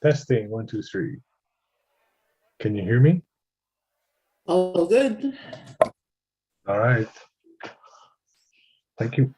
Testing, one, two, three. Can you hear me? All good. All right. Thank you.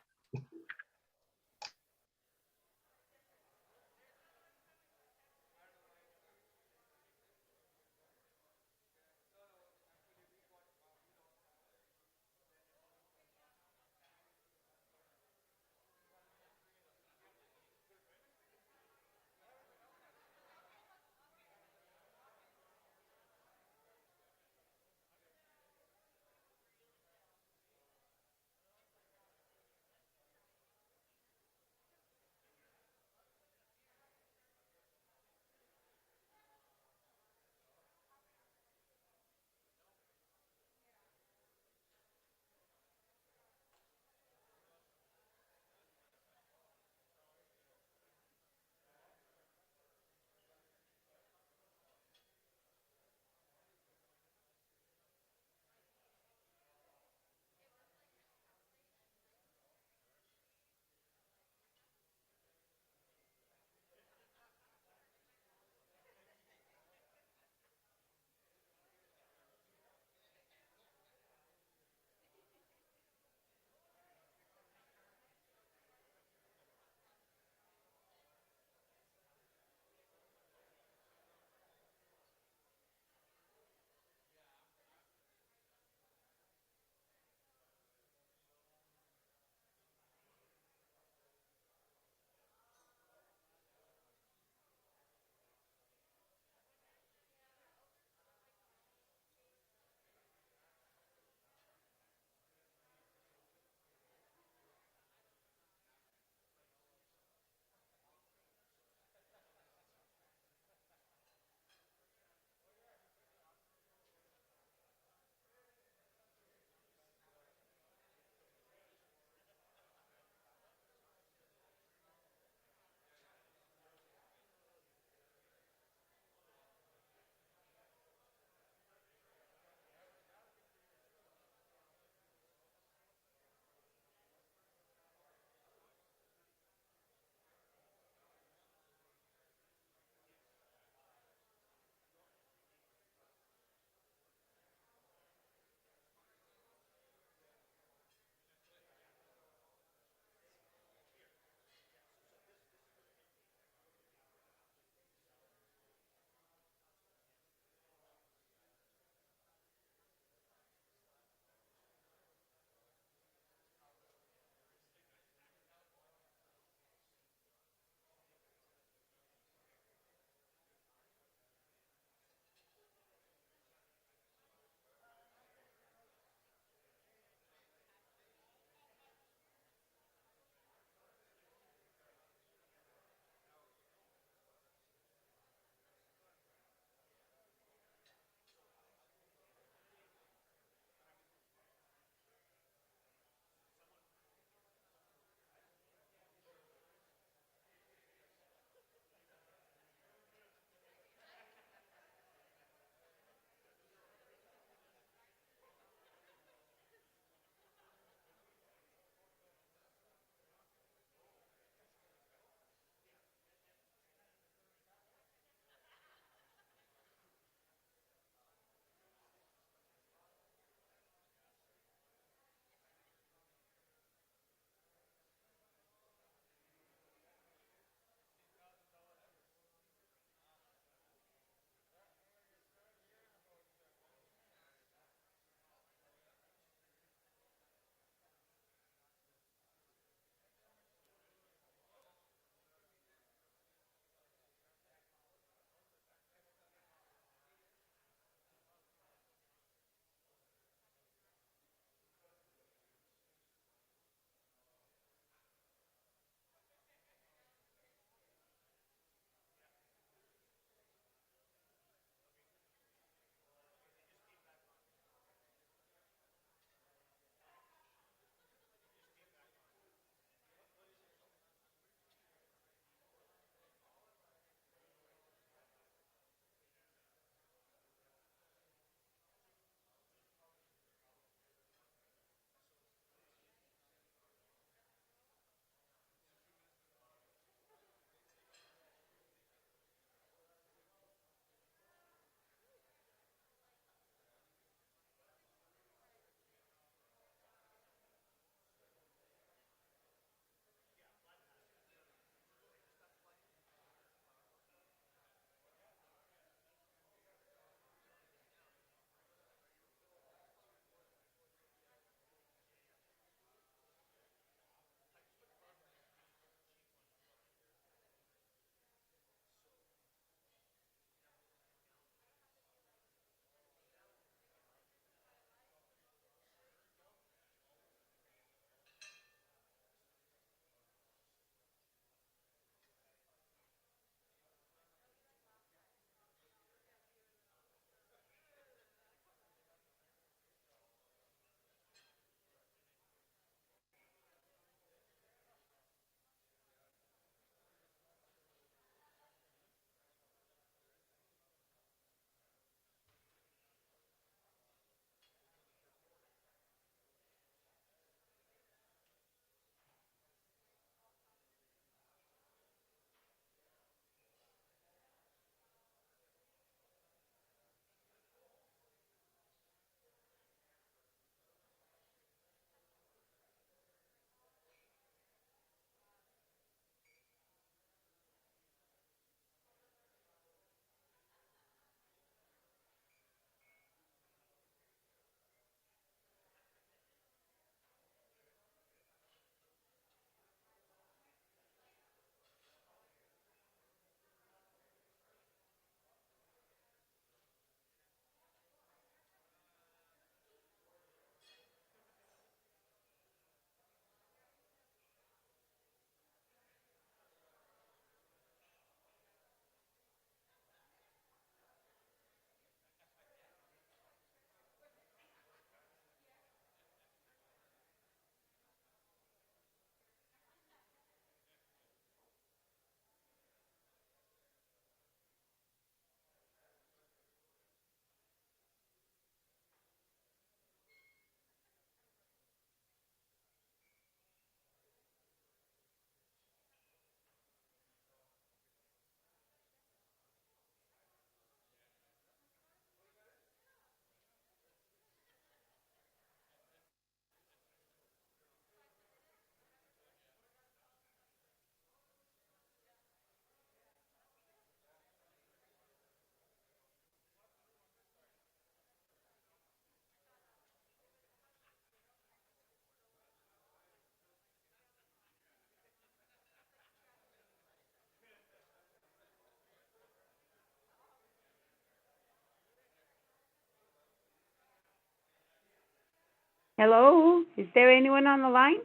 Hello, is there anyone on the line?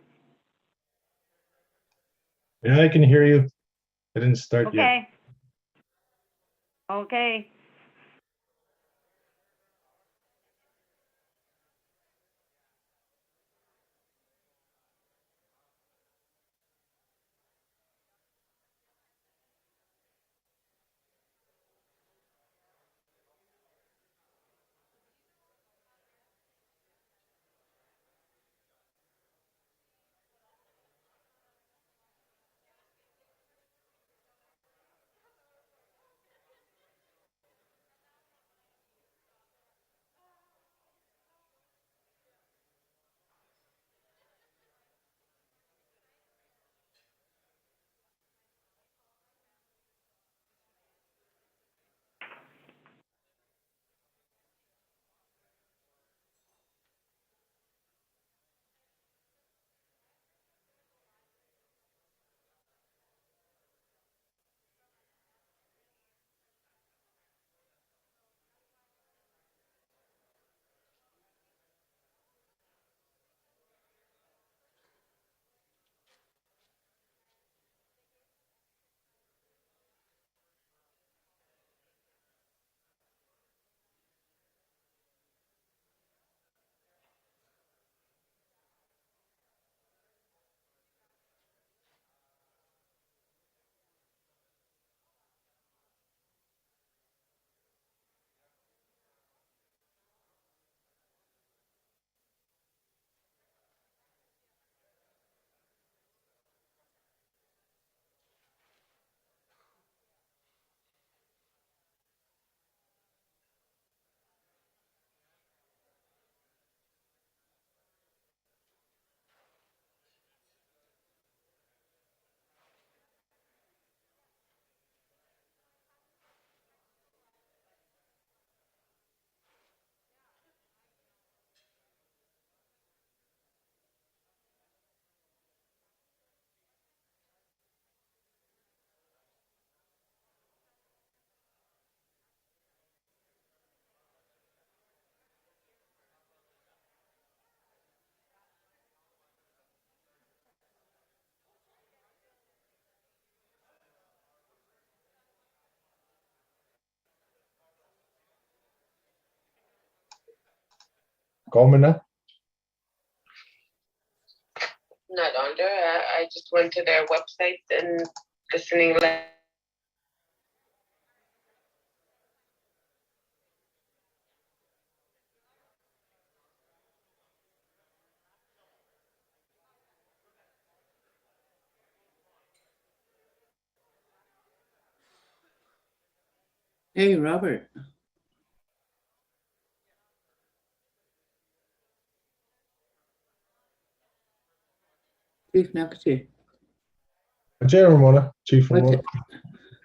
Yeah, I can hear you. I didn't start yet. Okay. Okay. Call me now. Not under. I just went to their website and listening. Hey, Robert. Chief Nakachi. Jay Ramona, Chief Ramona.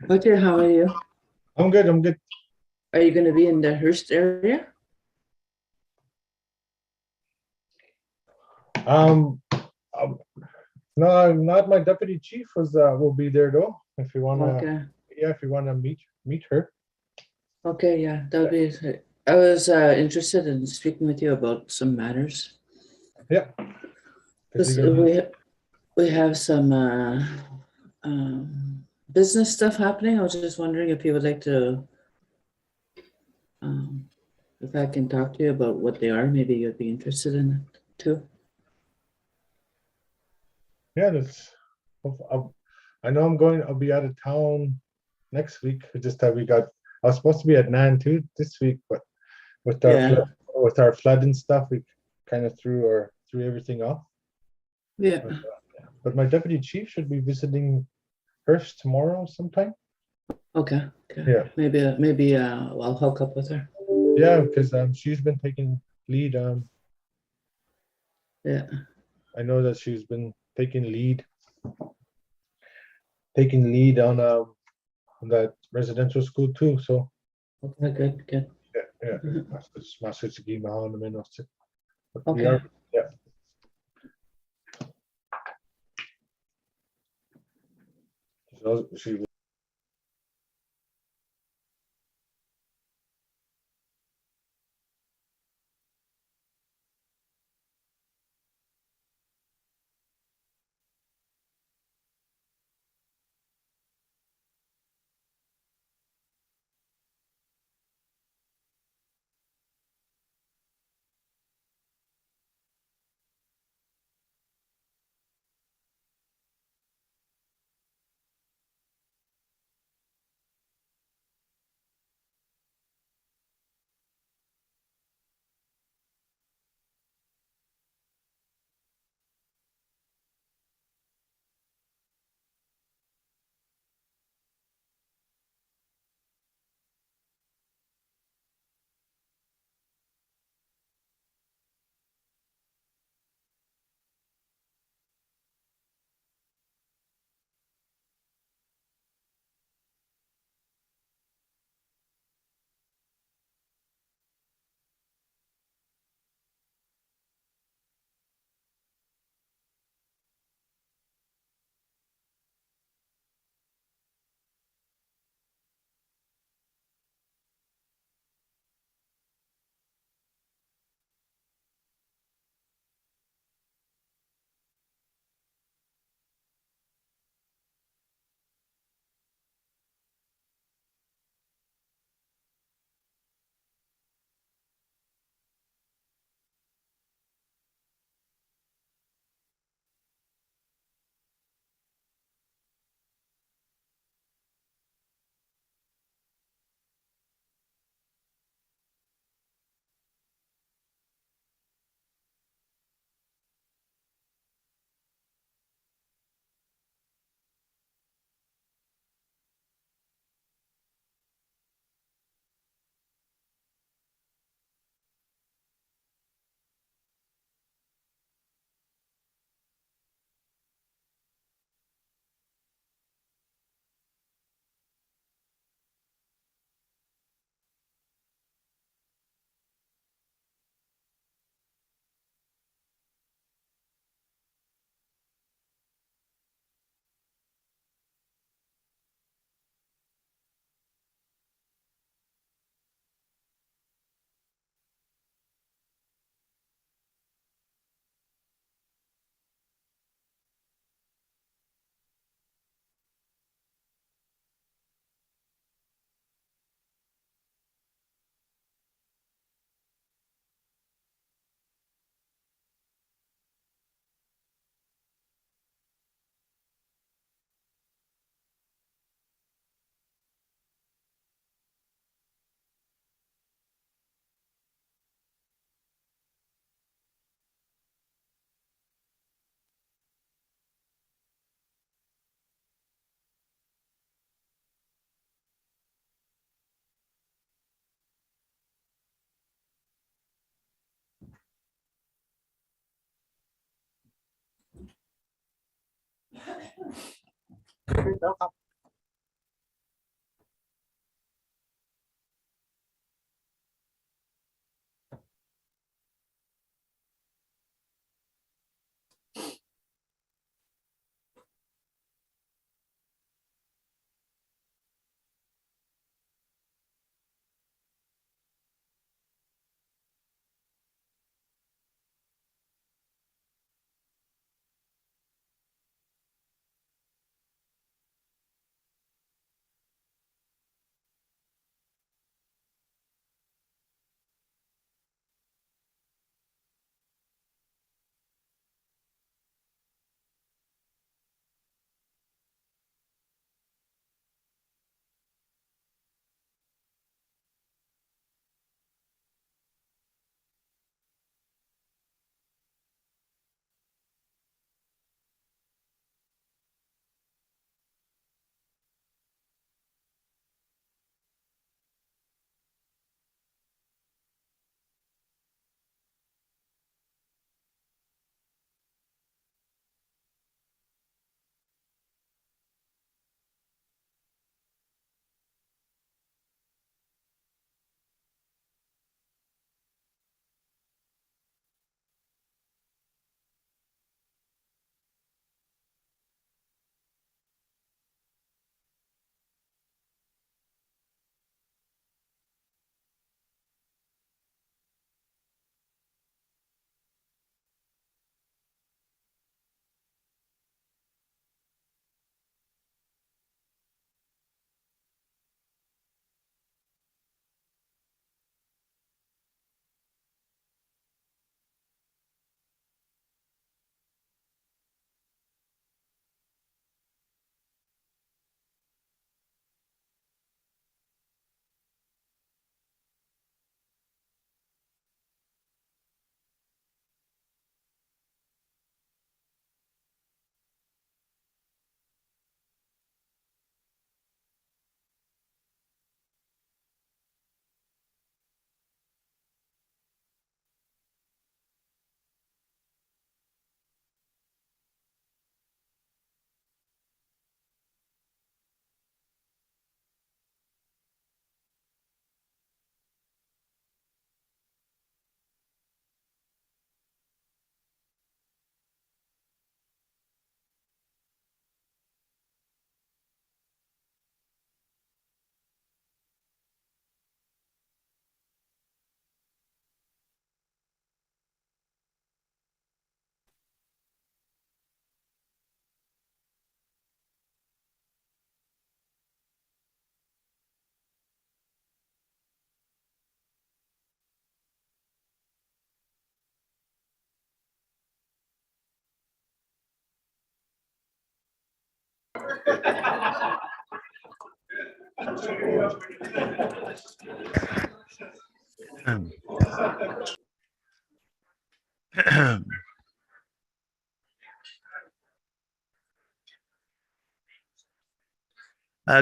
Okay, how are you? I'm good. I'm good. Are you going to be in the Hearst area? No, not my deputy chief will be there though. If you wanna, Okay. yeah, if you wanna meet her. Okay, yeah, that would be. I was interested in speaking with you about some matters. Yeah. Because we have some business stuff happening. I was just wondering if you would like to, if I can talk to you about what they are. Maybe you'd be interested in it too. Yeah, that's. I know I'll be out of town next week. It's just that I was supposed to be at Nan too this week, but with our flood and stuff, we kind of threw everything off. Yeah. But my deputy chief should be visiting Hearst tomorrow sometime. Okay. Yeah. Maybe I'll hook up with her. Yeah, because she's been taking lead. Yeah. I know that she's been taking lead on that residential school too. So Okay, good. yeah. Mhm. But we are, yeah. So she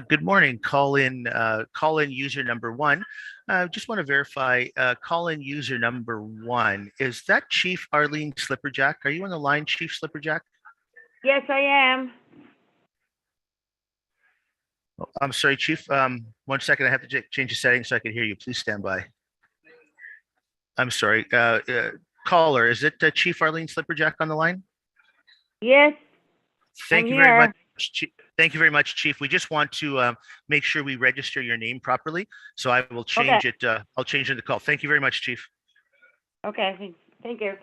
Good morning. Call in user number one. Just want to verify. Call in user number one. Is that Chief Arlene Slipperjack? Are you on the line, Chief Slipperjack? Yes, I am. Oh, I'm sorry, Chief. 1 second. I have to change the settings so I can hear you. Please stand by. I'm sorry. Caller, is it Chief Arlene Slipperjack on the line? Yes, Thank I'm you very here. much. Thank you very much, Chief. We just want to make sure we register your name properly. So I will change it. I'll change it in the call. Thank you very much, Chief. Okay, thank you.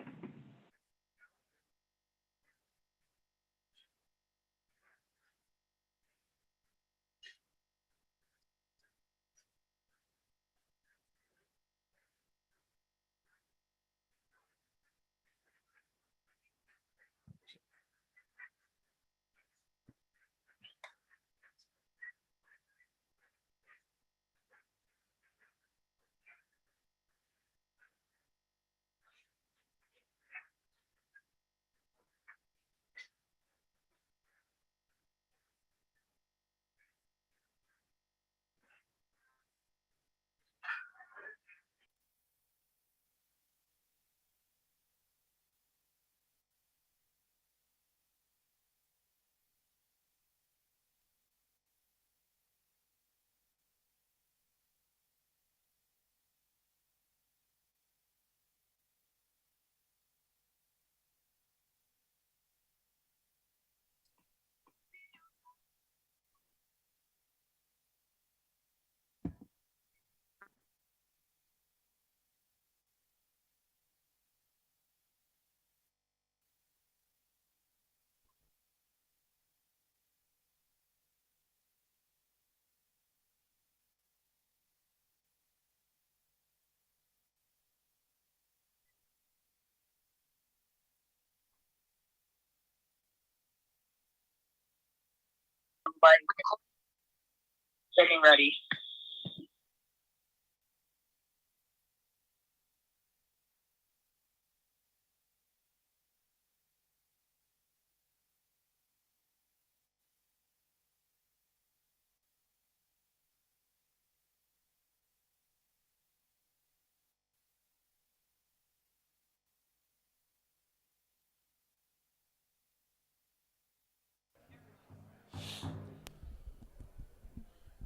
Getting ready.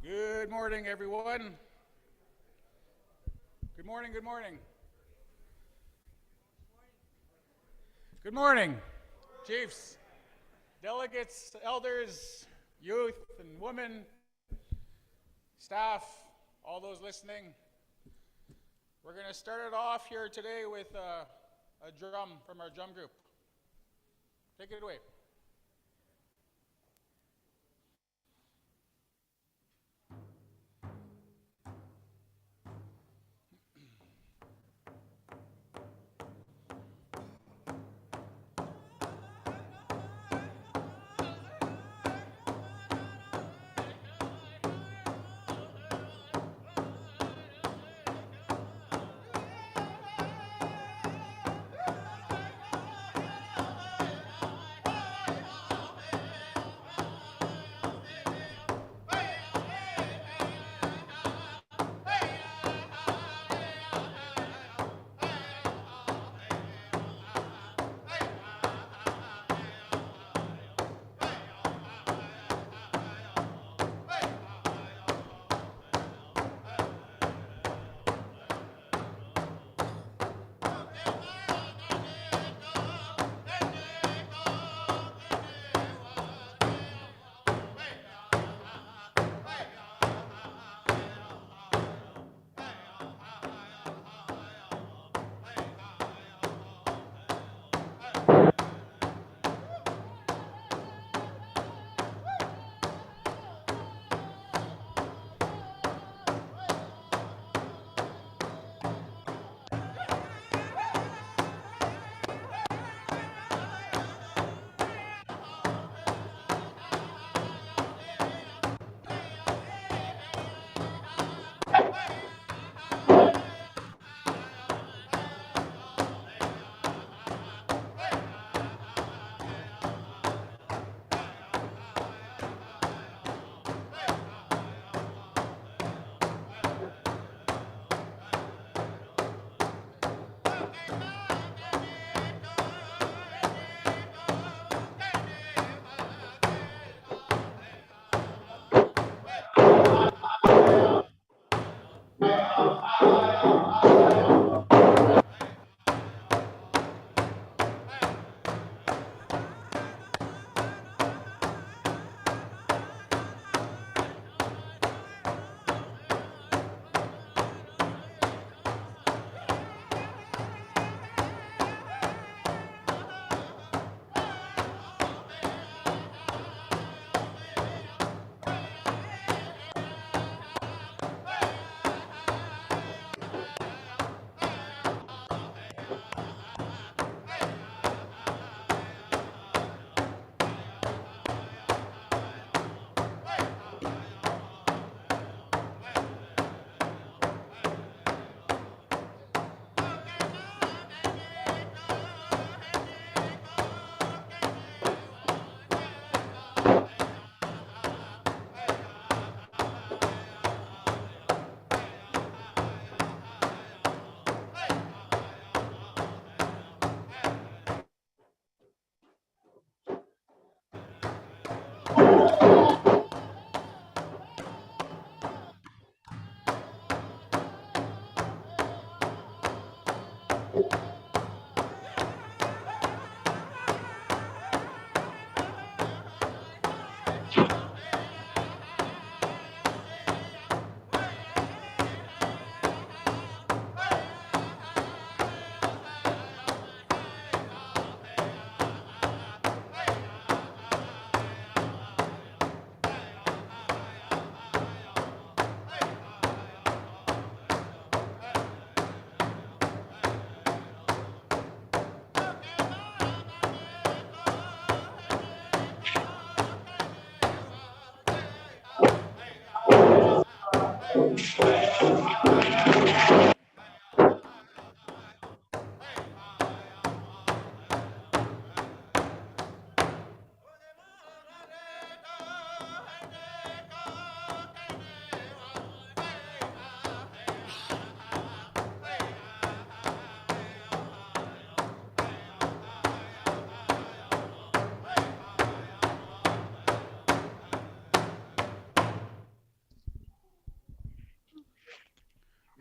Good morning, everyone. Good morning, good morning. Good morning, chiefs, delegates, elders, youth and women, staff, all those listening. We're going to start it off here today with a drum from our drum group. Take it away.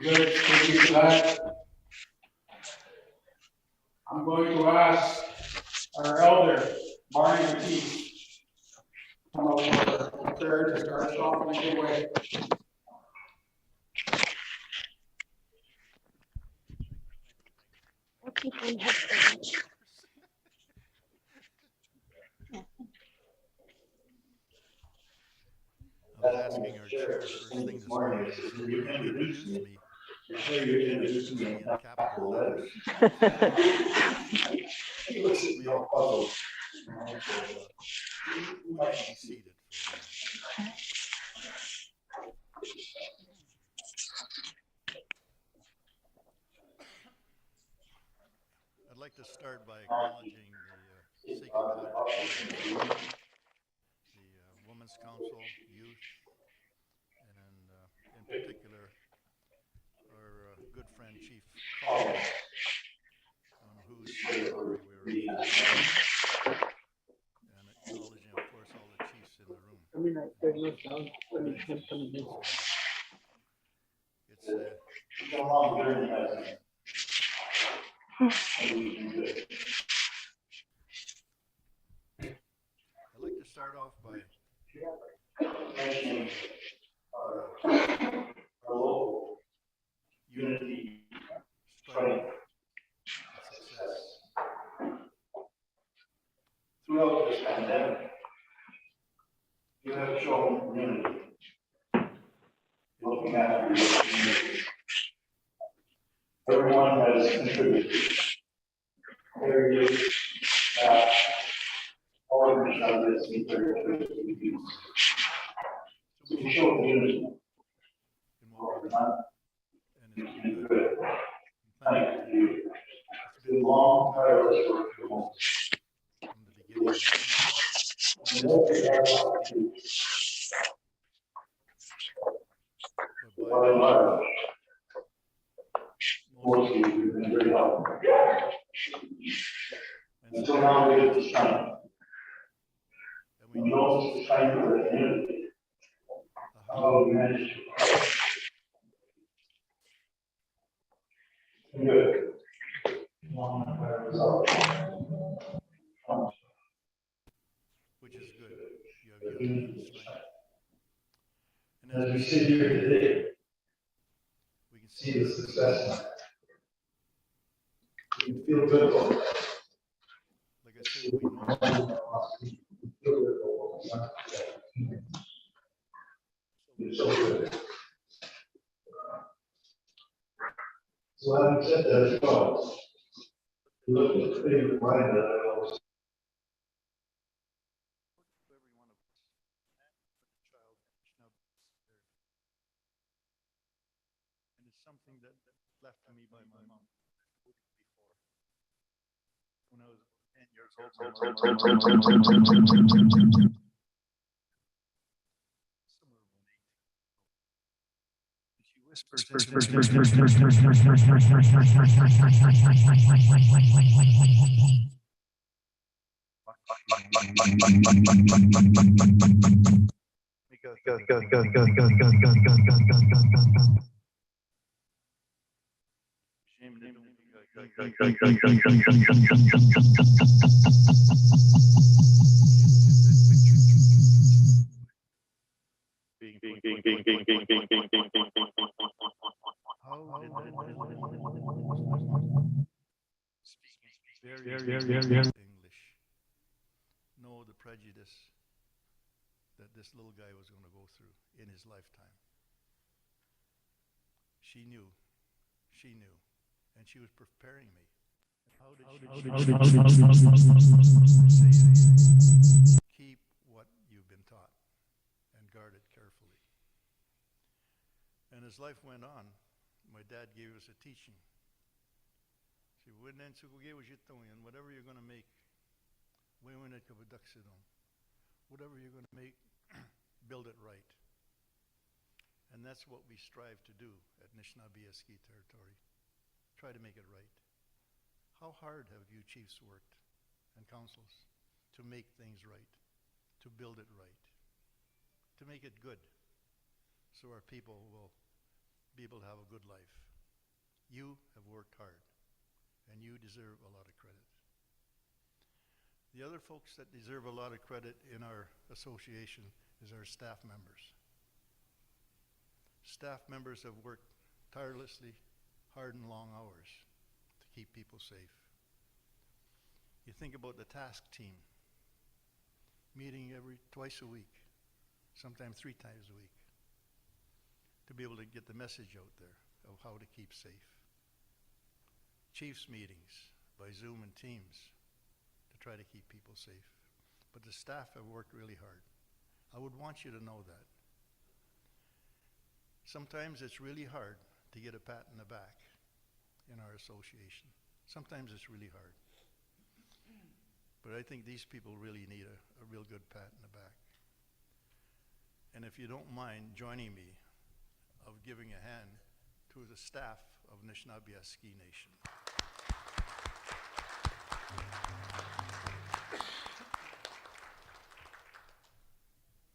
Good, thank you for that. I'm going to ask our elder, Barney McKee, come over the prayer to start us off in a good way. I was asking our chair first thing this morning, I said, when you introduce me, before you introduce me in capital letters. He looks at me all puzzled. Why don't you be seated for a moment? I'd like to start by acknowledging the sacred heart of the Women's Council, youth, and in particular, our good friend Chief Collins, on whose territory we were meeting, and acknowledging, of course, all the chiefs in the room. It's a long journey, hasn't it? I'd like to start off by mentioning our local unity, strength, and success. Throughout this pandemic, you have shown unity, looking after your community. Everyone has contributed. Every organs of this community. So we show unity in what we're done, and it's been good. Thank you. It's been long, tireless work from the beginning. But by and large, most of you have been very helpful. And so now we get to shine. And we know it's the strength of the community. How we manage to good. Which is good. You have unity and strength. And as we sit here today, we can see the success. We can feel good about it. Like I said, we know. It's so good. So having said that as well, look at the favorite line that I always every one of us and the child and it's something that left to me by my mom before. When I was 10 years old. English. Know the prejudice that this little guy was going to go through in his lifetime. She knew, and she was preparing me. How did she keep what you've been taught and guard it carefully? And as life went on, my dad gave us a teaching. See, whatever you're going to make, whatever you're going to make, build it right. And that's what we strive to do at Nishnawbe Aski territory. Try to make it right. How hard have you chiefs worked and councils to make things right, to build it right, to make it good, so our people will be able to have a good life? You have worked hard, and you deserve a lot of credit. The other folks that deserve a lot of credit in our association is our staff members. Staff members have worked tirelessly, hard and long hours to keep people safe. You think about the task team, meeting twice a week, sometimes 3 times a week, to be able to get the message out there of how to keep safe. Chiefs meetings by Zoom and Teams to try to keep people safe. But the staff have worked really hard. I would want you to know that. Sometimes it's really hard to get a pat in the back in our association. Sometimes it's really hard. But I think these people really need a real good pat in the back. And if you don't mind joining me of giving a hand to the staff of Nishnawbe Aski Nation.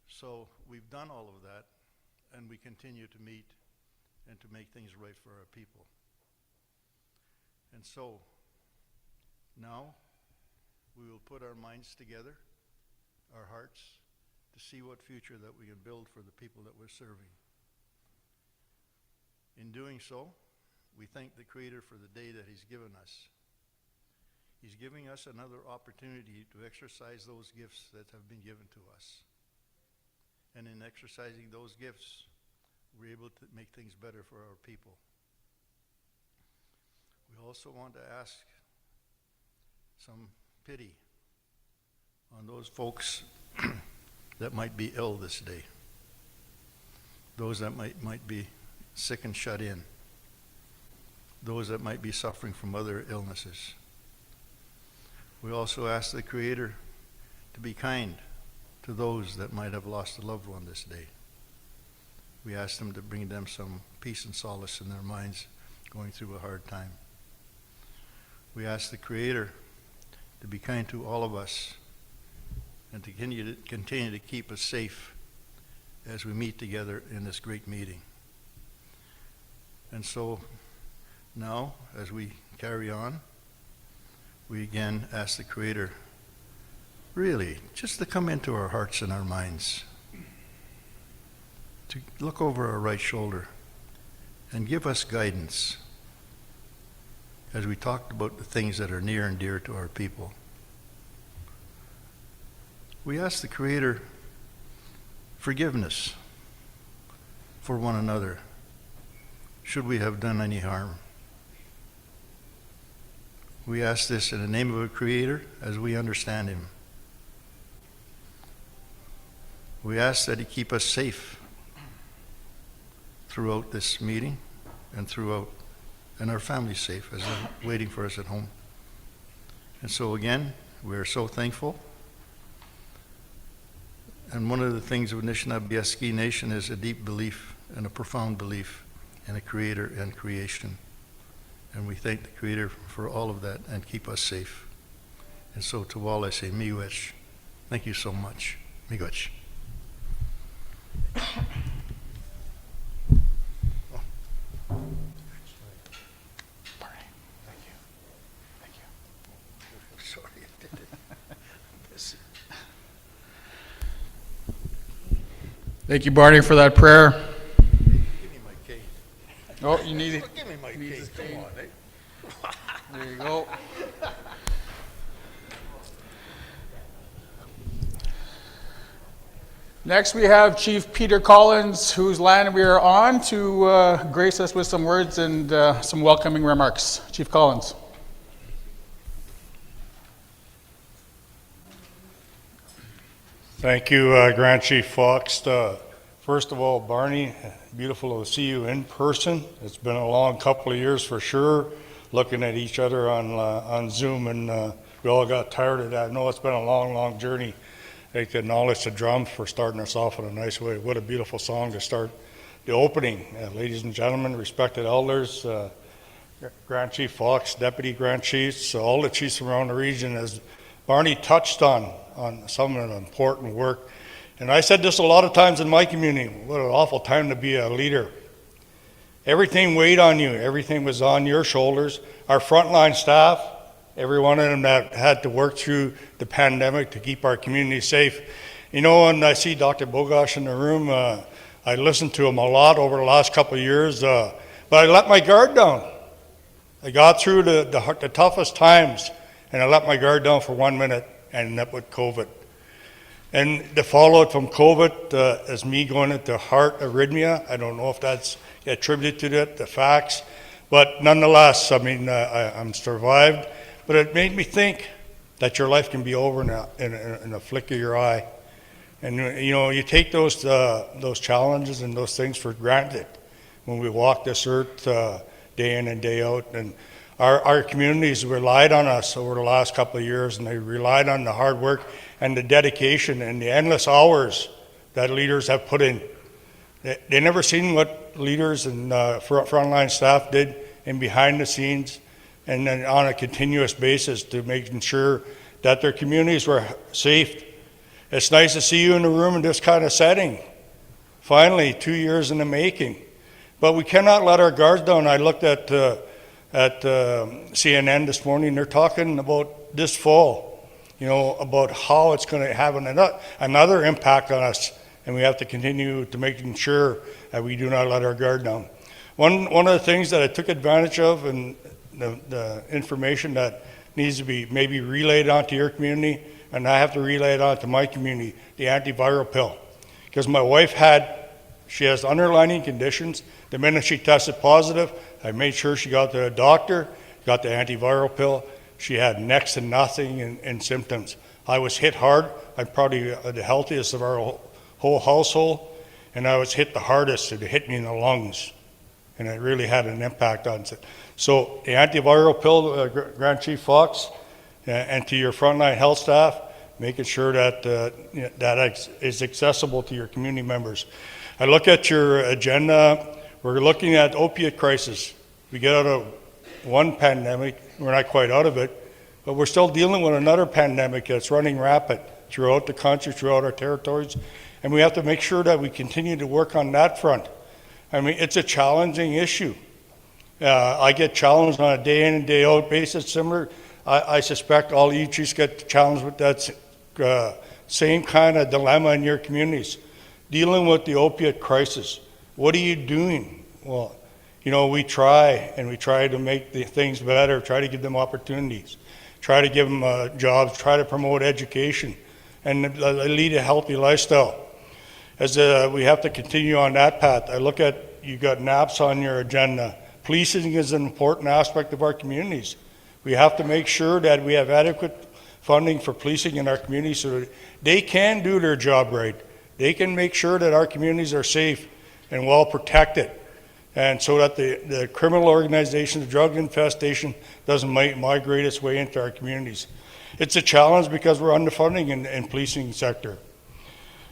So we've done all of that, and we continue to meet and to make things right for our people. And so now we will put our minds together, our hearts, to see what future that we can build for the people that we're serving. In doing so, we thank the Creator for the day that He's given us. He's giving us another opportunity to exercise those gifts that have been given to us. And in exercising those gifts, we're able to make things better for our people. We also want to ask some pity on those folks that might be ill this day, those that might be sick and shut in, those that might be suffering from other illnesses. We also ask the Creator to be kind to those that might have lost a loved one this day. We ask them to bring them some peace and solace in their minds going through a hard time. We ask the Creator to be kind to all of us and to continue to keep us safe as we meet together in this great meeting. And so now, as we carry on, we again ask the Creator really just to come into our hearts and our minds, to look over our right shoulder and give us guidance as we talked about the things that are near and dear to our people. We ask the Creator forgiveness for one another should we have done any harm. We ask this in the name of our Creator as we understand Him. We ask that He keep us safe throughout this meeting and our families safe as they're waiting for us at home. And so again, we're so thankful. And one of the things of Nishnawbe Aski Nation is a deep belief and a profound belief in a Creator and creation. And we thank the Creator for all of that and keep us safe. And so to all I say, miigwech. Thank you so much. Miigwech. Thank you, Barney, for that prayer. Give me my cane. Oh, you need it. Give me my cane. Come on, eh? There you go. Next, we have Chief Peter Collins, whose land we are on, to grace us with some words and some welcoming remarks. Chief Collins. Thank you, Grand Chief Fox. First of all, Barney, beautiful to see you in person. It's been a long couple of years for sure, looking at each other on Zoom, and we all got tired of that. I know it's been a long, long journey. I'd like to acknowledge the drums for starting us off in a nice way. What a beautiful song to start the opening. Ladies and gentlemen, respected elders, Grand Chief Fox, Deputy Grand Chiefs, all the chiefs around the region, as Barney touched on some of the important work. And I said this a lot of times in my community, what an awful time to be a leader. Everything weighed on you, everything was on your shoulders. Our frontline staff, every one of them that had to work through the pandemic to keep our community safe. You know, and I see Dr. Bogosh in the room, I listened to him a lot over the last couple of years, but I let my guard down. I got through the toughest times, and I let my guard down for 1 minute, and that with COVID. And the fallout from COVID is me going into heart arrhythmia. I don't know if that's attributed to the facts, but nonetheless, I mean, I'm survived. But it made me think that your life can be over in a flick of your eye. And you know, you take those challenges and those things for granted when we walk this earth day in and day out. And our communities relied on us over the last couple of years, and they relied on the hard work and the dedication and the endless hours that leaders have put in. They never seen what leaders and frontline staff did in behind the scenes and then on a continuous basis to making sure that their communities were safe. It's nice to see you in the room in this kind of setting. Finally, 2 years in the making. But we cannot let our guards down. I looked at CNN this morning. They're talking about this fall, you know, about how it's going to have another impact on us, and we have to continue to making sure that we do not let our guard down. One of the things that I took advantage of, and the information that needs to be maybe relayed onto your community, and I have to relay it onto my community, the antiviral pill. Because my wife she has underlying conditions. The minute she tested positive, I made sure she got to a doctor, got the antiviral pill. She had next to nothing in symptoms. I was hit hard. I'm probably the healthiest of our whole household, and I was hit the hardest. It hit me in the lungs, and it really had an impact on it. So the antiviral pill, Grand Chief Fox, and to your frontline health staff, making sure that that is accessible to your community members. I look at your agenda. We're looking at opiate crisis. We get out of one pandemic, we're not quite out of it, but we're still dealing with another pandemic that's running rapid throughout the country, throughout our territories, and we have to make sure that we continue to work on that front. I mean, it's a challenging issue. I get challenged on a day in and day out basis, similar. I suspect all you chiefs get challenged with that same kind of dilemma in your communities. Dealing with the opiate crisis. What are you doing? Well, you know, we try to make the things better, try to give them opportunities, try to give them jobs, try to promote education, and lead a healthy lifestyle. As we have to continue on that path, I look at, you got NAPS on your agenda. Policing is an important aspect of our communities. We have to make sure that we have adequate funding for policing in our communities so that they can do their job right. They can make sure that our communities are safe and well protected, and so that the criminal organization, the drug infestation doesn't migrate its way into our communities. It's a challenge because we're underfunding in policing sector.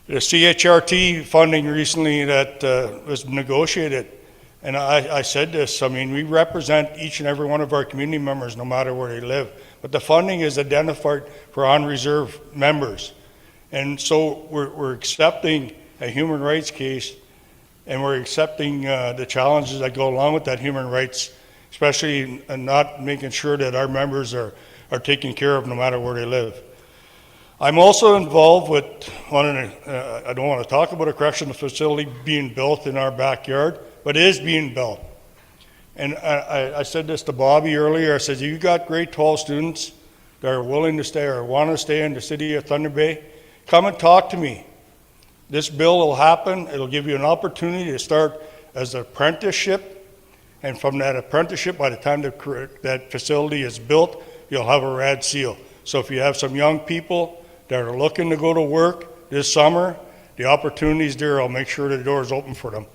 The CHRT funding recently that was negotiated, and I said this, I mean, we represent each and every one of our community members no matter where they live, but the funding is identified for on-reserve members. And so we're accepting a human rights case, and we're accepting the challenges that go along with that human rights, especially in not making sure that our members are taken care of no matter where they live. I'm also involved with I don't want to talk about a correctional facility being built in our backyard, but it is being built. And I said this to Bobby earlier. I said, you got grade 12 students that are willing to stay or want to stay in the city of Thunder Bay, come and talk to me. This bill will happen. It'll give you an opportunity to start as an apprenticeship, and from that apprenticeship, by the time that facility is built, you'll have a rad seal. So if you have some young people that are looking to go to work this summer, the opportunities there, I'll make sure the door is open for them.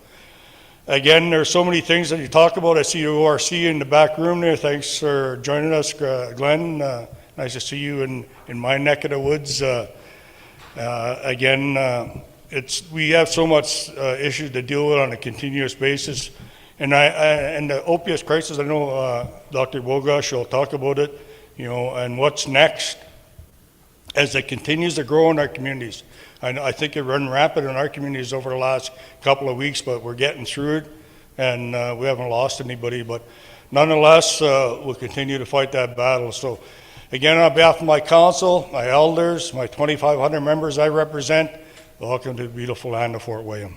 Again, there's so many things that you talk about. I see the ORC in the back room there. Thanks for joining us, Glenn. Nice to see you in my neck of the woods. Again, we have so much issues to deal with on a continuous basis. And and the opiate crisis, I know Dr. Bogosh will talk about it, and what's next as it continues to grow in our communities. I think it run rapid in our communities over the last couple of weeks, but we're getting through it, and we haven't lost anybody. But nonetheless, we'll continue to fight that battle. So again, on behalf of my council, my elders, my 2,500 members I represent, welcome to the beautiful land of Fort William.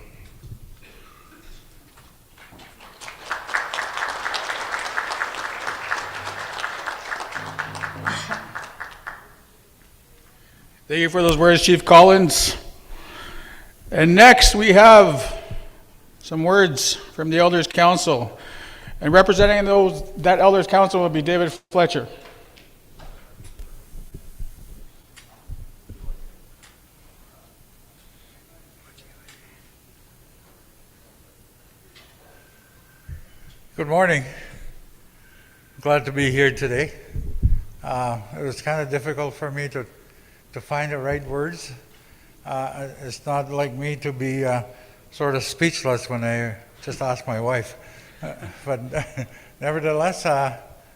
Thank you for those words, Chief Collins. And next we have some words from the Elders Council. And representing that Elders Council will be David Fletcher. Good morning. Glad to be here today. It was kind of difficult for me to find the right words. It's not like me to be sort of speechless when I just asked my wife. But nevertheless,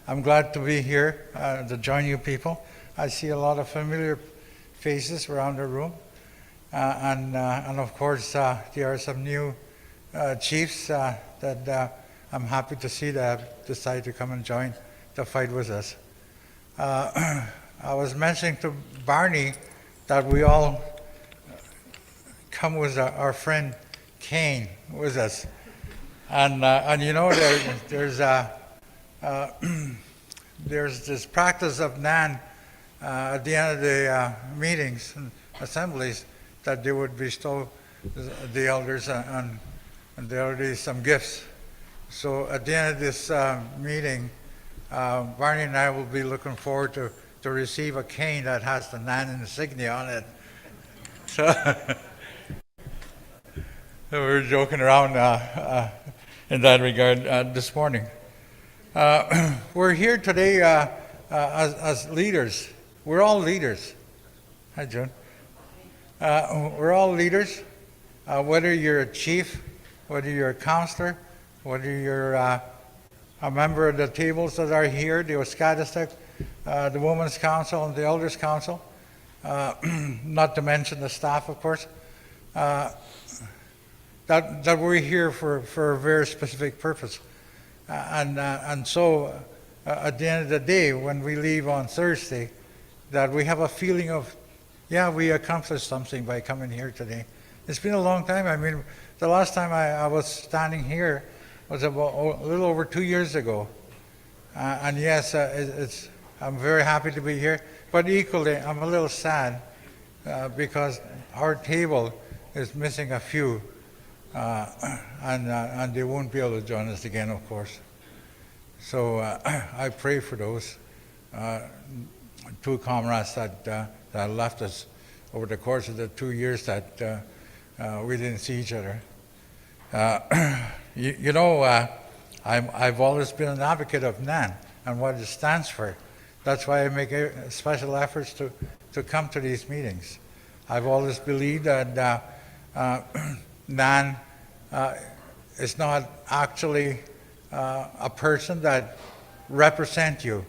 I'm glad to be here to join you people. I see a lot of familiar faces around the room. And of course, there are some new chiefs that I'm happy to see that have decided to come and join the fight with us. I was mentioning to Barney that we all come with our friend Kane with us, and there's this practice of Nan at the end of the meetings and assemblies that they would bestow the elders and the elders some gifts. So at the end of this meeting, Barney and I will be looking forward to receive a cane that has the Nan insignia on it. So we were joking around in that regard this morning. We're here today as leaders. We're all leaders. Hi, June. We're all leaders, whether you're a chief, whether you're a counselor, whether you're a member of the tables that are here, the Oskatistic, the Women's Council and the Elders Council, not to mention the staff, of course, that we're here for a very specific purpose. And so at the end of the day, when we leave on Thursday, that we have a feeling of, yeah, we accomplished something by coming here today. It's been a long time. I mean, the last time I was standing here was about a little over 2 years ago. And yes, I'm very happy to be here, but equally I'm a little sad because our table is missing a few, and they won't be able to join us again, of course. So I pray for those two comrades that left us over the course of the 2 years that we didn't see each other. I've always been an advocate of NAN and what it stands for. That's why I make special efforts to come to these meetings. I've always believed that NAN is not actually a person that represents you.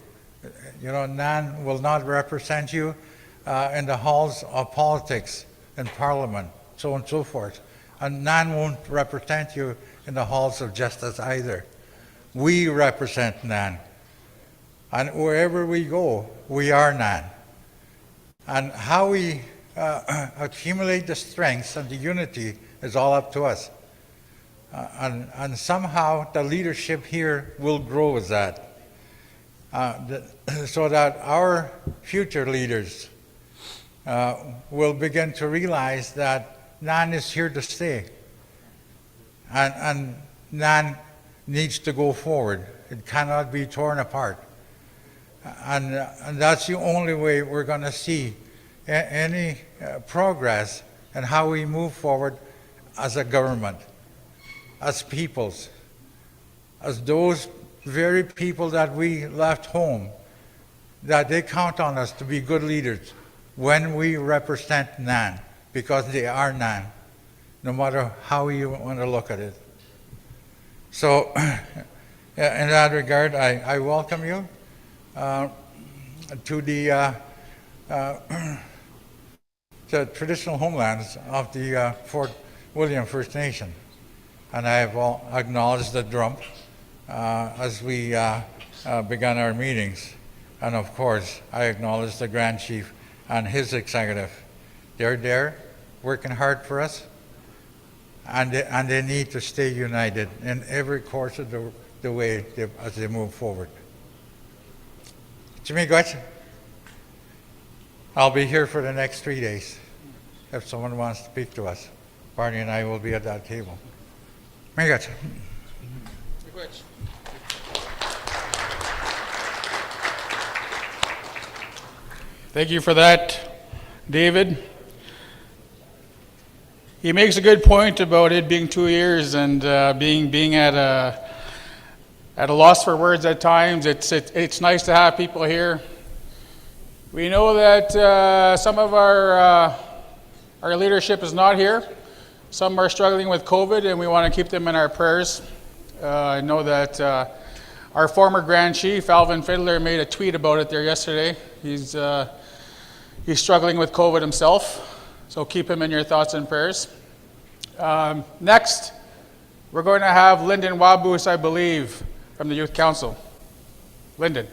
You know, NAN will not represent you in the halls of politics, in Parliament, so on and so forth. And NAN won't represent you in the halls of justice either. We represent NAN. And wherever we go, we are NAN. And how we accumulate the strengths and the unity is all up to us. And somehow the leadership here will grow with that. So that our future leaders will begin to realize that NAN is here to stay. And NAN needs to go forward. It cannot be torn apart. And that's the only way we're going to see any progress and how we move forward as a government, as peoples, as those very people that we left home, that they count on us to be good leaders when we represent NAN, because they are NAN, no matter how you want to look at it. So in that regard, I welcome you to the traditional homelands of the Fort William First Nation. And I have acknowledged the drum as we began our meetings. And of course, I acknowledge the Grand Chief and his executive. They're there working hard for us, and they need to stay united in every course of the way as they move forward. Jimmy Gutch, I'll be here for the next 3 days if someone wants to speak to us. Barney and I will be at that table. Jimmy Gutch. Thank you for that, David. He makes a good point about it being 2 years and being at a loss for words at times. It's nice to have people here. We know that some of our leadership is not here. Some are struggling with COVID, and we want to keep them in our prayers. I know that our former Grand Chief, Alvin Fiddler, made a tweet about it there yesterday. He's struggling with COVID himself, so keep him in your thoughts and prayers. Next, we're going to have Lyndon Wabus, I believe, from the Youth Council. Lyndon.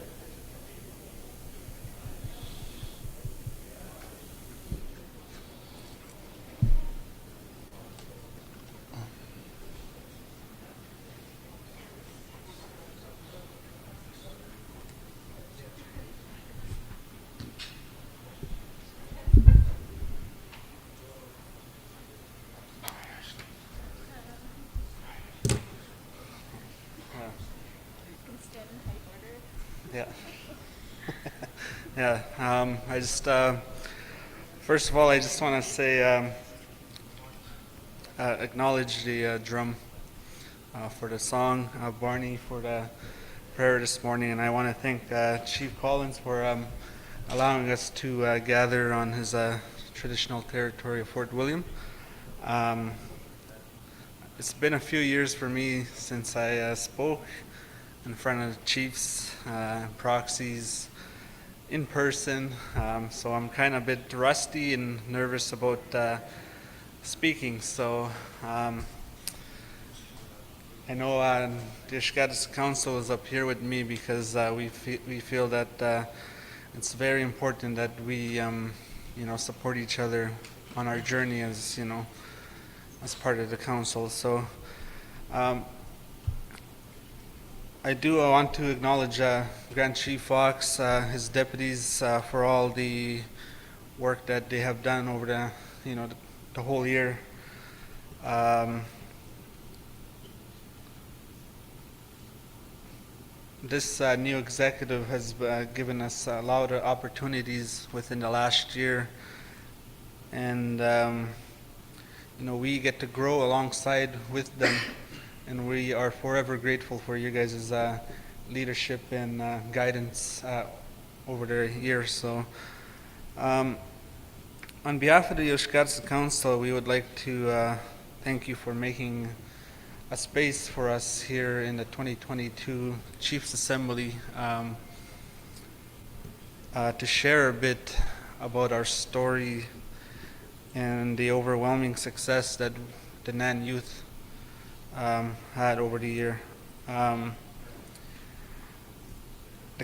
Yeah. Yeah. I just, first of all, I just want to say, acknowledge the drum for the song, Barney for the prayer this morning, and I want to thank Chief Collins for allowing us to gather on his traditional territory of Fort William. It's been a few years for me since I spoke in front of chiefs, proxies, in person, so I'm kind of a bit rusty and nervous about speaking. So I know the Ishkatis Council is up here with me because we feel that it's very important that we support each other on our journey as as part of the council. So I do want to acknowledge Grand Chief Fox, his deputies, for all the work that they have done over the whole year. This new executive has given us a lot of opportunities within the last year, and we get to grow alongside with them. And we are forever grateful for you guys' leadership and guidance over the years. So, on behalf of the Yoshkatsu Council, we would like to thank you for making a space for us here in the 2022 Chiefs Assembly to share a bit about our story and the overwhelming success that the NAN youth had over the year. The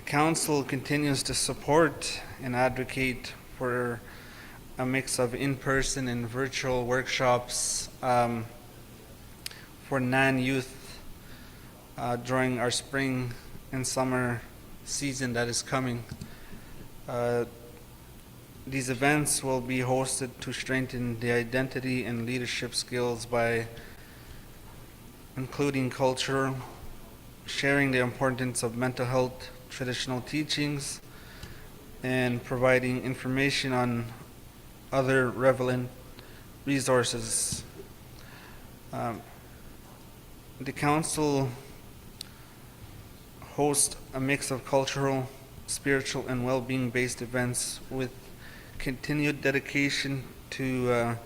council continues to support and advocate for a mix of in-person and virtual workshops for NAN youth during our spring and summer season that is coming. These events will be hosted to strengthen the identity and leadership skills by including culture, sharing the importance of mental health, traditional teachings, and providing information on other relevant resources. The council hosts a mix of cultural, spiritual, and well-being based events with continued dedication to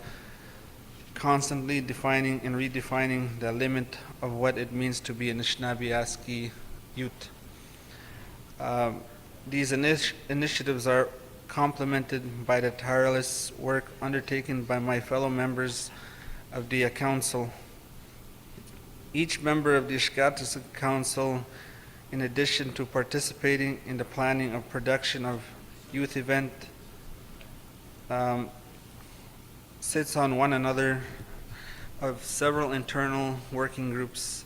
constantly defining and redefining the limit of what it means to be a Nishnawbe Aski youth. These initiatives are complemented by the tireless work undertaken by my fellow members of the council. Each member of the Ishkatasik Council, in addition to participating in the planning of production of youth event, sits on one another of several internal working groups.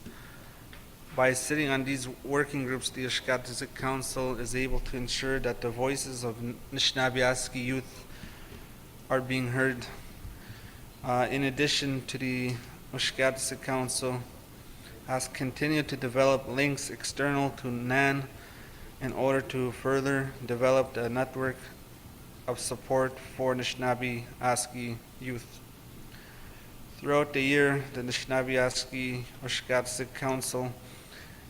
By sitting on these working groups, the Ishkatasik Council is able to ensure that the voices of Nishnawbe Aski youth are being heard. In addition to the Ishkatasik Council, has continued to develop links external to NAN in order to further develop the network of support for Nishnawbe Aski youth. Throughout the year, the Nishnawbe Aski Ishkatasik Council,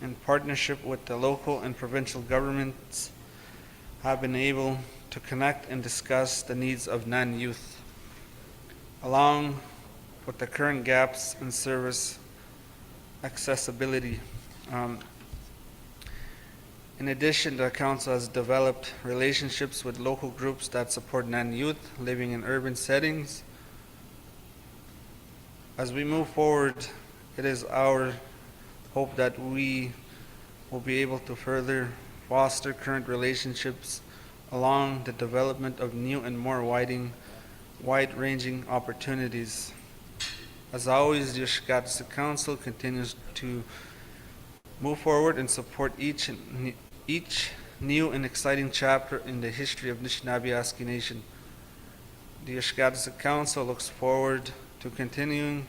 in partnership with the local and provincial governments, have been able to connect and discuss the needs of NAN youth, along with the current gaps in service accessibility. In addition, the council has developed relationships with local groups that support NAN youth living in urban settings. As we move forward, it is our hope that we will be able to further foster current relationships along the development of new and more wide-ranging opportunities. As always, the Ishkatasik Council continues to move forward and support each new and exciting chapter in the history of Nishnawbe Aski Nation. The Ishkatasik Council looks forward to continuing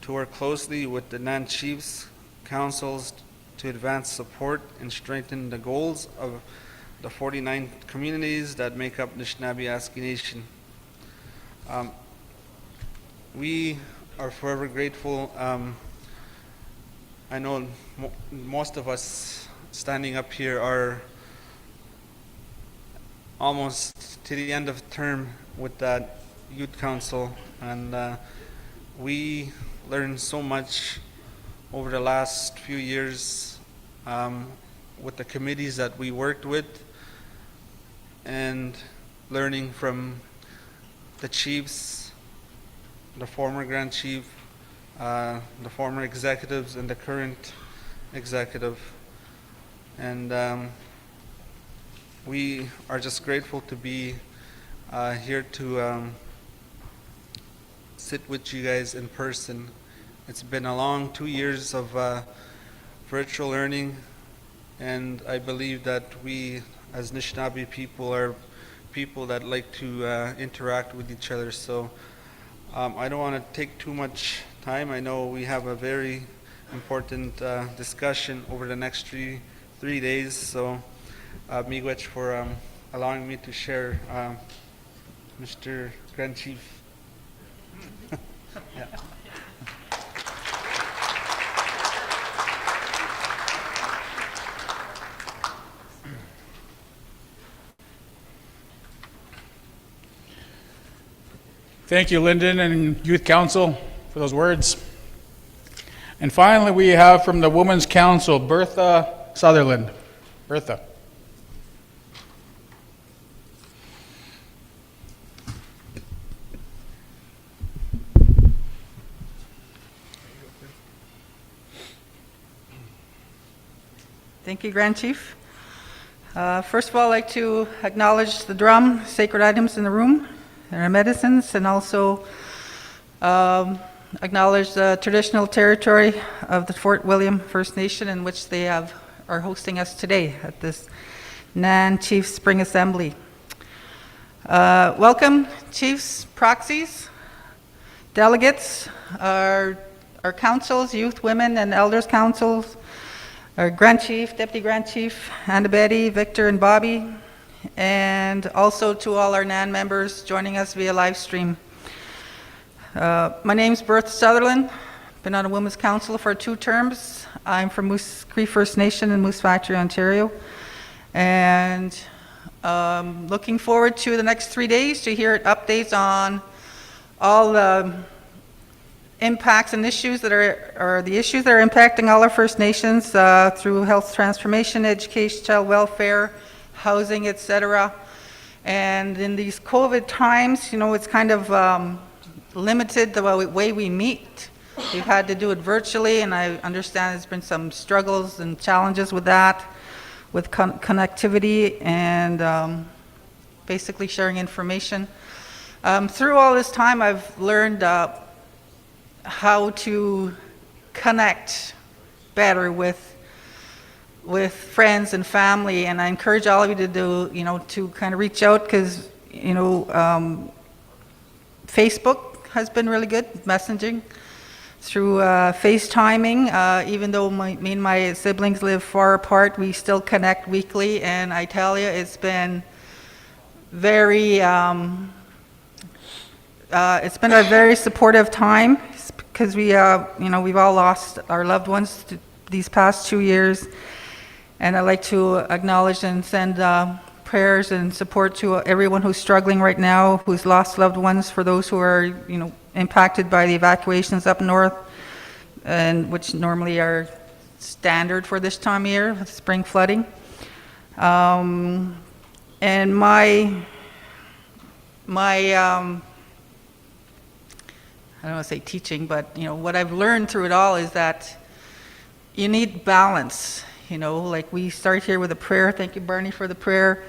to work closely with the NAN Chiefs Councils to advance support and strengthen the goals of the 49 communities that make up Nishnawbe Aski Nation. We are forever grateful. I know most of us standing up here are almost to the end of term with that youth council, and we learned so much over the last few years with the committees that we worked with, and learning from the chiefs, the former Grand Chief, the former executives, and the current executive. And we are just grateful to be here to sit with you guys in person. It's been a long 2 years of virtual learning, and I believe that we as Nishnawbe people are people that like to interact with each other. So I don't want to take too much time. I know we have a very important discussion over the next three days. So miigwech for allowing me to share, Mr. Grand Chief. Yeah. Thank you, Lyndon and Youth Council, for those words. And finally, we have from the Women's Council, Bertha Sutherland. Bertha. Thank you, Grand Chief. First of all, I'd like to acknowledge the drum, sacred items in the room, and our medicines, and also acknowledge the traditional territory of the Fort William First Nation, in which they are hosting us today at this NAN Chief Spring Assembly. Welcome, chiefs, proxies, delegates, our councils, youth, women, and elders councils, our Grand Chief, Deputy Grand Chief, Anna Betty, Victor, and Bobby, and also to all our NAN members joining us via live stream. My name's Bertha Sutherland. Been on a Women's Council for 2 terms. I'm from Moose Cree First Nation in Moose Factory, Ontario. And looking forward to the next 3 days to hear updates on all the impacts and issues that are the issues that are impacting all our First Nations through health transformation, education, child welfare, housing, etc. And in these COVID times, you know, it's kind of limited the way we meet. We've had to do it virtually, and I understand there's been some struggles and challenges with that, with connectivity and basically sharing information. Through all this time, I've learned how to connect better with friends and family, and I encourage all of you to do, you know, to kind of reach out, because, you know, Facebook has been really good, messaging through FaceTiming. Even though me and my siblings live far apart, we still connect weekly, and I tell you, it's been very it's been a very supportive time, because we you know, we've all lost our loved ones these past 2 years, and I'd like to acknowledge and send prayers and support to everyone who's struggling right now, who's lost loved ones, for those who are, you know, impacted by the evacuations up north, and which normally are standard for this time of year with spring flooding. And my I don't want to say teaching, but, you know, what I've learned through it all is that you need balance. You know, like we start here with a prayer. Thank you, Barney, for the prayer.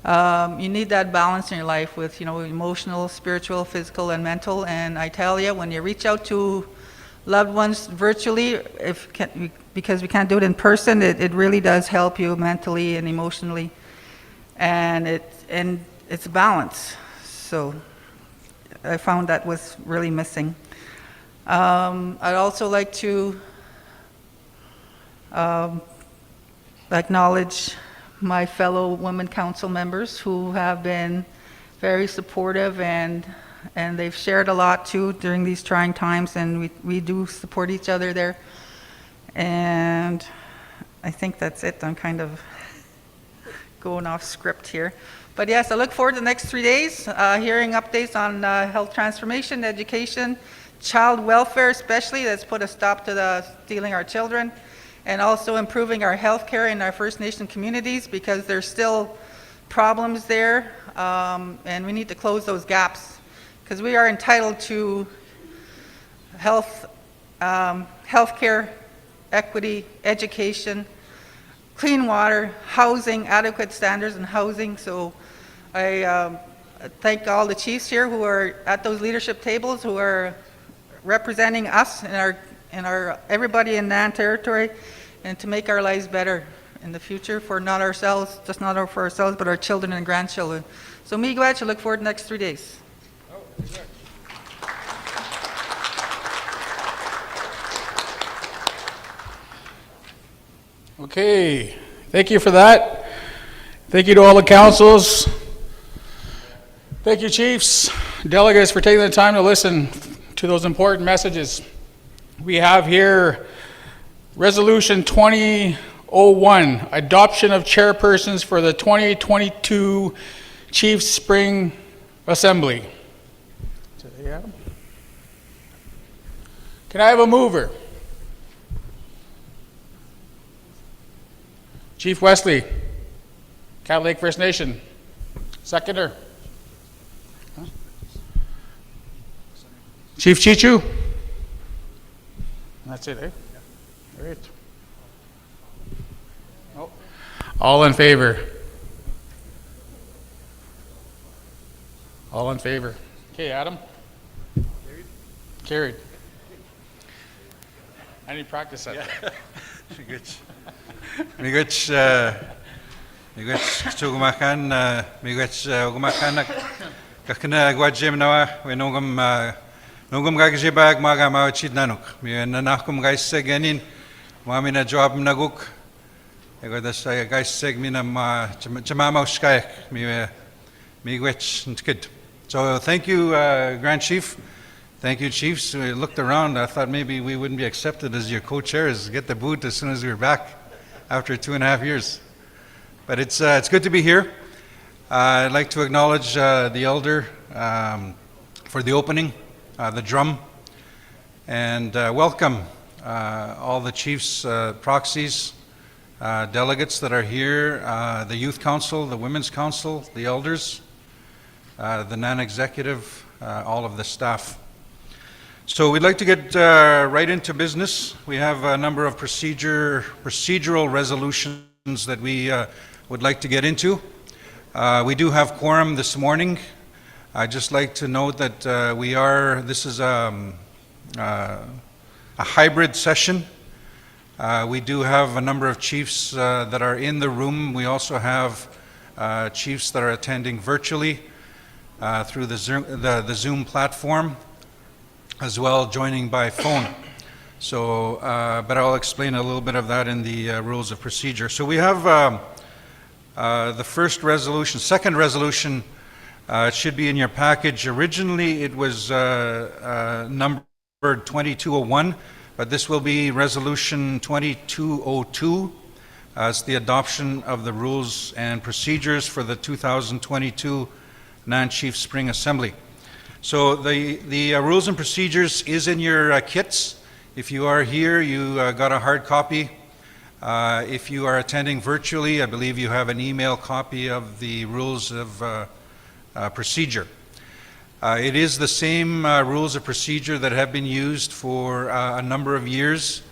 You need that balance in your life with, you know, emotional, spiritual, physical, and mental. And I tell you, when you reach out to loved ones virtually, because we can't do it in person, it really does help you mentally and emotionally. And it's balance. So I found that was really missing. I'd also like to acknowledge my fellow Women Council members who have been very supportive, and they've shared a lot too during these trying times, and we do support each other there. And I think that's it. I'm kind of going off script here. But yes, I look forward to the next 3 days, hearing updates on health transformation, education, child welfare especially, that's put a stop to stealing our children, and also improving our health care in our First Nation communities, because there's still problems there, and we need to close those gaps, because we are entitled to health care, equity, education, clean water, housing, adequate standards in housing. So I thank all the chiefs here who are at those leadership tables, who are representing us and our everybody in Nan territory, and to make our lives better in the future for not ourselves, just not for ourselves, but our children and grandchildren. So miigwech, I look forward to the next 3 days. Okay, thank you for that. Thank you to all the councils. Thank you, chiefs, delegates, for taking the time to listen to those important messages. We have here Resolution 2001, adoption of chairpersons for the 2022 Chiefs Spring Assembly. Can I have a mover? Chief Wesley, Cat Lake First Nation. Seconder. Huh? Chief Chichu. That's it, eh? Yeah. All right. Oh. All in favor? All in favor. Okay, Adam. Carried. I need to practice that. Yeah. Miigwech chugumakan miigwech ugumakan kakna gwajem nawa wenongum nongum gagjebag maga mawchid nanuk mi nanakum gaiseg ganin mamina job naguk ego das gaiseg minam chamama ushkaik mi miigwech ntkid. So thank you, Grand Chief. Thank you, Chiefs. We looked around. I thought maybe we wouldn't be accepted as your co-chairs. Get the boot as soon as we were back after 2.5 years. But it's good to be here. I'd like to acknowledge the elder for the opening, the drum, and welcome all the chiefs, proxies, delegates that are here, the Youth Council, the Women's Council, the elders, the non-executive, all of the staff. So we'd like to get right into business. We have a number of procedural resolutions that we would like to get into. We do have quorum this morning. I'd just like to note that this is a hybrid session. We do have a number of chiefs that are in the room. We also have chiefs that are attending virtually through the Zoom platform, as well joining by phone. So, but I'll explain a little bit of that in the rules of procedure. So we have the second resolution. It should be in your package. Originally, it was numbered 2201, but this will be resolution 2202 as the adoption of the rules and procedures for the 2022 Non-Chief Spring Assembly. So the rules and procedures is in your kits. If you are here, you got a hard copy. If you are attending virtually, I believe you have an email copy of the rules of procedure. It is the same rules of procedure that have been used for a number of years.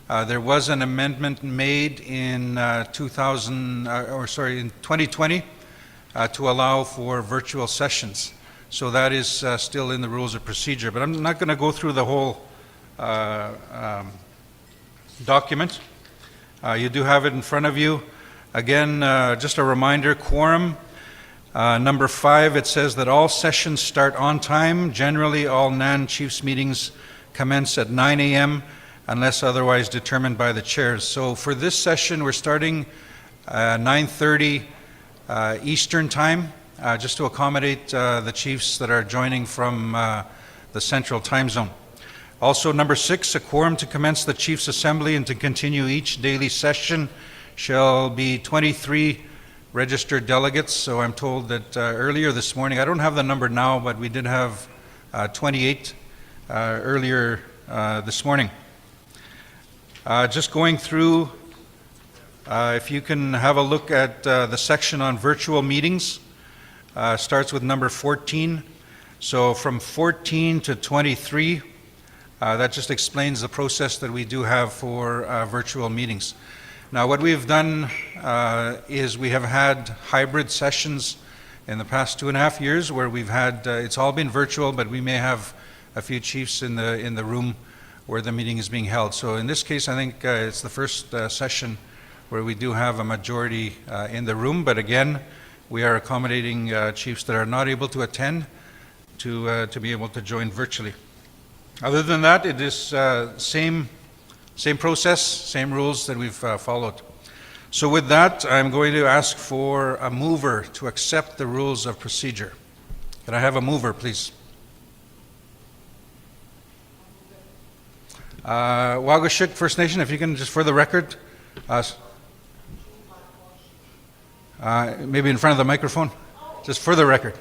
There was an amendment made in 2020 to allow for virtual sessions. So that is still in the rules of procedure. But I'm not going to go through the whole document. You do have it in front of you. Again, just a reminder, quorum. Number 5, it says that all sessions start on time. Generally, all non-chiefs meetings commence at 9 a.m. unless otherwise determined by the chairs. So for this session, we're starting 9:30 Eastern Time, just to accommodate the chiefs that are joining from the Central Time Zone. Also, number 6, a quorum to commence the Chiefs' Assembly and to continue each daily session shall be 23 registered delegates. So I'm told that earlier this morning, I don't have the number now, but we did have 28 earlier this morning. Just going through, if you can have a look at the section on virtual meetings, starts with number 14. So from 14 to 23, that just explains the process that we do have for virtual meetings. Now, what we've done is we have had hybrid sessions in the past 2.5 years where we've had, it's all been virtual, but we may have a few chiefs in the room where the meeting is being held. So in this case, I think it's the first session where we do have a majority in the room, but again, we are accommodating chiefs that are not able to attend to be able to join virtually. Other than that, it is same process, same rules that we've followed. So with that, I'm going to ask for a mover to accept the rules of procedure. Can I have a mover, please? Wagashik First Nation, if you can just for the record, maybe in front of the microphone, just for the record.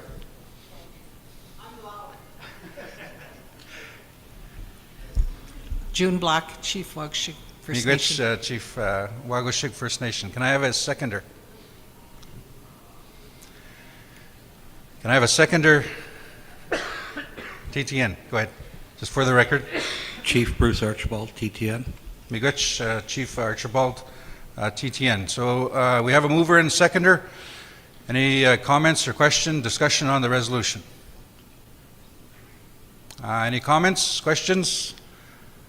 June Black, Chief Wagashik First Nation. Miigwech, Chief Wagashik First Nation. Can I have a seconder? Can I have a seconder? TTN, go ahead. Just for the record. Chief Bruce Archibald, TTN. Miigwech, Chief Archibald, TTN. So we have a mover and seconder. Any comments or discussion on the resolution? Any comments, questions?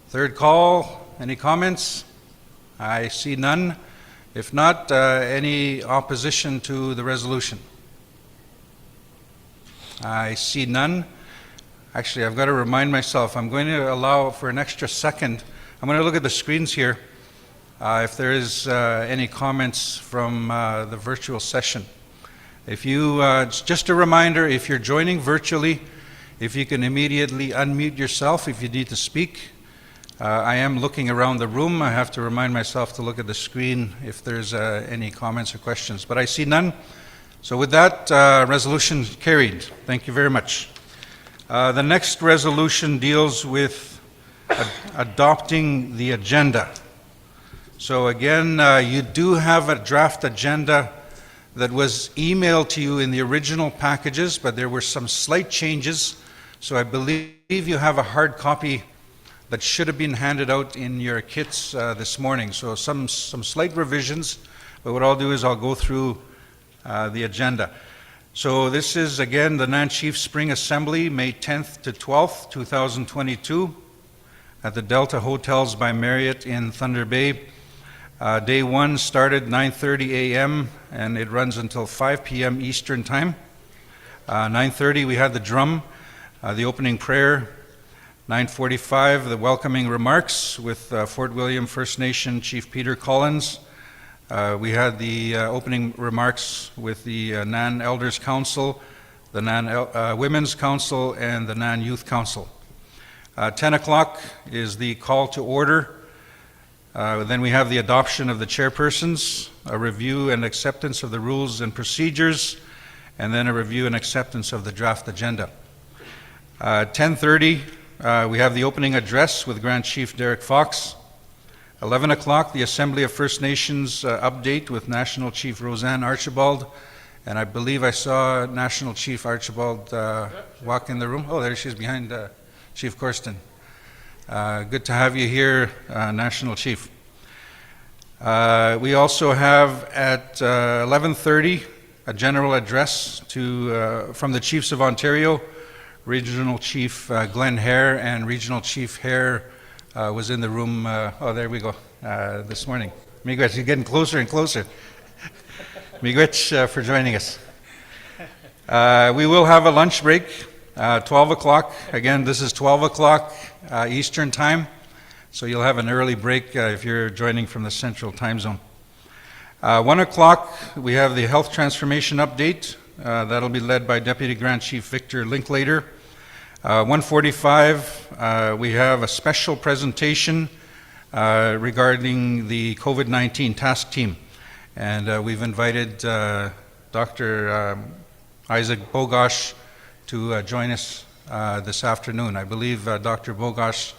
Third call, any comments? I see none. If not, any opposition to the resolution? I see none. Actually, I've got to remind myself, I'm going to allow for an extra second. I'm going to look at the screens here if there is any comments from the virtual session. If you, just a reminder, if you're joining virtually, if you can immediately unmute yourself if you need to speak. I am looking around the room. I have to remind myself to look at the screen if there's any comments or questions, but I see none. So with that, resolution carried. Thank you very much. The next resolution deals with adopting the agenda. So again, you do have a draft agenda that was emailed to you in the original packages, but there were some slight changes. So I believe you have a hard copy that should have been handed out in your kits this morning. So some slight revisions, but what I'll do is I'll go through the agenda. So this is again the Nan Chief Spring Assembly, May 10th to 12th, 2022 at the Delta Hotels by Marriott in Thunder Bay. Day 1 started 9:30 a.m. and it runs until 5 p.m. Eastern Time. 9:30 we had the drum, the opening prayer. 9:45 the welcoming remarks with Fort William First Nation Chief Peter Collins. We had the opening remarks with the Nan Elders Council, the Nan Women's Council, and the Nan Youth Council. 10 o'clock is the call to order. Then we have the adoption of the chairpersons, a review and acceptance of the rules and procedures, and then a review and acceptance of the draft agenda. 10:30, we have the opening address with Grand Chief Derek Fox. 11 o'clock, the Assembly of First Nations update with National Chief Roseanne Archibald. And I believe I saw National Chief Archibald walk in the room. Oh, there she is behind Chief Corsten. Good to have you here, National Chief. We also have at 11:30 a general address from the Chiefs of Ontario. Regional Chief Glenn Hare and Regional Chief Hare was in the room, oh there we go, this morning. Miigwech, you're getting closer and closer. Miigwech for joining us. We will have a lunch break, 12 o'clock. Again, this is 12 o'clock Eastern Time, so you'll have an early break if you're joining from the Central Time Zone. 1 o'clock, we have the Health Transformation Update. That'll be led by Deputy Grand Chief Victor Linklater. 1:45, we have a special presentation regarding the COVID-19 task team. And we've invited Dr. Isaac Bogosh to join us this afternoon. I believe Dr. Bogosh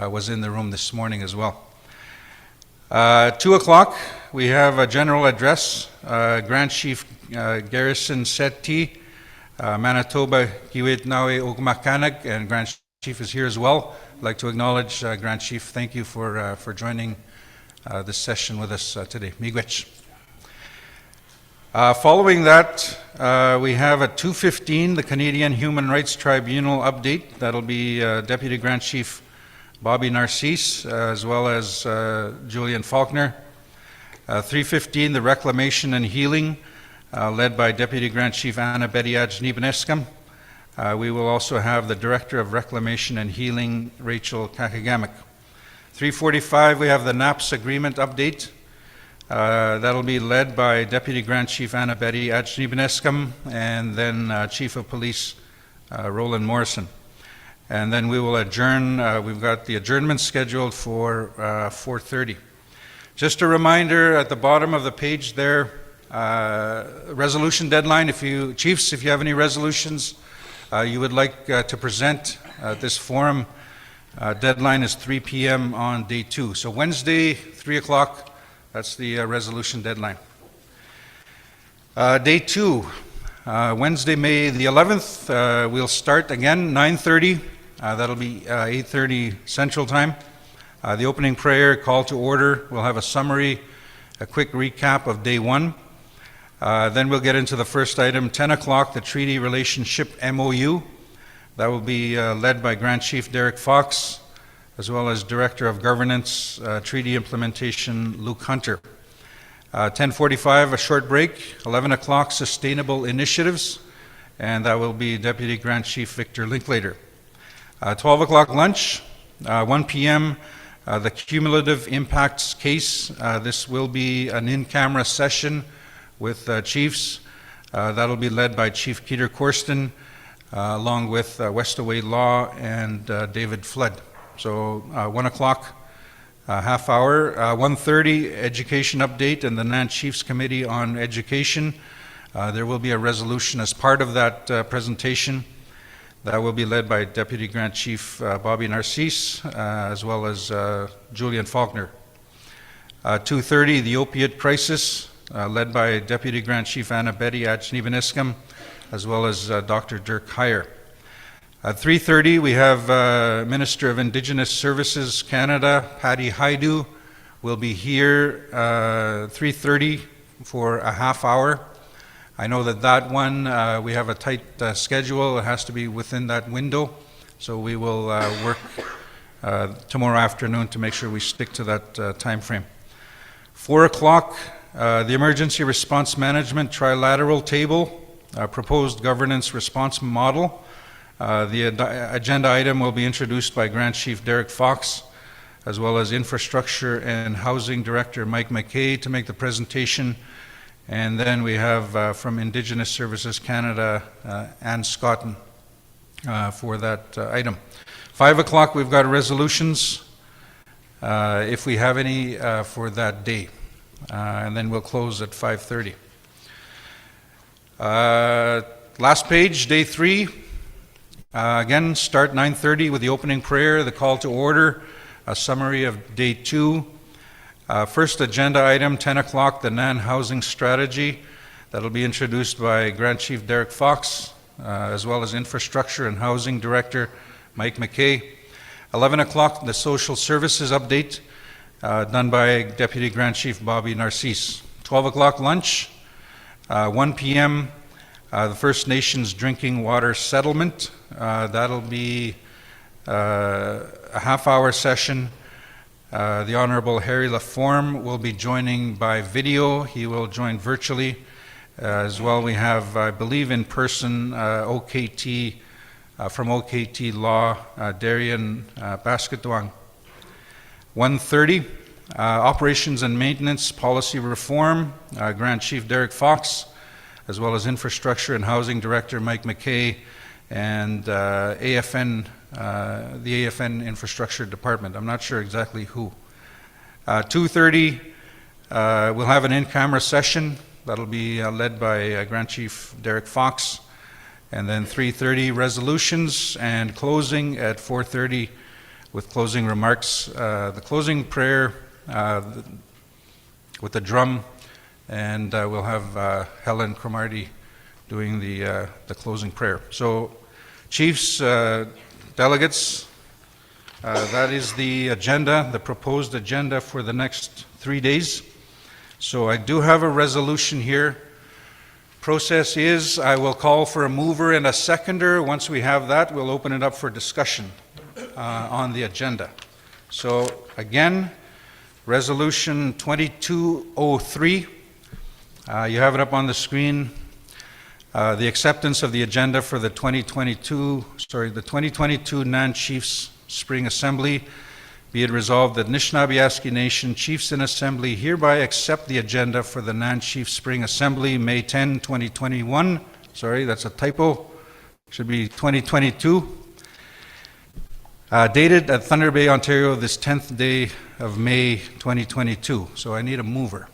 was in the room this morning as well. 2 o'clock, we have a general address. Grand Chief Garrison Setti, Manitoba Kiwit Nawe Ogmakanak, and Grand Chief is here as well. I'd like to acknowledge Grand Chief. Thank you for joining this session with us today. Miigwech. Following that, we have at 2:15 the Canadian Human Rights Tribunal update. That'll be Deputy Grand Chief Bobby Narcisse, as well as Julian Faulkner. 3:15 the Reclamation and Healing, led by Deputy Grand Chief Anna Bediaj Nibeneskam. We will also have the Director of Reclamation and Healing, Rachel Kakagamak. 3:45 we have the NAPS agreement update. That'll be led by Deputy Grand Chief Anna Bediaj Nibeneskam, and then Chief of Police Roland Morrison. And then we will adjourn. We've got the adjournment scheduled for 4:30. Just a reminder at the bottom of the page there, resolution deadline. Chiefs, if you have any resolutions you would like to present at this forum, deadline is 3 p.m. on day 2. So Wednesday, 3 o'clock, that's the resolution deadline. Day 2, Wednesday, May the 11th, we'll start again, 9:30. That'll be 8:30 Central Time. The opening prayer, call to order. We'll have a summary, a quick recap of day 1. Then we'll get into the first item, 10 o'clock, the Treaty Relationship MOU. That will be led by Grand Chief Derek Fox, as well as Director of Governance, Treaty Implementation, Luke Hunter. 10:45, a short break. 11 o'clock, Sustainable Initiatives, and that will be Deputy Grand Chief Victor Linklater. 12 o'clock lunch. 1 p.m., the Cumulative Impacts Case. This will be an in-camera session with chiefs. That'll be led by Chief Peter Corsten, along with Westaway Law and David Flood. So 1 o'clock, half hour. 1:30, education update and the NAN Chiefs Committee on Education. There will be a resolution as part of that presentation that will be led by Deputy Grant Chief Bobby Narcisse, as well as Julian Faulkner. 2:30, the opiate crisis, led by Deputy Grant Chief Anna Betty Ajnivaniscum, as well as Dr. Dirk Heyer. At 3:30, we have Minister of Indigenous Services Canada, Patty Haidu, will be here 3:30 for a half hour. I know that one, we have a tight schedule. It has to be within that window. So we will work tomorrow afternoon to make sure we stick to that time frame. 4 o'clock, the Emergency Response Management Trilateral Table, Proposed Governance Response Model. The agenda item will be introduced by Grant Chief Derek Fox, as well as Infrastructure and Housing Director Mike McKay to make the presentation. And then we have from Indigenous Services Canada, Ann Scotton for that item. 5 o'clock, we've got resolutions, if we have any for that day. And then we'll close at 5:30. Last page, day 3. Again, start 9:30 with the opening prayer, the call to order, a summary of day 2. First agenda item, 10 o'clock, the NAN Housing Strategy. That'll be introduced by Grant Chief Derek Fox, as well as Infrastructure and Housing Director Mike McKay. 11 o'clock, the Social Services Update, done by Deputy Grant Chief Bobby Narcisse. 12 o'clock, lunch. 1 p.m., the First Nations Drinking Water Settlement. That'll be a half-hour session. The Honorable Harry Laforme will be joining by video. He will join virtually. As well, we have, I believe, in person, OKT, from OKT Law, Darian Basketwang. 1:30, Operations and Maintenance Policy Reform, Grant Chief Derek Fox, as well as Infrastructure and Housing Director Mike McKay, and AFN, the AFN Infrastructure Department. I'm not sure exactly who. 2:30, we'll have an in-camera session. That'll be led by Grant Chief Derek Fox. And then 3:30, resolutions, and closing at 4:30 with closing remarks. The closing prayer with the drum, and we'll have Helen Cromarty doing the closing prayer. So, Chiefs, delegates, that is the agenda, the proposed agenda for the next 3 days. So I do have a resolution here. Process is, I will call for a mover and a seconder. Once we have that, we'll open it up for discussion on the agenda. So again, Resolution 2203. You have it up on the screen. The acceptance of the agenda for the 2022 NAN Chiefs Spring Assembly. Be it resolved that Nishnawbe Aski Nation Chiefs in Assembly hereby accept the agenda for the NAN Chiefs Spring Assembly, May 10, 2021. Sorry, that's a typo. Should be 2022. Dated at Thunder Bay, Ontario, this 10th day of May 2022. So I need a mover.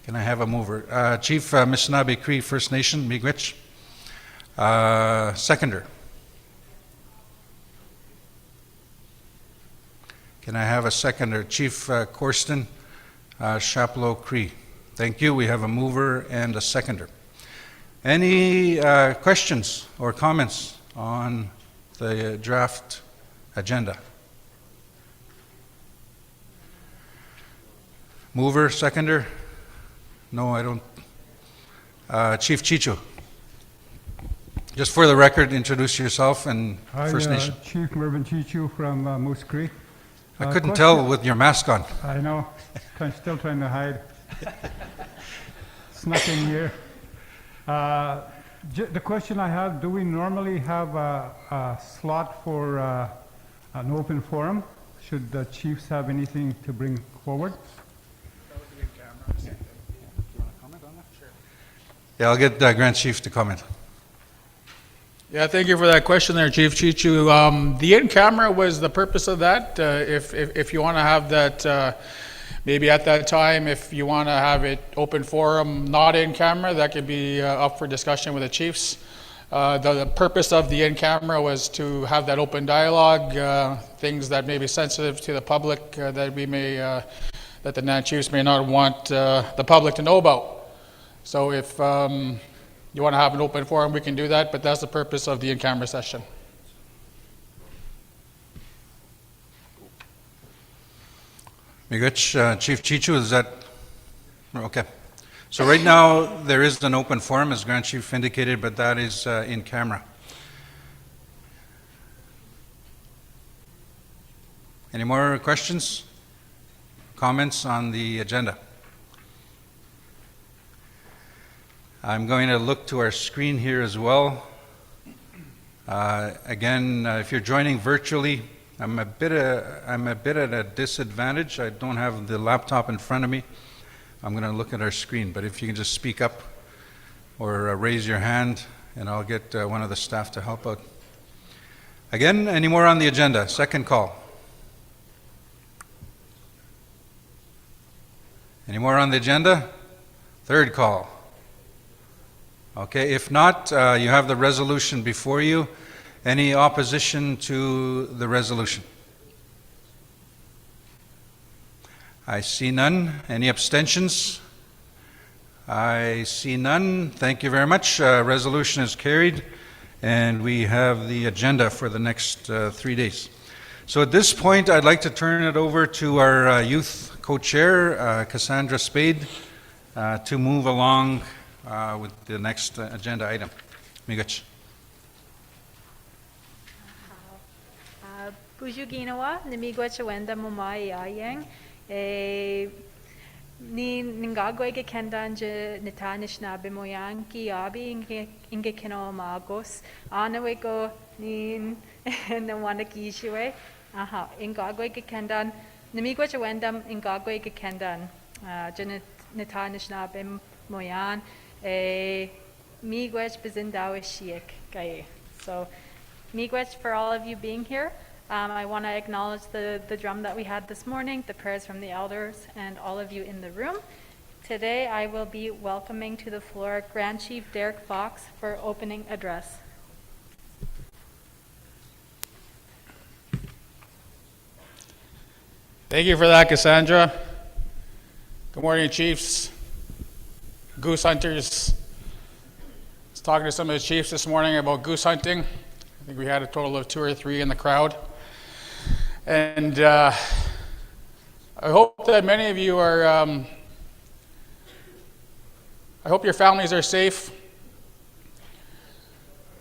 Can I have a mover? Chief Nishnawbe Cree First Nation, Miigwech. Seconder. Can I have a seconder? Chief Corsten, Chapleau Cree. Thank you. We have a mover and a seconder. Any questions or comments on the draft agenda? Mover, seconder? No, I don't. Chief Chicho. Just for the record, introduce yourself and First Nation. Chief Mervyn Chichu from Moose Creek. I couldn't tell with your mask on. I know. I'm still trying to hide. Snuck in here. The question I have, do we normally have a slot for an open forum? Should the chiefs have anything to bring forward? Yeah, I'll get Grant Chief to comment. Yeah, thank you for that question there, Chief Chichu. The in-camera was the purpose of that. If you want to have that, maybe at that time, if you want to have it open forum, not in-camera, that could be up for discussion with the chiefs. The purpose of the in-camera was to have that open dialogue, things that may be sensitive to the public that we may, that the NAN chiefs may not want the public to know about. So if you want to have an open forum, we can do that, but that's the purpose of the in-camera session. Migach, Chief Chichu, is that okay? So right now there is an open forum, as Grand Chief indicated, but that is in camera. Any more questions, comments on the agenda? I'm going to look to our screen here as well. Again, if you're joining virtually, I'm a bit at a disadvantage. I don't have the laptop in front of me. I'm going to look at our screen, but if you can just speak up or raise your hand, and I'll get one of the staff to help out. Again, any more on the agenda? Second call. Any more on the agenda? Third call. Okay, if not, you have the resolution before you. Any opposition to the resolution? I see none. Any abstentions? I see none. Thank you very much. Resolution is carried, and we have the agenda for the next 3 days. So at this point, I'd like to turn it over to our youth co-chair, Cassandra Spade, to move along with the next agenda item. Migach. Buju ginawa, namigwa wenda mumai ayeng, ni ningagwe ke kendanje nita Nishnawbe moyang ki abi inge kino magos, anawe go ni nawana kishiwe, ingagwe ke kendan, namigwa wendam ingagwe ke kendan, nita Nishnawbe moyan, miigwech bezindawe shiek gaye. So, miigwech for all of you being here. I want to acknowledge the drum that we had this morning, the prayers from the elders, and all of you in the room. Today, I will be welcoming to the floor Grand Chief Derek Fox for opening address. Thank you for that, Cassandra. Good morning, chiefs, goose hunters. I was talking to some of the chiefs this morning about goose hunting. I think we had a total of 2 or 3 in the crowd. And I hope that many of you are, I hope your families are safe.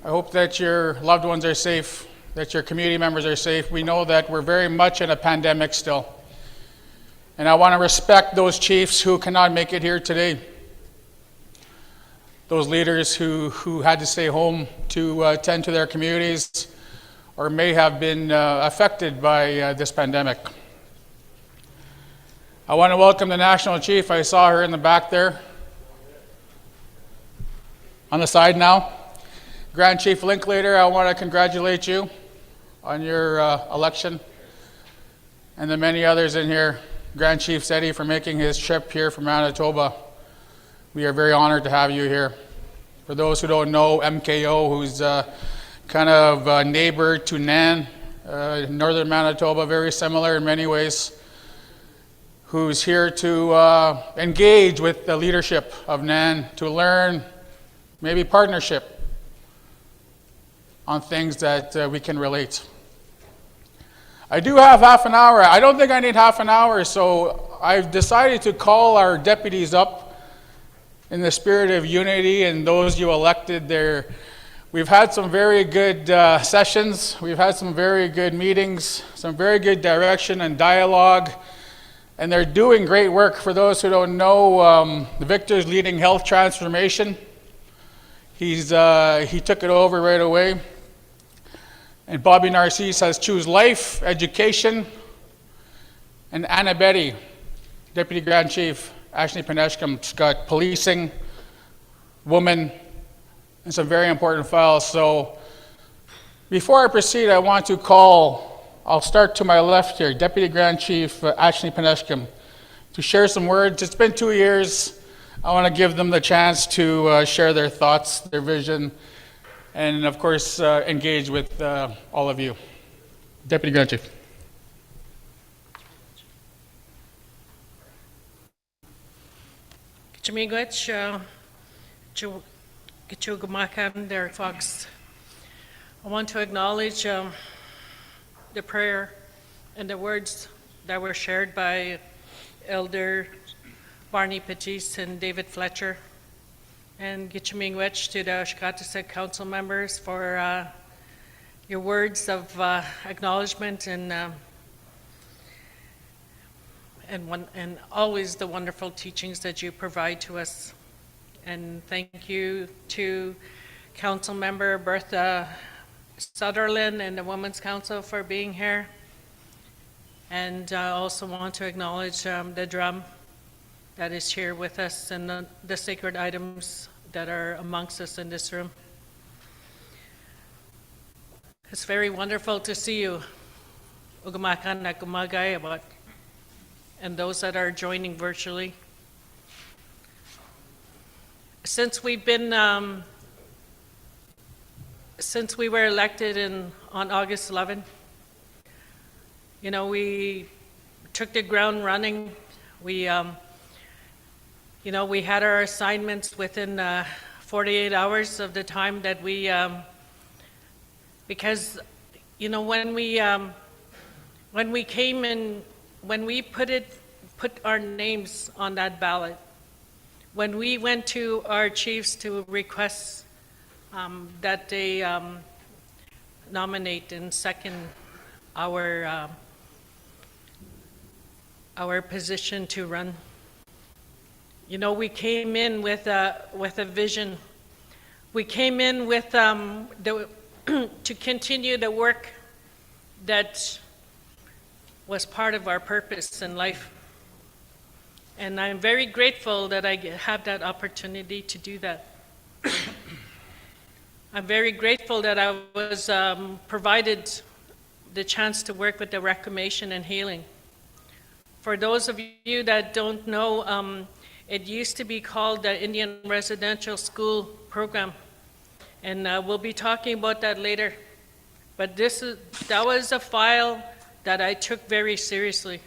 I hope that your loved ones are safe, that your community members are safe. We know that we're very much in a pandemic still. And I want to respect those chiefs who cannot make it here today. Those leaders who had to stay home to attend to their communities or may have been affected by this pandemic. I want to welcome the National Chief. I saw her in the back there. On the side now. Grand Chief Linklater, I want to congratulate you on your election. And the many others in here. Grand Chief Seti for making his trip here from Manitoba. We are very honored to have you here. For those who don't know, MKO, who's kind of a neighbor to NAN, northern Manitoba, very similar in many ways, who's here to engage with the leadership of NAN, to learn, maybe partnership on things that we can relate. I do have half an hour. I don't think I need half an hour, so I've decided to call our deputies up in the spirit of unity and those you elected there. We've had some very good sessions. We've had some very good meetings, some very good direction and dialogue, and they're doing great work. For those who don't know, Victor's leading health transformation. He took it over right away. And Bobby Narcisse has Choose Life, Education, and Anna Betty, Deputy Grand Chief, Ashley Peneshkam's got Policing, Women, and some very important files. So Before I proceed, I want to call, I'll start to my left here, Deputy Grand Chief Ashley Peneshkim, to share some words. It's been 2 years. I want to give them the chance to share their thoughts, their vision, and of course, engage with all of you. Deputy Grand Chief. Derek Fox. I want to acknowledge the prayer and the words that were shared by Elder Barney Pettis and David Fletcher, and Gichimingwech to the Oshkoshk Council members for your words of acknowledgement and always the wonderful teachings that you provide to us. And thank you to Council Member Bertha Sutherland and the Women's Council for being here. And I also want to acknowledge the drum that is here with us and the sacred items that are amongst us in this room. It's very wonderful to see you, Ugamakan Nakumagay, and those that are joining virtually. Since we've been, since we were elected on August 11, you know, we took the ground running. We, you know, we had our assignments within 48 hours of the time that we, because, you know, when we came in, when we put our names on that ballot, when we went to our chiefs to request that they nominate and second our position to run, you know, we came in with a vision. We came in with to continue the work that was part of our purpose in life. And I'm very grateful that I have that opportunity to do that. I'm very grateful that I was provided the chance to work with the Reclamation and Healing. For those of you that don't know, it used to be called the Indian Residential School Program. And we'll be talking about that later. But that was a file that I took very seriously,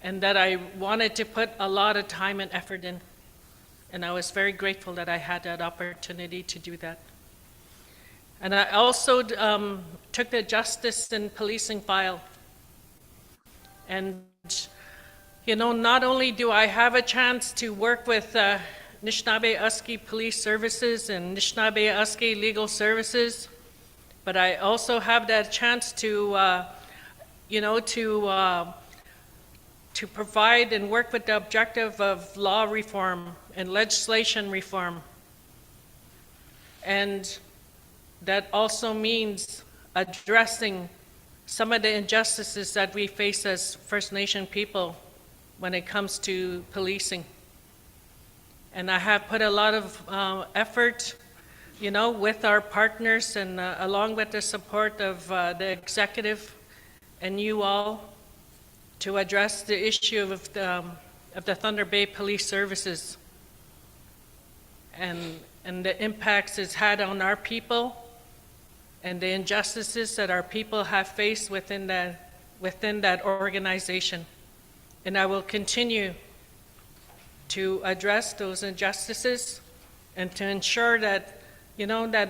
and that I wanted to put a lot of time and effort in. And I was very grateful that I had that opportunity to do that. And I also took the justice and policing file. And, you know, not only do I have a chance to work with Nishnawbe Aski Police Services and Nishnawbe Aski Legal Services, but I also have that chance to, you know, to provide and work with the objective of law reform and legislation reform. And that also means addressing some of the injustices that we face as First Nation people when it comes to policing. And I have put a lot of effort, you know, with our partners and along with the support of the executive and you all, to address the issue of the Thunder Bay Police Services and the impacts it's had on our people and the injustices that our people have faced within that organization. And I will continue to address those injustices and to ensure that, you know, that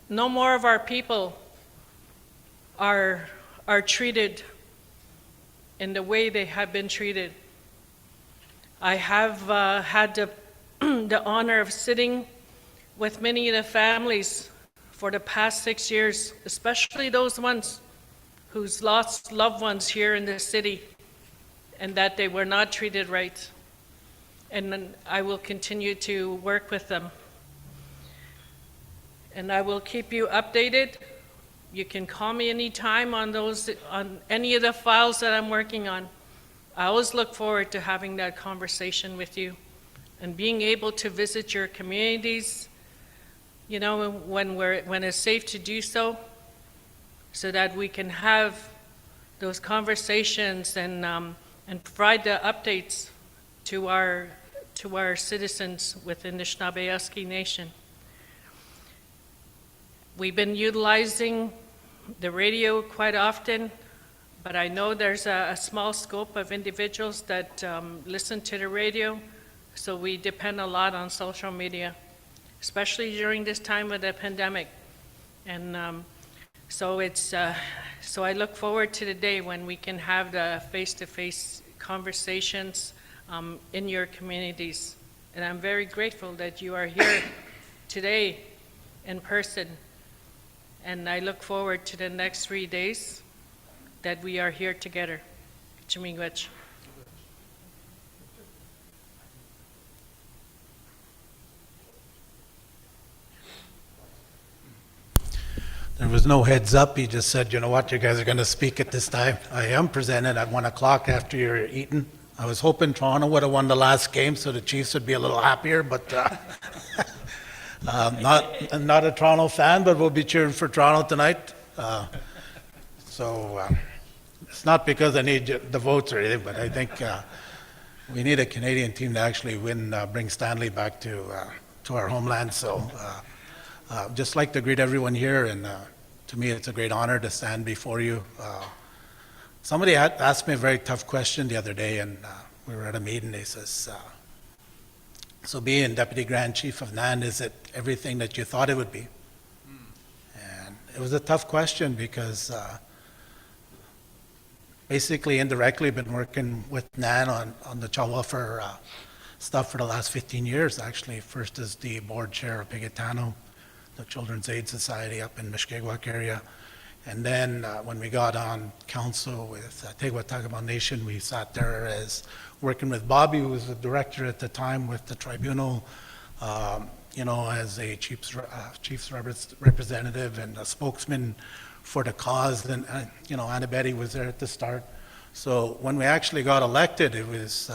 no more of our people are treated in the way they have been treated. I have had the honor of sitting with many of the families for the past 6 years, especially those ones who's lost loved ones here in the city and that they were not treated right. And I will continue to work with them. And I will keep you updated. You can call me anytime on any of the files that I'm working on. I always look forward to having that conversation with you and being able to visit your communities, you know, when it's safe to do so, so that we can have those conversations and provide the updates to our citizens within the Nishnawbe Aski Nation. We've been utilizing the radio quite often, but I know there's a small scope of individuals that listen to the radio, so we depend a lot on social media, especially during this time of the pandemic. And so I look forward to the day when we can have the face-to-face conversations in your communities. And I'm very grateful that you are here today in person. And I look forward to the next 3 days that we are here together. Chumingwech. There was no heads up. He just said, you know what, you guys are going to speak at this time. I am presented at 1 o'clock after you're eaten. I was hoping Toronto would have won the last game so the Chiefs would be a little happier, but I'm not a Toronto fan, but we'll be cheering for Toronto tonight. So it's not because I need the votes or anything, but I think we need a Canadian team to actually win, bring Stanley back to our homeland. So just like to greet everyone here, and to me it's a great honor to stand before you. Somebody had asked me a very tough question the other day, and we were at a meeting. He says, so being Deputy Grand Chief of NAN, is it everything that you thought it would be? And it was a tough question because basically indirectly been working with NAN on the child welfare stuff for the last 15 years, actually. First as the board chair of Pigatano, the Children's Aid Society up in Mishkegawak area. And then when we got on council with Tegwatagamaw Nation, we sat there as working with Bobby, who was the director at the time with the Tribunal, as a chief's representative and a spokesman for the cause. And, Anna Betty was there at the start. So when we actually got elected, it was,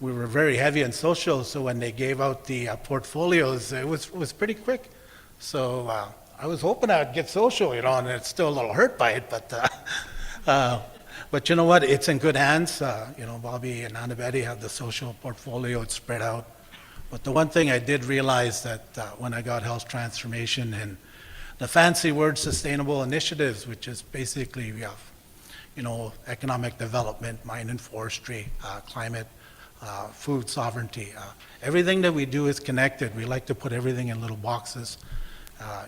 we were very heavy on social. So when they gave out the portfolios, it was pretty quick. So I was hoping I'd get social, and it's still a little hurt by it, but you know what? It's in good hands. Bobby and Anna Betty have the social portfolio. It's spread out. But the one thing I did realize that when I got health transformation and the fancy word sustainable initiatives, which is basically we have, economic development, mine and forestry, climate, food sovereignty. Everything that we do is connected. We like to put everything in little boxes.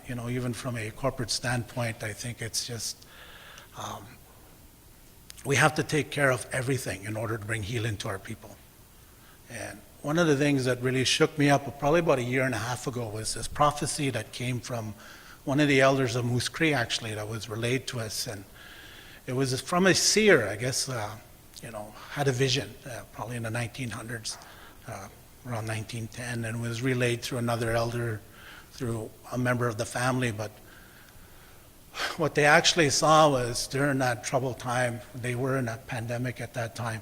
Even from a corporate standpoint, I think it's just, we have to take care of everything in order to bring healing to our people. And one of the things that really shook me up probably about 1.5 years ago was this prophecy that came from one of the elders of Moose Cree, actually, that was relayed to us. And it was from a seer, I guess, had a vision, probably in the 1900s, around 1910, and was relayed through another elder, through a member of the family. But what they actually saw was during that troubled time, they were in a pandemic at that time.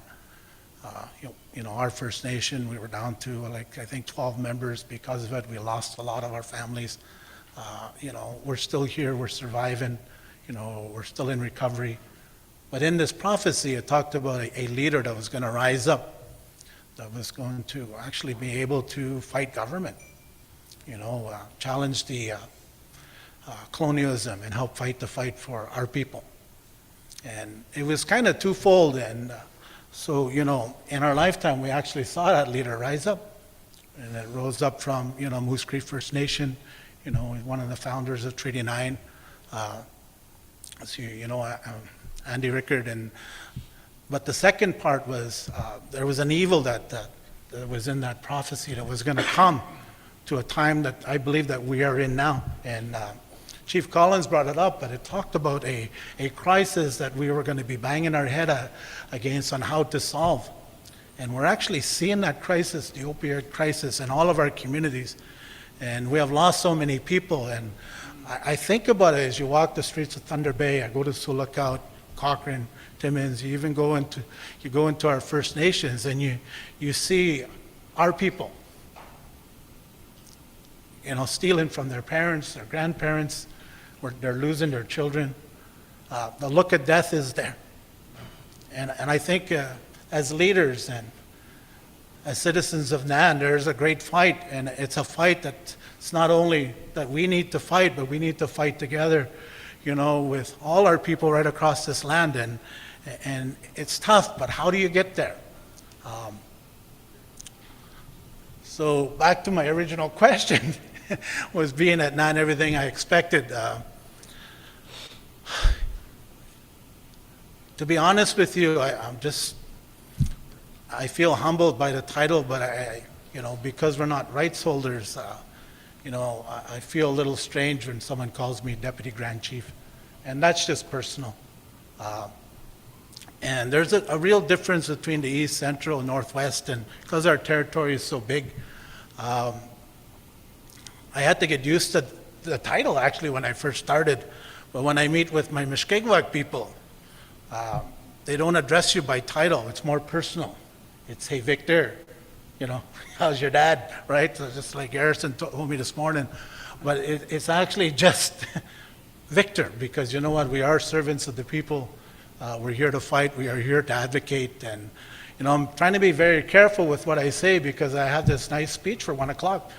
Our First Nation, we were down to I think 12 members because of it. We lost a lot of our families. We're still here, we're surviving, we're still in recovery. But in this prophecy, it talked about a leader that was going to rise up, that was going to actually be able to fight government, challenge the colonialism and help fight the fight for our people. And it was kind of twofold. And so, in our lifetime, we actually saw that leader rise up. And it rose up from, Moose Cree First Nation, one of the founders of Treaty 9. Andy Rickard. But the second part was there was an evil that was in that prophecy that was going to come to a time that I believe that we are in now. And Chief Collins brought it up, but it talked about a crisis that we were going to be banging our head against on how to solve. And we're actually seeing that crisis, the opioid crisis, in all of our communities. And we have lost so many people. And I think about it as you walk the streets of Thunder Bay. I go to Sulakaut, Cochrane, Timmins. You even go into our First Nations, and you see our people, stealing from their parents, their grandparents, where they're losing their children. The look of death is there. And I think as leaders and as citizens of Nan, there's a great fight, and it's a fight that it's not only that we need to fight, but we need to fight together, with all our people right across this land. And it's tough, but how do you get there? So back to my original question, was being at Nan everything I expected. To be honest with you, I feel humbled by the title, but because we're not rights holders, I feel a little strange when someone calls me Deputy Grand Chief, and that's just personal. And there's a real difference between the East, Central, and Northwest, and because our territory is so big, I had to get used to the title actually when I first started. But when I meet with my Mishkegwak people, they don't address you by title. It's more personal. It's, hey, Victor, how's your dad, right? So just like Harrison told me this morning. But it's actually just Victor, because you know what? We are servants of the people. We're here to fight. We are here to advocate. And, I'm trying to be very careful with what I say because I have this nice speech for 1 o'clock.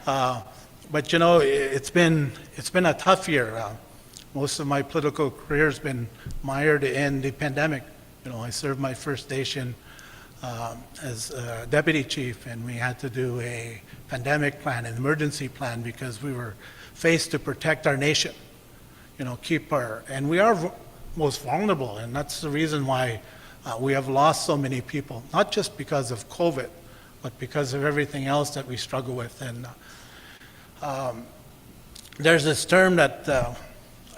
But, it's been a tough year. Most of my political career has been mired in the pandemic. I served my first station as a deputy chief, and we had to do a pandemic plan, an emergency plan, because we were faced to protect our nation. And we are most vulnerable, and that's the reason why we have lost so many people, not just because of COVID, but because of everything else that we struggle with. And there's this term that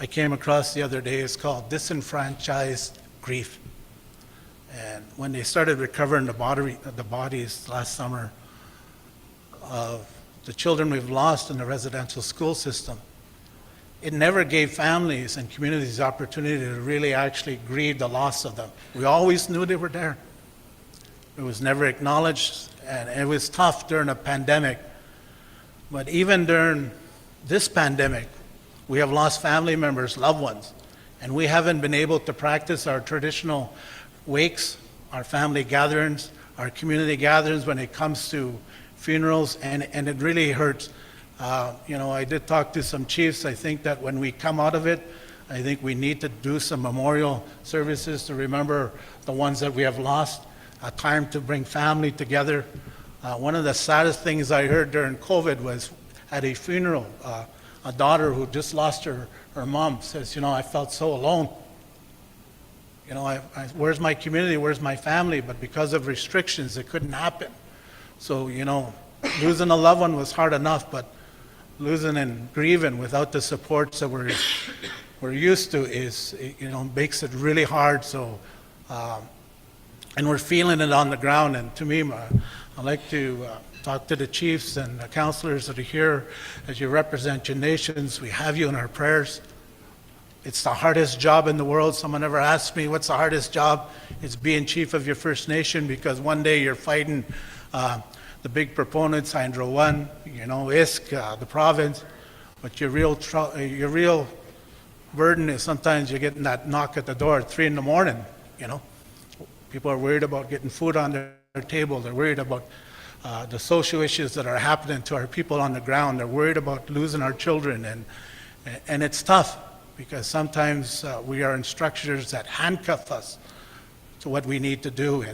I came across the other day. It's called disenfranchised grief. And when they started recovering the bodies last summer of the children we've lost in the residential school system, it never gave families and communities the opportunity to really actually grieve the loss of them. We always knew they were there. It was never acknowledged, and it was tough during a pandemic. But even during this pandemic, we have lost family members, loved ones, and we haven't been able to practice our traditional wakes, our family gatherings, our community gatherings when it comes to funerals, and it really hurts. I did talk to some chiefs. I think that when we come out of it, I think we need to do some memorial services to remember the ones that we have lost, a time to bring family together. One of the saddest things I heard during COVID was at a funeral, a daughter who just lost her mom says, I felt so alone. Where's my community? Where's my family? But because of restrictions, it couldn't happen. So, losing a loved one was hard enough, but losing and grieving without the supports that we're used to is, makes it really hard. So, and we're feeling it on the ground. And to me, I like to talk to the chiefs and the counselors that are here as you represent your nations. We have you in our prayers. It's the hardest job in the world. Someone ever asked me, what's the hardest job? It's being chief of your First Nation, because one day you're fighting the big proponents, Hydro One, ISK, the province, but your real burden is sometimes you're getting that knock at the door at 3 a.m. People are worried about getting food on their table. They're worried about the social issues that are happening to our people on the ground. They're worried about losing our children, and it's tough. Because sometimes we are in structures that handcuff us to what we need to do.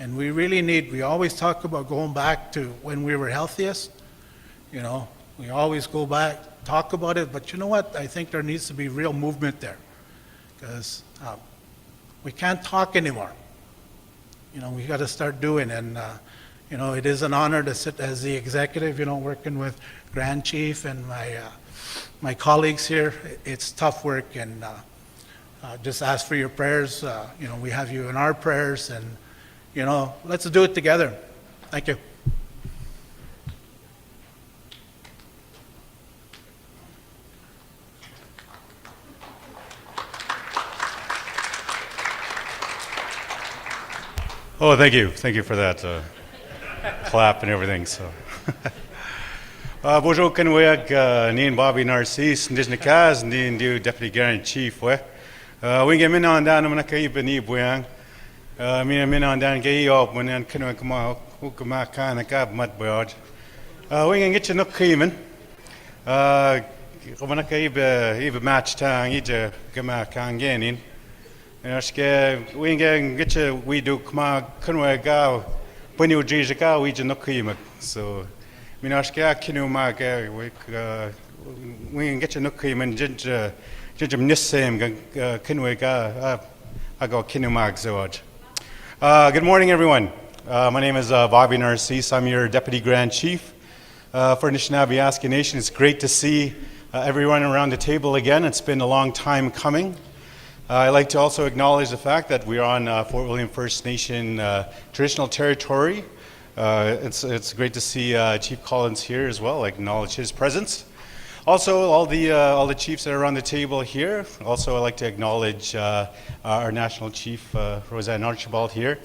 And we really we always talk about going back to when we were healthiest. We always go back, talk about it, but you know what? I think there needs to be real movement there. Because we can't talk anymore. We got to start doing. And, it is an honor to sit as the executive, working with Grand Chief and my colleagues here. It's tough work, and just ask for your prayers. We have you in our prayers, and let's do it together. Thank you. Oh, thank you for that clap and everything. So Bonjour, Kenweg, Neen Bobby Narcisse, Nishnakaz, Neen Du Deputy Guardian Chief. We get min on down, I'm not going to be boyang. Min on down, get you up when I'm Kenweg Hukama Khan, a cab mud board. We can get you no creaming. I'm not going to match tang, each a Gama Khan gaining. We can get you, we do Kama Kenweg Gow, when you dream a cow, we just no cream. So. Minashka kinu mag we can get you no cream and ginger nissam kinwega I go kinu mag zoaj. Good morning, everyone. My name is Bobby Narcisse. I'm your Deputy Grand Chief for Nishnawbe Aski Nation. It's great to see everyone around the table again. It's been a long time coming. I'd like to also acknowledge the fact that we're on Fort William First Nation traditional territory. It's great to see Chief Collins here as well. I acknowledge his presence. Also, all the chiefs that are on the table here. Also, I'd like to acknowledge our National Chief, Roseanne Archibald here.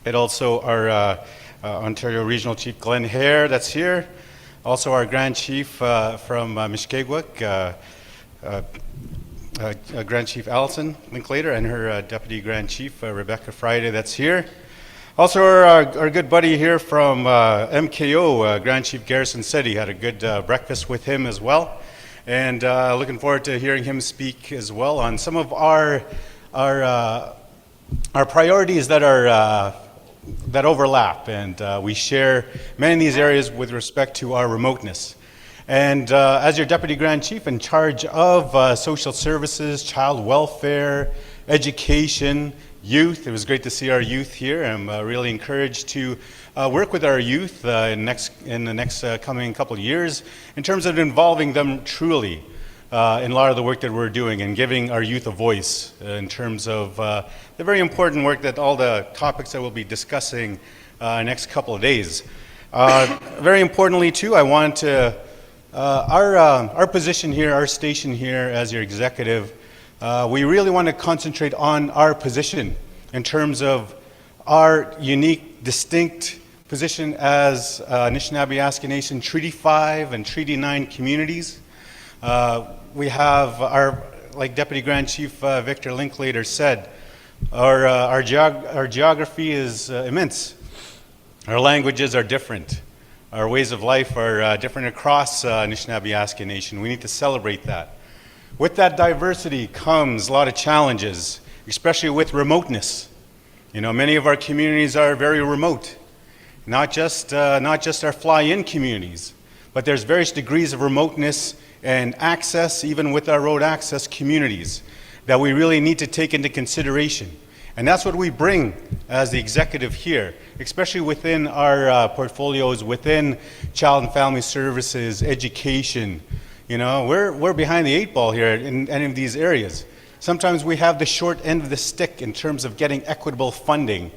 And also our Ontario Regional Chief, Glenn Hare, that's here. Also our Grand Chief from Mishkegwick, Grand Chief Allison Linklater, and her Deputy Grand Chief, Rebecca Friday, that's here. Also, our good buddy here from MKO, Grand Chief Garrison said he had a good breakfast with him as well. And looking forward to hearing him speak as well on some of our priorities that are that overlap. And we share many of these areas with respect to our remoteness. And as your Deputy Grand Chief in charge of social services, child welfare, education, youth. It was great to see our youth here. I'm really encouraged to work with our youth in the next coming couple of years in terms of involving them truly in a lot of the work that we're doing and giving our youth a voice in terms of the very important work that all the topics that we'll be discussing next couple of days. Very importantly too, I want to, our position here, our station here as your executive, we really want to concentrate on our position in terms of our unique, distinct position as Nishnawbe Aski Nation Treaty 5 and Treaty 9 communities. We have our, like Deputy Grand Chief Victor Linklater said, our geography is immense. Our languages are different. Our ways of life are different across Nishnawbe Aski Nation. We need to celebrate that. With that diversity comes a lot of challenges, especially with remoteness. You know, many of our communities are very remote, not just our fly-in communities, but there's various degrees of remoteness and access, even with our road access communities, that we really need to take into consideration. And that's what we bring as the executive here, especially within our portfolios, within child and family services, education. You know, we're behind the 8 ball here in any of these areas. Sometimes we have the short end of the stick in terms of getting equitable funding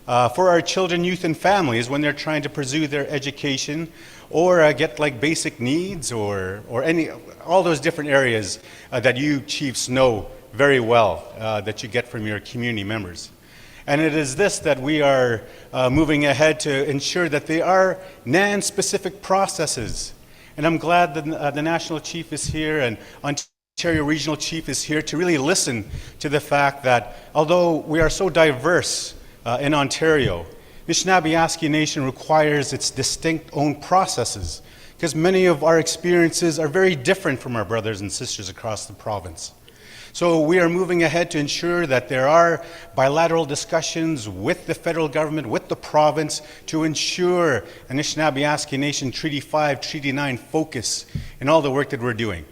for our children, youth, and families when they're trying to pursue their education or get like basic needs or all those different areas that you chiefs know very well that you get from your community members. And it is this that we are moving ahead to ensure that they are NAN-specific processes. And I'm glad that the National Chief is here and Ontario Regional Chief is here to really listen to the fact that although we are so diverse in Ontario, Nishnawbe Aski Nation requires its distinct own processes because many of our experiences are very different from our brothers and sisters across the province. So we are moving ahead to ensure that there are bilateral discussions with the federal government, with the province, to ensure a Nishnawbe Aski Nation Treaty 5, Treaty 9 focus in all the work that we're doing.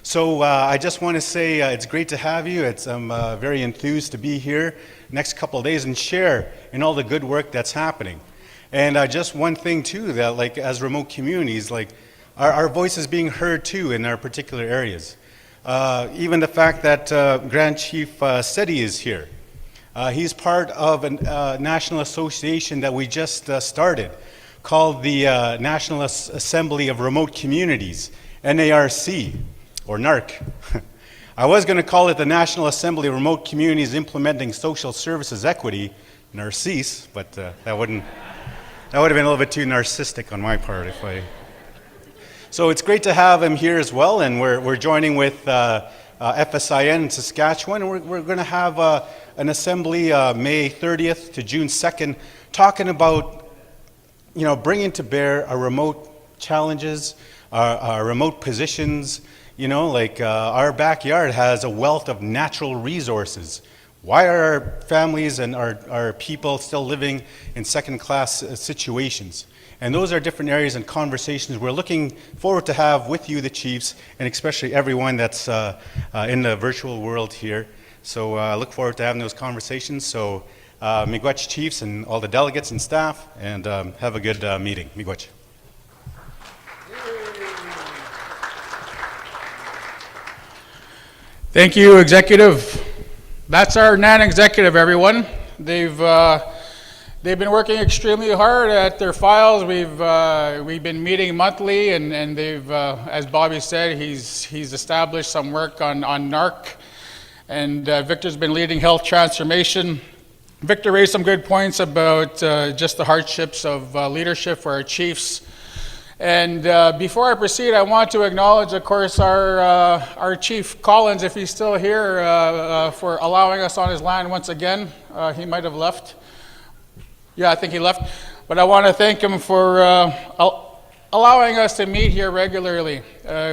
So I just want to say it's great to have you. I'm very enthused to be here next couple of days and share in all the good work that's happening. And just one thing too, that like as remote communities, like our voice is being heard too in our particular areas. Even the fact that Grand Chief Seti is here. He's part of a national association that we just started called the National Assembly of Remote Communities, NARC, or NARC. I was going to call it the National Assembly of Remote Communities Implementing Social Services Equity, NARCIS, but that would have been a little bit too narcissistic on my part if I... So it's great to have him here as well, and we're joining with FSIN in Saskatchewan, and we're going to have an assembly May 30th to June 2nd, talking about, bringing to bear our remote challenges, our remote positions. Our backyard has a wealth of natural resources. Why are our families and our people still living in second-class situations? And those are different areas and conversations we're looking forward to have with you, the chiefs, and especially everyone that's in the virtual world here. So I look forward to having those conversations. So miigwech, chiefs, and all the delegates and staff, and have a good meeting. Miigwech. Thank you, Executive. That's our NAN executive, everyone. They've been working extremely hard at their files. We've been meeting monthly, and they've, as Bobby said, he's established some work on NARC, and Victor's been leading health transformation. Victor raised some good points about just the hardships of leadership for our chiefs. And before I proceed, I want to acknowledge, of course, our Chief Collins, if he's still here, for allowing us on his land once again. He might have left. Yeah, I think he left. But I want to thank him for allowing us to meet here regularly.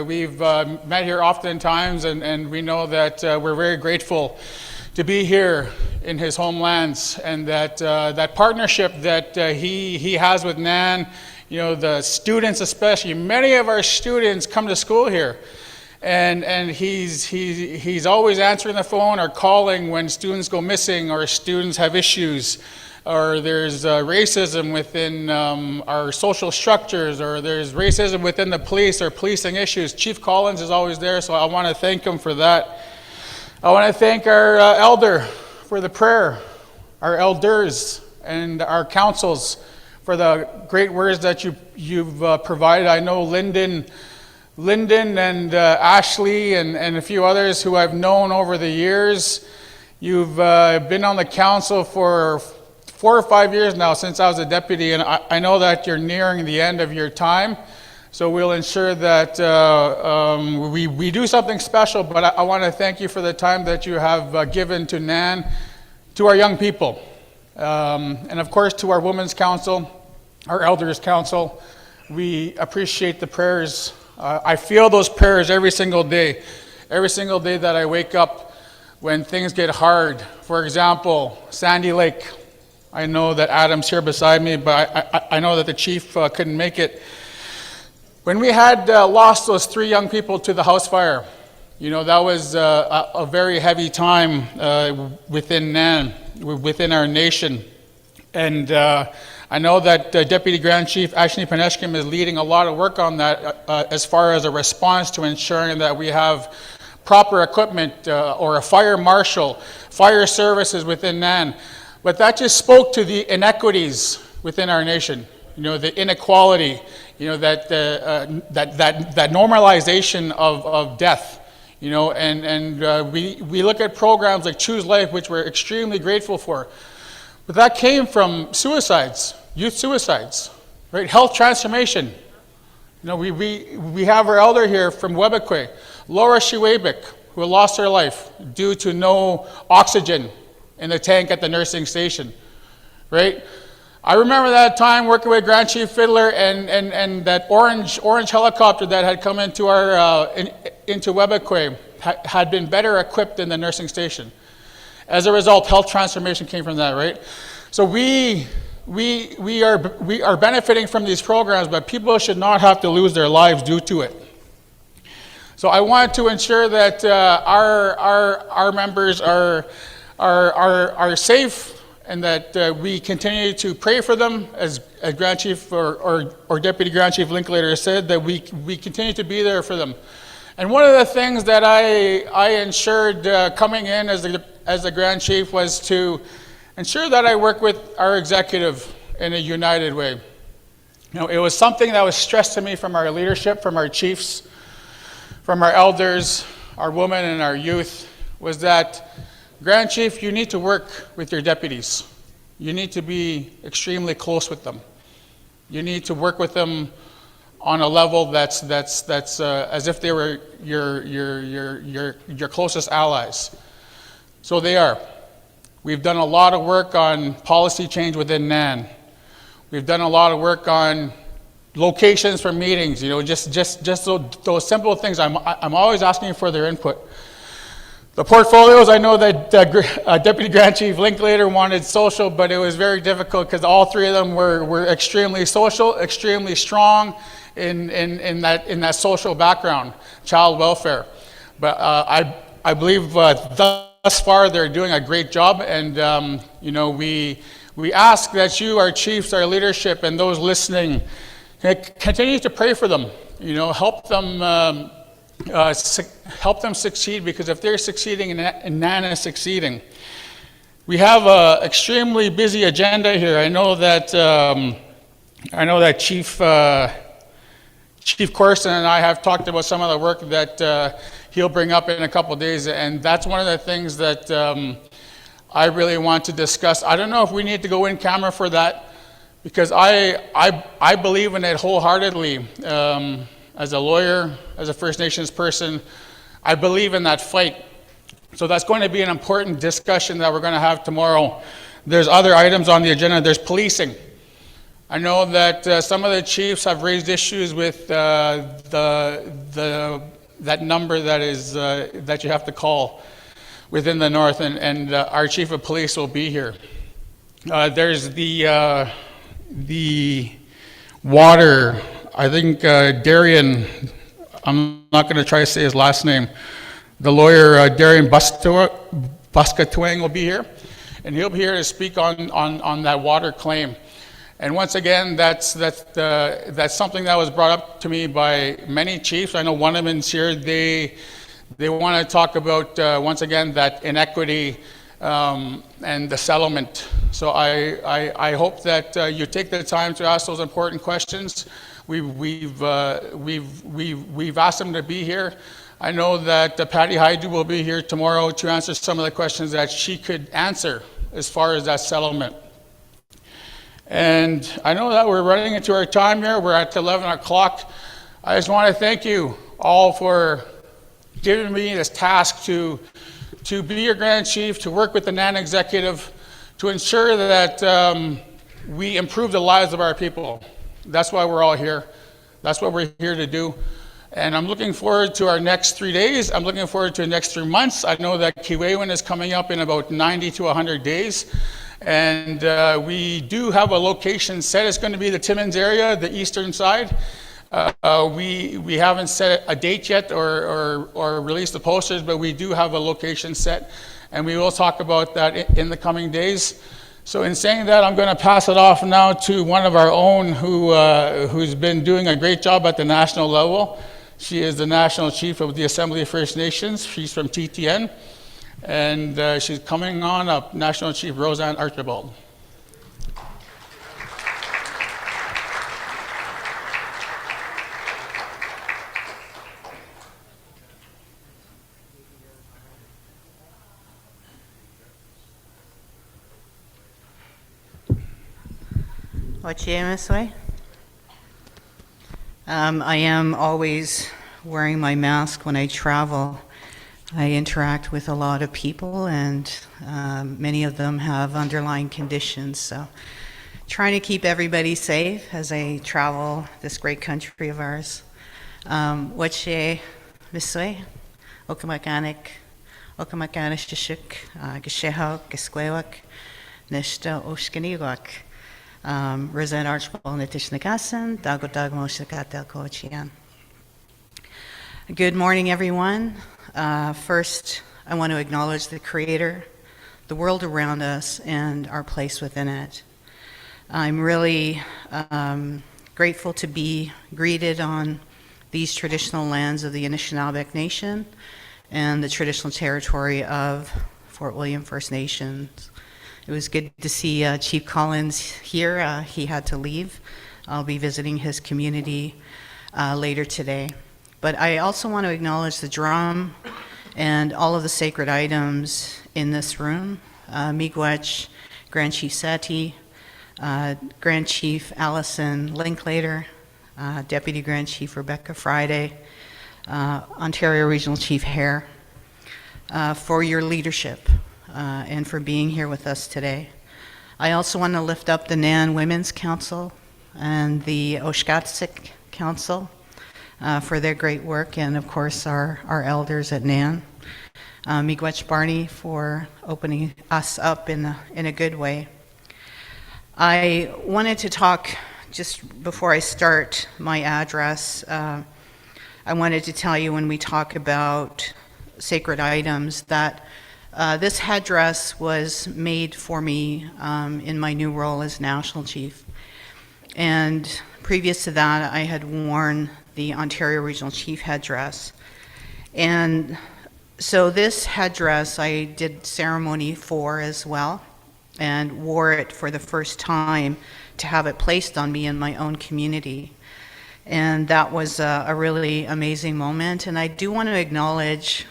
We've met here oftentimes, and we know that we're very grateful to be here in his homelands, and that partnership that he has with NAN. The students especially, many of our students come to school here, and he's always answering the phone or calling when students go missing or students have issues, or there's racism within our social structures, or there's racism within the police or policing issues. Chief Collins is always there, so I want to thank him for that. I want to thank our elder for the prayer, our elders and our councils for the great words that you've provided. I know Lyndon and Ashley and a few others who I've known over the years. You've been on the council for 4 or 5 years now, since I was a deputy, and I know that you're nearing the end of your time. So we'll ensure that we do something special, but I want to thank you for the time that you have given to NAN, to our young people, and of course to our Women's Council, our Elders Council. We appreciate the prayers. I feel those prayers every single day that I wake up when things get hard. For example, Sandy Lake. I know that Adam's here beside me, but I know that the chief couldn't make it. When we had lost those 3 young people to the house fire, that was a very heavy time within NAN, within our nation. And I know that Deputy Grand Chief Ashley Paneshkim is leading a lot of work on that as far as a response to ensuring that we have proper equipment or a fire marshal, fire services within NAN. But that just spoke to the inequities within our nation, the inequality, that normalization of death, and we look at programs like Choose Life, which we're extremely grateful for. But that came from suicides, youth suicides, right? Health transformation. We have our elder here from Webekwe, Laura Shiwebik, who lost her life due to no oxygen in the tank at the nursing station, right? I remember that time working with Grand Chief Fiddler and that orange helicopter that had come into our into Webekwe had been better equipped than the nursing station. As a result, health transformation came from that, right? So we are benefiting from these programs, but people should not have to lose their lives due to it. So I want to ensure that our members are safe, and that we continue to pray for them, as Grand Chief or Deputy Grand Chief Linklater said, that we continue to be there for them. And one of the things that I ensured coming in as the Grand Chief was to ensure that I work with our executive in a united way. It was something that was stressed to me from our leadership, from our chiefs, from our elders, our women and our youth, was that, Grand Chief, you need to work with your deputies. You need to be extremely close with them. You need to work with them on a level that's as if they were your closest allies. So they are. We've done a lot of work on policy change within NAN. We've done a lot of work on locations for meetings, just those simple things. I'm always asking for their input. The portfolios, I know that Deputy Grand Chief Linklater wanted social, but it was very difficult because all three of them were extremely social, extremely strong in that social background, child welfare. But I believe thus far they're doing a great job, and we ask that you, our chiefs, our leadership, and those listening, continue to pray for them. Help them succeed, because if they're succeeding and NAN is succeeding. We have an extremely busy agenda here. I know that Chief Corson and I have talked about some of the work that he'll bring up in a couple of days, and that's one of the things that I really want to discuss. I don't know if we need to go in camera for that, because I believe in it wholeheartedly. As a lawyer, as a First Nations person, I believe in that fight. So that's going to be an important discussion that we're going to have tomorrow. There's other items on the agenda. There's policing. I know that some of the chiefs have raised issues with that number that you have to call within the north, and our chief of police will be here. There's the water. I think Darian, I'm not going to try to say his last name, the lawyer Darian Buskatwang will be here, and he'll be here to speak on that water claim. And once again, that's something that was brought up to me by many chiefs. I know one of them is here. They want to talk about, once again, that inequity and the settlement. So I hope that you take the time to ask those important questions. We've asked them to be here. I know that Patty Haidu will be here tomorrow to answer some of the questions that she could answer as far as that settlement. And I know that we're running into our time here. We're at 11 o'clock. I just want to thank you all for giving me this task to be your Grand Chief, to work with the NAN Executive, to ensure that we improve the lives of our people. That's why we're all here. That's what we're here to do. And I'm looking forward to our next 3 days. I'm looking forward to the next 3 months. I know that Kiwewin is coming up in about 90 to 100 days. And we do have a location set. It's going to be the Timmins area, the eastern side. We haven't set a date yet or released the posters, but we do have a location set. And we will talk about that in the coming days. So in saying that, I'm going to pass it off now to one of our own who's been doing a great job at the national level. She is the National Chief of the Assembly of First Nations. She's from TTN. And she's coming on up, National Chief Roseanne Archibald. I am always wearing my mask when I travel. I interact with a lot of people, and many of them have underlying conditions. So trying to keep everybody safe as I travel this great country of ours. Wache Viswe, Okamakanik, Okamakanish, Geshehok, Gesquewak, Nishta Oshkaniwak. Roseanne Archibald Nitishnakasan, Dagodag Moshakatel Kochian. Good morning, everyone. First, I want to acknowledge the Creator, the world around us, and our place within it. I'm really grateful to be greeted on these traditional lands of the Nishnawbe Nation and the traditional territory of Fort William First Nations. It was good to see Chief Collins here. He had to leave. I'll be visiting his community later today. But I also want to acknowledge the drum and all of the sacred items in this room. Miigwech, Grand Chief Sati, Grand Chief Allison Linklater, Deputy Grand Chief Rebecca Friday, Ontario Regional Chief Hare, for your leadership and for being here with us today. I also want to lift up the NAN Women's Council and the Oshkatsik Council for their great work, and of course our elders at NAN. Miigwech Barney for opening us up in a good way. I wanted to talk, just before I start my address, I wanted to tell you when we talk about sacred items that this headdress was made for me in my new role as National Chief. And previous to that, I had worn the Ontario Regional Chief headdress. And so this headdress I did ceremony for as well, and wore it for the first time to have it placed on me in my own community. And that was a really amazing moment. And I do want to acknowledge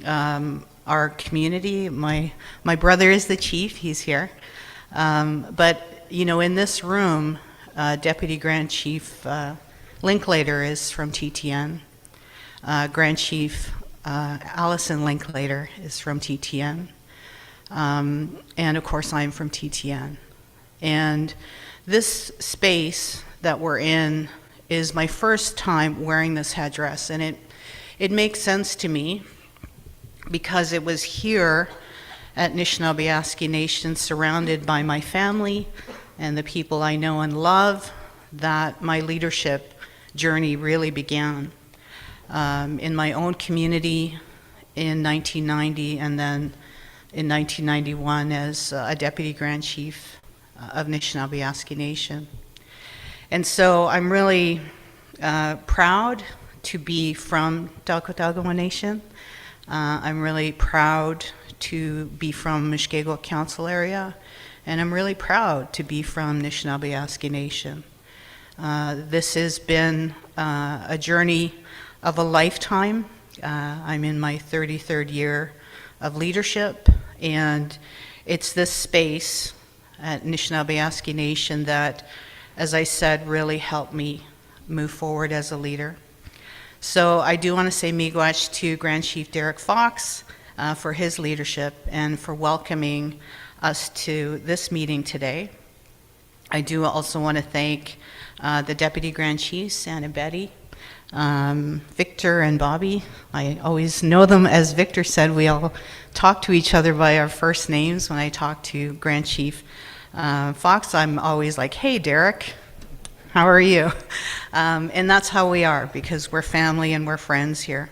our community. My brother is the chief, he's here. But, you know, in this room, Deputy Grand Chief Linklater is from TTN. Grand Chief Allison Linklater is from TTN. And of course I'm from TTN. And this space that we're in is my first time wearing this headdress, and it makes sense to me because it was here at Nishnawbe Aski Nation, surrounded by my family and the people I know and love, that my leadership journey really began. In my own community in 1990, and then in 1991 as a Deputy Grand Chief of Nishnawbe Aski Nation. And so I'm really proud to be from Dalkotagawa Nation. I'm really proud to be from Mushkegowuk Council area, and I'm really proud to be from Nishnawbe Aski Nation. This has been a journey of a lifetime. I'm in my 33rd year of leadership, and it's this space at Nishnawbe Aski Nation that, as I said, really helped me move forward as a leader. So I do want to say miigwech to Grand Chief Derek Fox for his leadership and for welcoming us to this meeting today. I do also want to thank the Deputy Grand Chiefs, Ann and Betty, Victor and Bobby. I always know them as Victor said. We all talk to each other by our first names. When I talk to Grand Chief Fox, I'm always like, hey, Derek, how are you? And that's how we are, because we're family and we're friends here.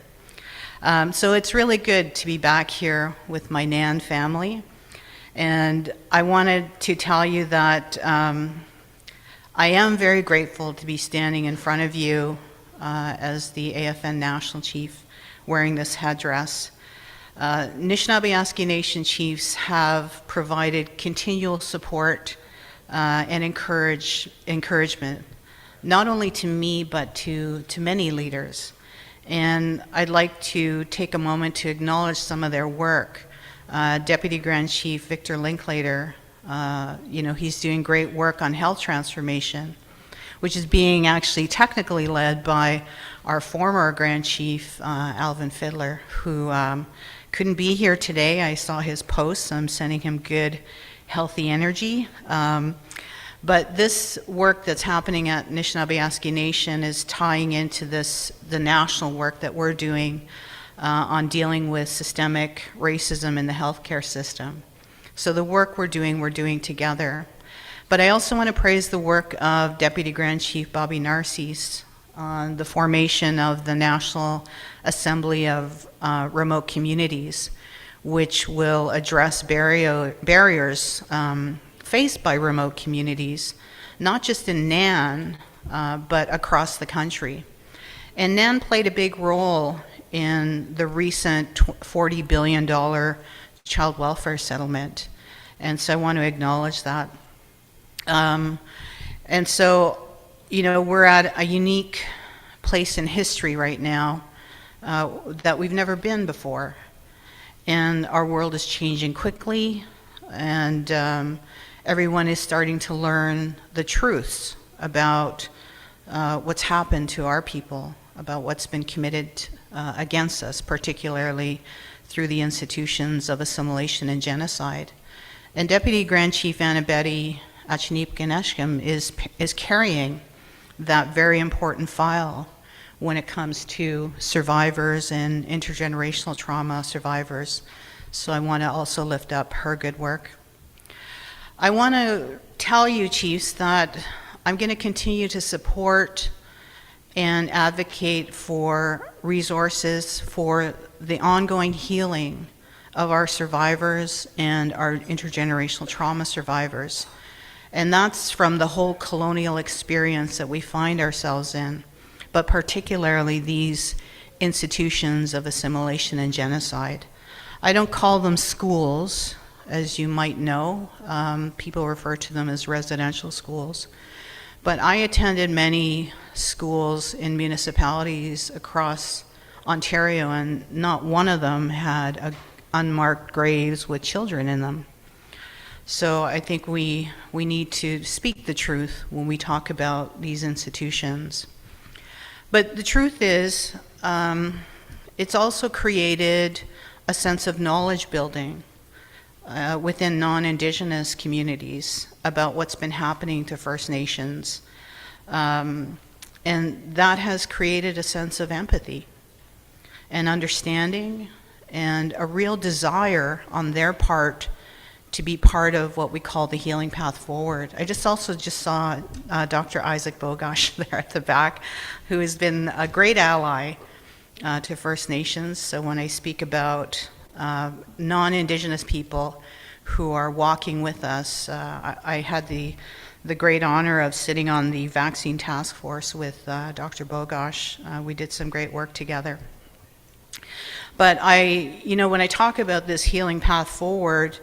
So it's really good to be back here with my NAN family. And I wanted to tell you that I am very grateful to be standing in front of you as the AFN National Chief wearing this headdress. Nishnawbe Aski Nation chiefs have provided continual support and encouragement, not only to me, but to many leaders. And I'd like to take a moment to acknowledge some of their work. Deputy Grand Chief Victor Linklater, you know, he's doing great work on health transformation, which is being actually technically led by our former Grand Chief, Alvin Fiddler, who couldn't be here today. I saw his posts. I'm sending him good, healthy energy. But this work that's happening at Nishnawbe Aski Nation is tying into the national work that we're doing on dealing with systemic racism in the healthcare system. So the work we're doing together. But I also want to praise the work of Deputy Grand Chief Bobby Narcisse on the formation of the National Assembly of Remote Communities, which will address barriers faced by remote communities, not just in NAN, but across the country. And NAN played a big role in the recent $40 billion child welfare settlement. And so I want to acknowledge that. And so, you know, we're at a unique place in history right now that we've never been before. And our world is changing quickly, and everyone is starting to learn the truths about what's happened to our people, about what's been committed against us, particularly through the institutions of assimilation and genocide. And Deputy Grand Chief Annabette Achinip-Ganeshkim is carrying that very important file when it comes to survivors and intergenerational trauma survivors. So I want to also lift up her good work. I want to tell you, Chiefs, that I'm going to continue to support and advocate for resources for the ongoing healing of our survivors and our intergenerational trauma survivors. And that's from the whole colonial experience that we find ourselves in, but particularly these institutions of assimilation and genocide. I don't call them schools, as you might know. People refer to them as residential schools. But I attended many schools in municipalities across Ontario, and not one of them had unmarked graves with children in them. So I think we need to speak the truth when we talk about these institutions. But the truth is, it's also created a sense of knowledge building within non-Indigenous communities about what's been happening to First Nations. And that has created a sense of empathy and understanding and a real desire on their part to be part of what we call the healing path forward. I just saw Dr. Isaac Bogosh there at the back, who has been a great ally to First Nations. So when I speak about non-Indigenous people who are walking with us, I had the great honor of sitting on the vaccine task force with Dr. Bogosh. We did some great work together. But when I talk about this healing path forward,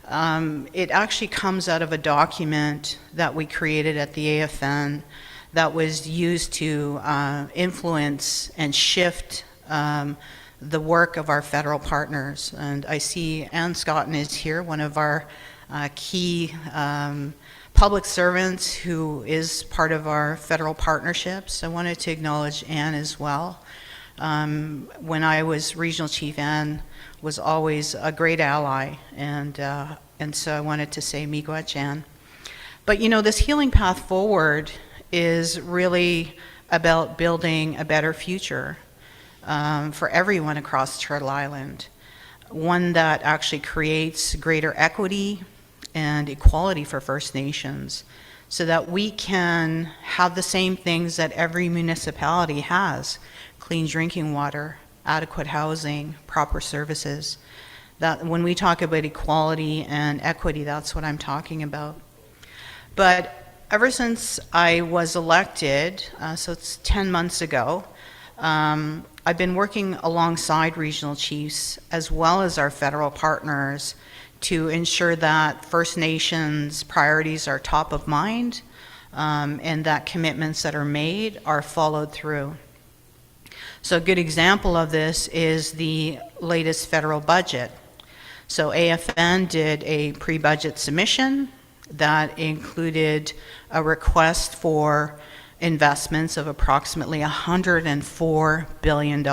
it actually comes out of a document that we created at the AFN that was used to influence and shift the work of our federal partners. And I see Ann Scotton is here, one of our key public servants who is part of our federal partnerships. I wanted to acknowledge Ann as well. When I was regional chief, Ann was always a great ally, and so I wanted to say miigwech, Ann. But this healing path forward is really about building a better future for everyone across Turtle Island, one that actually creates greater equity and equality for First Nations, so that we can have the same things that every municipality has: clean drinking water, adequate housing, proper services. That when we talk about equality and equity, that's what I'm talking about. But ever since I was elected, so it's 10 months ago, I've been working alongside regional chiefs as well as our federal partners to ensure that First Nations priorities are top of mind, and that commitments that are made are followed through. So a good example of this is the latest federal budget. So AFN did a pre-budget submission that included a request for investments of approximately $104 billion.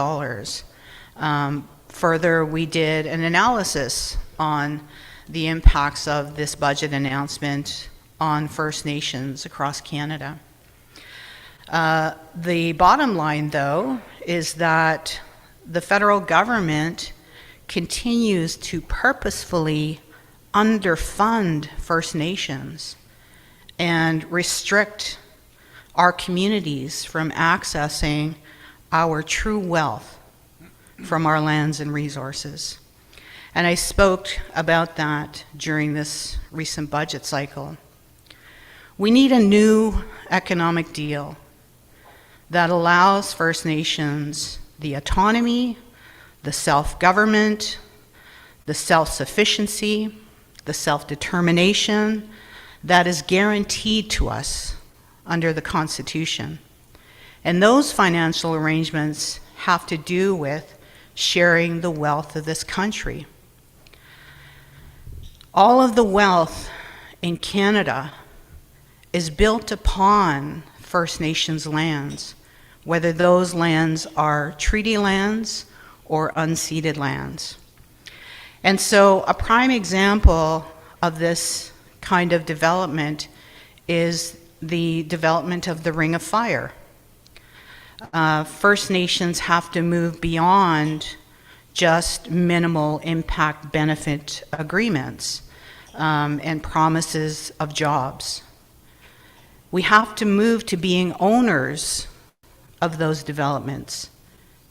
Further, we did an analysis on the impacts of this budget announcement on First Nations across Canada. The bottom line, though, is that the federal government continues to purposefully underfund First Nations and restrict our communities from accessing our true wealth from our lands and resources. And I spoke about that during this recent budget cycle. We need a new economic deal that allows First Nations the autonomy, the self-government, the self-sufficiency, the self-determination that is guaranteed to us under the Constitution. And those financial arrangements have to do with sharing the wealth of this country. All of the wealth in Canada is built upon First Nations lands, whether those lands are treaty lands or unceded lands. And so a prime example of this kind of development is the development of the Ring of Fire. First Nations have to move beyond just minimal impact benefit agreements and promises of jobs. We have to move to being owners of those developments,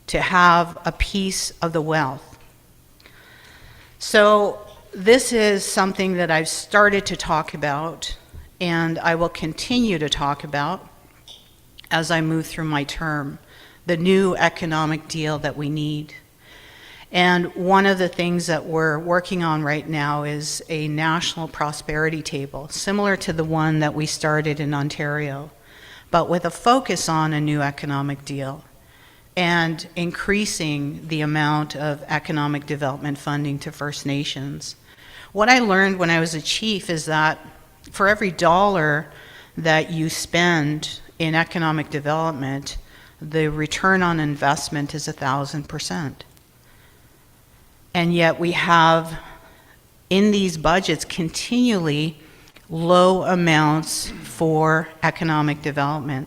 to have a piece of the wealth. So this is something that I've started to talk about, and I will continue to talk about as I move through my term, the new economic deal that we need. And one of the things that we're working on right now is a national prosperity table, similar to the one that we started in Ontario, but with a focus on a new economic deal and increasing the amount of economic development funding to First Nations. What I learned when I was a chief is that for every dollar that you spend in economic development, the return on investment is 1,000%. And yet we have in these budgets continually low amounts for economic development.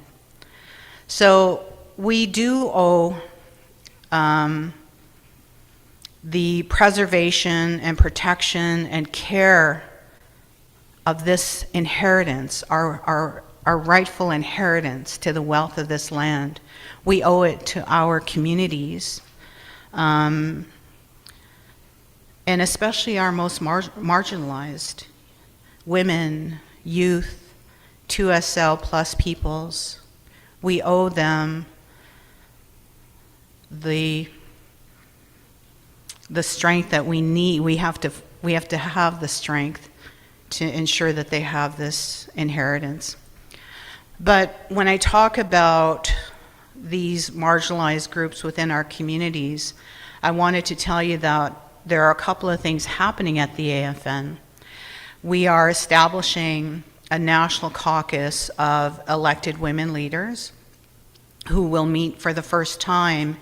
So we do owe the preservation and protection and care of this inheritance, our rightful inheritance to the wealth of this land. We owe it to our communities, and especially our most marginalized, women, youth, 2SL plus peoples. We owe them the strength that we need. We have to have the strength to ensure that they have this inheritance. But when I talk about these marginalized groups within our communities, I wanted to tell you that there are a couple of things happening at the AFN. We are establishing a national caucus of elected women leaders who will meet for the first time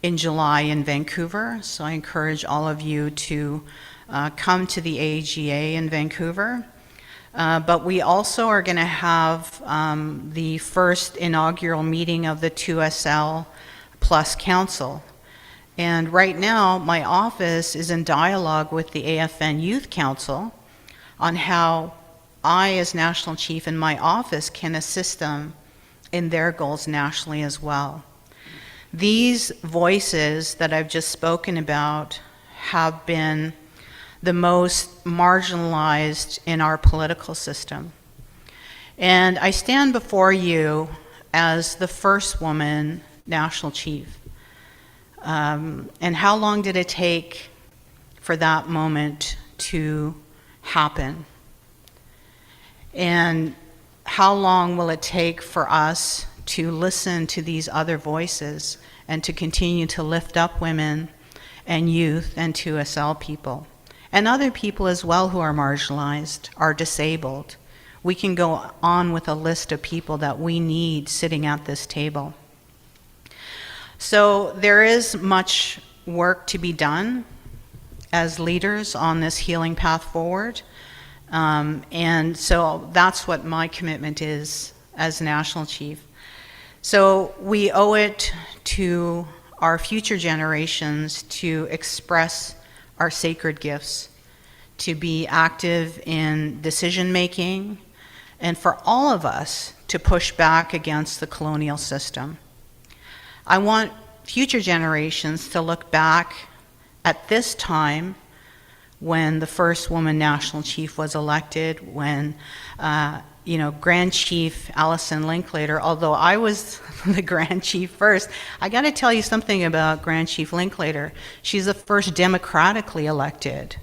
in July in Vancouver. So I encourage all of you to come to the AGA in Vancouver. But we also are going to have the first inaugural meeting of the 2SL Plus Council. And right now, my office is in dialogue with the AFN Youth Council on how I, as National Chief, and my office can assist them in their goals nationally as well. These voices that I've just spoken about have been the most marginalized in our political system. And I stand before you as the first woman National Chief. And how long did it take for that moment to happen? And how long will it take for us to listen to these other voices and to continue to lift up women and youth and 2SL people? And other people as well who are marginalized, are disabled. We can go on with a list of people that we need sitting at this table. So there is much work to be done as leaders on this healing path forward. And so that's what my commitment is as National Chief. So we owe it to our future generations to express our sacred gifts, to be active in decision making, and for all of us to push back against the colonial system. I want future generations to look back at this time when the first woman National Chief was elected, when Grand Chief Alison Linklater, although I was the Grand Chief first, I got to tell you something about Grand Chief Linklater. She's the first democratically elected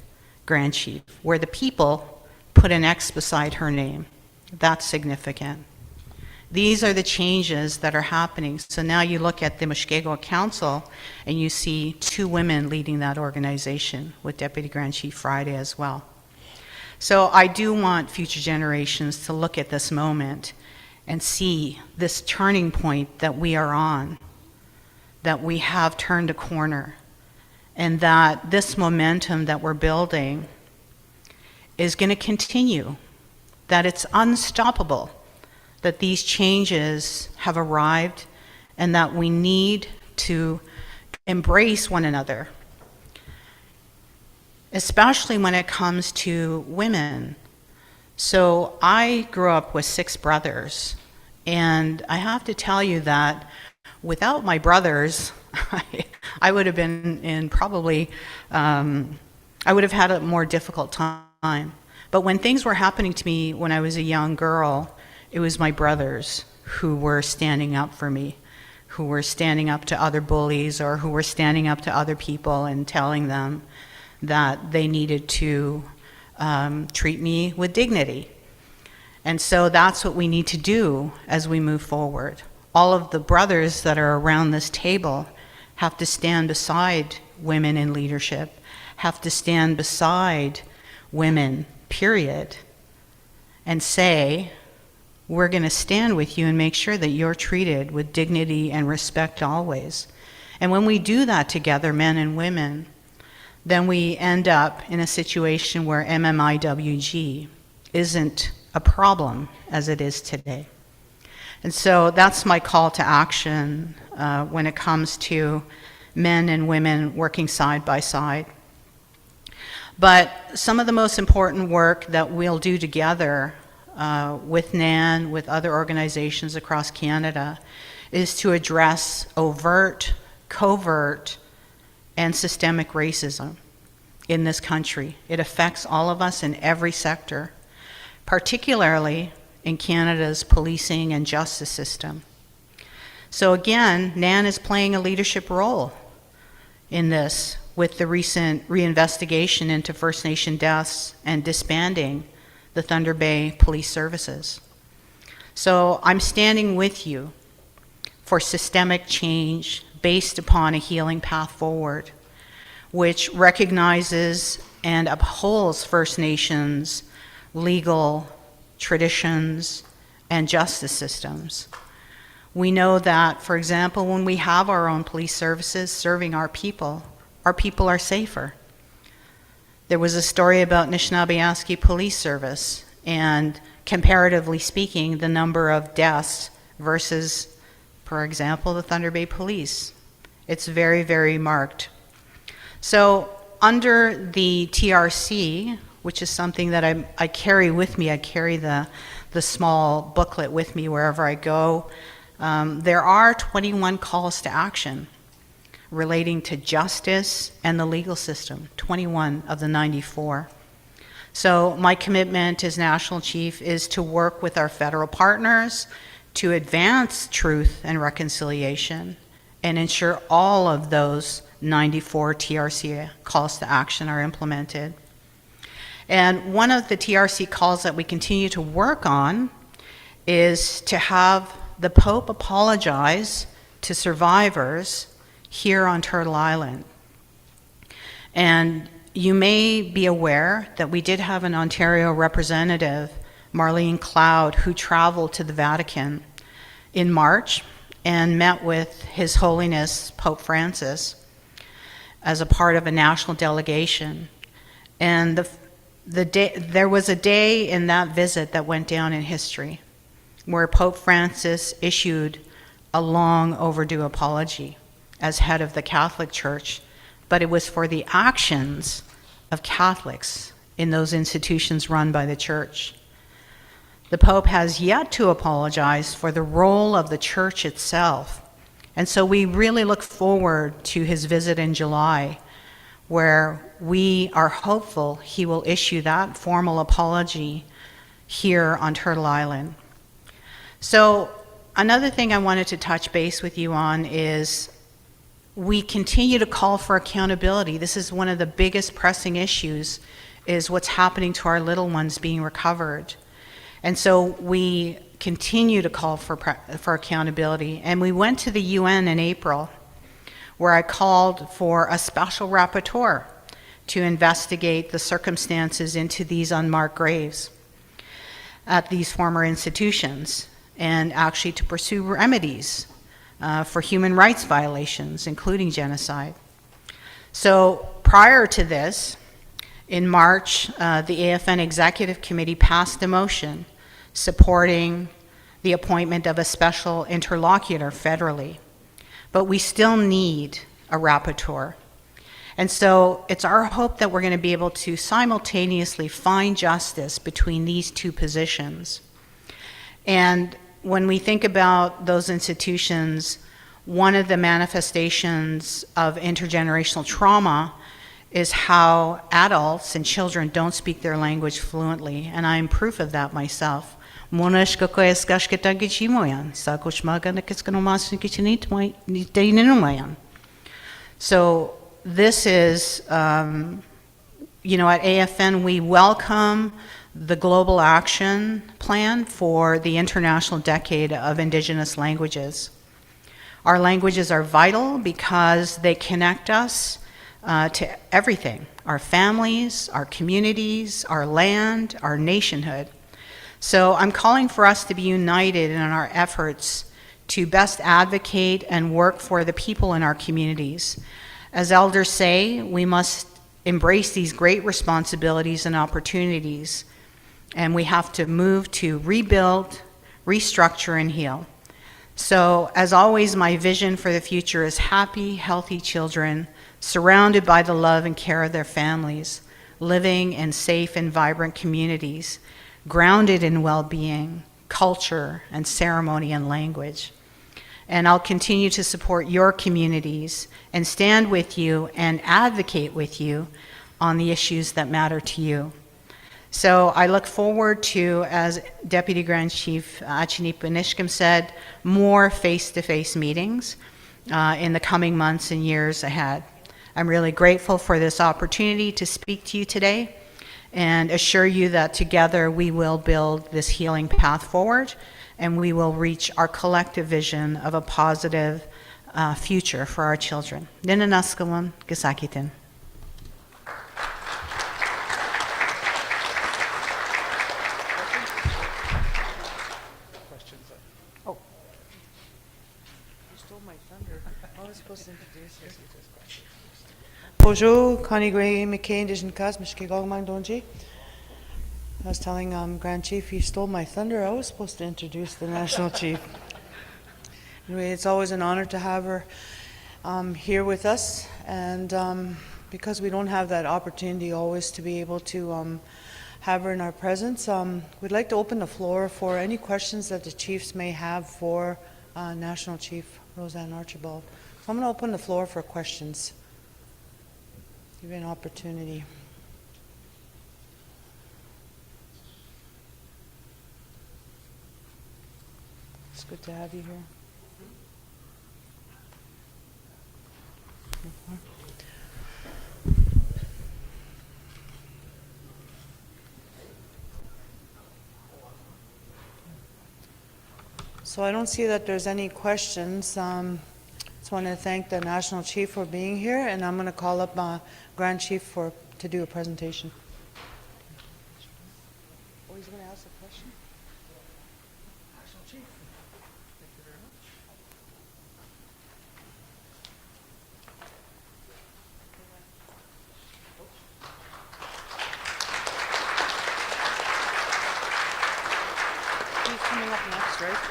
Grand Chief, where the people put an X beside her name. That's significant. These are the changes that are happening. So now you look at the Mushkegowuk Council and you see 2 women leading that organization, with Deputy Grand Chief Friday as well. So I do want future generations to look at this moment and see this turning point that we are on, that we have turned a corner, and that this momentum that we're building is going to continue, that it's unstoppable, that these changes have arrived, and that we need to embrace one another, especially when it comes to women. So I grew up with 6 brothers, and I have to tell you that without my brothers, I would have been in probably, I would have had a more difficult time. But when things were happening to me when I was a young girl, it was my brothers who were standing up for me, who were standing up to other bullies, or who were standing up to other people and telling them that they needed to treat me with dignity. And so that's what we need to do as we move forward. All of the brothers that are around this table have to stand beside women in leadership, have to stand beside women, period, and say, we're going to stand with you and make sure that you're treated with dignity and respect always. And when we do that together, men and women, then we end up in a situation where MMIWG isn't a problem as it is today. And so that's my call to action when it comes to men and women working side by side. But some of the most important work that we'll do together with NAN, with other organizations across Canada, is to address overt, covert, and systemic racism in this country. It affects all of us in every sector, particularly in Canada's policing and justice system. So again, NAN is playing a leadership role in this with the recent reinvestigation into First Nation deaths and disbanding the Thunder Bay Police Services. So I'm standing with you for systemic change based upon a healing path forward, which recognizes and upholds First Nations legal traditions and justice systems. We know that, for example, when we have our own police services serving our people are safer. There was a story about Nishnawbe Aski Police Service, and comparatively speaking, the number of deaths versus, for example, the Thunder Bay Police. It's very, very marked. So under the TRC, which is something that I carry with me, I carry the small booklet with me wherever I go, there are 21 calls to action relating to justice and the legal system, 21 of the 94. So my commitment as National Chief is to work with our federal partners to advance truth and reconciliation and ensure all of those 94 TRC calls to action are implemented. And one of the TRC calls that we continue to work on is to have the Pope apologize to survivors here on Turtle Island. And you may be aware that we did have an Ontario representative, Marlene Cloud, who traveled to the Vatican in March and met with His Holiness Pope Francis as a part of a national delegation. And there was a day in that visit that went down in history where Pope Francis issued a long overdue apology as head of the Catholic Church, but it was for the actions of Catholics in those institutions run by the Church. The Pope has yet to apologize for the role of the Church itself. And so we really look forward to his visit in July, where we are hopeful he will issue that formal apology here on Turtle Island. So another thing I wanted to touch base with you on is we continue to call for accountability. This is one of the biggest pressing issues, is what's happening to our little ones being recovered. And so we continue to call for accountability. And we went to the UN in April, where I called for a special rapporteur to investigate the circumstances into these unmarked graves at these former institutions. and actually to pursue remedies for human rights violations, including genocide. So prior to this, in March, the AFN Executive Committee passed a motion supporting the appointment of a special interlocutor federally. But we still need a rapporteur. And so it's our hope that we're going to be able to simultaneously find justice between these two positions. And when we think about those institutions, one of the manifestations of intergenerational trauma is how adults and children don't speak their language fluently, and I'm proof of that myself. So this is, at AFN, we welcome the Global Action Plan for the International Decade of Indigenous Languages. Our languages are vital because they connect us to everything, our families, our communities, our land, our nationhood. So I'm calling for us to be united in our efforts to best advocate and work for the people in our communities. As elders say, we must embrace these great responsibilities and opportunities, and we have to move to rebuild, restructure, and heal. So, as always, my vision for the future is happy, healthy children surrounded by the love and care of their families, living in safe and vibrant communities, grounded in well-being, culture, and ceremony and language. And I'll continue to support your communities and stand with you and advocate with you on the issues that matter to you. So I look forward to, as Deputy Grand Chief Achini Panishkim said, more face-to-face meetings in the coming months and years ahead. I'm really grateful for this opportunity to speak to you today and assure you that together we will build this healing path forward and we will reach our collective vision of a positive future for our children. Ninanaskawan Gisakitin. Oh. You stole my thunder. I was supposed to introduce you. Bonjour, Connie Gray, McCain, Dijon Kas, Mishkigogmang Donji. I was telling Grand Chief, you stole my thunder. I was supposed to introduce the National Chief. Anyway, it's always an honor to have her here with us, and because we don't have that opportunity always to be able to have her in our presence, we'd like to open the floor for any questions that the chiefs may have for National Chief Roseanne Archibald. So I'm going to open the floor for questions. Give you an opportunity. It's good to have you here. So I don't see that there's any questions. Just want to thank the National Chief for being here, and I'm going to call up Grand Chief to do a presentation. Oh, he's going to ask a question? National Chief. Thank you very much. He's coming up next, right?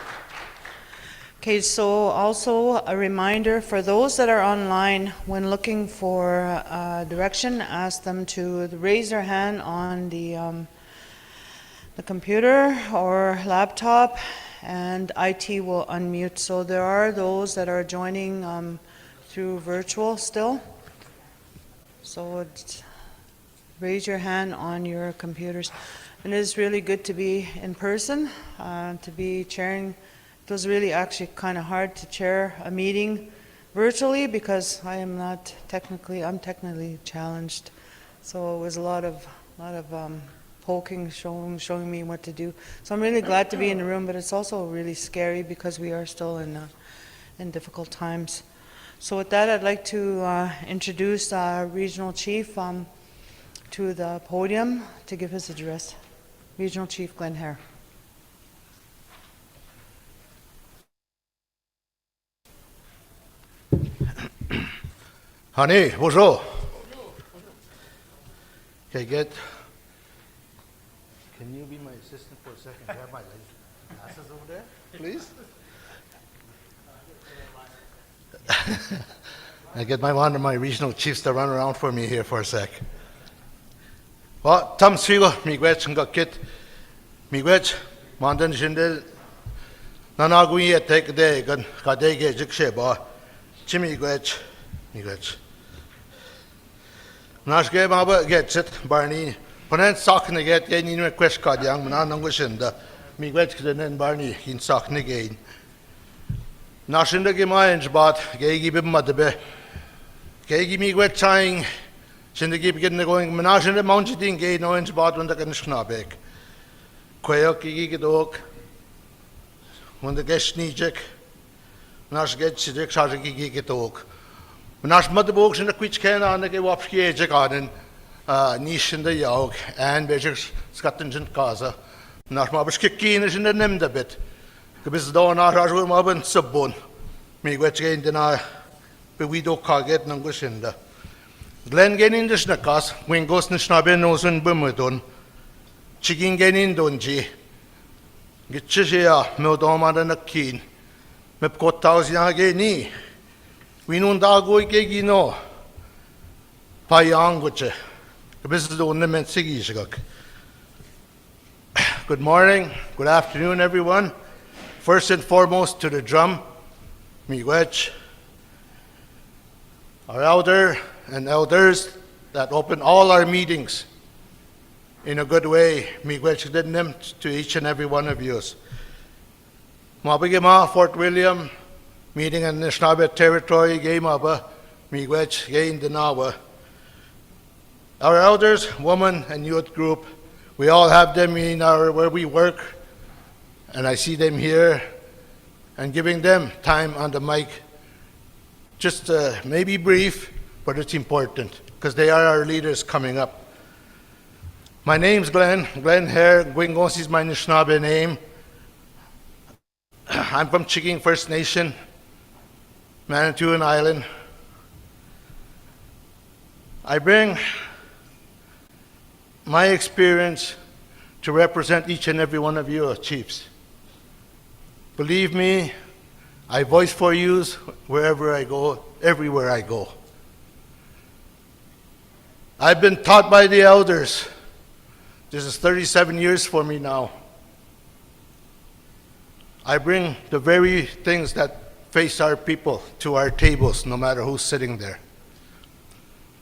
Okay, so also a reminder for those that are online, when looking for direction, ask them to raise their hand on the computer or laptop, and IT will unmute. So there are those that are joining through virtual still. So raise your hand on your computers. And it is really good to be in person, to be chairing. It was really actually kind of hard to chair a meeting virtually because I'm technically challenged. So it was a lot of poking, showing me what to do. So I'm really glad to be in the room, but it's also really scary because we are still in difficult times. So with that, I'd like to introduce our Regional Chief to the podium to give his address. Regional Chief Glenn Hare. Honey, bonjour. Okay, good. Can you be my assistant for a second? Grab my glasses over there, please. I get one of my regional chiefs to run around for me here for a sec. Well, Tom Srigo, miigwech and got kit. Miigwech, Mandan Shindel. Nanagui at take a day, gun, Kadege, Jiksheba, Jimmy Gwech, Miigwech. Nash game aber gets it, Barney. Ponent sock get any new quest card young, Manangushinda. Miigwech and Barney in sock again. Nashinda Gimayanj bought, Gagi Bimadabe. Gagi Miigwech tying. Shindagi begin going, Menage in the mountain gay, no inch bought when the Nishnawbe. Quayoki Gidok. When the guest Nijek, Nash gets Sidek Shajaki Gitok. Nash mother books in the Quich can on the Wapski Jagarden, Nish in the Yog, and Bejic Scotland and Kaza. Nash Mabashkin is in the name of it. The Bizdon Arajum Mabin Subbon. Me which gained in our Bewido Carget Nangushinda. Glen gain in the Snakas, when Ghost Nishnawbe knows in Bumudon. Chicken gain in Donji. Gitchia, Meldoma and a keen. Mepcot thousand again. We know Dago Gigino. Payanguche. The business the only meant Sigishagak. Good morning, good afternoon, everyone. First and foremost to the drum, miigwech, our elder and elders that open all our meetings in a good way. Miigwech did them to each and every one of you. Mabigima, Fort William, meeting in Nishnawbe territory, game aba, miigwech, gain Dinawa. Our elders, women, and youth group, we all have them in our where we work, and I see them here, and giving them time on the mic, just maybe brief, but it's important, because they are our leaders coming up. My name's Glenn Hare, Gwingos is my Nishnawbe name. I'm from Chiking First Nation, Manitoulin Island. I bring my experience to represent each and every one of you chiefs. Believe me, I voice for you wherever I go, everywhere I go. I've been taught by the elders. This is 37 years for me now. I bring the very things that face our people to our tables, no matter who's sitting there.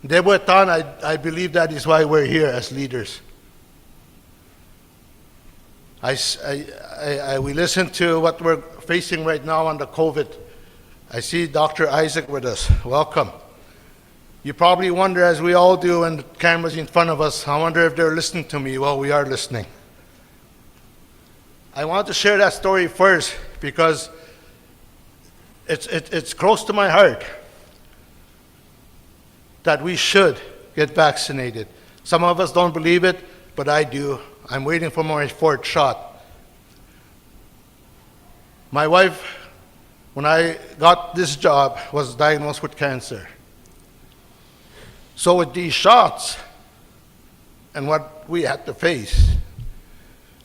Debutan, I believe that is why we're here as leaders. We listen to what we're facing right now on the COVID. I see Dr. Isaac with us. Welcome. You probably wonder, as we all do, when the camera's in front of us, I wonder if they're listening to me. Well, we are listening. I want to share that story first because it's close to my heart that we should get vaccinated. Some of us don't believe it, but I do. I'm waiting for my 4th shot. My wife, when I got this job, was diagnosed with cancer. So with these shots and what we had to face,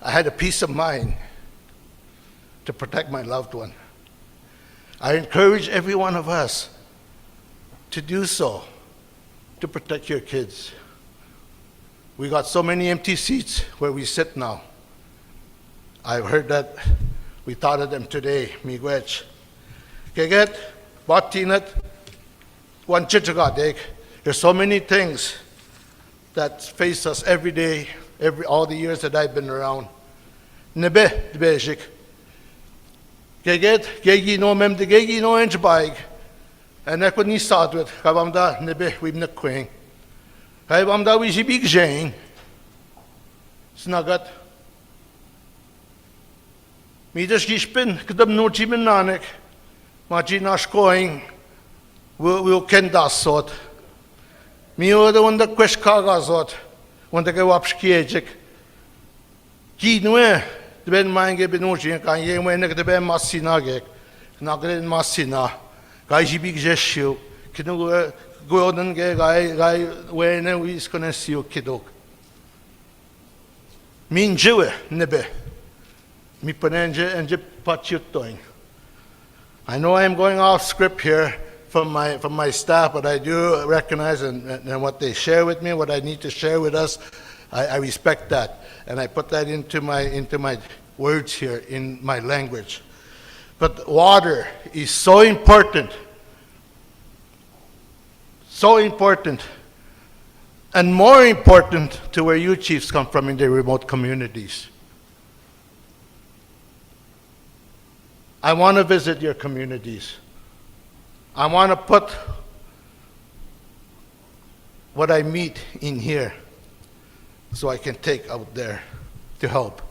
I had a peace of mind to protect my loved one. I encourage every one of us to do so, to protect your kids. We got so many empty seats where we sit now. I've heard that we thought of them today, miigwech. Keget, batinat, one chichagadek. There's so many things that face us every day, all the years that I've been around. Nebe, debejik. Keget, gegi no mem de gegi no enchbaig. And I couldn't start with, Kabamda, nebe, we've not queen. Kabamda, we should be Jane. Snagat. Me just gispin, Kadam no Jiminanek. Majinash going, we'll ken that sort. Me the one that quest kagazot, when they go up skiejik. Kinwe, the Ben Mange Benoji, and Yemen, the Ben Massinagek, Nagrin Massina, Gaiji Big Jeshu, kinu godan ge gai wene wis konesio kidok. Min jewe nebe. Mi panenge enje pachutoing. I know I am going off script here from my staff, but I do recognize and what they share with me, what I need to share with us, I respect that, and I put that into my words here in my language. But water is so important, and more important to where you chiefs come from in the remote communities. I want to visit your communities. I want to put what I meet in here so I can take out there to help.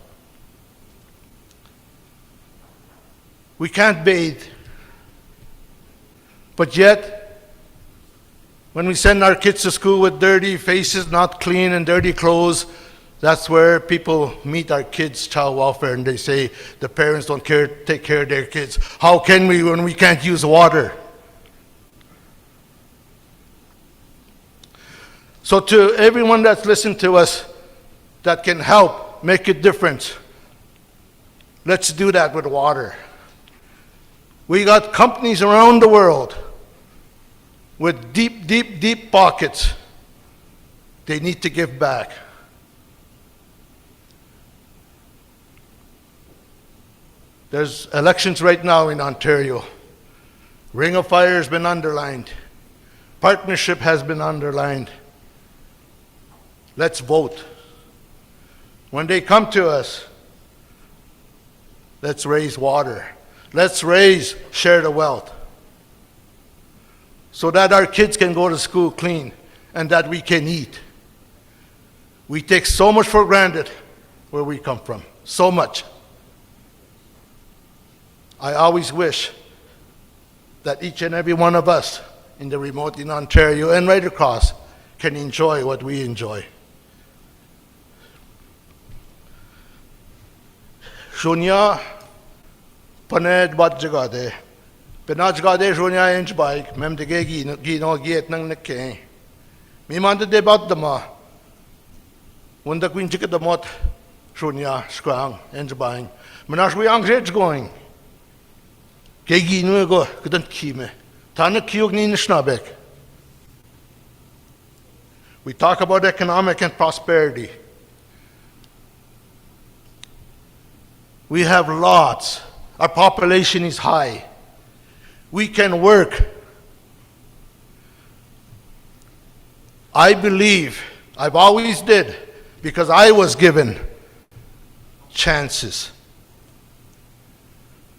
We can't bathe, but yet, when we send our kids to school with dirty faces, not clean and dirty clothes, that's where people meet our kids' child welfare and they say the parents don't take care of their kids. How can we when we can't use water? So to everyone that's listened to us that can help make a difference, let's do that with water. We got companies around the world with deep, deep, deep pockets. They need to give back. There's elections right now in Ontario. Ring of Fire has been underlined. Partnership has been underlined. Let's vote. When they come to us, let's raise water. Let's share the wealth. So that our kids can go to school clean and that we can eat. We take so much for granted where we come from. So much. I always wish that each and every one of us in the remote in Ontario and right across can enjoy what we enjoy. Shunya paned bat jagade. Penaj gade shunya inch bike, mem de gino giet nang neke. Mi manda de bat dama. Wunda queen chicken the mot shunya scrang inch buying. Menash we ang going. Gegi nu go kudan kime. Tana kiyog ni Nishnawbe. We talk about economic and prosperity. We have lots. Our population is high. We can work. I believe, I've always did, because I was given chances.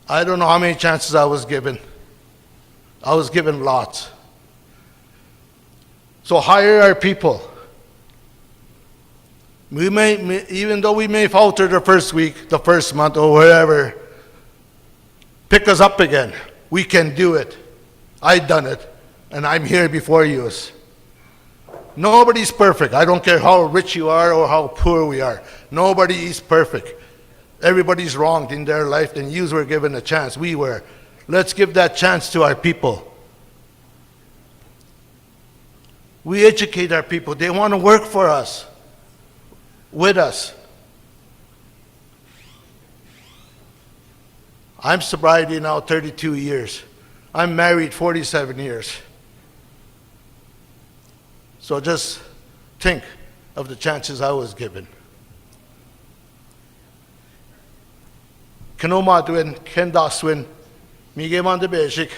I don't know how many chances I was given. I was given lots. So hire our people. We may, even though we may falter the first week, the first month, or whatever, pick us up again. We can do it. I've done it, and I'm here before you. Nobody's perfect. I don't care how rich you are or how poor we are. Nobody is perfect. Everybody's wronged in their life, and you were given a chance. We were. Let's give that chance to our people. We educate our people. They want to work for us, with us. I'm sobriety now 32 years. I'm married 47 years. So just think of the chances I was given. Kanoma duin, kendaswin, mige mande basic,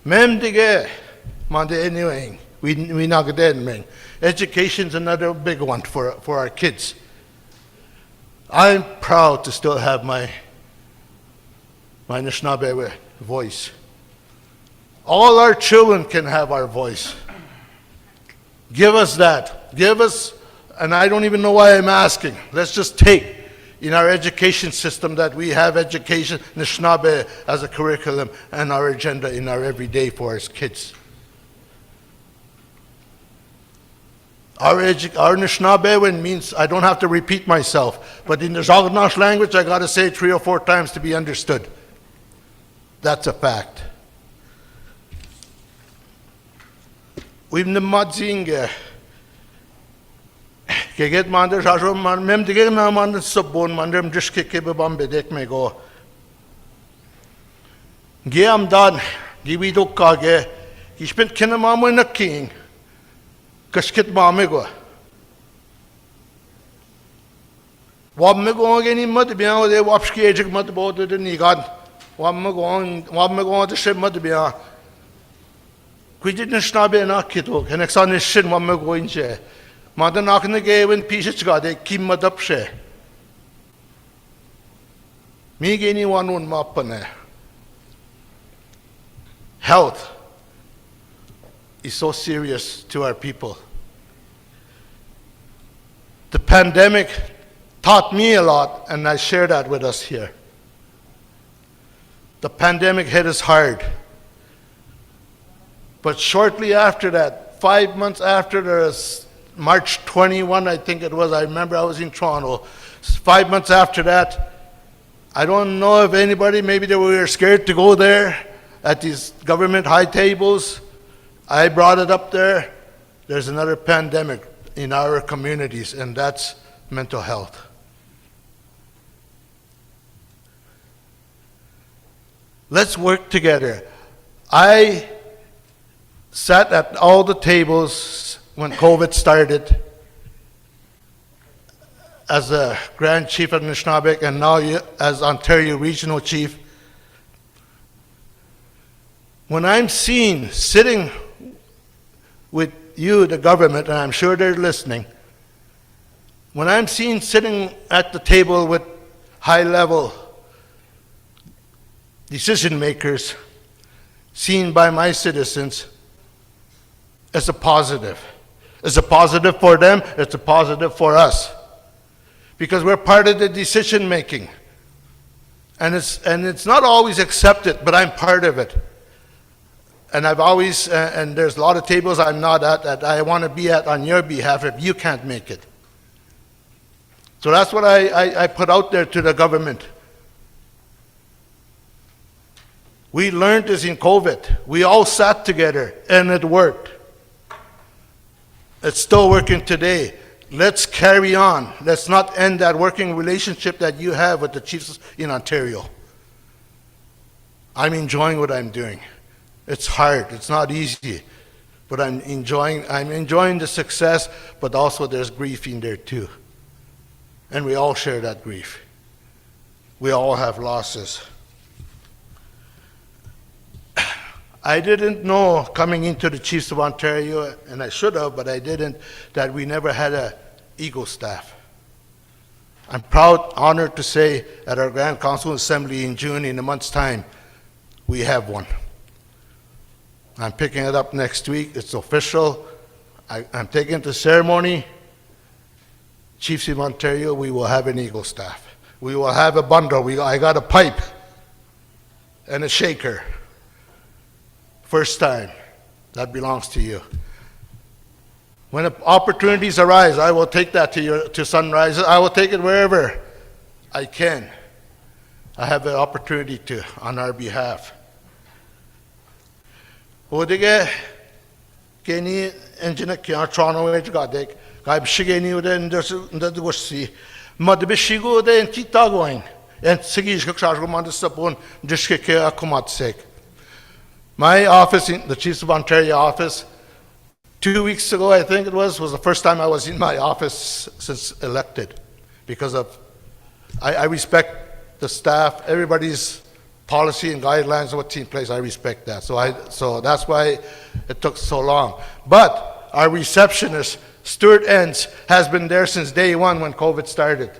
mem dige mande anyway. We not get education's another big one for our kids. I'm proud to still have my Nishnawbe voice. All our children can have our voice. Give us that. Give us, and I don't even know why I'm asking. Let's just take in our education system that we have education, Nishnawbe as a curriculum and our agenda in our everyday for our kids. Our Nishnawbe means I don't have to repeat myself, but in the Zagnash language I got to say it 3 or 4 times to be understood. That's a fact. we've the Madzinga. Get Mander, Shasham, Mem, the game, man, the subbone, Mandem, just kick a bomb, deck me go. Gam done, give it to Kage. He spent Kinamama in a king. Kashkit Mamigo. Wamego again in mud beyond the Wapski age mud about the Nigan. Wamego the ship mud beyond. We didn't Nishnawbe Aski, and exonish shin Wamego in chair. Mother knocking the gay when pieces got a kim mud up share. Me gaining one mop on there. Health is so serious to our people. The pandemic taught me a lot, and I share that with us here. The pandemic hit us hard. But shortly after that, 5 months after the March 21, I think it was, I remember I was in Toronto. 5 months after that, I don't know if anybody, maybe they were scared to go there at these government high tables. I brought it up there. There's another pandemic in our communities, and that's mental health. Let's work together. I sat at all the tables when COVID started as a Grand Chief of Nishnawbe and now as Ontario Regional Chief. When I'm seen sitting with you, the government, and I'm sure they're listening, when I'm seen sitting at the table with high-level decision makers, seen by my citizens, it's a positive. It's a positive for them, it's a positive for us. Because we're part of the decision making. And it's not always accepted, but I'm part of it. And I've always, and there's a lot of tables I'm not at that I want to be at on your behalf if you can't make it. So that's what I put out there to the government. We learned this in COVID. We all sat together and it worked. It's still working today. Let's carry on. Let's not end that working relationship that you have with the chiefs in Ontario. I'm enjoying what I'm doing. It's hard, it's not easy, but I'm enjoying the success, but also there's grief in there too. And we all share that grief. We all have losses. I didn't know coming into the Chiefs of Ontario, and I should have, but I didn't, that we never had an Eagle staff. I'm proud, honored to say at our Grand Council Assembly in June, in a month's time, we have one. I'm picking it up next week. It's official. I'm taking it to ceremony. Chiefs of Ontario, we will have an Eagle staff. We will have a bundle. I got a pipe and a shaker. First time. That belongs to you. When opportunities arise, I will take that to Sunrise. I will take it wherever I can. I have the opportunity to, on our behalf. Odige keni engine kya Toronto edge gadek. Gaib shigeni ude nda dusi. Mad bishigo de entita going. And sigish kakshago man the sapon dishke akumat sek. My office, in the Chiefs of Ontario office, 2 weeks ago, I think it was the first time I was in my office since elected. Because of, I respect the staff, everybody's policy and guidelines of what's in place, I respect that. So that's why it took so long. But our receptionist, Stuart Enns, has been there since day one when COVID started.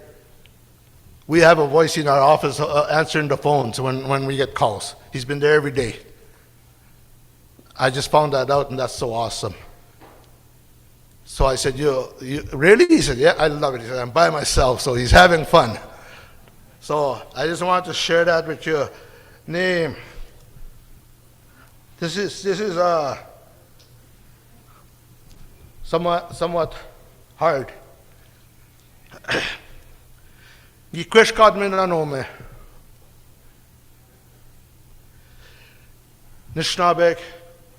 We have a voice in our office answering the phones when we get calls. He's been there every day. I just found that out, and that's so awesome. So I said, you really? He said, yeah, I love it. He said, I'm by myself, so he's having fun. So I just wanted to share that with you. Name. This is somewhat hard. You question God me na no me. Nishnawbe.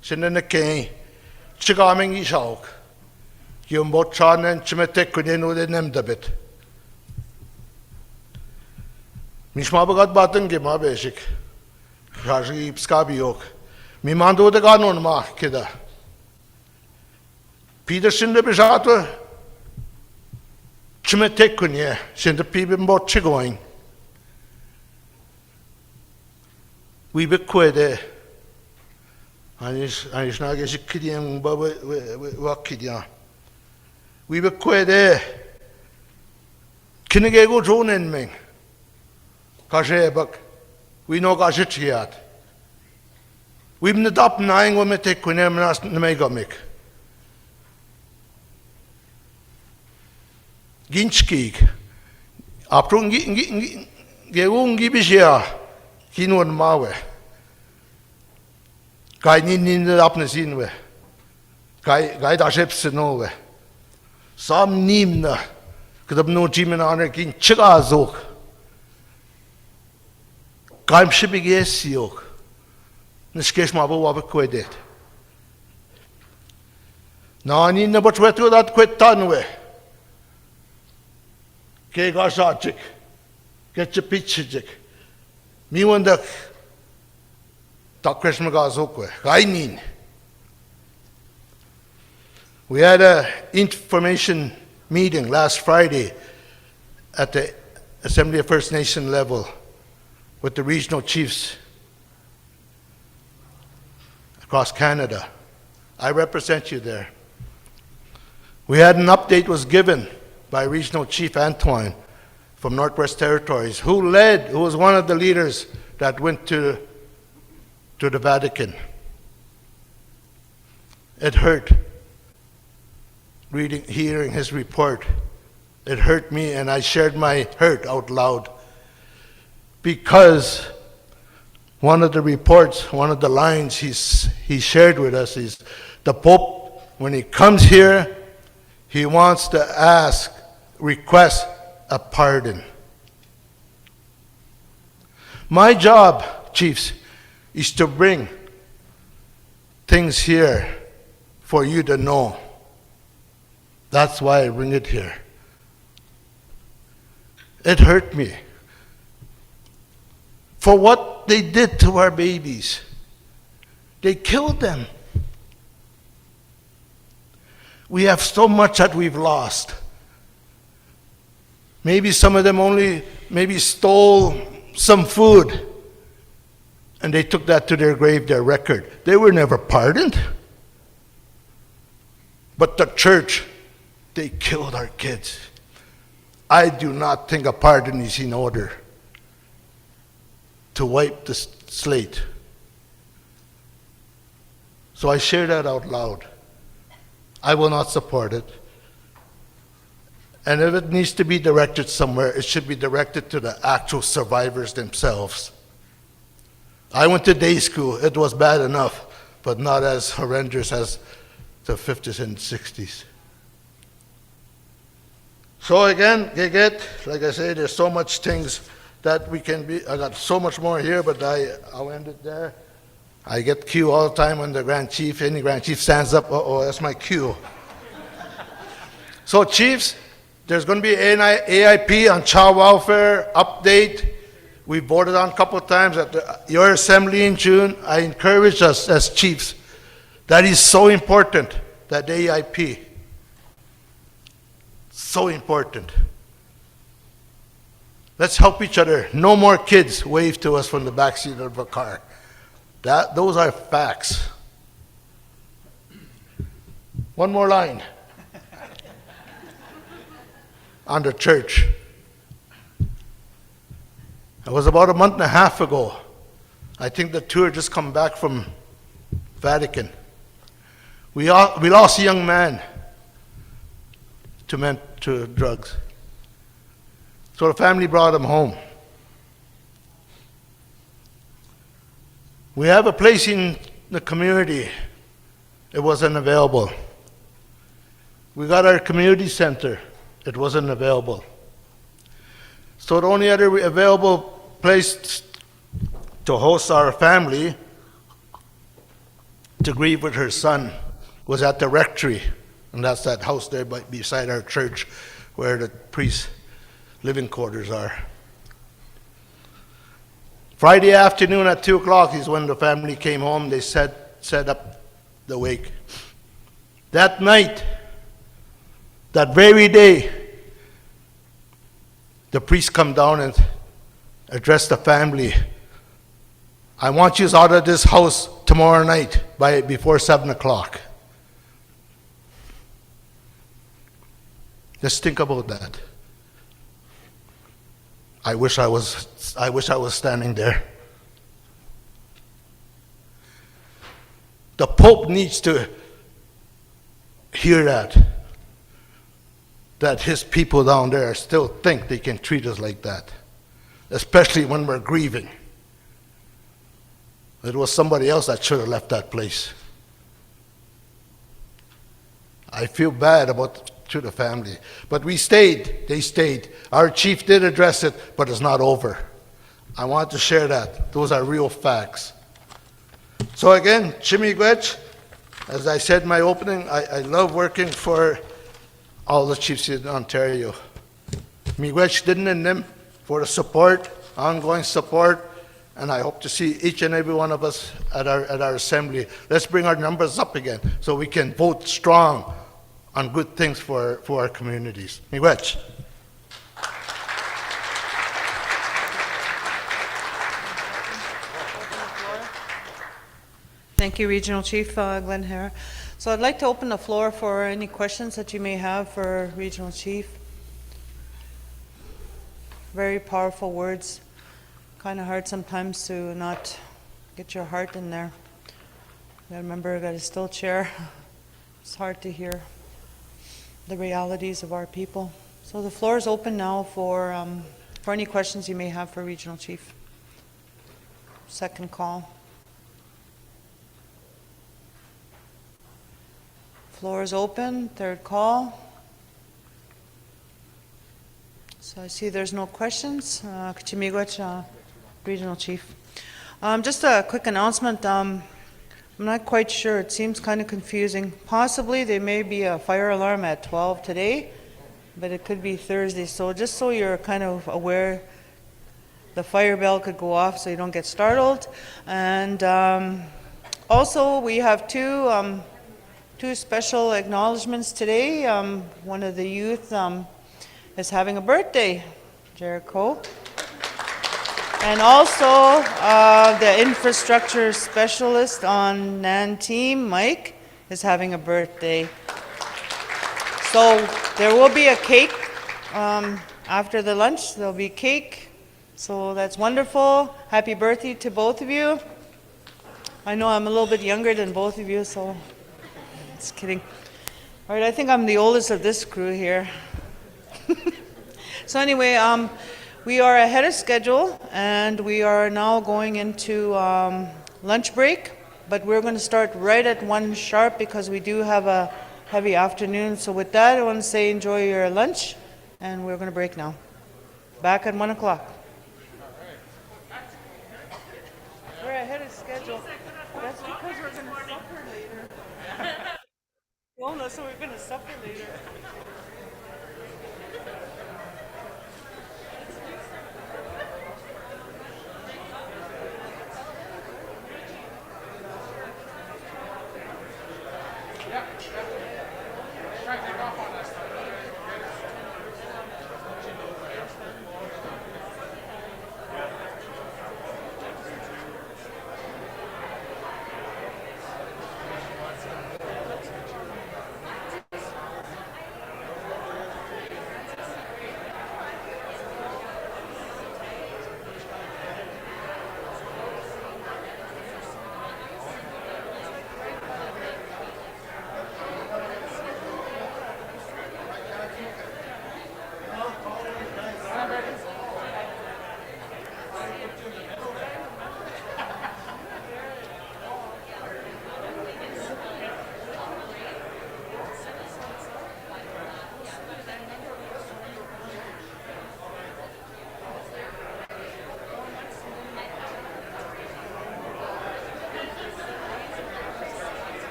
Shinna Kane, chigaming ishauk. Gimbot chan and chimetekudin with them the bit. Mishmabagat button gima basic. Kaji skabiok. Mimando the ganon ma kida. Peterson the Bisato Chimetekunye, send the people bought chigoing. We be quede. Anish not get kidian, but what kidia. We be quede. Kinegego drone in me. Kajebak, we know Gajichiat. We've not up 9 women take when I'm not megamic. Ginchkig. Aprung Geungi Bishia, Kinon Mawe. Guy need the upness in way. Guy da ships in nowhere. Some Nimna could have no Jim and honor King Chigazok. Guy shipping yes, yoke. Niskesh Mabu Wabaquedet. Now I need never to do that quit Tanway. Ke Gashachik. Get your pitchik. Me one the Takreshmagazokwe. I mean. We had an information meeting last Friday at the Assembly of First Nation level with the regional chiefs across Canada. I represent you there. We had an update was given by Regional Chief Antoine from Northwest Territories, who was one of the leaders that went to the Vatican. It hurt hearing his report. It hurt me, and I shared my hurt out loud because one of the reports, one of the lines he shared with us is the Pope, when he comes here, he wants to request a pardon. My job, chiefs, is to bring things here for you to know. That's why I bring it here. It hurt me. For what they did to our babies. They killed them. We have so much that we've lost. Maybe some of them only stole some food and they took that to their grave, their record. They were never pardoned. But the church, they killed our kids. I do not think a pardon is in order to wipe the slate. So I share that out loud. I will not support it. And if it needs to be directed somewhere, it should be directed to the actual survivors themselves. I went to day school. It was bad enough, but not as horrendous as the 50s and 60s. So again, like I say, there's so much things that we can be. I got so much more here, but I'll end it there. I get cue all the time when the Grand Chief, any Grand Chief stands up, that's my cue. So chiefs, there's going to be an AIP on child welfare update. We voted on a couple of times at your assembly in June. I encourage us as chiefs. That is so important, that AIP. So important. Let's help each other. No more kids wave to us from the backseat of a car. Those are facts. One more line. On the church. It was about a month and a half ago. I think the tour just come back from Vatican. We lost a young man to drugs. So the family brought him home. We have a place in the community. It wasn't available. We got our community center. It wasn't available. So the only other available place to host our family to grieve with her son was at the rectory, and that's that house there beside our church where the priest living quarters are. Friday afternoon at 2 o'clock is when the family came home. They set up the wake. That night, that very day, the priest come down and addressed the family. I want you out of this house tomorrow night before 7 o'clock. Just think about that. I wish I was standing there. The Pope needs to hear that his people down there still think they can treat us like that, especially when we're grieving. It was somebody else that should have left that place. I feel bad to the family. But we stayed. They stayed. Our chief did address it, but it's not over. I want to share that. Those are real facts. So again, Chimigwech, as I said in my opening, I love working for all the chiefs in Ontario. Miigwech didn't in them for the support, ongoing support, and I hope to see each and every one of us at our assembly. Let's bring our numbers up again so we can vote strong on good things for our communities. Miigwech. Thank you, Regional Chief Glenn Hare. So I'd like to open the floor for any questions that you may have for Regional Chief. Very powerful words. Kind of hard sometimes to not get your heart in there. You gotta remember, I got a still chair. It's hard to hear the realities of our people. So the floor is open now for any questions you may have for Regional Chief. Second call. Floor is open. Third call. So I see there's no questions. Kachimigwech, Regional Chief. Just a quick announcement. I'm not quite sure. It seems kind of confusing. Possibly there may be a fire alarm at 12 today, but it could be Thursday. So just so you're kind of aware, the fire bell could go off so you don't get startled. And also we have two special acknowledgements today. One of the youth is having a birthday, Jericho. And also the infrastructure specialist on NAN team, Mike, is having a birthday. So there will be a cake after the lunch. There'll be cake. So that's wonderful. Happy birthday to both of you. I know I'm a little bit younger than both of you, so just kidding. All right, I think I'm the oldest of this crew here. So anyway, we are ahead of schedule, and we are now going into lunch break, but we're going to start right at 1 sharp because we do have a heavy afternoon. So with that, I want to say enjoy your lunch, and we're going to break now. Back at 1 o'clock. We're ahead of schedule. That's because we're going to suffer later. Well, that's what we're going to suffer later.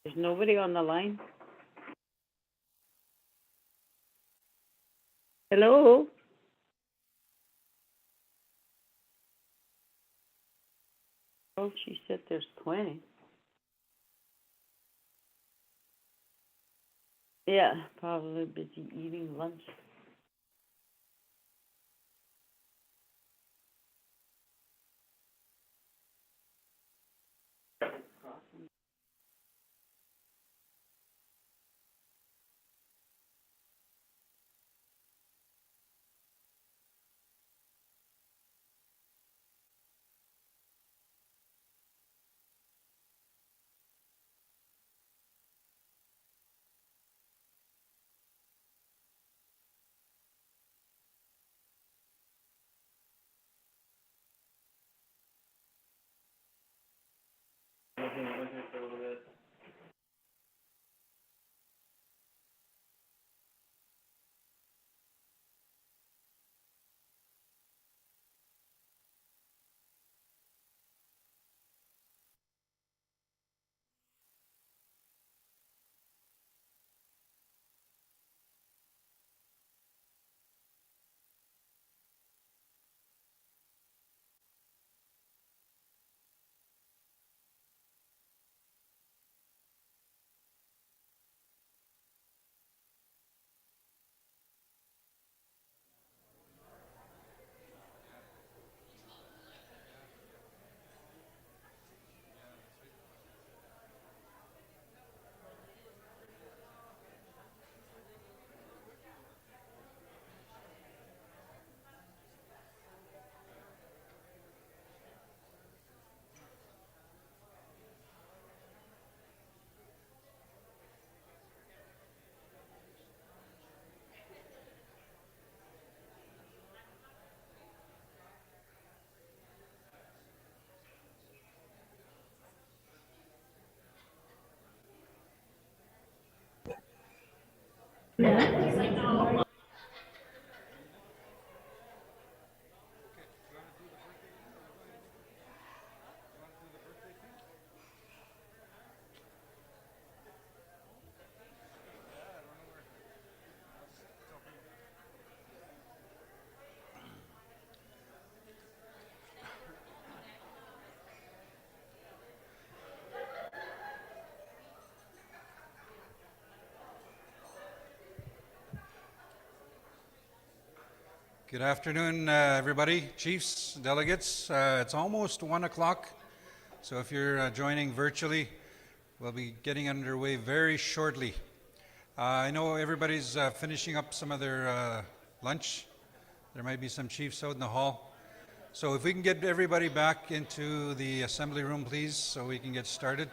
There's nobody on the line. Hello? Oh, she said there's 20. Yeah, probably busy eating lunch. Good afternoon, everybody, chiefs, delegates. It's almost 1 o'clock, so if you're joining virtually, we'll be getting underway very shortly. I know everybody's finishing up some of their lunch. There might be some chiefs out in the hall. So if we can get everybody back into the assembly room, please, so we can get started.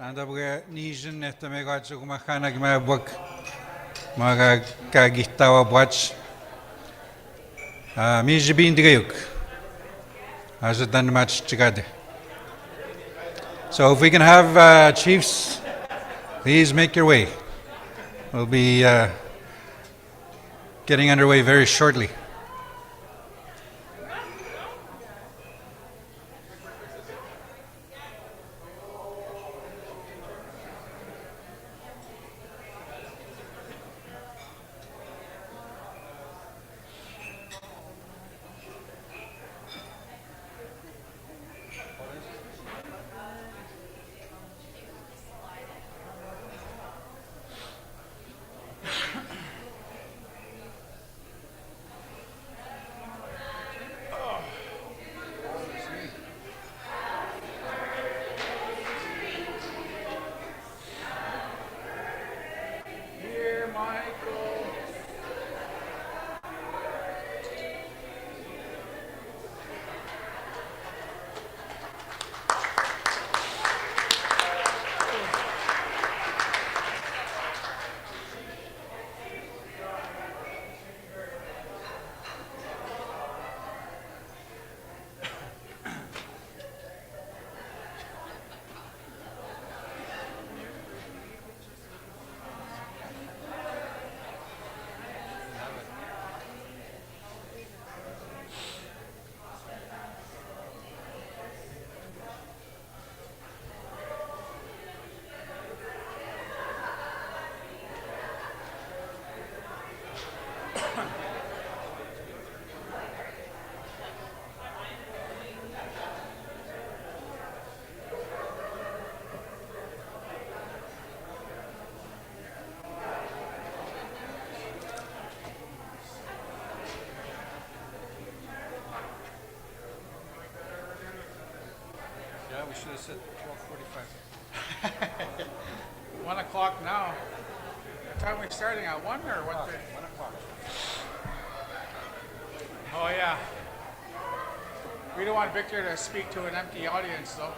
Anda buga nijin esta mega chukuma khana gma buk maga kagitawa bwach mi jibin digayuk azadan match chigade. So if we can have chiefs, please make your way. We'll be getting underway very shortly. should have said 12:45. 1 o'clock now. What time are we starting at 1 or what? 1 o'clock. Oh, yeah. We don't want Victor to speak to an empty audience, though.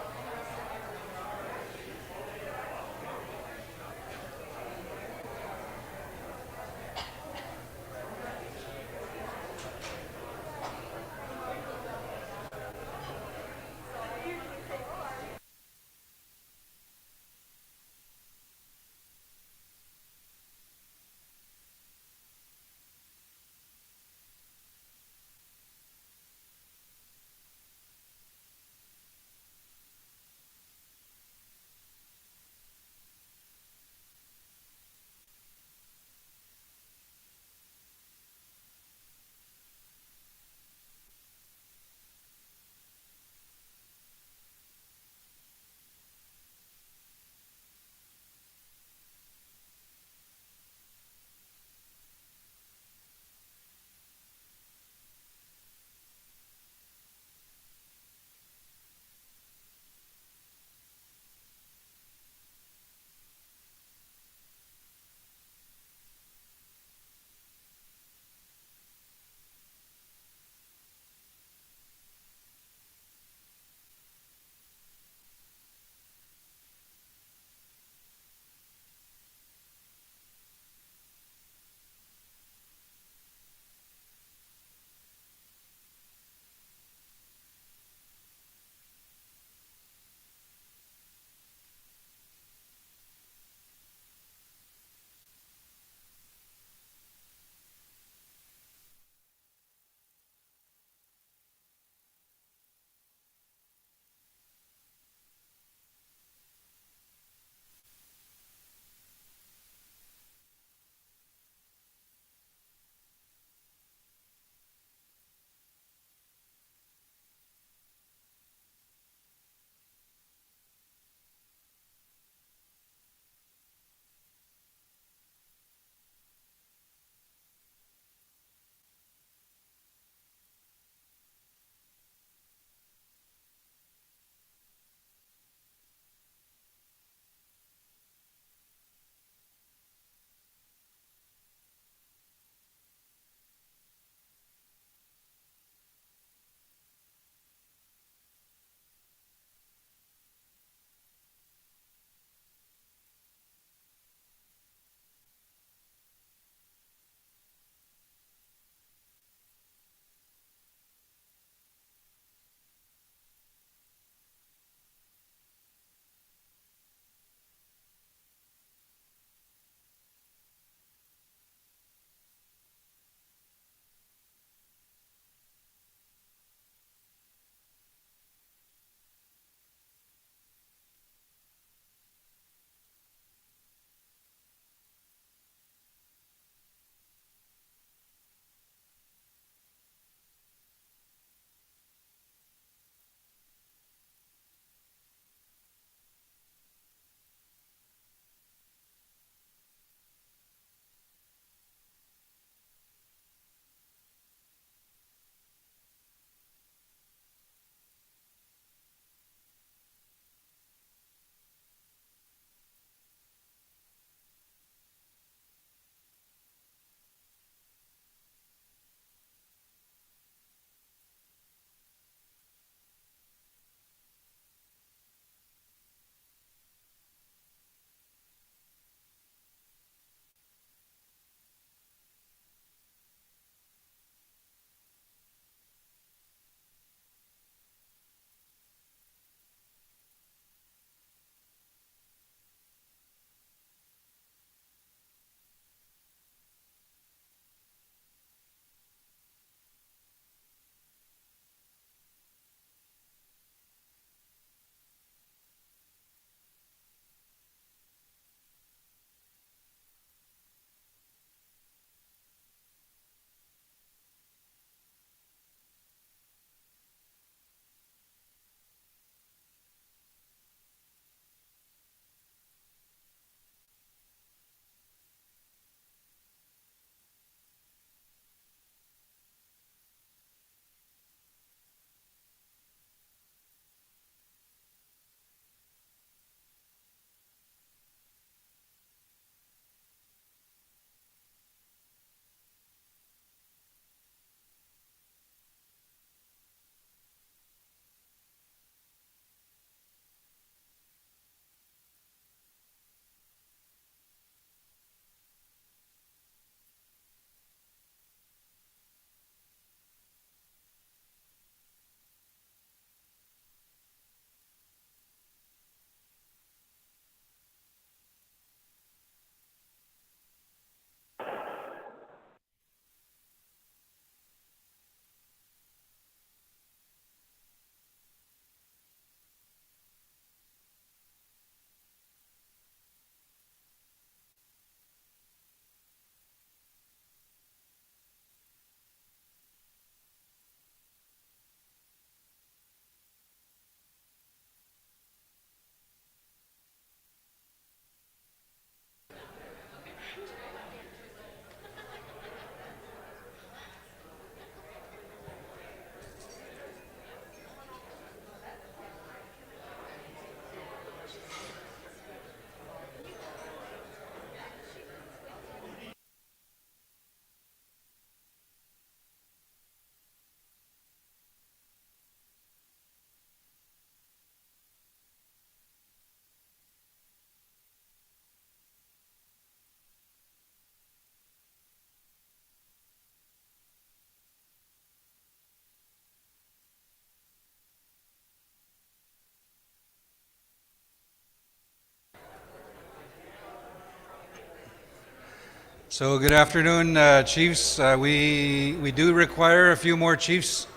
So good afternoon, chiefs. We do require a few more chiefs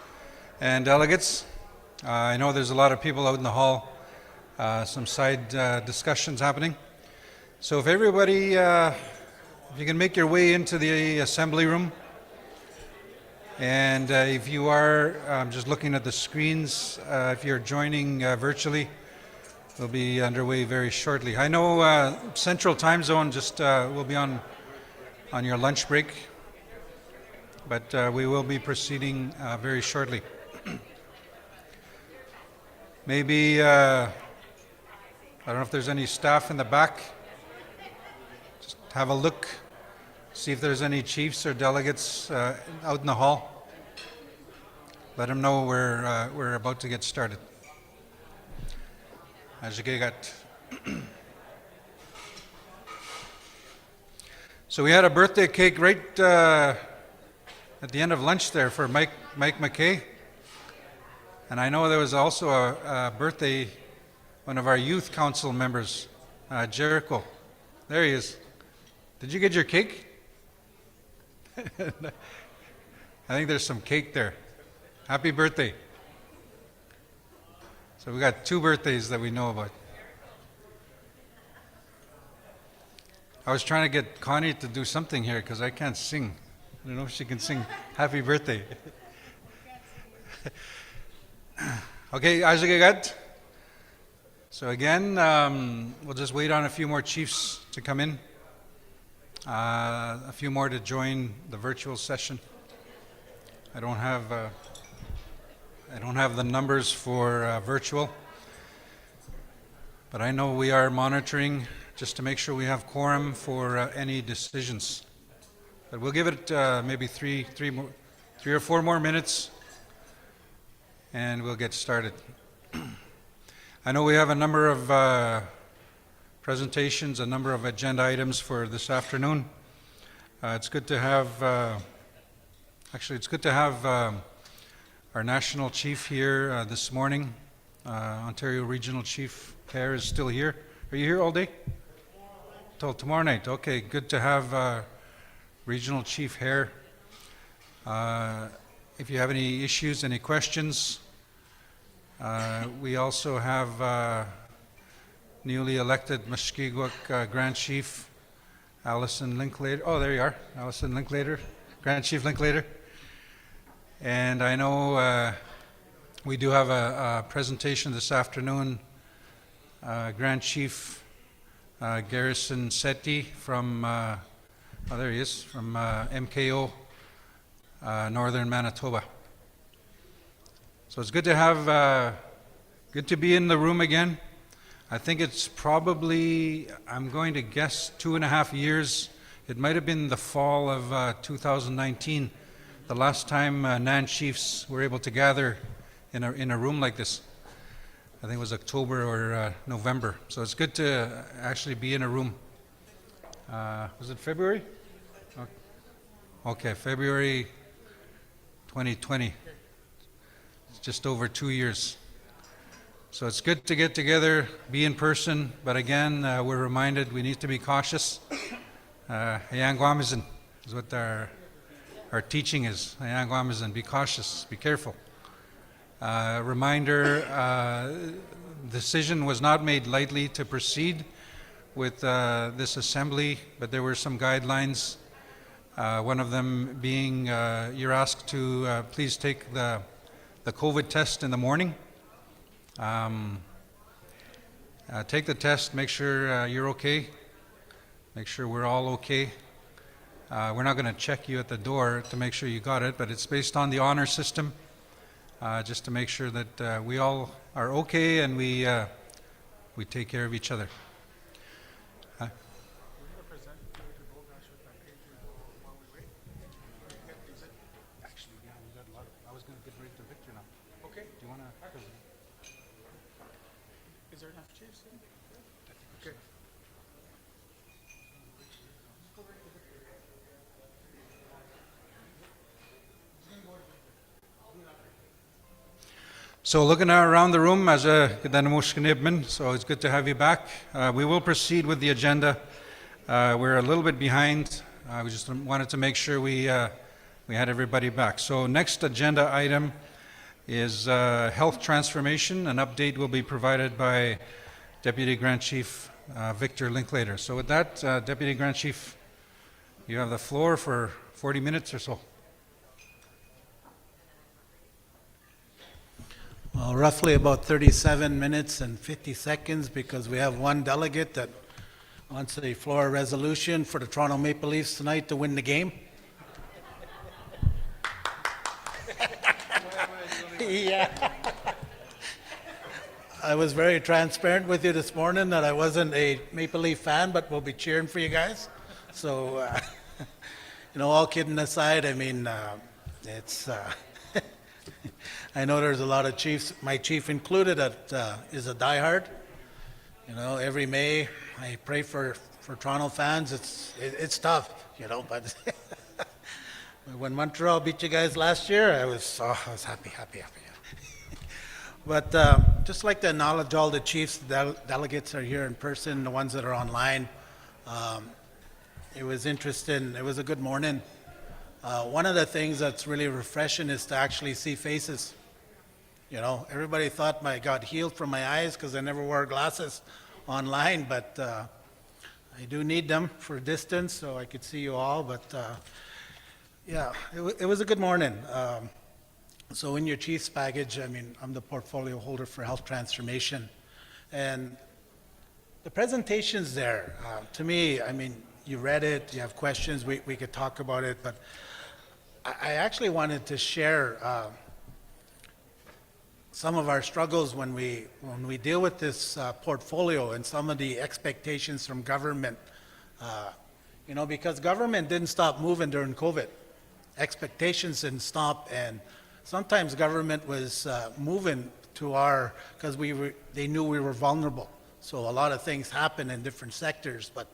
and delegates. I know there's a lot of people out in the hall, some side discussions happening. So if everybody, if you can make your way into the assembly room, and if you are just looking at the screens, if you're joining virtually, we'll be underway very shortly. I know Central Time Zone just will be on your lunch break, but we will be proceeding very shortly. Maybe, I don't know if there's any staff in the back. Just have a look, see if there's any chiefs or delegates out in the hall. Let them know we're about to get started. As you got. So we had a birthday cake right at the end of lunch there for Mike McKay. And I know there was also a birthday, one of our youth council members, Jericho. There he is. Did you get your cake? I think there's some cake there. Happy birthday. So we got 2 birthdays that we know about. I was trying to get Connie to do something here because I can't sing. I don't know if she can sing happy birthday. Okay, Ajagagad. So again, we'll just wait on a few more chiefs to come in. A few more to join the virtual session. I don't have the numbers for virtual, but I know we are monitoring just to make sure we have quorum for any decisions. But we'll give it maybe three or four more minutes, and we'll get started. I know we have a number of presentations, a number of agenda items for this afternoon. It's good to have, actually it's good to have our national chief here this morning. Ontario Regional Chief Kerr is still here. Are you here all day? Till tomorrow night. Okay, good to have Regional Chief Hare. If you have any issues, any questions, we also have newly elected Mushkegowuk Grand Chief Alison Linklater. Oh, there you are, Alison Linklater, Grand Chief Linklater. And I know we do have a presentation this afternoon. Grand Chief Garrison Setti from, oh there he is, from MKO, Northern Manitoba. So it's good to have, good to be in the room again. I think it's probably, I'm going to guess 2.5 years. It might have been the fall of 2019, the last time NAN chiefs were able to gather in a room like this. I think it was October or November. So it's good to actually be in a room. Was it February? Okay, February 2020. It's just over 2 years. So it's good to get together, be in person, but again, we're reminded we need to be cautious. Hayang Guamizan is what our teaching is. Hayang Guamizan, be cautious, be careful. Reminder, decision was not made lightly to proceed with this assembly, but there were some guidelines. One of them being you're asked to please take the COVID test in the morning. Take the test, make sure you're okay, make sure we're all okay. We're not going to check you at the door to make sure you got it, but it's based on the honor system. Just to make sure that we all are okay and we take care of each other. Actually, yeah, we got a lot. I was going to get ready to Victor now. Okay. Do you want to? Is there enough chiefs? Okay. So looking around the room, as a so it's good to have you back. We will proceed with the agenda. We're a little bit behind We just wanted to make sure we had everybody back. So next agenda item is health transformation. An update will be provided by Deputy Grand Chief Victor Linklater. So with that, Deputy Grand Chief, you have the floor for 40 minutes or so. Well, roughly about 37 minutes and 50 seconds because we have one delegate that wants a floor resolution for the Toronto Maple Leafs tonight to win the game. Yeah. I was very transparent with you this morning that I wasn't a Maple Leaf fan, but we'll be cheering for you guys. So, all kidding aside, I mean, it's... I know there's a lot of chiefs, my chief included, that is a diehard. Every May I pray for Toronto fans. It's tough, but when Montreal beat you guys last year, I was happy. But just like to acknowledge all the chiefs, delegates are here in person, the ones that are online. It was interesting. It was a good morning. One of the things that's really refreshing is to actually see faces. Everybody thought I got healed from my eyes because I never wore glasses online, but I do need them for distance so I could see you all. But yeah, it was a good morning. So in your chief's package, I'm the portfolio holder for health transformation. And the presentation's there. To me, you read it, you have questions, we could talk about it, but I actually wanted to share some of our struggles when we deal with this portfolio and some of the expectations from government. Because government didn't stop moving during COVID. Expectations didn't stop, and sometimes government was moving to because they knew we were vulnerable. So a lot of things happen in different sectors, but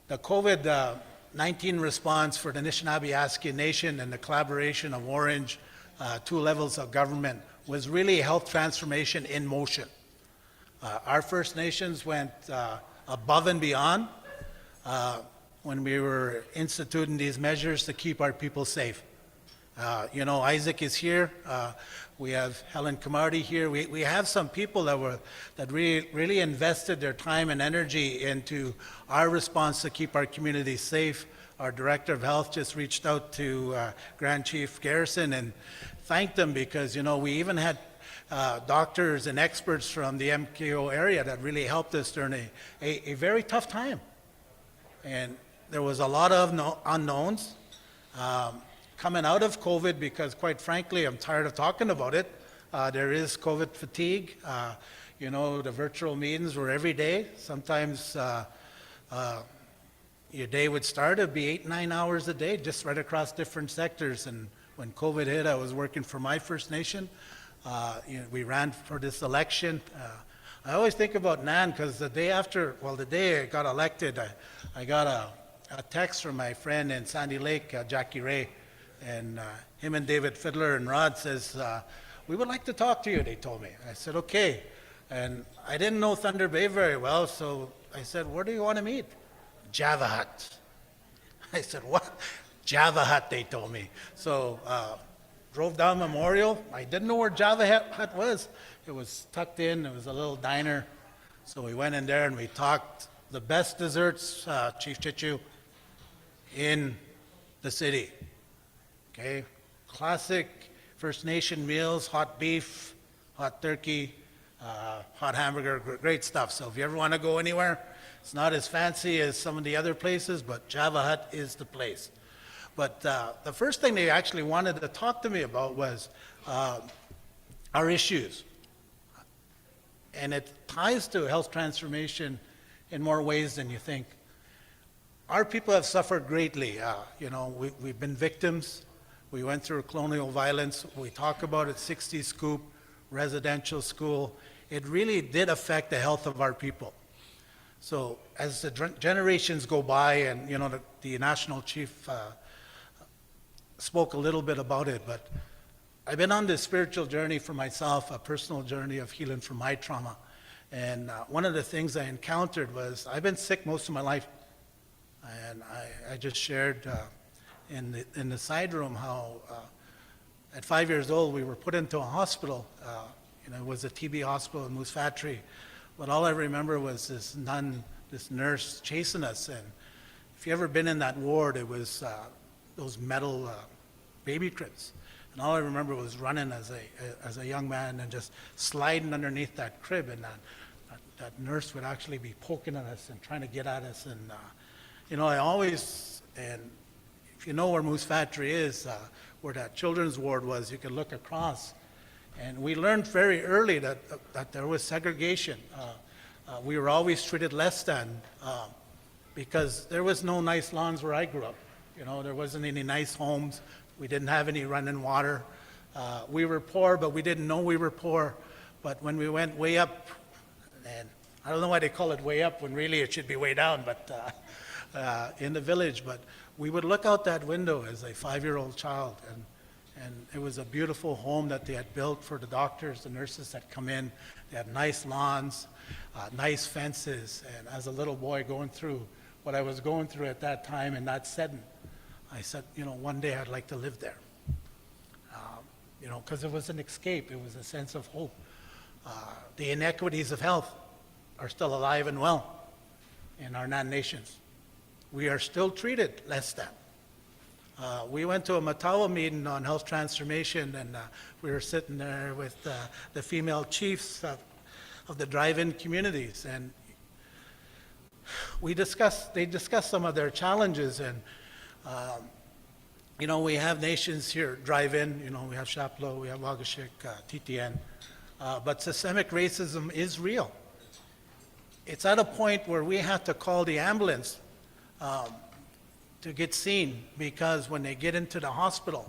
the COVID-19 response for the Nishnawbe Aski Nation and the collaboration of Orange, 2 levels of government, was really health transformation in motion. Our First Nations went above and beyond when we were instituting these measures to keep our people safe. Isaac is here. We have Helen Camardi here. We have some people that really invested their time and energy into our response to keep our community safe. Our Director of Health just reached out to Grand Chief Garrison and thanked them because, we even had doctors and experts from the MKO area that really helped us during a very tough time. And there was a lot of unknowns. Coming out of COVID, because quite frankly, I'm tired of talking about it. There is COVID fatigue. The virtual meetings were every day. Sometimes your day would start, it'd be 8-9 hours a day, just right across different sectors. And when COVID hit, I was working for my First Nation. We ran for this election. I always think about Nan, because the day I got elected, I got a text from my friend in Sandy Lake, Jackie Ray. And him and David Fiddler and Rod says, we would like to talk to you, they told me. I said, okay. And I didn't know Thunder Bay very well, so I said, where do you want to meet? Java Hut. I said, what? Java Hut, they told me. So drove down Memorial. I didn't know where Java Hut was. It was tucked in. It was a little diner. So we went in there and we talked the best desserts, Chief Chichu, in the city. Okay, classic First Nation meals, hot beef, hot turkey, hot hamburger, great stuff. So if you ever want to go anywhere, it's not as fancy as some of the other places, but Java Hut is the place. But the first thing they actually wanted to talk to me about was our issues. And it ties to health transformation in more ways than you think. Our people have suffered greatly. We've been victims. We went through colonial violence. We talk about it, 60 scoop, residential school. It really did affect the health of our people. So as the generations go by, and the national chief spoke a little bit about it, but I've been on this spiritual journey for myself, a personal journey of healing from my trauma. And one of the things I encountered was I've been sick most of my life. And I just shared in the side room how at 5 years old we were put into a hospital. It was a TB hospital in Moose Factory. But all I remember was this nurse chasing us. And if you ever been in that ward, it was those metal baby cribs. And all I remember was running as a young man and just sliding underneath that crib, and that nurse would actually be poking at us and trying to get at us. And I always, and if you know where Moose Factory is, where that children's ward was, you could look across. And we learned very early that there was segregation. We were always treated less than because there was no nice lawns where I grew up. There wasn't any nice homes. We didn't have any running water. We were poor, but we didn't know we were poor. But when we went way up, and I don't know why they call it way up when really it should be way down, but in the village. But we would look out that window as a 5-year-old child, and it was a beautiful home that they had built for the doctors, the nurses that come in. They had nice lawns, nice fences. And as a little boy going through what I was going through at that time in that setting, I said, one day I'd like to live there. Because it was an escape. It was a sense of hope. The inequities of health are still alive and well in our non-nations. We are still treated less than. We went to a Matawa meeting on health transformation, and we were sitting there with the female chiefs of the drive-in communities, and they discussed some of their challenges. And we have nations here, drive-in, we have Shaplo, we have Wagashik, TTN, but systemic racism is real. It's at a point where we have to call the ambulance to get seen, because when they get into the hospital,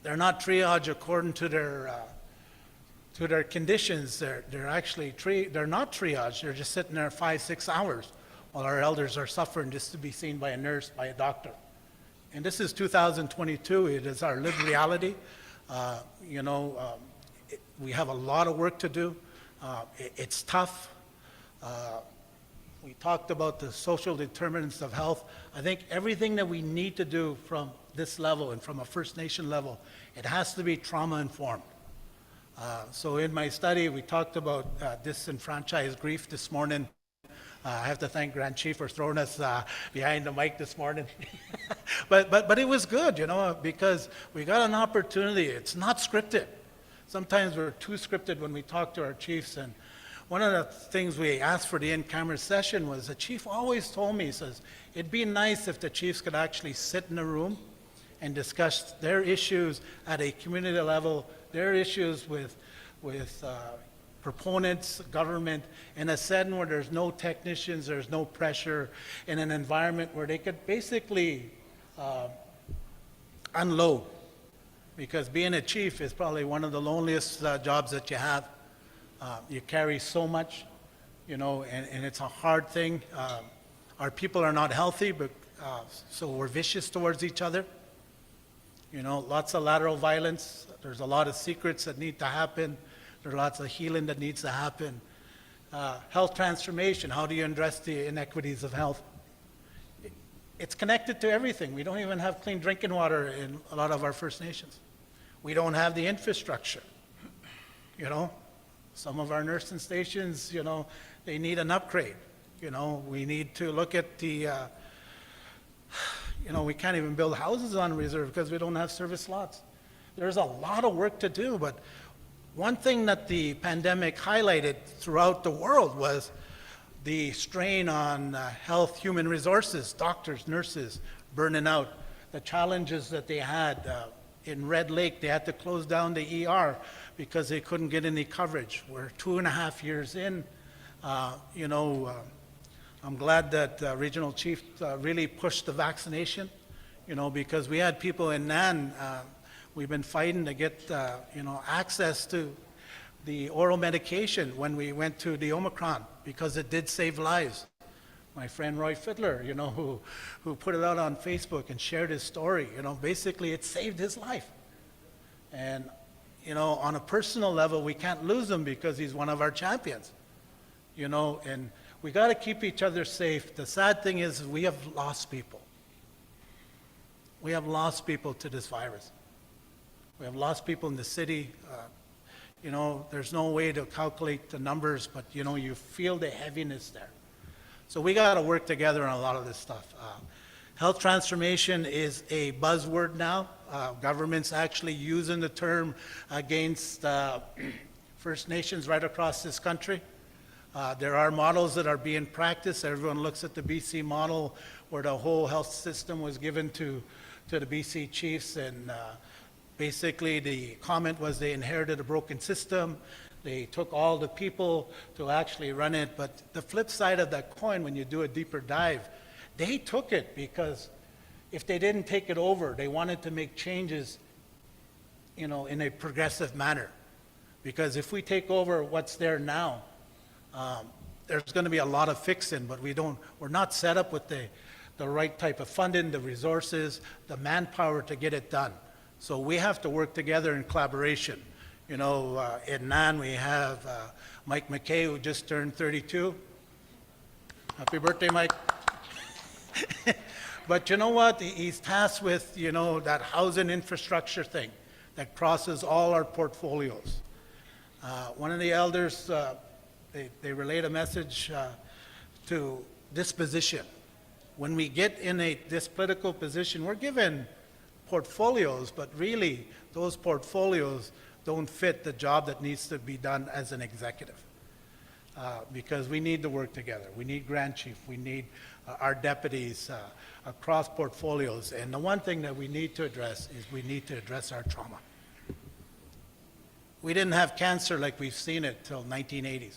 they're not triaged according to their conditions. They're actually they're not triaged. They're just sitting there 5-6 hours while our elders are suffering just to be seen by a nurse, by a doctor. And this is 2022. It is our lived reality. We have a lot of work to do. It's tough. We talked about the social determinants of health. I think everything that we need to do from this level and from a First Nation level, it has to be trauma-informed. So in my study, we talked about disenfranchised grief this morning. I have to thank Grand Chief for throwing us behind the mic this morning. but it was good, because we got an opportunity. It's not scripted. Sometimes we're too scripted when we talk to our chiefs. And one of the things we asked for the in-camera session was, the chief always told me, he says, it'd be nice if the chiefs could actually sit in a room and discuss their issues at a community level, their issues with proponents, government, in a setting where there's no technicians, there's no pressure, in an environment where they could basically unload. Because being a chief is probably one of the loneliest jobs that you have. You carry so much, and it's a hard thing. Our people are not healthy, but so we're vicious towards each other. Lots of lateral violence. There's a lot of secrets that need to happen. There's lots of healing that needs to happen. Health transformation, how do you address the inequities of health? It's connected to everything. We don't even have clean drinking water in a lot of our First Nations. We don't have the infrastructure. Some of our nursing stations, they need an upgrade. We need to look at the, we can't even build houses on reserve because we don't have service lots. There's a lot of work to do, but one thing that the pandemic highlighted throughout the world was the strain on health, human resources, doctors, nurses, burning out, the challenges that they had. In Red Lake, they had to close down the ER because they couldn't get any coverage. We're 2.5 years in. I'm glad that Regional Chief really pushed the vaccination, because we had people in Nan. We've been fighting to get, access to the oral medication when we went to the Omicron, because it did save lives. My friend Roy Fiddler, who put it out on Facebook and shared his story, basically it saved his life. And, on a personal level, we can't lose him because he's one of our champions, and we got to keep each other safe. The sad thing is we have lost people. We have lost people to this virus. We have lost people in the city. You know, there's no way to calculate the numbers, but you know, you feel the heaviness there. So we got to work together on a lot of this stuff. Health transformation is a buzzword now. Government's actually using the term against First Nations right across this country. There are models that are being practiced. Everyone looks at the BC model where the whole health system was given to the BC chiefs, and basically the comment was they inherited a broken system. They took all the people to actually run it. But the flip side of that coin, when you do a deeper dive, they took it because if they didn't take it over, they wanted to make changes, you know, in a progressive manner. Because if we take over what's there now, there's going to be a lot of fixing, but we're not set up with the right type of funding, the resources, the manpower to get it done. So we have to work together in collaboration. You know, in NAN we have Mike McKay, who just turned 32. Happy birthday, Mike. But you know what? He's tasked with, you know, that housing infrastructure thing that crosses all our portfolios. One of the elders, they relayed a message to this position. When we get in this political position, we're given portfolios, but really those portfolios don't fit the job that needs to be done as an executive. Because we need to work together. We need Grand Chief, we need our deputies across portfolios. And the one thing that we need to address is we need to address our trauma. We didn't have cancer like we've seen it till 1980s.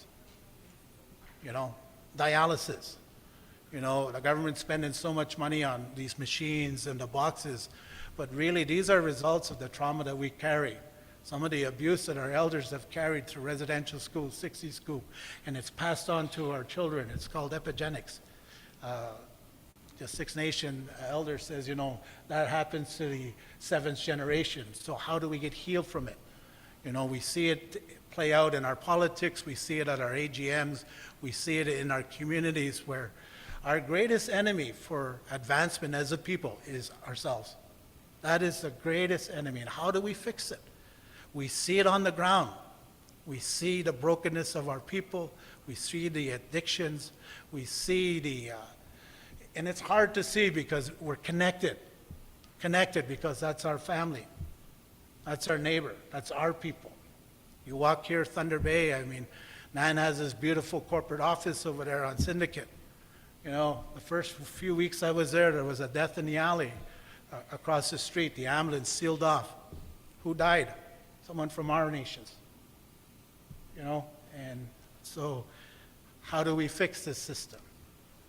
You know, dialysis. You know, the government's spending so much money on these machines and the boxes, but really these are results of the trauma that we carry. Some of the abuse that our elders have carried through residential schools, 60 school, and it's passed on to our children. It's called epigenetics. The Six Nation elder says, you know, that happens to the seventh generation. So how do we get healed from it? You know, we see it play out in our politics. We see it at our AGMs. We see it in our communities, where our greatest enemy for advancement as a people is ourselves. That is the greatest enemy. And how do we fix it? We see it on the ground. We see the brokenness of our people. We see the addictions. We see and it's hard to see because we're connected. Connected because that's our family. That's our neighbor. That's our people. You walk here, Thunder Bay, I mean, Nan has this beautiful corporate office over there on Syndicate. You know, the first few weeks I was there was a death in the alley across the street. The ambulance sealed off. Who died? Someone from our nations. You know, and so how do we fix this system?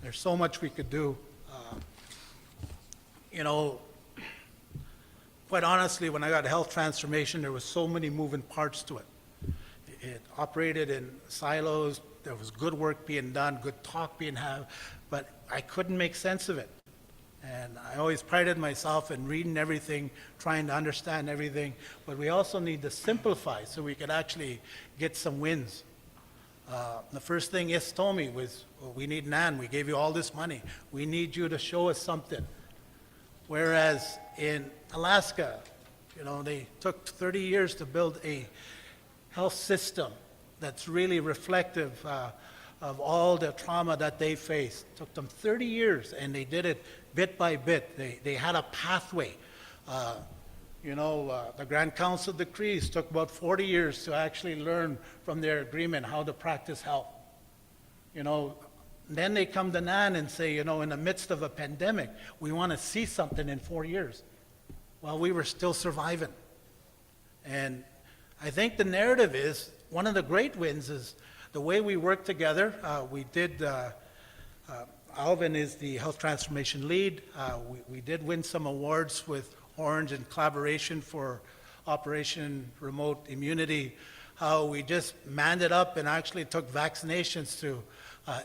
There's so much we could do. You know, quite honestly, when I got health transformation, there was so many moving parts to it. It operated in silos. There was good work being done, good talk being had, but I couldn't make sense of it. And I always prided myself in reading everything, trying to understand everything, but we also need to simplify so we could actually get some wins. The first thing Is told me was, well, we need NAN, we gave you all this money. We need you to show us something. Whereas in Alaska, you know, they took 30 years to build a health system that's really reflective of all the trauma that they faced. It took them 30 years, and they did it bit by bit. They had a pathway. You know, the Grand Council decrees took about 40 years to actually learn from their agreement how to practice health. You know, then they come to NAN and say, you know, in the midst of a pandemic, we want to see something in 4 years. Well, we were still surviving. And I think the narrative is, one of the great wins is the way we work together. We did, Alvin is the health transformation lead. We did win some awards with Orange in collaboration for Operation Remote Immunity. How we just manned it up and actually took vaccinations to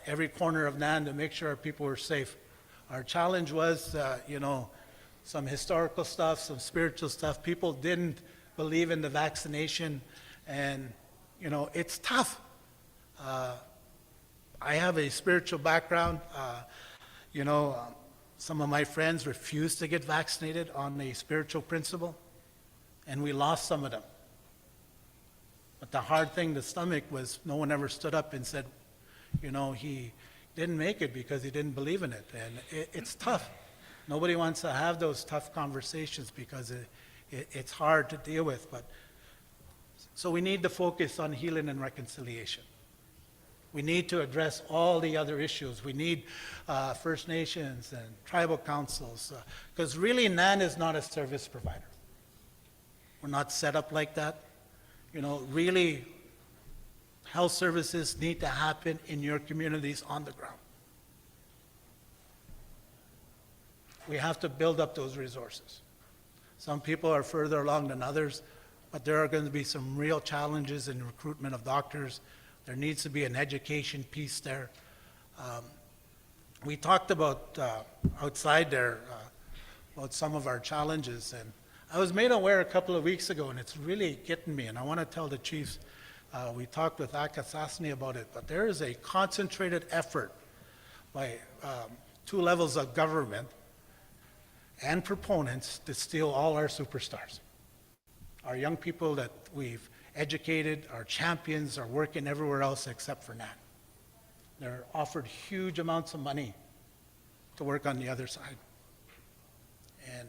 every corner of NAN to make sure our people were safe. Our challenge was, you know, some historical stuff, some spiritual stuff. People didn't believe in the vaccination, and you know, it's tough. I I have a spiritual background. Some of my friends refused to get vaccinated on a spiritual principle, and we lost some of them. But the hard thing to stomach was no one ever stood up and said, he didn't make it because he didn't believe in it. And it's tough. Nobody wants to have those tough conversations because it's hard to deal with. So we need to focus on healing and reconciliation. We need to address all the other issues. We need First Nations and tribal councils, because really NAN is not a service provider. We're not set up like that. Really, health services need to happen in your communities on the ground. We have to build up those resources. Some people are further along than others, but there are going to be some real challenges in recruitment of doctors. There needs to be an education piece there. We talked about outside there about some of our challenges, and I was made aware a couple of weeks ago, and it's really getting me, and I want to tell the chiefs, we talked with Akasasni about it, but there is a concentrated effort by two levels of government and proponents to steal all our superstars. Our young people that we've educated, our champions, are working everywhere else except for NAN. They're offered huge amounts of money to work on the other side. And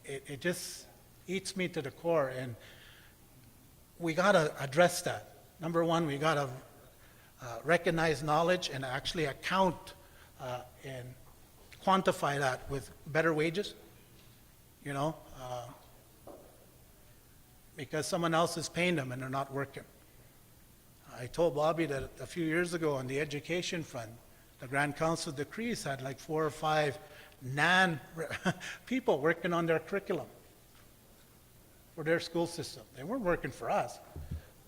it just eats me to the core, and we got to address that. Number one, we got to recognize knowledge and actually account and quantify that with better wages, because someone else is paying them and they're not working. I told Bobby that a few years ago on the education front, the Grand Council decrees had like 4 or 5 NAN people working on their curriculum for their school system. They weren't working for us.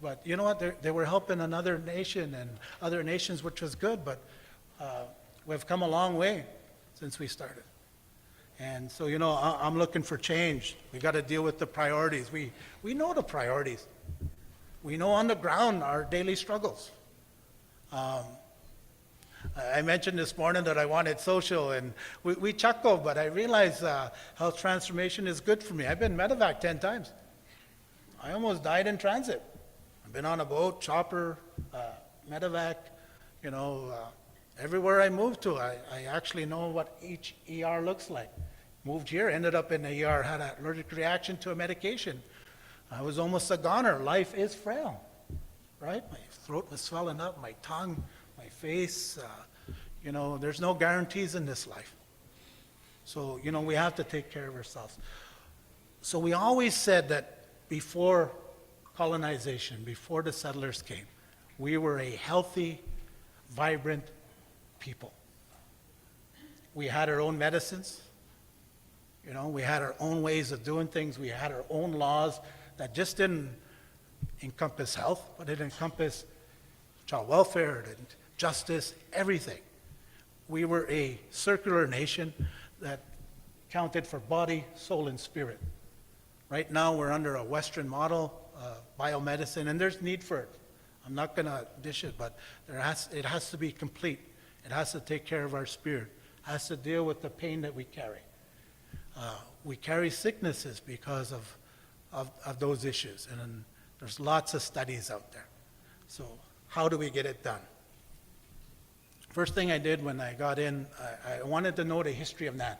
But you know what? They were helping another nation and other nations, which was good. But we've come a long way since we started. And so, I'm looking for change. We got to deal with the priorities. We know the priorities. We know on the ground our daily struggles. I mentioned this morning that I wanted social, and we chuckled, but I realized health transformation is good for me. I've been medevac 10 times. I almost died in transit. I've been on a boat, chopper, medevac, everywhere I moved to, I actually know what each ER looks like. Moved here, ended up in the ER, had an allergic reaction to a medication. I was almost a goner. Life is frail, right? My throat was swelling up, my tongue, my face. There's no guarantees in this life. So, we have to take care of ourselves. So we always said that before colonization, before the settlers came, we were a healthy, vibrant people. We had our own medicines. We had our own ways of doing things. We had our own laws that just didn't encompass health, but it encompassed child welfare and justice, everything. We were a circular nation that counted for body, soul, and spirit. Right now, we're under a Western model, biomedicine, and there's need for it. I'm not going to dish it, but it has to be complete. It has to take care of our spirit. It has to deal with the pain that we carry. We carry sicknesses because of those issues, and there's lots of studies out there. So how do we get it done? First thing I did when I got in, I wanted to know the history of NAN.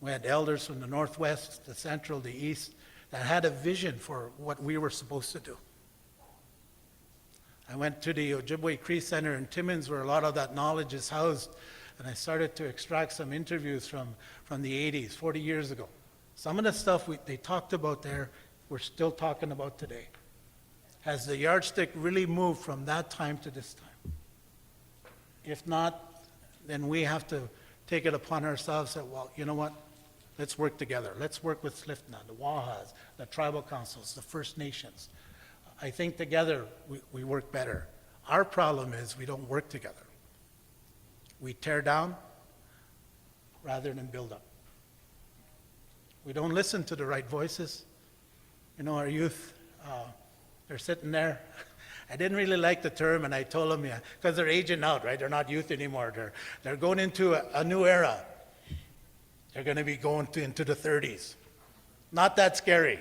We had elders from the Northwest, the Central, the East, that had a vision for what we were supposed to do. I went to the Ojibwe Cree Center in Timmins, where a lot of that knowledge is housed, and I started to extract some interviews from the 80s, 40 years ago. Some of the stuff they talked about there, we're still talking about today. Has the yardstick really moved from that time to this time? If not, then we have to take it upon ourselves that, well, you know what? Let's work together. Let's work with SLIFNA, the Wahas, the tribal councils, the First Nations. I think together we work better. Our problem is we don't work together. We tear down rather than build up. We don't listen to the right voices. Our youth, they're sitting there I didn't really like the term, and I told them, yeah, because they're aging out, right? They're not youth anymore. They're going into a new era. They're going to be going into the 30s. Not that scary.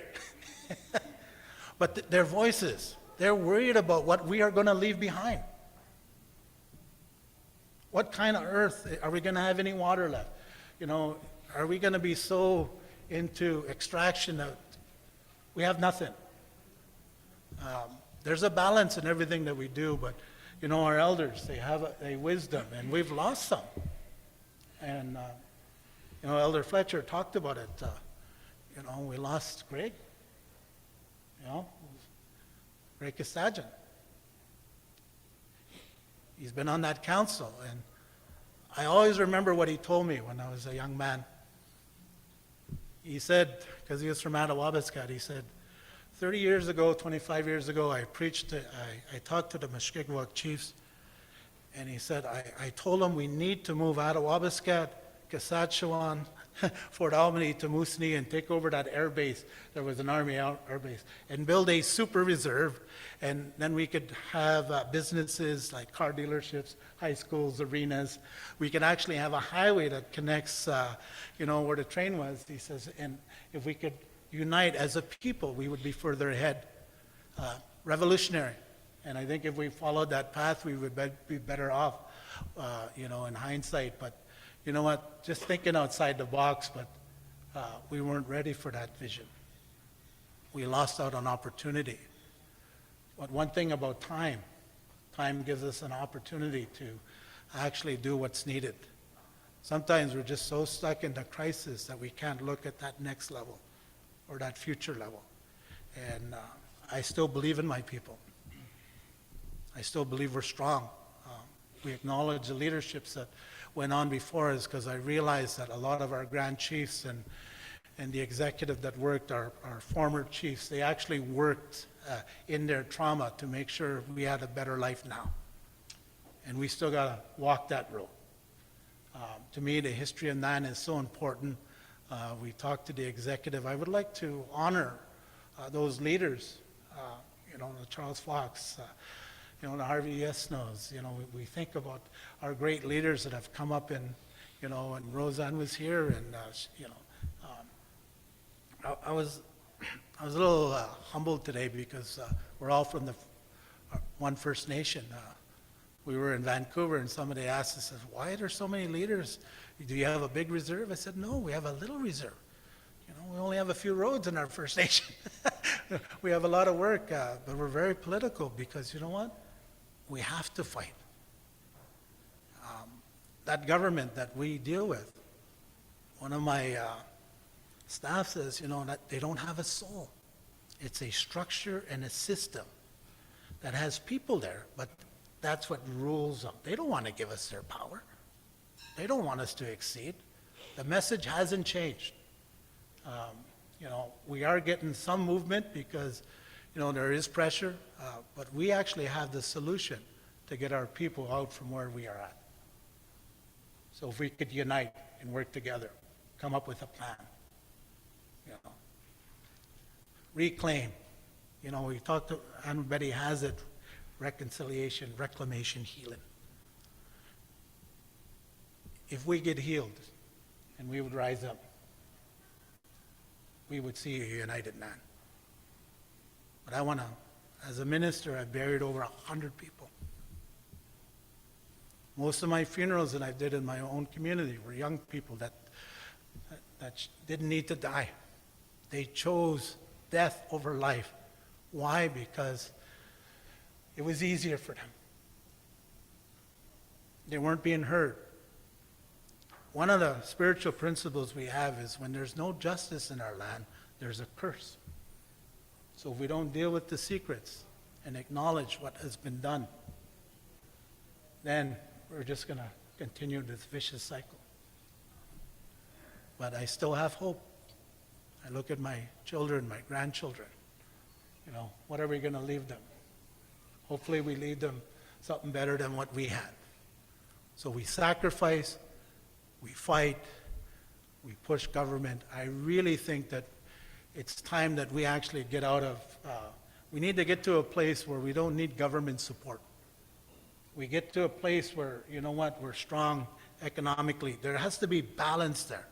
But their voices, they're worried about what we are going to leave behind. What kind of earth? Are we going to have any water left? You know, are we going to be so into extraction that we have nothing? There's a balance in everything that we do, but you know, our elders, they have a wisdom, and we've lost some. And you know, Elder Fletcher talked about it. You know, we lost Greg. You know, Greg Kastajan. He's been on that council, and I always remember what he told me when I was a young man. He said, because he was from Attawabaskat, he said, 30 years ago, 25 years ago, I talked to the Mushkegowuk chiefs, and he said, I told them we need to move Attawabaskat, Saskatchewan, Fort Albany to Moosonee and take over that air base. There was an Army air base, and build a super reserve, and then we could have businesses like car dealerships, high schools, arenas. We could actually have a highway that connects, you know, where the train was. He says, and if we could unite as a people, we would be further ahead. Revolutionary. And I think if we followed that path, we would be better off, you know, in hindsight. But you know what? Just thinking outside the box, but we weren't ready for that vision. We lost out on opportunity. But one thing about time gives us an opportunity to actually do what's needed. Sometimes we're just so stuck in the crisis that we can't look at that next level or that future level. And I still believe in my people. I still believe we're strong. We acknowledge the leaderships that went on before us, because I realized that a lot of our grand chiefs and the executive that worked, our former chiefs, they actually worked in their trauma to make sure we had a better life now. And we still got to walk that road. To me, the history of man is so important. We talked to the executive. I would like to honor those leaders, you know, Charles Fox, you know, the Harvey Yesnos. You know, we think about our great leaders that have come up, and you know, and Roseanne was here, and you know, I was a little humbled today because we're all from the one First Nation. We were in Vancouver, and somebody asked us, "Why are there so many leaders? Do you have a big reserve?" I said, "No, we have a little reserve. You know, we only have a few roads in our First Nation. We have a lot of work, but we're very political because you know what? We have to fight. That government that we deal with, one of my staff says, you know, that they don't have a soul. It's a structure and a system that has people there, but that's what rules them. They don't want to give us their power. They don't want us to exceed. The message hasn't changed. You know, we are getting some movement because, you know, there is pressure, but we actually have the solution to get our people out from where we are at. So if we could unite and work together, come up with a plan, you know. Reclaim. You know, we talked to, and Betty has it, reconciliation, reclamation, healing. If we get healed and we would rise up, we would see a united man. But I want to, as a minister, I've buried over 100 people. Most of my funerals that I did in my own community were young people that didn't need to die. They chose death over life. Why? Because it was easier for them. They weren't being heard. One of the spiritual principles we have is when there's no justice in our land, there's a curse. So if we don't deal with the secrets and acknowledge what has been done, then we're just going to continue this vicious cycle. But I still have hope. I look at my children, my grandchildren. You know, what are we going to leave them? Hopefully we leave them something better than what we had. So we sacrifice, we fight, we push government. I really think that it's time that we actually get out of we need to get to a place where we don't need government support. We get to a place where, you know what, we're strong economically. There has to be balance there.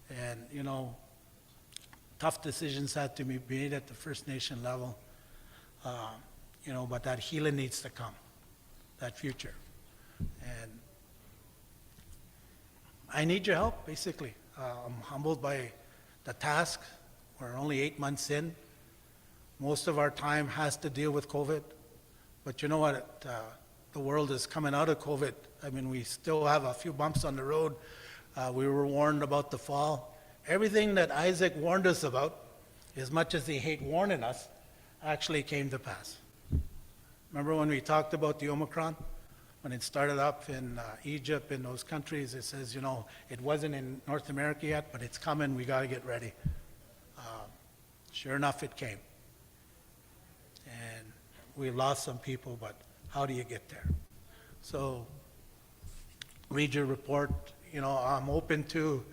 And, you know, tough decisions had to be made at the First Nation level. You know, but that healing needs to come, that future. And I need your help, basically. I'm humbled by the task. We're only 8 months in. Most of our time has to deal with COVID. But you know what? The world is coming out of COVID. I mean, we still have a few bumps on the road. We were warned about the fall. Everything that Isaac warned us about, as much as he hate warning us, actually came to pass. Remember when we talked about the Omicron? When it started up in Egypt, in those countries, it says, you know, it wasn't in North America yet, but it's coming, we got to get ready. Sure enough, it came. And we lost some people, but how do you get there? So, read your report. You know, I'm open to,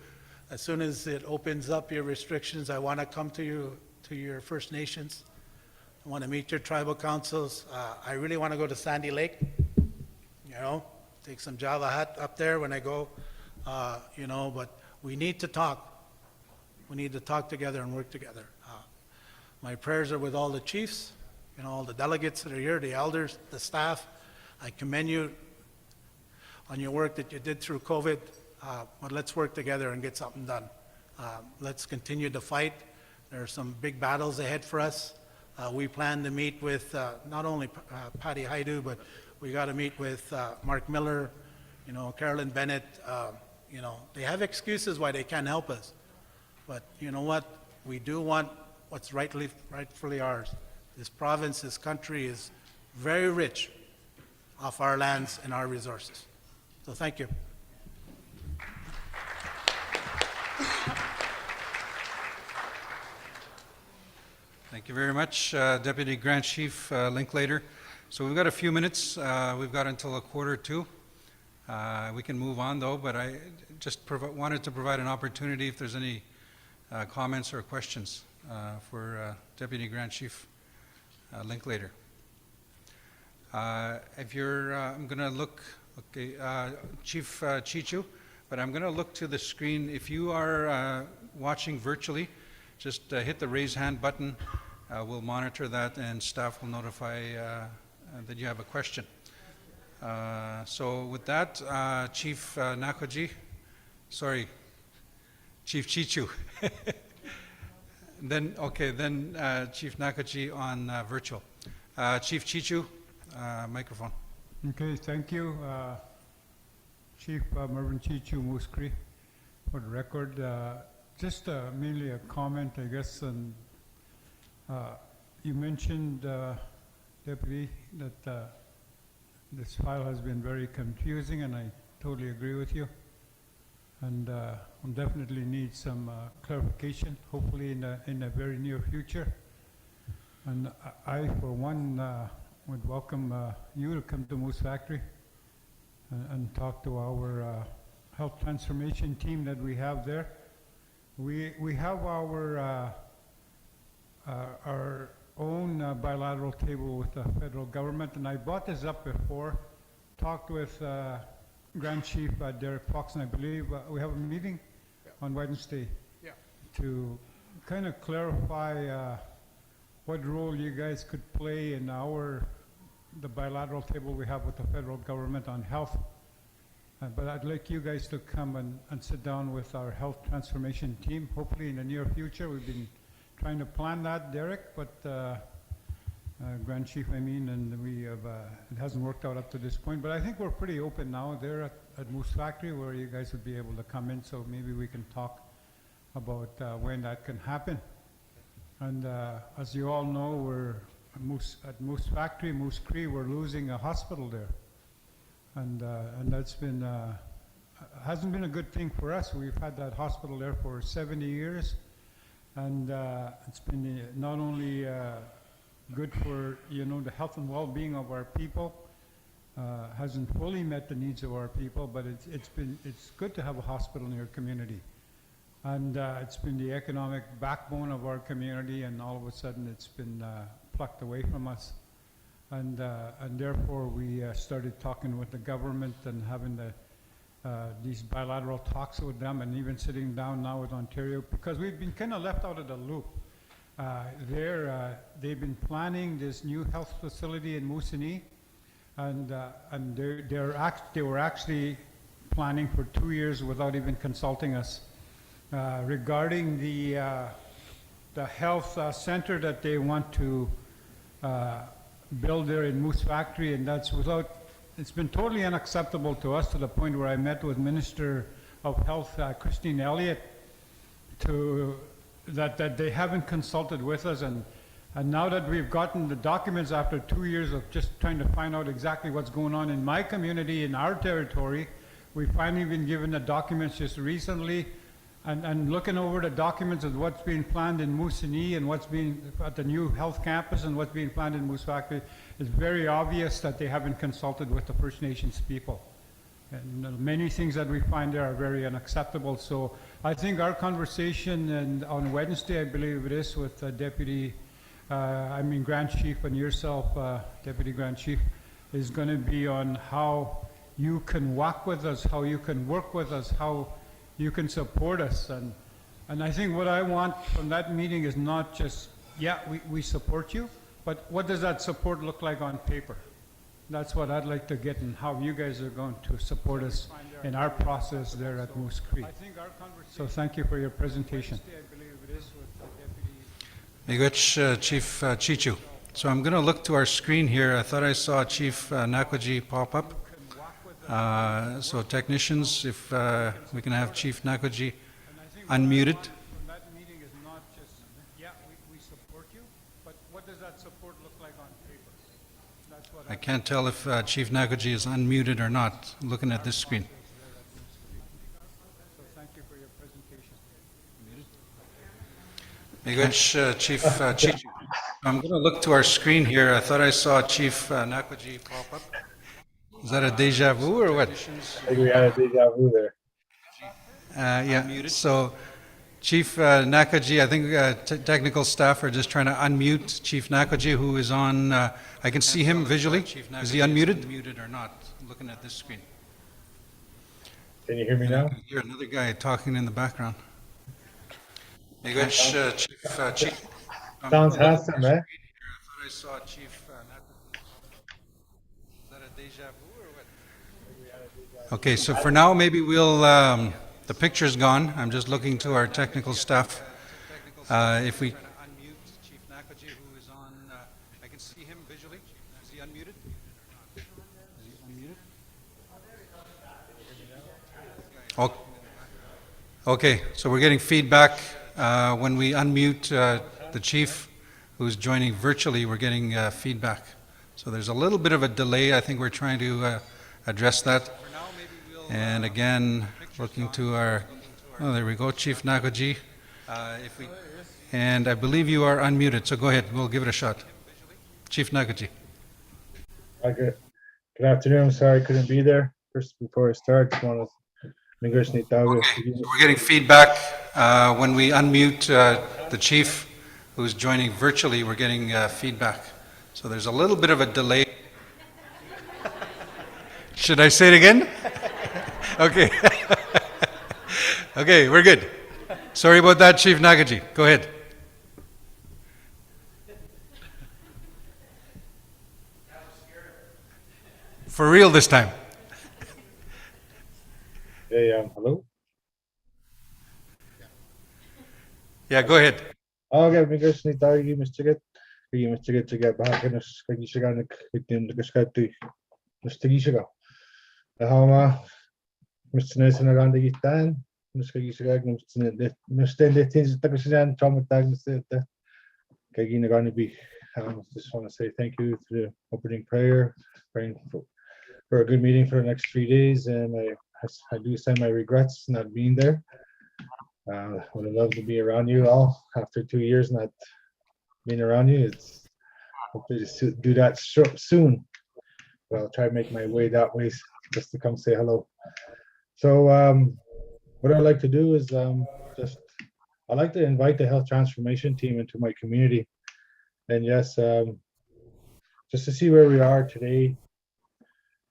as soon as it opens up your restrictions, I want to come to you, to your First Nations. I want to meet your tribal councils. I really want to go to Sandy Lake, you know, take some Java hat up there when I go, you know, but we need to talk. We need to talk together and work together. My prayers are with all the chiefs, you know, all the delegates that are here, the elders, the staff. I commend you on your work that you did through COVID, but let's work together and get something done. Let's continue to fight. There are some big battles ahead for us. We plan to meet with not only Patty Haidu, but we got to meet with Mark Miller, you know, Carolyn Bennett. You know, they have excuses why they can't help us. But you know what? We do want what's rightfully ours. This province, this country is very rich off our lands and our resources. So thank you. Thank you very much, Deputy Grand Chief Linklater. So we've got a few minutes. We've got until 1:45. We can move on though, but I just wanted to provide an opportunity if there's any comments or questions for Deputy Grand Chief Linklater. If you're, I'm going to look, okay, Chief Chichu, but I'm going to look to the screen. If you are watching virtually, just hit the raise hand button. We'll monitor that and staff will notify that you have a question. So with that, Chief Nakoji, sorry, Chief Chichu. Then, okay, then Chief Nakaji on virtual. Chief Chichu, microphone. Okay, thank you. Chief Mervyn Chichu Muskri, for the record. Just mainly a comment, I guess, and you mentioned, Deputy, that this file has been very confusing, and I totally agree with you. And we'll definitely need some clarification, hopefully in the very near future. And I, for one, would welcome you to come to Moose Factory and talk to our health transformation team that we have there. We have our own bilateral table with the federal government, and I brought this up before, talked with Grand Chief Derek Fox, and I believe we have a meeting on Wednesday to kind of clarify what role you guys could play in the bilateral table we have with the federal government on health. But I'd like you guys to come and sit down with our health transformation team, hopefully in the near future. We've been trying to plan that, Derek, but Grand Chief, I mean, and we have, it hasn't worked out up to this point. But I think we're pretty open now there at Moose Factory where you guys would be able to come in, so maybe we can talk about when that can happen. And as you all know, we're at Moose Factory, Moose Cree, we're losing a hospital there. And that's been, hasn't been a good thing for us. We've had that hospital there for 70 years. And it's been not only good for, you know, the health and well-being of our people, hasn't fully met the needs of our people, but it's good to have a hospital in your community. And it's been the economic backbone of our community, and all of a sudden it's been plucked away from us. And therefore we started talking with the government and having these bilateral talks with them, and even sitting down now with Ontario, because we've been kind of left out of the loop. They've been planning this new health facility in Moosonee, and they were actually planning for 2 years without even consulting us. Regarding the health center that they want to build there in Moose Factory, and that's it's been totally unacceptable to us, to the point where I met with Minister of Health, Christine Elliott, that they haven't consulted with us, and now that we've gotten the documents after 2 years of just trying to find out exactly what's going on in my community, in our territory, we've finally been given the documents just recently, and looking over the documents of what's being planned in Moosonee and what's being at the new health campus and what's being planned in Moose Factory, it's very obvious that they haven't consulted with the First Nations people. And many things that we find there are very unacceptable. So I think our conversation on Wednesday, I believe it is, with Grand Chief and yourself, Deputy Grand Chief, is going to be on how you can walk with us, how you can work with us, how you can support us. And I think what I want from that meeting is not just, yeah, we support you, but what does that support look like on paper? That's what I'd like to get, and how you guys are going to support us in our process there at Moose Creek. So thank you for your presentation. Miigwech, Chief Chichu. So I'm going to look to our screen here. I thought I saw Chief Nakwaji pop up. So technicians, if we can have Chief Nakwaji unmuted. I can't tell if Chief Nakwaji is unmuted or not, looking at this screen. Miigwech, Chief Chichu. I'm going to look to our screen here. I thought I saw Chief Nakwaji pop up. Is that a deja vu or what? I think we had a deja vu there. Yeah, so Chief Nakwaji, I think technical staff are just trying to unmute Chief Nakwaji, who is on, I can see him visually. Is he unmuted? Unmuted or not, looking at this screen. Can you hear me now? I can hear another guy talking in the background. Miigwech, Chief Chief. Sounds handsome, eh? I thought I saw Chief Nakwaji. Is that a deja vu or what? Okay, so for now, maybe we'll, the picture's gone. I'm just looking to our technical staff. If we unmute Chief Nakwaji, who is on, I can see him visually. Is he unmuted? Is he unmuted? Okay, so we're getting feedback. When we unmute the chief who's joining virtually, we're getting feedback. So there's a little bit of a delay. I think we're trying to address that. And again, looking to our, oh, there we go, Chief Nakwaji. And I believe you are unmuted, so go ahead, we'll give it a shot. Chief Nakwaji. Okay. Good afternoon. I'm sorry I couldn't be there. First, before I start, just want to We're getting feedback. When we unmute the chief who's joining virtually, we're getting feedback. So there's a little bit of a delay. Should I say it again? Okay. Okay, we're good. Sorry about that, Chief Nakwaji. Go ahead. For real this time. Hey, hello? Yeah, go ahead. Okay, Migos ni tayo gimistigit. Gimistigit siya bahaginos kagishiga nagkakati. Mustigishiga. Hama mustinesa nagandigitan. Mustigishiga mustende things takasijan traumatag mustete. Kaginagani be. I just want to say thank you for the opening prayer, praying for a good meeting for the next 3 days, and I do send my regrets not being there. Would have loved to be around you all after 2 years not being around you. It's hopefully to do that soon. But I'll try to make my way that way just to come say hello. So what I'd like to do is just, I'd like to invite the health transformation team into my community. And yes, just to see where we are today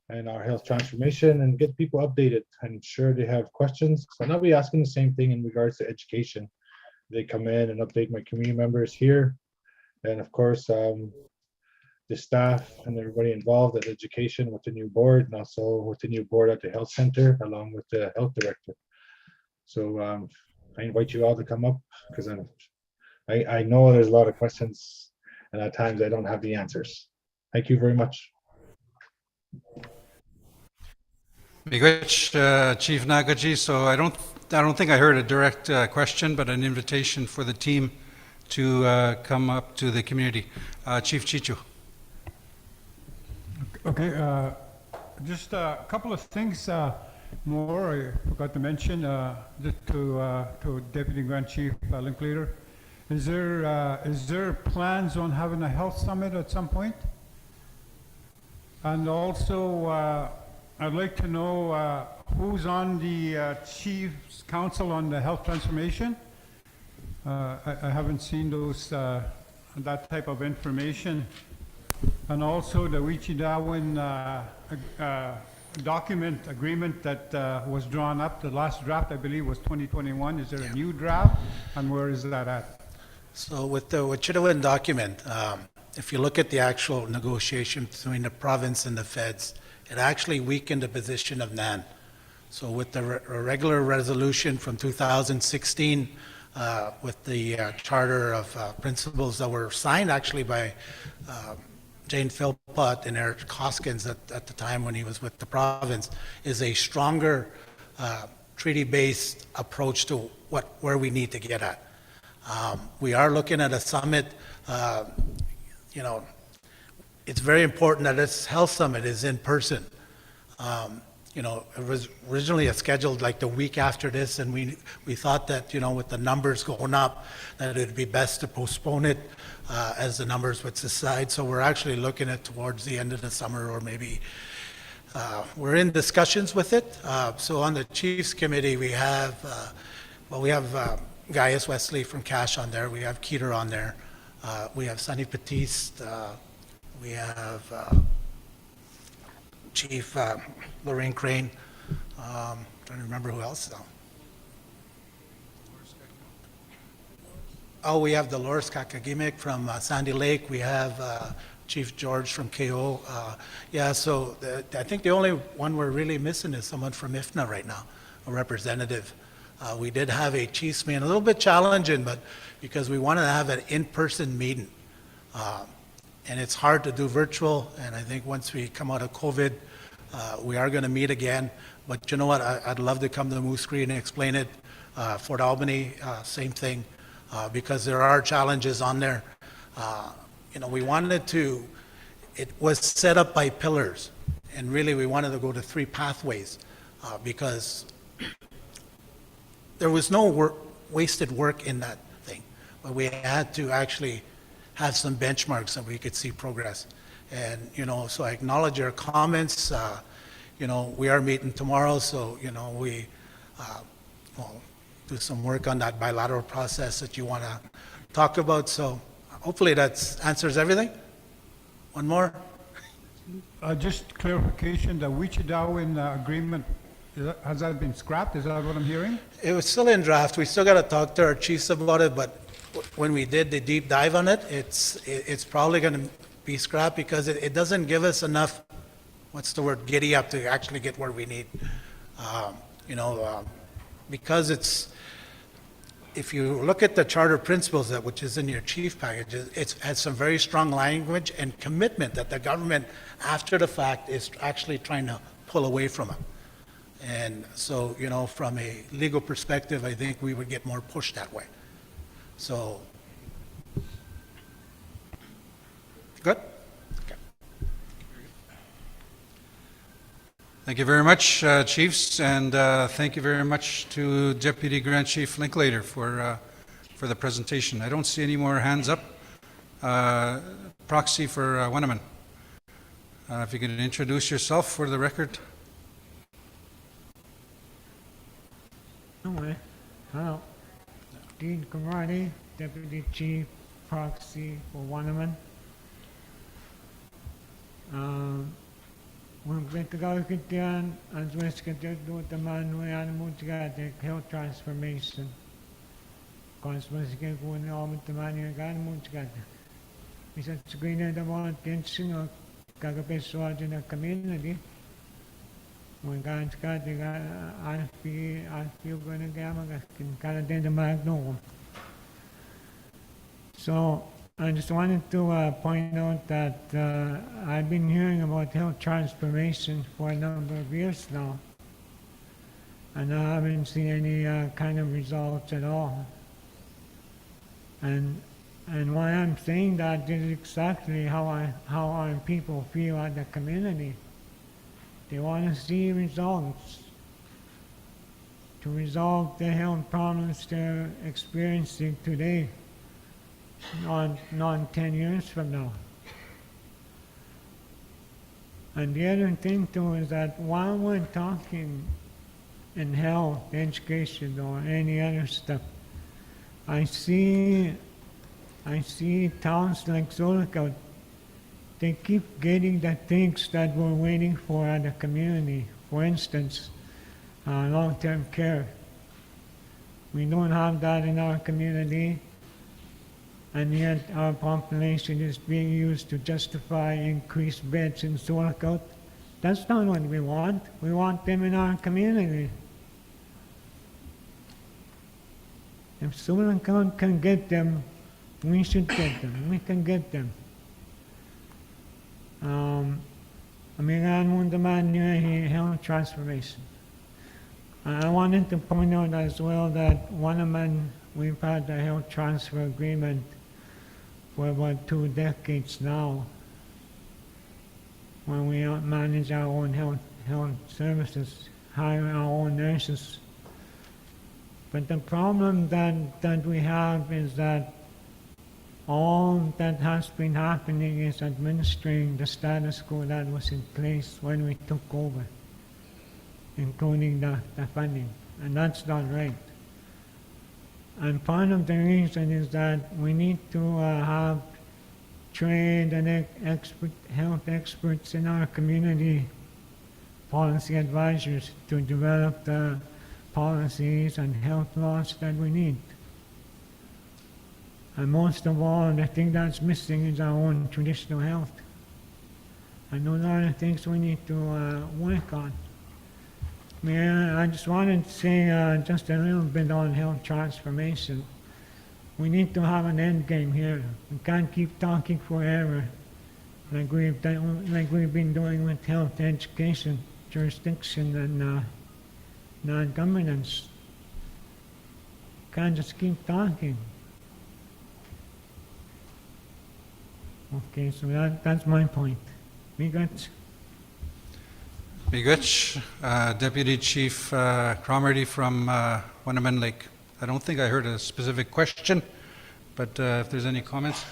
and our health transformation and get people updated. I'm sure they have questions. And I'll be asking the same thing in regards to education. They come in and update my community members here. And of course, the staff and everybody involved at education with the new board and also with the new board at the health center, along with the health director. So I invite you all to come up because I know there's a lot of questions and at times I don't have the answers. Thank you very much. Miigwech, Chief Nagaji. So I don't think I heard a direct question, but an invitation for the team to come up to the community. Chief Chichu. Okay, just a couple of things more I forgot to mention just to Deputy Grand Chief Linklater. Is there plans on having a health summit at some point? And also, I'd like to know who's on the Chief's Council on the Health Transformation. I haven't seen those that type of information. And also the Wichidawin document agreement that was drawn up. The last draft, I believe, was 2021. Is there a new draft, and where is that at? So with the Wichidawin document, if you look at the actual negotiation between the province and the feds, it actually weakened the position of NAN. So with the regular resolution from 2016, with the Charter of Principles that were signed actually by Jane Philpott and Eric Hoskins at the time when he was with the province, is a stronger treaty-based approach to where we need to get at. We are looking at a summit. You know, it's very important that this health summit is in person. You know, it was originally scheduled like the week after this, and we thought that, you know, with the numbers going up, that it would be best to postpone it as the numbers would subside. So we're actually looking at towards the end of the summer, or maybe we're in discussions with it. So on the Chiefs Committee, we have, Gaius Wesley from Cash on there. We have Keeter on there. We have Sonny Batiste. We have Chief Lorraine Crane. Trying to remember who else though. Oh, we have Dolores Kakagimik from Sandy Lake. We have Chief George from KO. Yeah, so I think the only one we're really missing is someone from IFNA right now, a representative. We did have a Chiefs meeting, a little bit challenging, but because we wanted to have an in-person meeting. And it's hard to do virtual, and I think once we come out of COVID, we are going to meet again. But you know what, I'd love to come to Moose Cree and explain it. Fort Albany, same thing, because there are challenges on there. You know, we wanted to, it was set up by pillars, and really we wanted to go to 3 pathways because there was no wasted work in that thing, but we had to actually have some benchmarks so we could see progress. And, you know, so I acknowledge your comments. You know, we are meeting tomorrow, so, you know, we will do some work on that bilateral process that you want to talk about. So hopefully that answers everything. One more? Just clarification, the Wichidawin agreement, has that been scrapped? Is that what I'm hearing? It was still in draft. We still got to talk to our chiefs about it, but when we did the deep dive on it, it's probably going to be scrapped because it doesn't give us enough, what's the word, giddy up to actually get where we need. You know, because it's, if you look at the charter principles, which is in your chief package, it has some very strong language and commitment that the government, after the fact, is actually trying to pull away from it. And so, you know, from a legal perspective, I think we would get more push that way. So, good? Okay. Thank you very much, Chiefs, and thank you very much to Deputy Grand Chief Linklater for the presentation. I don't see any more hands up. Proxy for Wenneman. If you can introduce yourself for the record. No way. Oh. Dean Kamani, Deputy Chief Proxy for Wanaman. When we go get down, as we get to do the man, we are moving to the health transformation. Because we get going on with the man, you got to move together. We said, screen at the one attention of Kagapeso in the community. When God's got the I feel going to get kind of the magnum. So I just wanted to point out that I've been hearing about health transformation for a number of years now, and I haven't seen any kind of results at all. And why I'm saying that is exactly how our people feel at the community. They want to see results to resolve the health problems they're experiencing today, not 10 years from now. And the other thing too is that while we're talking in health, education, or any other stuff, I see towns like Zollicott, they keep getting the things that we're waiting for at the community. For instance, long-term care. We don't have that in our community, and yet our population is being used to justify increased beds in Zollicott. That's not what we want. We want them in our community. If Zollicott can get them, we should get them. We can get them. Amigaan mo naman yung health transformation. I wanted to point out as well that we've had a health transfer agreement for about 2 decades now, when we manage our own health services, hire our own nurses. But the problem that we have is that all that has been happening is administering the status quo that was in place when we took over, including the funding, and that's not right. And part of the reason is that we need to have trained and health experts in our community, policy advisors, to develop the policies and health laws that we need. And most of all, the thing that's missing is our own traditional health. And those are the things we need to work on. I just wanted to say just a little bit on health transformation. We need to have an end game here. We can't keep talking forever like we've been doing with health education, jurisdiction, and non-governance. Can't just keep talking. Okay, so that's my point. Miigwech. Miigwech, Deputy Chief Cromarty from Wanaman Lake. I don't think I heard a specific question, but if there's any comments.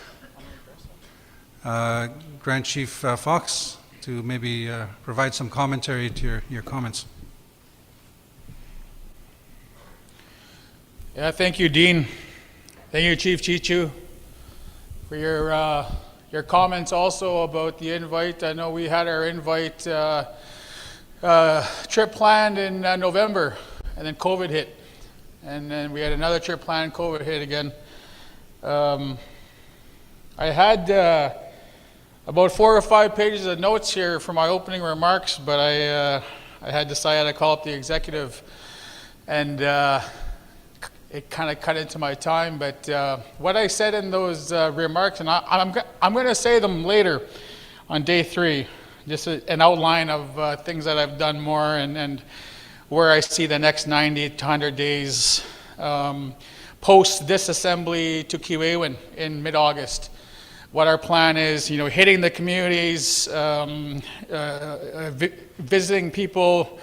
Grand Chief Fox, to maybe provide some commentary to your comments. Yeah, thank you, Dean. Thank you, Chief Chichu, for your comments also about the invite. I know we had our invite trip planned in November, and then COVID hit. And then we had another trip planned, COVID hit again. I had about 4 or 5 pages of notes here for my opening remarks, but I had decided to call up the executive, and it kind of cut into my time. But what I said in those remarks, and I'm going to say them later on day 3, just an outline of things that I've done more, and where I see the next 90 to 100 days post this assembly to Kiwewin in mid-August. What our plan is, hitting the communities, visiting people,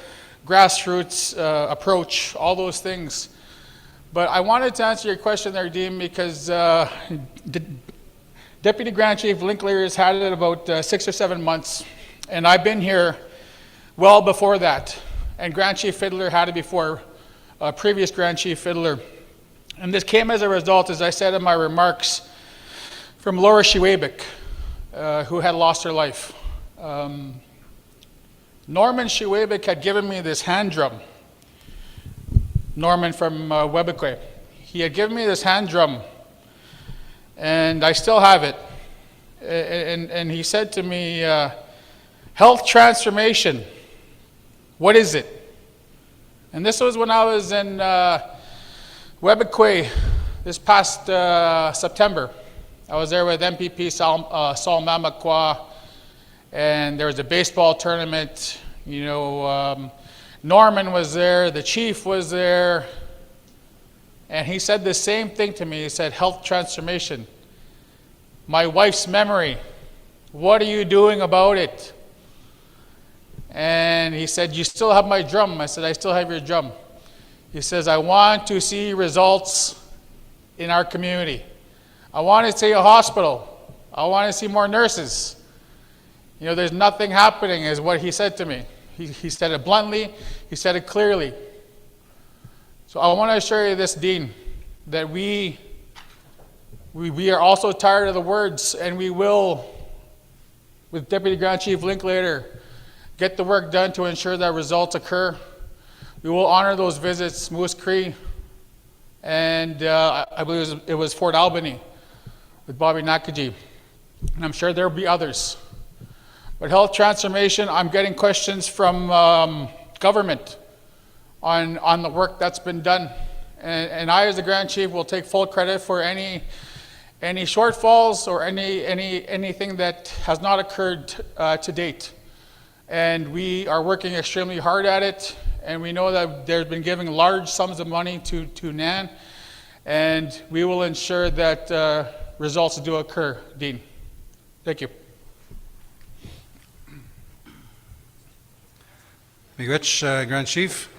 grassroots approach, all those things. But I wanted to answer your question there, Dean, because Deputy Grand Chief Linkler has had it about 6 or 7 months, and I've been here well before that. And Grand Chief Fiddler had it before, previous Grand Chief Fiddler. And this came as a result, as I said in my remarks, from Laura Shiwabik, who had lost her life. Norman Shiwabik had given me this hand drum. Norman from Webekwe. He had given me this hand drum, and I still have it. And he said to me, health transformation, what is it? And this was when I was in Webekwe this past September. I was there with MPP Saul Mamakwa, and there was a baseball tournament. You know, Norman was there, the chief was there, and he said the same thing to me. He said, health transformation. My wife's memory, what are you doing about it? And he said, you still have my drum? I said, I still have your drum. He says, I want to see results in our community. I want to see a hospital. I want to see more nurses. You know, there's nothing happening, is what he said to me. He said it bluntly, he said it clearly. So I want to assure you this, Dean, that we are also tired of the words, and we will, with Deputy Grand Chief Linklater, get the work done to ensure that results occur. We will honor those visits, Moose Cree, and I believe it was Fort Albany with Bobby Nakaji. And I'm sure there will be others. But health transformation, I'm getting questions from government on the work that's been done. And I, as the Grand Chief, will take full credit for any shortfalls or anything that has not occurred to date. And we are working extremely hard at it. And we know that they've been giving large sums of money to NAN. And we will ensure that results do occur, Dean. Thank you. Miigwech, Grand Chief.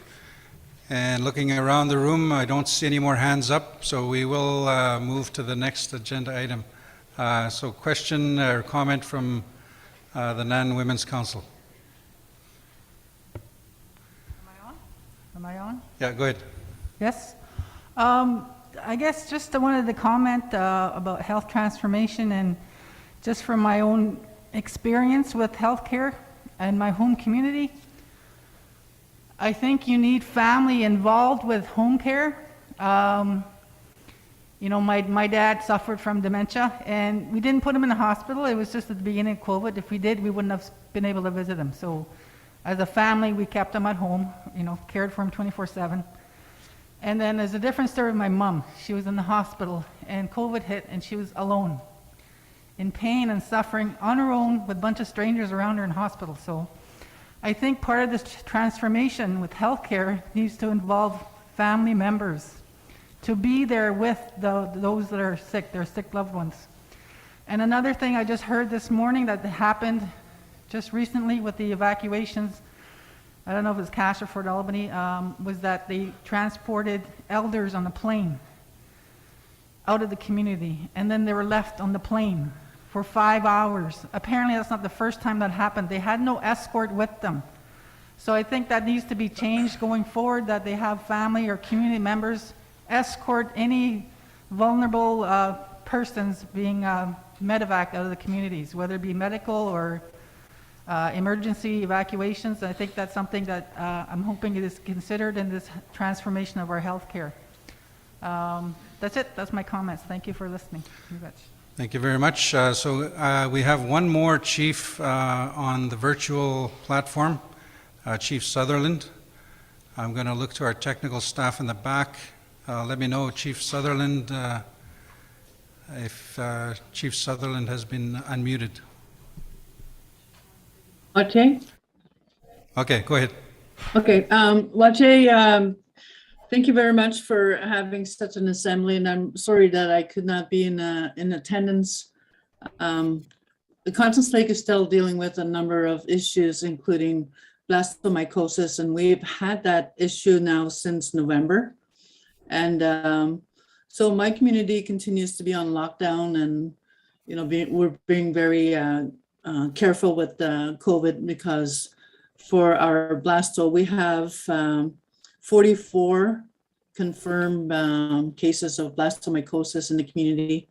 And looking around the room, I don't see any more hands up, so we will move to the next agenda item. So question or comment from the NAN Women's Council. Am I on? Yeah, go ahead. Yes. I guess just wanted to comment about health transformation, and just from my own experience with healthcare and my home community. I think you need family involved with home care. You know, my dad suffered from dementia, and we didn't put him in the hospital. It was just at the beginning of COVID. If we did, we wouldn't have been able to visit him. So as a family, we kept him at home, you know, cared for him 24/7. And then there's a different story with my mom. She was in the hospital, and COVID hit, and she was alone, in pain and suffering, on her own, with a bunch of strangers around her in hospital. So I think part of this transformation with healthcare needs to involve family members to be there with those that are sick, their sick loved ones. And another thing I just heard this morning that happened just recently with the evacuations, I don't know if it was Cash or Fort Albany, was that they transported elders on a plane out of the community, and then they were left on the plane for 5 hours. Apparently that's not the first time that happened. They had no escort with them. So I think that needs to be changed going forward, that they have family or community members escort any vulnerable persons being medevac out of the communities, whether it be medical or emergency evacuations. I think that's something that I'm hoping it is considered in this transformation of our healthcare. That's it. That's my comments. Thank you for listening. Thank you very much. So we have one more chief on the virtual platform, Chief Sutherland. I'm going to look to our technical staff in the back. Let me know, Chief Sutherland, if Chief Sutherland has been unmuted. Lache? Okay, go ahead. Okay, Lache, thank you very much for having such an assembly, and I'm sorry that I could not be in attendance. The Constance Lake is still dealing with a number of issues, including blastomycosis, and we've had that issue now since November. And so my community continues to be on lockdown, and you know, we're being very careful with COVID, because for our blasto, we have 44 confirmed cases of blastomycosis in the community.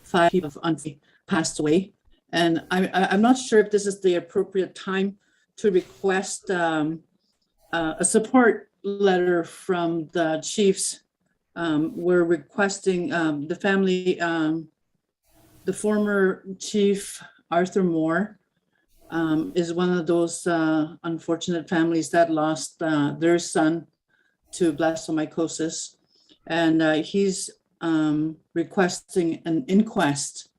5 people have passed away. And I'm not sure if this is the appropriate time to request a support letter from the chiefs. We're requesting the family, the former chief, Arthur Moore, is one of those unfortunate families that lost their son to blastomycosis. And he's requesting an inquest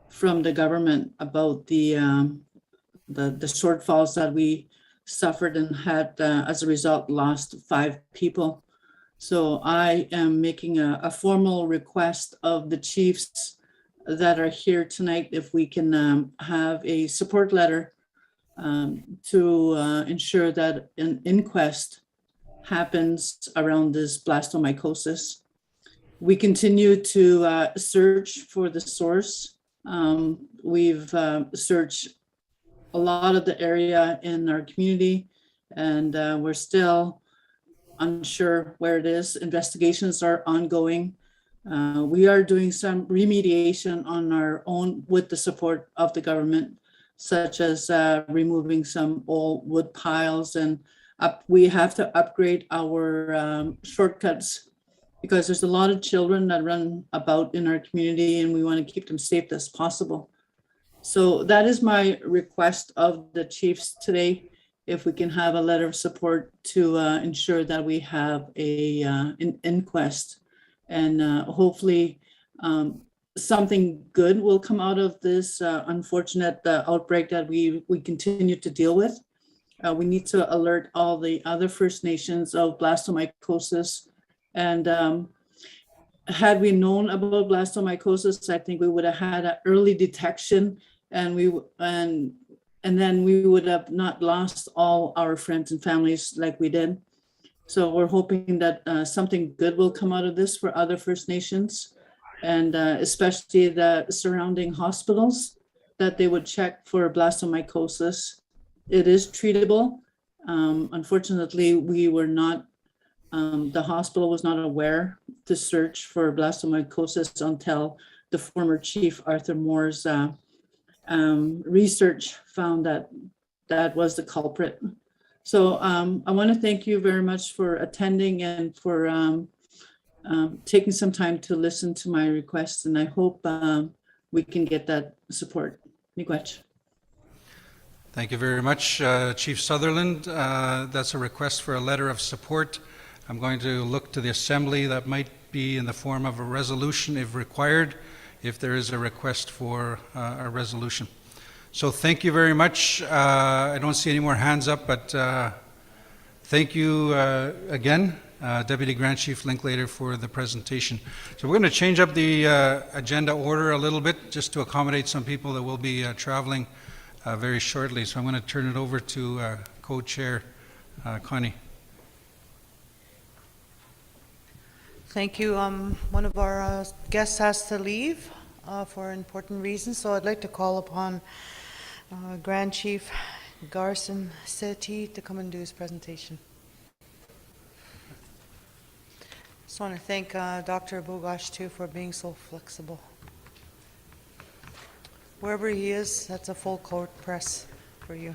from the government about the shortfalls that we suffered and had, as a result, lost 5 people. So I am making a formal request of the chiefs that are here tonight, if we can have a support letter to ensure that an inquest happens around this blastomycosis. We continue to search for the source. We've searched a lot of the area in our community, and we're still unsure where it is. Investigations are ongoing. We are doing some remediation on our own with the support of the government, such as removing some old wood piles, and we have to upgrade our shortcuts, because there's a lot of children that run about in our community, and we want to keep them safe as possible. So that is my request of the chiefs today, if we can have a letter of support to ensure that we have an inquest, and hopefully something good will come out of this unfortunate outbreak that we continue to deal with. We need to alert all the other First Nations of blastomycosis. And had we known about blastomycosis, I think we would have had an early detection, and then we would have not lost all our friends and families like we did. So we're hoping that something good will come out of this for other First Nations, and especially the surrounding hospitals, that they would check for blastomycosis. It is treatable. Unfortunately, we were not, the hospital was not aware to search for blastomycosis until the former chief, Arthur Moore's research found that that was the culprit. So I want to thank you very much for attending and for taking some time to listen to my requests, and I hope we can get that support. Miigwech. Thank you very much, Chief Sutherland. That's a request for a letter of support. I'm going to look to the Assembly. That might be in the form of a resolution if required, if there is a request for a resolution. So thank you very much. I don't see any more hands up, but thank you again, Deputy Grand Chief Linklater, for the presentation. So we're going to change up the agenda order a little bit, just to accommodate some people that will be traveling very shortly. So I'm going to turn it over to Co-Chair Connie. Thank you. One of our guests has to leave for important reasons, so I'd like to call upon Grand Chief Garson Sethi to come and do his presentation. Just want to thank Dr. Bogosh too for being so flexible. Wherever he is, that's a full court press for you.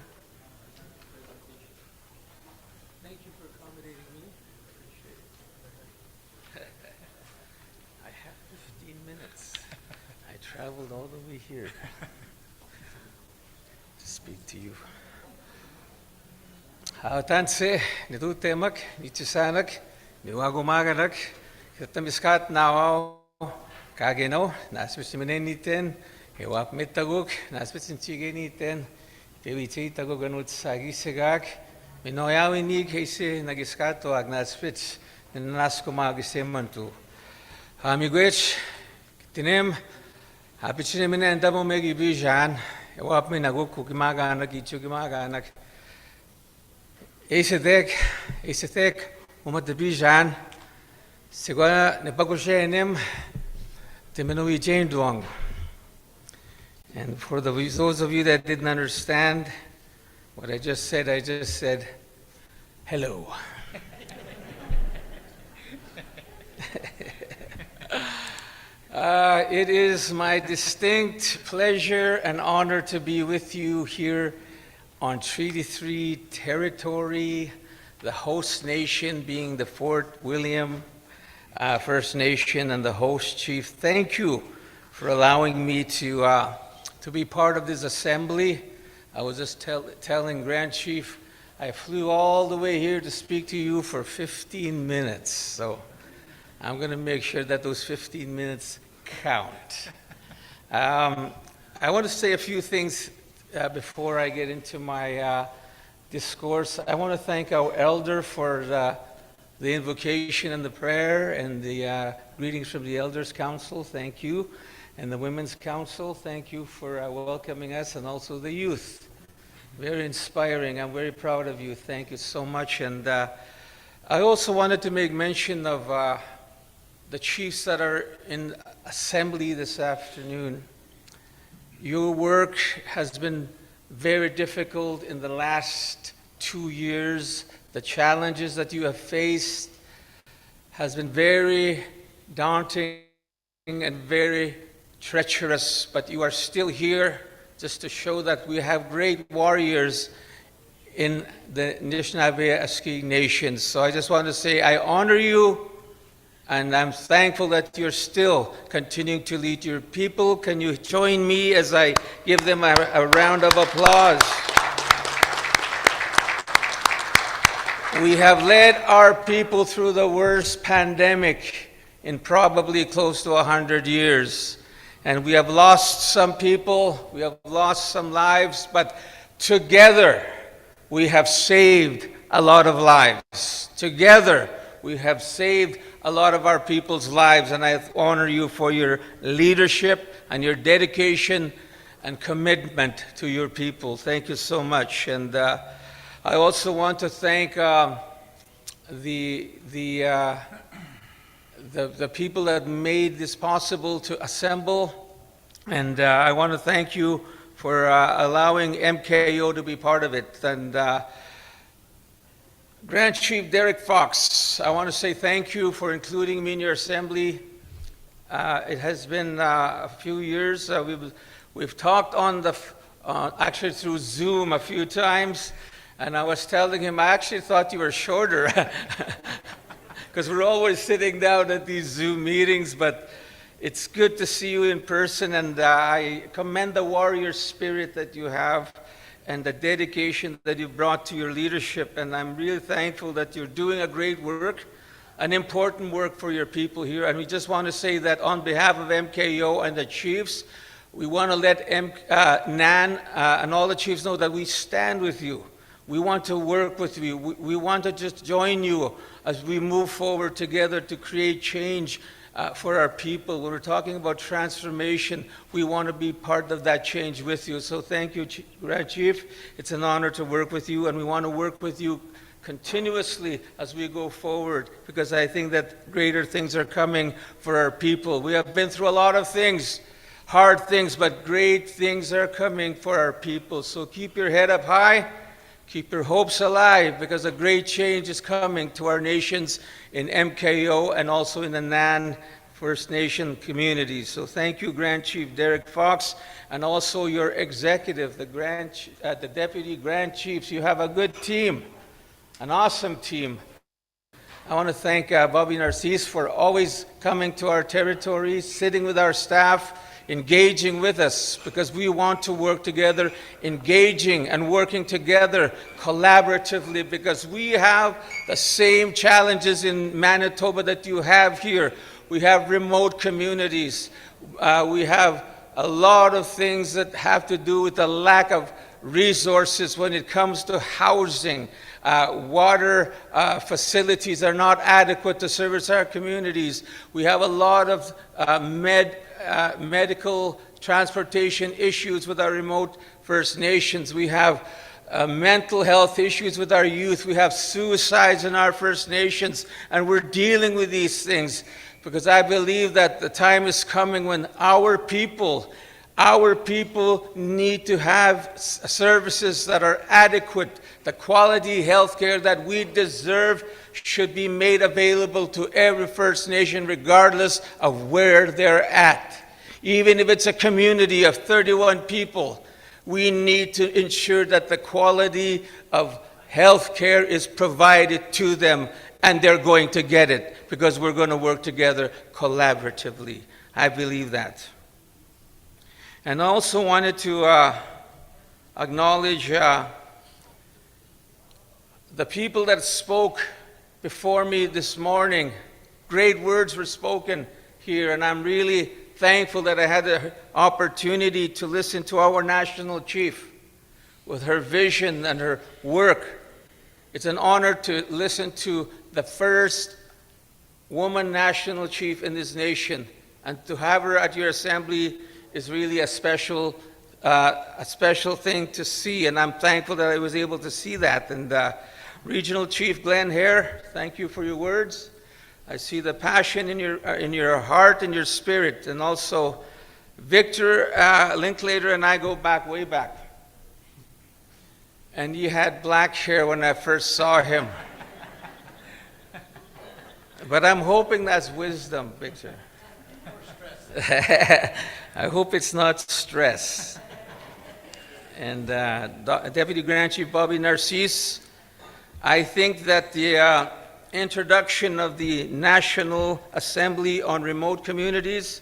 Thank you for accommodating me. Appreciate it. I have 15 minutes. I traveled all the way here to speak to you. Tanse, nitutemak, nitisanak, niwagumaganak, kitamiskat nawao, kageno, nasbisimineniten, Ewap mitaguk, nasbitsin chigeniten, pewiti taguk anut sagisegak, minoyawinig heise nagiskato agnasbits, ninaskumagisemantu. Amigwech, tinem, hapichinemine andamo megi bijan, ewap minaguk kukimaganak, ichugimaganak. Eisetek, umat bijan, sigwa nepagushenem, timenui jainduang. And for those of you that didn't understand what I just said, Hello. It is my distinct pleasure and honor to be with you here on Treaty 3 territory, the host nation being the Fort William First Nation and the host chief. Thank you for allowing me to be part of this assembly. I was just telling Grand Chief, I flew all the way here to speak to you for 15 minutes. So I'm going to make sure that those 15 minutes count. I want to say a few things before I get into my discourse. I want to thank our elder for the invocation and the prayer and the greetings from the Elders Council. Thank you. And the Women's Council, thank you for welcoming us, and also the youth. Very inspiring. I'm very proud of you. Thank you so much. And I also wanted to make mention of the chiefs that are in assembly this afternoon. Your work has been very difficult in the last 2 years. The challenges that you have faced has been very daunting and very treacherous, but you are still here just to show that we have great warriors in the Nishnawbe Aski Nation. So I just want to say I honor you, and I'm thankful that you're still continuing to lead your people. Can you join me as I give them a round of applause? We have led our people through the worst pandemic in probably close to 100 years. And we have lost some people, we have lost some lives, but together we have saved a lot of lives. Together we have saved a lot of our people's lives, and I honor you for your leadership and your dedication and commitment to your people. Thank you so much. And I also want to thank the people that made this possible to assemble, and I want to thank you for allowing MKO to be part of it. And Grand Chief Derek Fox, I want to say thank you for including me in your assembly. It has been a few years. We've talked on the actually through Zoom a few times, and I was telling him I actually thought you were shorter. Because we're always sitting down at these Zoom meetings, but it's good to see you in person, and I commend the warrior spirit that you have and the dedication that you've brought to your leadership, and I'm really thankful that you're doing a great work, an important work for your people here. And we just want to say that on behalf of MKO and the chiefs, we want to let NAN and all the chiefs know that we stand with you. We want to work with you. We want to just join you as we move forward together to create change for our people. When we're talking about transformation, we want to be part of that change with you. So thank you, Grand Chief. It's an honor to work with you, and we want to work with you continuously as we go forward, because I think that greater things are coming for our people. We have been through a lot of things, hard things, but great things are coming for our people. So keep your head up high. Keep your hopes alive, because a great change is coming to our nations in MKO and also in the NAN First Nation communities. So thank you, Grand Chief Derek Fox, and also your executive, the Deputy Grand Chiefs. You have a good team, an awesome team. I want to thank Bobby Narcisse for always coming to our territory, sitting with our staff, engaging with us, because we want to work together, engaging and working together collaboratively, because we have the same challenges in Manitoba that you have here. We have remote communities. We have a lot of things that have to do with the lack of resources when it comes to housing. Water facilities are not adequate to service our communities. We have a lot of medical transportation issues with our remote First Nations. We have mental health issues with our youth. We have suicides in our First Nations, and we're dealing with these things because I believe that the time is coming when our people Our people need to have services that are adequate. The quality health care that we deserve should be made available to every First Nation regardless of where they're at. Even if it's a community of 31 people, we need to ensure that the quality of health care is provided to them, and they're going to get it because we're going to work together collaboratively. I believe that. And I also wanted to acknowledge the people that spoke before me this morning. Great words were spoken here, and I'm really thankful that I had the opportunity to listen to our national chief with her vision and her work. It's an honor to listen to the first woman national chief in this nation, and to have her at your assembly is really a special thing to see, and I'm thankful that I was able to see that. And Regional Chief Glenn Hare, thank you for your words. I see the passion in your heart and your spirit, and also Victor Linklater and I go back, way back. And he had black hair when I first saw him. But I'm hoping that's wisdom, Victor. I hope it's not stress. And Deputy Grand Chief Bobby Narcisse, I think that the introduction of the National Assembly on Remote Communities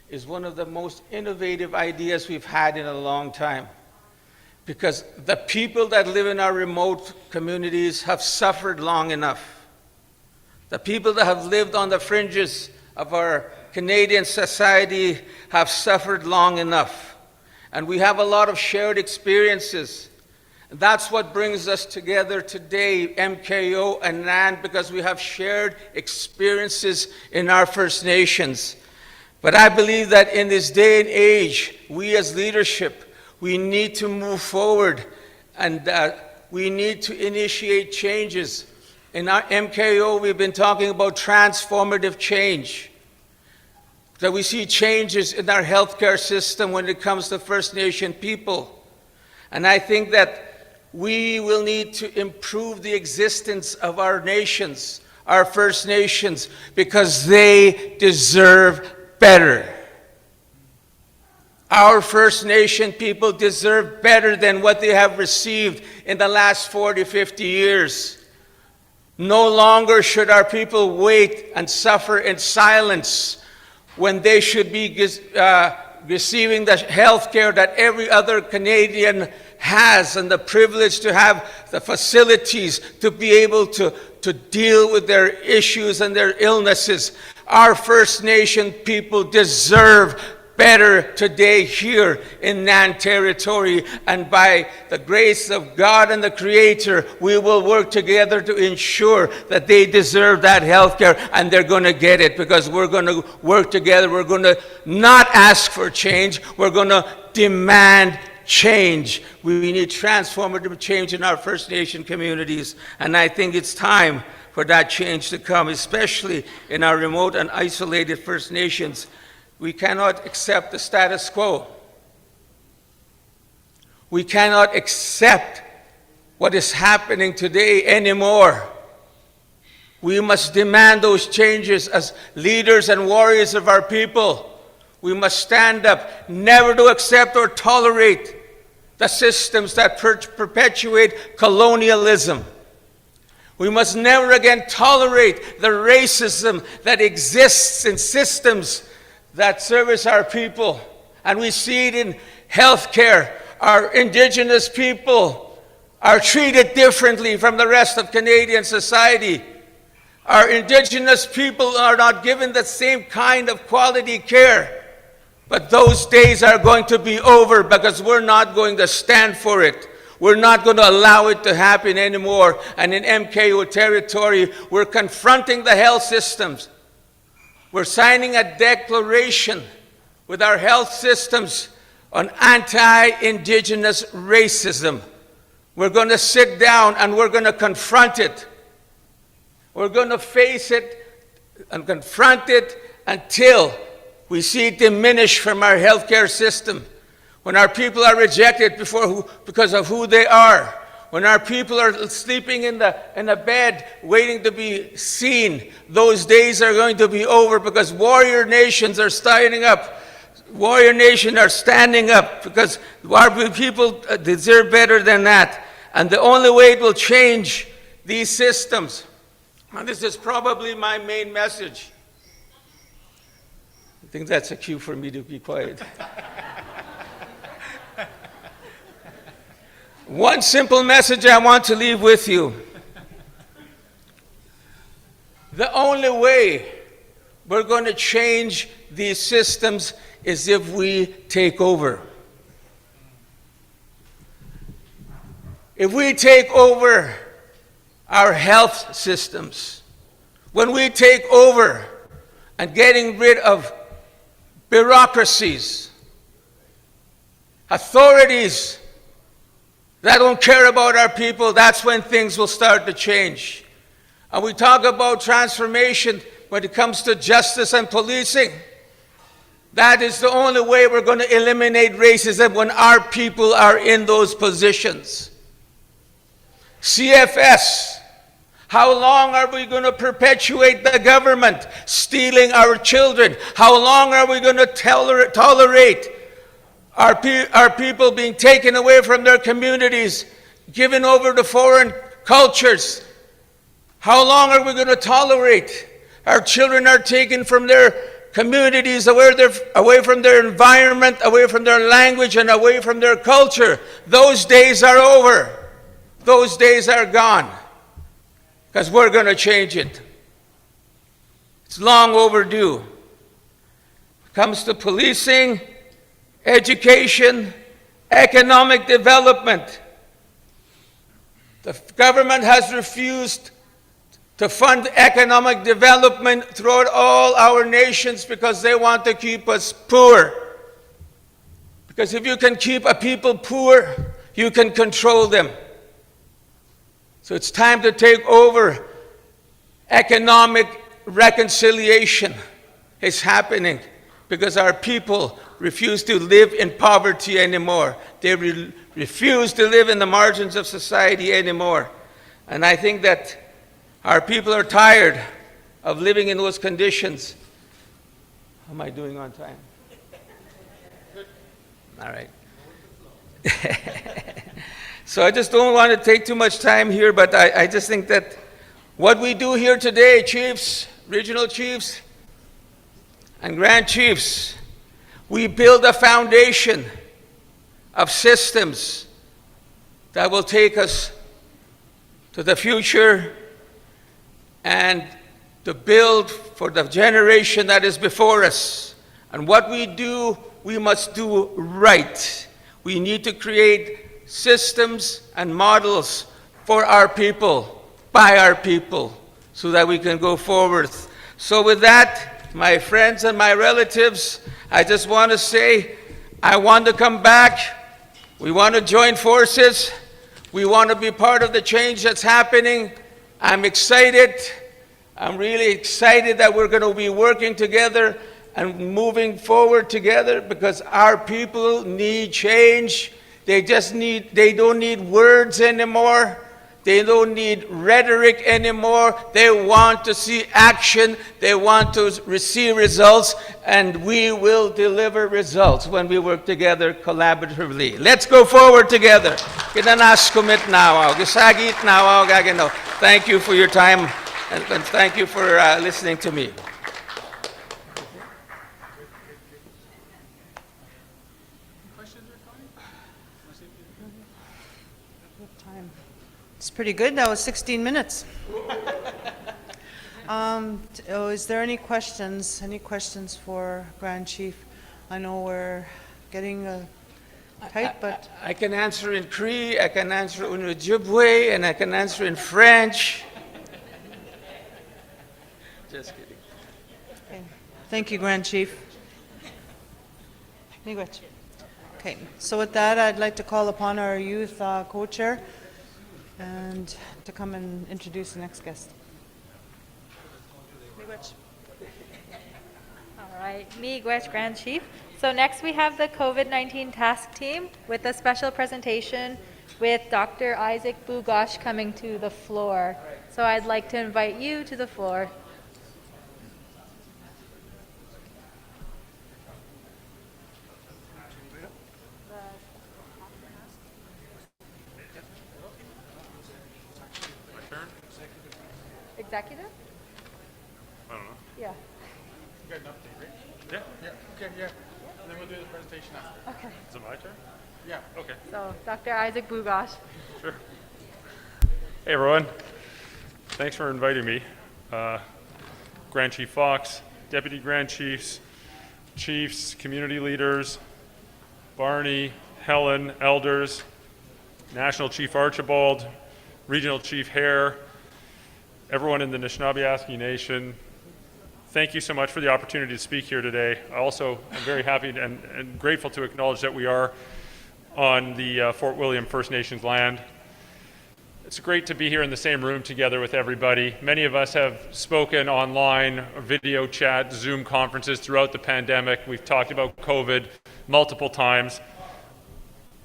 is one of the most innovative ideas we've had in a long time. Because the people that live in our remote communities have suffered long enough. The people that have lived on the fringes of our Canadian society have suffered long enough. And we have a lot of shared experiences. That's what brings us together today, MKO and NAN, because we have shared experiences in our First Nations. But I believe that in this day and age, we as leadership, we need to move forward, and we need to initiate changes. In our MKO, we've been talking about transformative change. That we see changes in our healthcare system when it comes to First Nation people. And I think that we will need to improve the existence of our nations, our First Nations, because they deserve better. Our First Nation people deserve better than what they have received in the last 40, 50 years. No longer should our people wait and suffer in silence when they should be receiving the health care that every other Canadian has, and the privilege to have the facilities to be able to deal with their issues and their illnesses. Our First Nation people deserve better today here in NAN territory, and by the grace of God and the Creator, we will work together to ensure that they deserve that health care, and they're going to get it, because we're going to work together. We're going to not ask for change, we're going to demand change. We need transformative change in our First Nation communities, and I think it's time for that change to come, especially in our remote and isolated First Nations. We cannot accept the status quo. We cannot accept what is happening today anymore. We must demand those changes as leaders and warriors of our people. We must stand up, never to accept or tolerate the systems that perpetuate colonialism. We must never again tolerate the racism that exists in systems that service our people. And we see it in healthcare. Our Indigenous people are treated differently from the rest of Canadian society. Our Indigenous people are not given the same kind of quality care. But those days are going to be over, because we're not going to stand for it. We're not going to allow it to happen anymore. And in MKO territory, we're confronting the health systems. We're signing a declaration with our health systems on anti-Indigenous racism. We're going to sit down and we're going to confront it. We're going to face it and confront it until We see it diminish from our healthcare system. When our people are rejected because of who they are. When our people are sleeping in a bed waiting to be seen, those days are going to be over because warrior nations are standing up. Warrior nations are standing up because our people deserve better than that. And the only way it will change these systems, and this is probably my main message. I think that's a cue for me to be quiet. One simple message I want to leave with you. The only way we're going to change these systems is if we take over. If we take over our health systems, when we take over and getting rid of bureaucracies, authorities that don't care about our people, that's when things will start to change. And we talk about transformation when it comes to justice and policing. That is the only way we're going to eliminate racism, when our people are in those positions. CFS. How long are we going to perpetuate the government stealing our children? How long are we going to tolerate our people being taken away from their communities, given over to foreign cultures? How long are we going to tolerate our children are taken from their communities, away from their environment, away from their language, and away from their culture? Those days are over. Those days are gone. Because we're going to change it. It's long overdue. When it comes to policing, education, economic development, the government has refused to fund economic development throughout all our nations because they want to keep us poor. Because if you can keep a people poor, you can control them. So it's time to take over. Economic reconciliation is happening because our people refuse to live in poverty anymore. They refuse to live in the margins of society anymore. And I think that our people are tired of living in those conditions. How am I doing on time? All right. So I just don't want to take too much time here, but I just think that what we do here today, chiefs, regional chiefs, and grand chiefs, we build a foundation of systems that will take us to the future and to build for the generation that is before us. And what we do, we must do right. We need to create systems and models for our people, by our people, so that we can go forward. So with that, my friends and my relatives, I just want to say, I want to come back. We want to join forces. We want to be part of the change that's happening. I'm excited. I'm really excited that we're going to be working together and moving forward together because our people need change. They don't need words anymore. They don't need rhetoric anymore. They want to see action. They want to receive results, and we will deliver results when we work together collaboratively. Let's go forward together. Thank you for your time, and thank you for listening to me. It's pretty good. That was 16 minutes. Is there any questions? Any questions for Grand Chief? I know we're getting tight, but I can answer in Cree, I can answer in Ojibwe, and I can answer in French. Just kidding. okay. Thank you, Grand Chief. Miigwech. Okay. So with that, I'd like to call upon our youth co-chair and to come and introduce the next guest. All right, me, Gwech, Grand Chief. So next we have the COVID-19 task team with a special presentation with Dr. Isaac Bugosh coming to the floor. So I'd like to invite you to the floor. Executive? I don't know. Yeah. You got an update, right? Yeah. Yeah, okay, yeah. And then we'll do the presentation after. Okay. Is it my turn? Yeah. Okay. So Dr. Isaac Bugosh. Sure. Hey, everyone. Thanks for inviting me. Grand Chief Fox, Deputy Grand Chiefs, Chiefs, community leaders, Barney, Helen, elders, National Chief Archibald, Regional Chief Hare, everyone in the Nishnawbe Aski Nation, thank you so much for the opportunity to speak here today. I also am very happy and grateful to acknowledge that we are on the Fort William First Nations land. It's great to be here in the same room together with everybody. Many of us have spoken online, video chat, Zoom conferences throughout the pandemic. We've talked about COVID multiple times.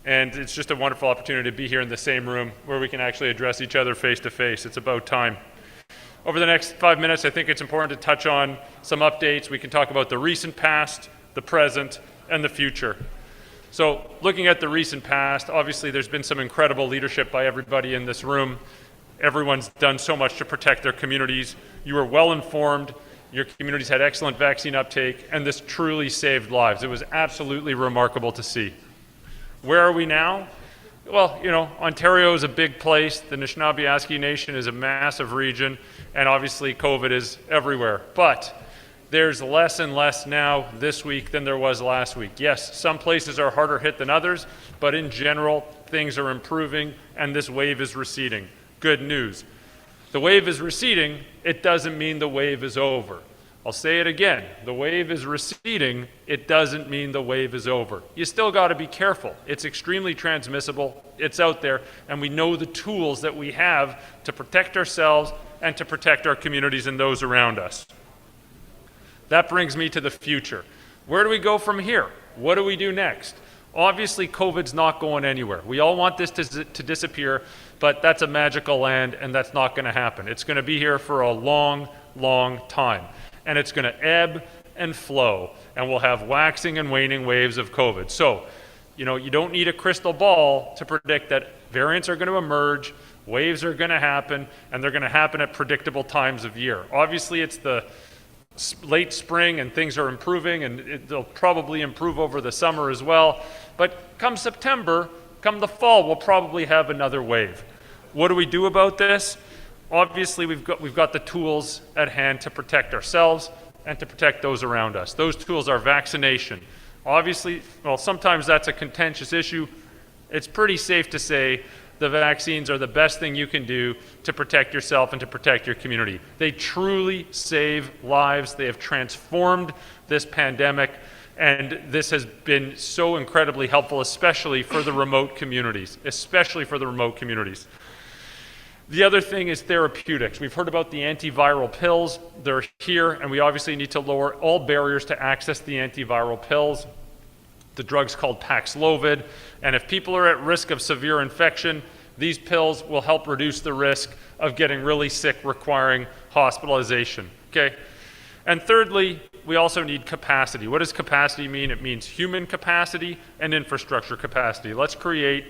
And it's just a wonderful opportunity to be here in the same room where we can actually address each other face to face. It's about time. Over the next 5 minutes, I think it's important to touch on some updates. We can talk about the recent past, the present, and the future. So looking at the recent past, obviously there's been some incredible leadership by everybody in this room. Everyone's done so much to protect their communities. You were well informed. Your communities had excellent vaccine uptake, and this truly saved lives. It was absolutely remarkable to see. Where are we now? Well, you know, Ontario is a big place. The Nishnawbe Aski Nation is a massive region, and obviously COVID is everywhere. But there's less and less now this week than there was last week. Yes, some places are harder hit than others, but in general, things are improving, and this wave is receding. Good news. The wave is receding. It doesn't mean the wave is over. I'll say it again. The wave is receding. It doesn't mean the wave is over. You still got to be careful. It's extremely transmissible. It's out there, and we know the tools that we have to protect ourselves and to protect our communities and those around us. That brings me to the future. Where do we go from here? What do we do next? Obviously, COVID's not going anywhere. We all want this to disappear, but that's a magical land, and that's not going to happen. It's going to be here for a long, long time. And it's going to ebb and flow, and we'll have waxing and waning waves of COVID. So, you know, you don't need a crystal ball to predict that variants are going to emerge, waves are going to happen, and they're going to happen at predictable times of year. Obviously, it's the late spring and things are improving, and they'll probably improve over the summer as well. But come September, come the fall, we'll probably have another wave. What do we do about this? Obviously, we've got the tools at hand to protect ourselves and to protect those around us. Those tools are vaccination. Obviously, well, sometimes that's a contentious issue. It's pretty safe to say the vaccines are the best thing you can do to protect yourself and to protect your community. They truly save lives. They have transformed this pandemic, and this has been so incredibly helpful, especially for the remote communities, The other thing is therapeutics. We've heard about the antiviral pills. They're here, and we obviously need to lower all barriers to access the antiviral pills. The drug's called Paxlovid, and if people are at risk of severe infection, these pills will help reduce the risk of getting really sick, requiring hospitalization, okay? And thirdly, we also need capacity. What does capacity mean? It means human capacity and infrastructure capacity. Let's create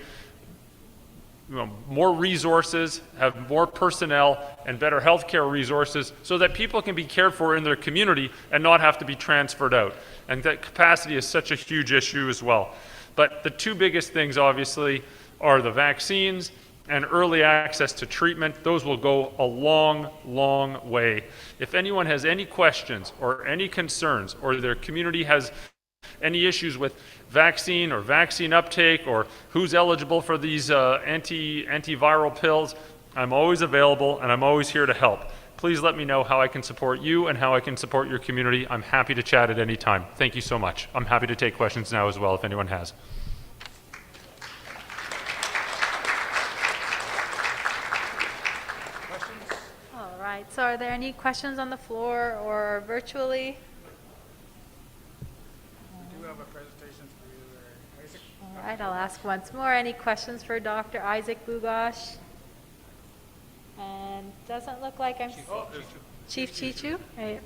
more resources, have more personnel, and better healthcare resources so that people can be cared for in their community and not have to be transferred out. And that capacity is such a huge issue as well. But the two biggest things, obviously, are the vaccines and early access to treatment. Those will go a long, long way. If anyone has any questions or any concerns, or their community has any issues with vaccine or vaccine uptake, or who's eligible for these antiviral pills, I'm always available and I'm always here to help. Please let me know how I can support you and how I can support your community. I'm happy to chat at any time. Thank you so much. I'm happy to take questions now as well if anyone has. All right, so are there any questions on the floor or virtually? I'll ask once more. Any questions for Dr. Isaac Bugosh? And doesn't look like I'm... Chief Chichu? Right.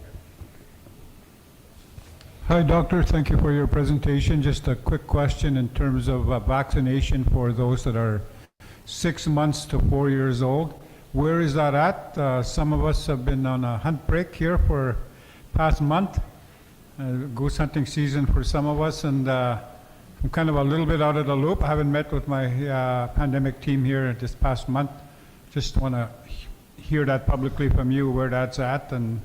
Hi, Doctor. Thank you for your presentation. Just a quick question in terms of vaccination for those that are 6 months to 4 years old. Where is that at? Some of us have been on a hunt break here for past month, goose hunting season for some of us, and I'm kind of a little bit out of the loop. I haven't met with my pandemic team here this past month. Just want to hear that publicly from you, where that's at, and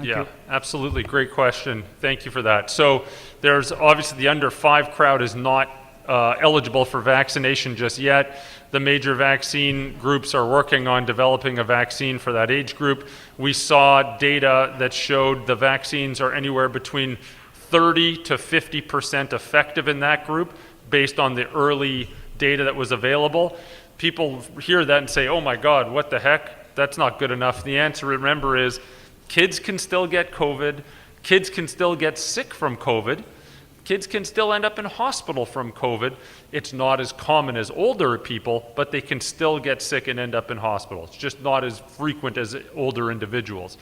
yeah, absolutely. Great question. Thank you for that. So there's obviously the under 5 crowd is not eligible for vaccination just yet. The major vaccine groups are working on developing a vaccine for that age group. We saw data that showed the vaccines are anywhere between 30 to 50% effective in that group based on the early data that was available. People hear that and say, oh my God, what the heck? That's not good enough. The answer, remember, is kids can still get COVID. Kids can still get sick from COVID. Kids can still end up in hospital from COVID. It's not as common as older people, but they can still get sick and end up in hospital. It's just not as frequent as older individuals.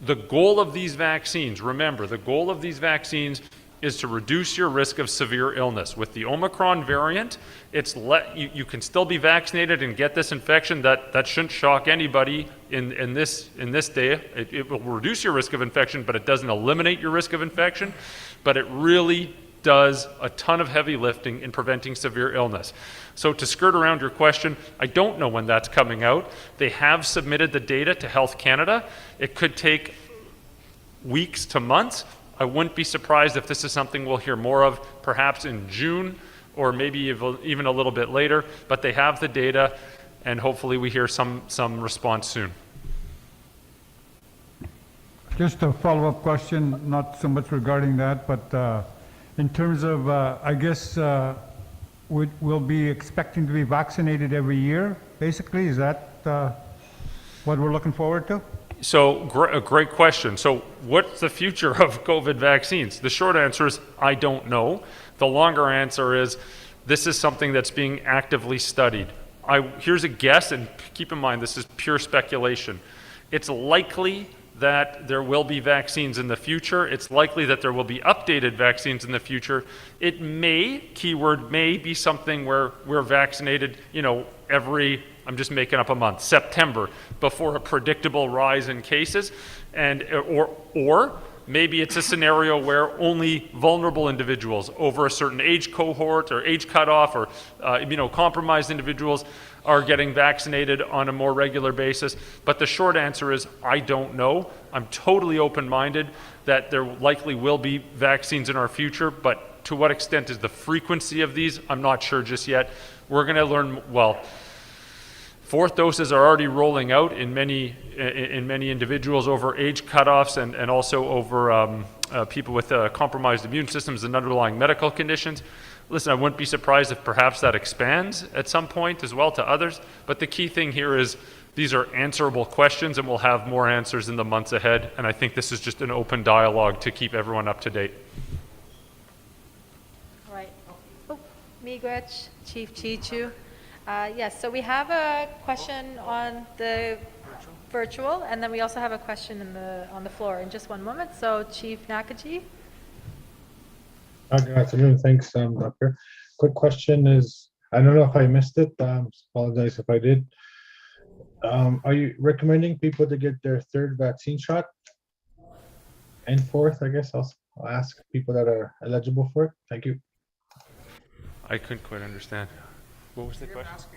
The goal of these vaccines, remember, the goal of these vaccines is to reduce your risk of severe illness. With the Omicron variant, you can still be vaccinated and get this infection. That shouldn't shock anybody in this day. It will reduce your risk of infection, but it doesn't eliminate your risk of infection. But it really does a ton of heavy lifting in preventing severe illness. So to skirt around your question, I don't know when that's coming out. They have submitted the data to Health Canada. It could take weeks to months. I wouldn't be surprised if this is something we'll hear more of perhaps in June or maybe even a little bit later, but they have the data and hopefully we hear some response soon. Just a follow-up question, not so much regarding that, but in terms of, I guess, we'll be expecting to be vaccinated every year, basically. Is that what we're looking forward to? So, a great question. So, what's the future of COVID vaccines? The short answer is, I don't know. The longer answer is, this is something that's being actively studied. Here's a guess, and keep in mind, this is pure speculation. It's likely that there will be vaccines in the future. It's likely that there will be updated vaccines in the future. It may, keyword may, be something where we're vaccinated, every, I'm just making up a month, September, before a predictable rise in cases, or maybe it's a scenario where only vulnerable individuals over a certain age cohort or age cutoff or immunocompromised individuals are getting vaccinated on a more regular basis. But the short answer is, I don't know. I'm totally open-minded that there likely will be vaccines in our future, but to what extent is the frequency of these? I'm not sure just yet. We're going to learn, well, fourth doses are already rolling out in many individuals over age cutoffs and also over people with compromised immune systems and underlying medical conditions. Listen, I wouldn't be surprised if perhaps that expands at some point as well to others, but the key thing here is these are answerable questions and we'll have more answers in the months ahead, and I think this is just an open dialogue to keep everyone up to date. All right. Oh, Miigwech, Chief Chichu. Yes, so we have a question on the virtual, and then we also have a question on the floor in just one moment. So Chief Nakaji. Good afternoon. Thanks, Doctor. Quick question is, I don't know if I missed it. Apologize if I did. Are you recommending people to get their third vaccine shot and fourth? I guess I'll ask people that are eligible for it. Thank you. I couldn't quite understand. What was the question?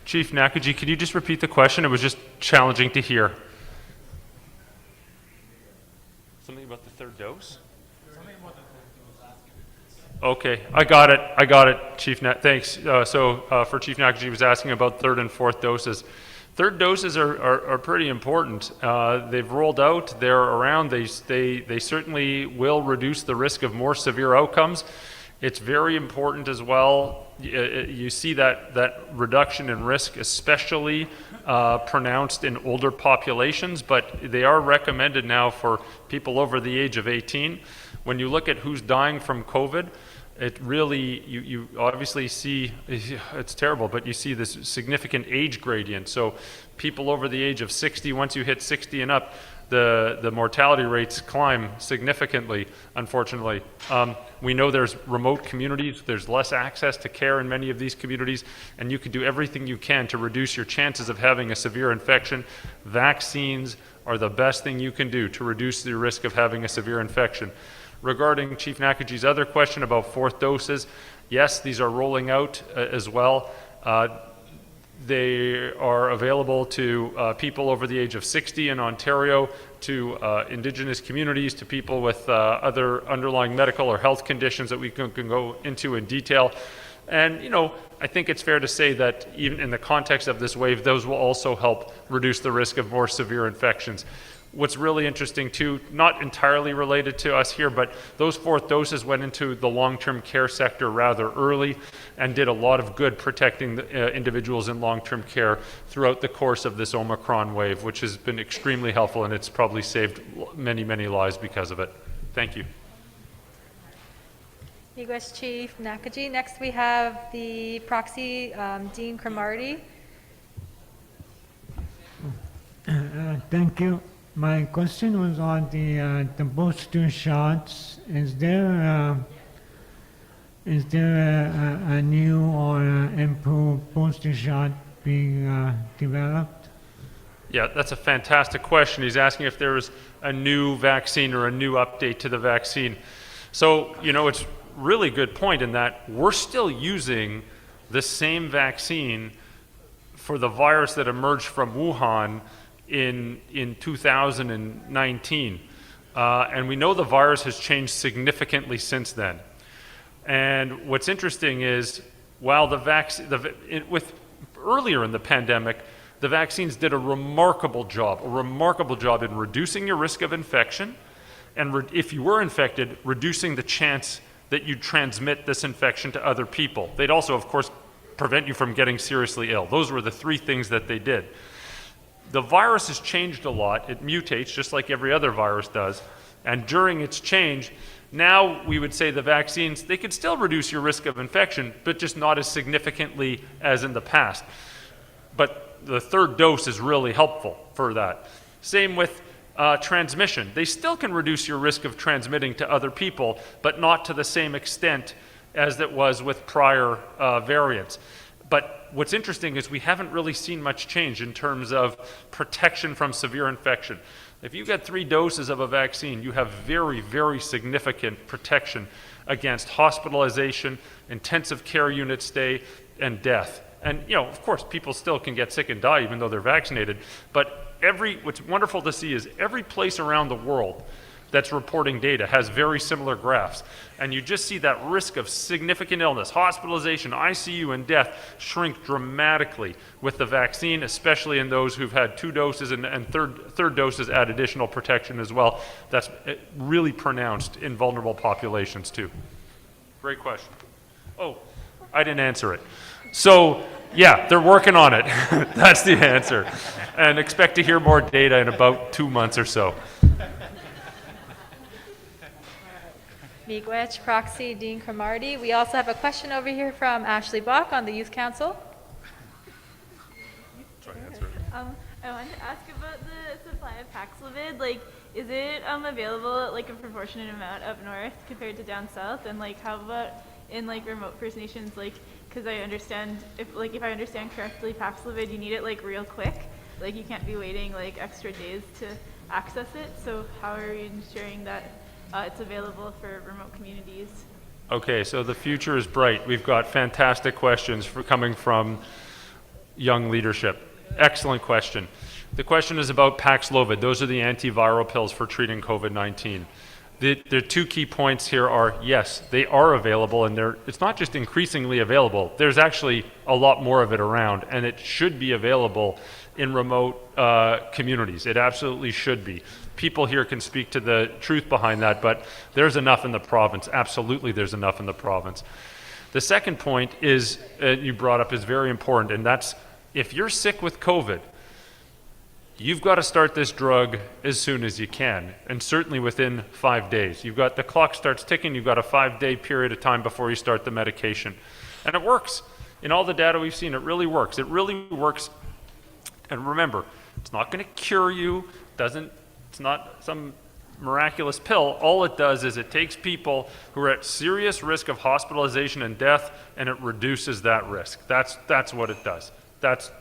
Chief Nakaji, could you just repeat the question? It was just challenging to hear. Something about the third dose? Okay, I got it, Chief thanks. For Chief Nakaji, he was asking about third and fourth doses. Third doses are pretty important. They've rolled out, they're around, they certainly will reduce the risk of more severe outcomes. It's very important as well. You see that reduction in risk, especially pronounced in older populations, but they are recommended now for people over the age of 18. When you look at who's dying from COVID, it really, you obviously see, it's terrible, but you see this significant age gradient. So people over the age of 60, once you hit 60 and up, the mortality rates climb significantly, unfortunately. We know there's remote communities, there's less access to care in many of these communities, and you can do everything you can to reduce your chances of having a severe infection. Vaccines are the best thing you can do to reduce the risk of having a severe infection. Regarding Chief Nakaji's other question about fourth doses, yes, these are rolling out as well. They are available to people over the age of 60 in Ontario, to Indigenous communities, to people with other underlying medical or health conditions that we can go into in detail. And, you know, I think it's fair to say that even in the context of this wave, those will also help reduce the risk of more severe infections. What's really interesting too, not entirely related to us here, but those fourth doses went into the long-term care sector rather early and did a lot of good protecting the, individuals in long-term care throughout the course of this Omicron wave, which has been extremely helpful, and it's probably saved many, many lives because of it. Thank you. Miigwech Chief Nakaji. Next we have the proxy, Dean Cromarty. Thank you. My question was on the booster shots. Is there a new or improved booster shot being developed? Yeah, that's a fantastic question. He's asking if there is a new vaccine or a new update to the vaccine. So, you know, it's really good point in that we're still using the same vaccine for the virus that emerged from Wuhan in 2019. And we know the virus has changed significantly since then. And what's interesting is, while the vaccine, earlier in the pandemic, the vaccines did a remarkable job in reducing your risk of infection, and if you were infected, reducing the chance that you'd transmit this infection to other people. They'd also, of course, prevent you from getting seriously ill. Those were the three things that they did. The virus has changed a lot. It mutates just like every other virus does. And during its change, now we would say the vaccines, they could still reduce your risk of infection, but just not as significantly as in the past. But the third dose is really helpful for that. Same with transmission. They still can reduce your risk of transmitting to other people, but not to the same extent as it was with prior variants. But what's interesting is we haven't really seen much change in terms of protection from severe infection. If you get 3 doses of a vaccine, you have very, very significant protection against hospitalization, intensive care unit stay, and death. And, you know, of course, people still can get sick and die even though they're vaccinated. But what's wonderful to see is every place around the world that's reporting data has very similar graphs. And you just see that risk of significant illness, hospitalization, ICU, and death shrink dramatically with the vaccine, especially in those who've had 2 doses and third doses add additional protection as well. That's really pronounced in vulnerable populations too. Great question. Oh, I didn't answer it. So, yeah, they're working on it. That's the answer. And expect to hear more data in about 2 months or so. Miigwech proxy, Dean Cromarty. We also have a question over here from Ashley Bach on the Youth Council. I wanted to ask about the supply of Paxlovid. Like, is it available like a proportionate amount up north compared to down south? And like, how about in like remote First Nations? Like, because I understand if I understand correctly, Paxlovid you need it like real quick. Like, you can't be waiting like extra days to access it. So how are you ensuring that it's available for remote communities? Okay, so the future is bright. We've got fantastic questions coming from young leadership. Excellent question. The question is about Paxlovid. Those are the antiviral pills for treating COVID-19. The 2 key points here are, yes, they are available, and it's not just increasingly available. There's actually a lot more of it around, and it should be available in remote communities. It absolutely should be. People here can speak to the truth behind that, but there's enough in the province. Absolutely, there's enough in the province. The second point you brought up is very important, and that's if you're sick with COVID, you've got to start this drug as soon as you can, and certainly within 5 days. You've got, the clock starts ticking, you've got a 5-day period of time before you start the medication. And it works. In all the data we've seen, it really works. It really works. And remember, it's not going to cure you, it's not some miraculous pill. All it does is it takes people who are at serious risk of hospitalization and death, and it reduces that risk. That's what it does. But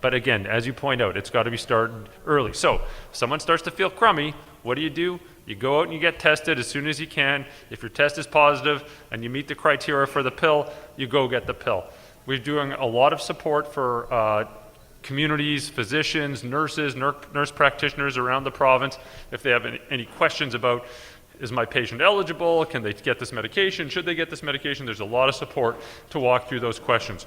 again, as you point out, it's got to be started early. So if someone starts to feel crummy, what do? You go out and you get tested as soon as you can. If your test is positive and you meet the criteria for the pill, you go get the pill. We're doing a lot of support for communities, physicians, nurses, nurse practitioners around the province. If they have any questions about, is my patient eligible? Can they get this medication? Should they get this medication? There's a lot of support to walk through those questions.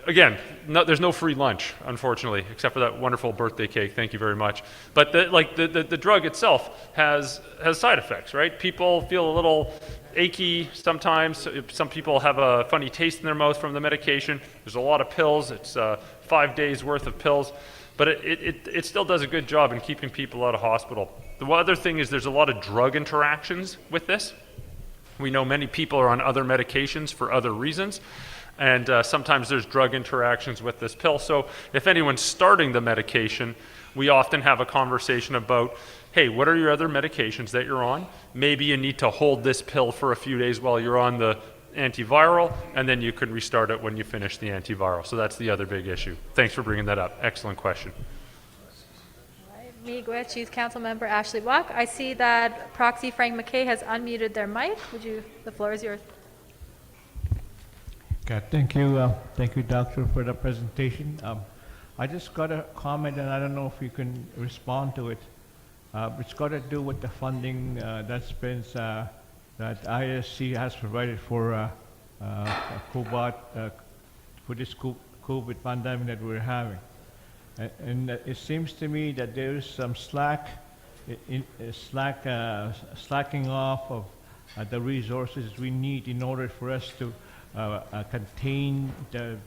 Again, there's no free lunch, unfortunately, except for that wonderful birthday cake. Thank you very much. But the drug itself has side effects, right? People feel a little achy sometimes. Some people have a funny taste in their mouth from the medication. There's a lot of pills. It's 5 days worth of pills. But it still does a good job in keeping people out of hospital. The other thing is there's a lot of drug interactions with this. We know many people are on other medications for other reasons. And sometimes there's drug interactions with this pill. So if anyone's starting the medication, we often have a conversation about, hey, what are your other medications that you're on? Maybe you need to hold this pill for a few days while you're on the antiviral, and then you can restart it when you finish the antiviral. So that's the other big issue. Thanks for bringing that up. Excellent question. Miigwech Chief Council Member Ashley Walk. I see that Proxy Frank McKay has unmuted their mic. The floor is yours. Okay, thank you, Doctor, for the presentation. I just got a comment, and I don't know if you can respond to it. It's got to do with the funding that's been that ISC has provided for COBOT for this COVID pandemic that we're having, and it seems to me that there is some slacking off of the resources we need in order for us to contain the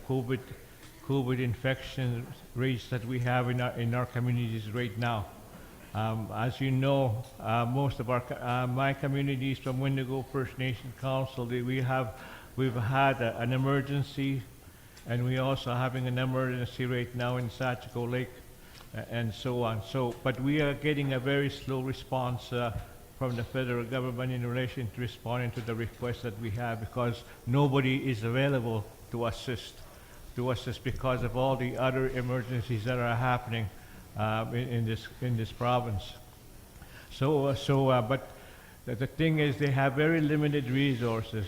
COVID infection rates that we have in our communities right now. As you know, most of my communities from Wendigo First Nation Council, we've had an emergency, and we also having an emergency right now in Sachiko Lake, and so on. But we are getting a very slow response from the federal government in relation to responding to the requests that we have, because nobody is available to assist because of all the other emergencies that are happening in this province. But the thing is, they have very limited resources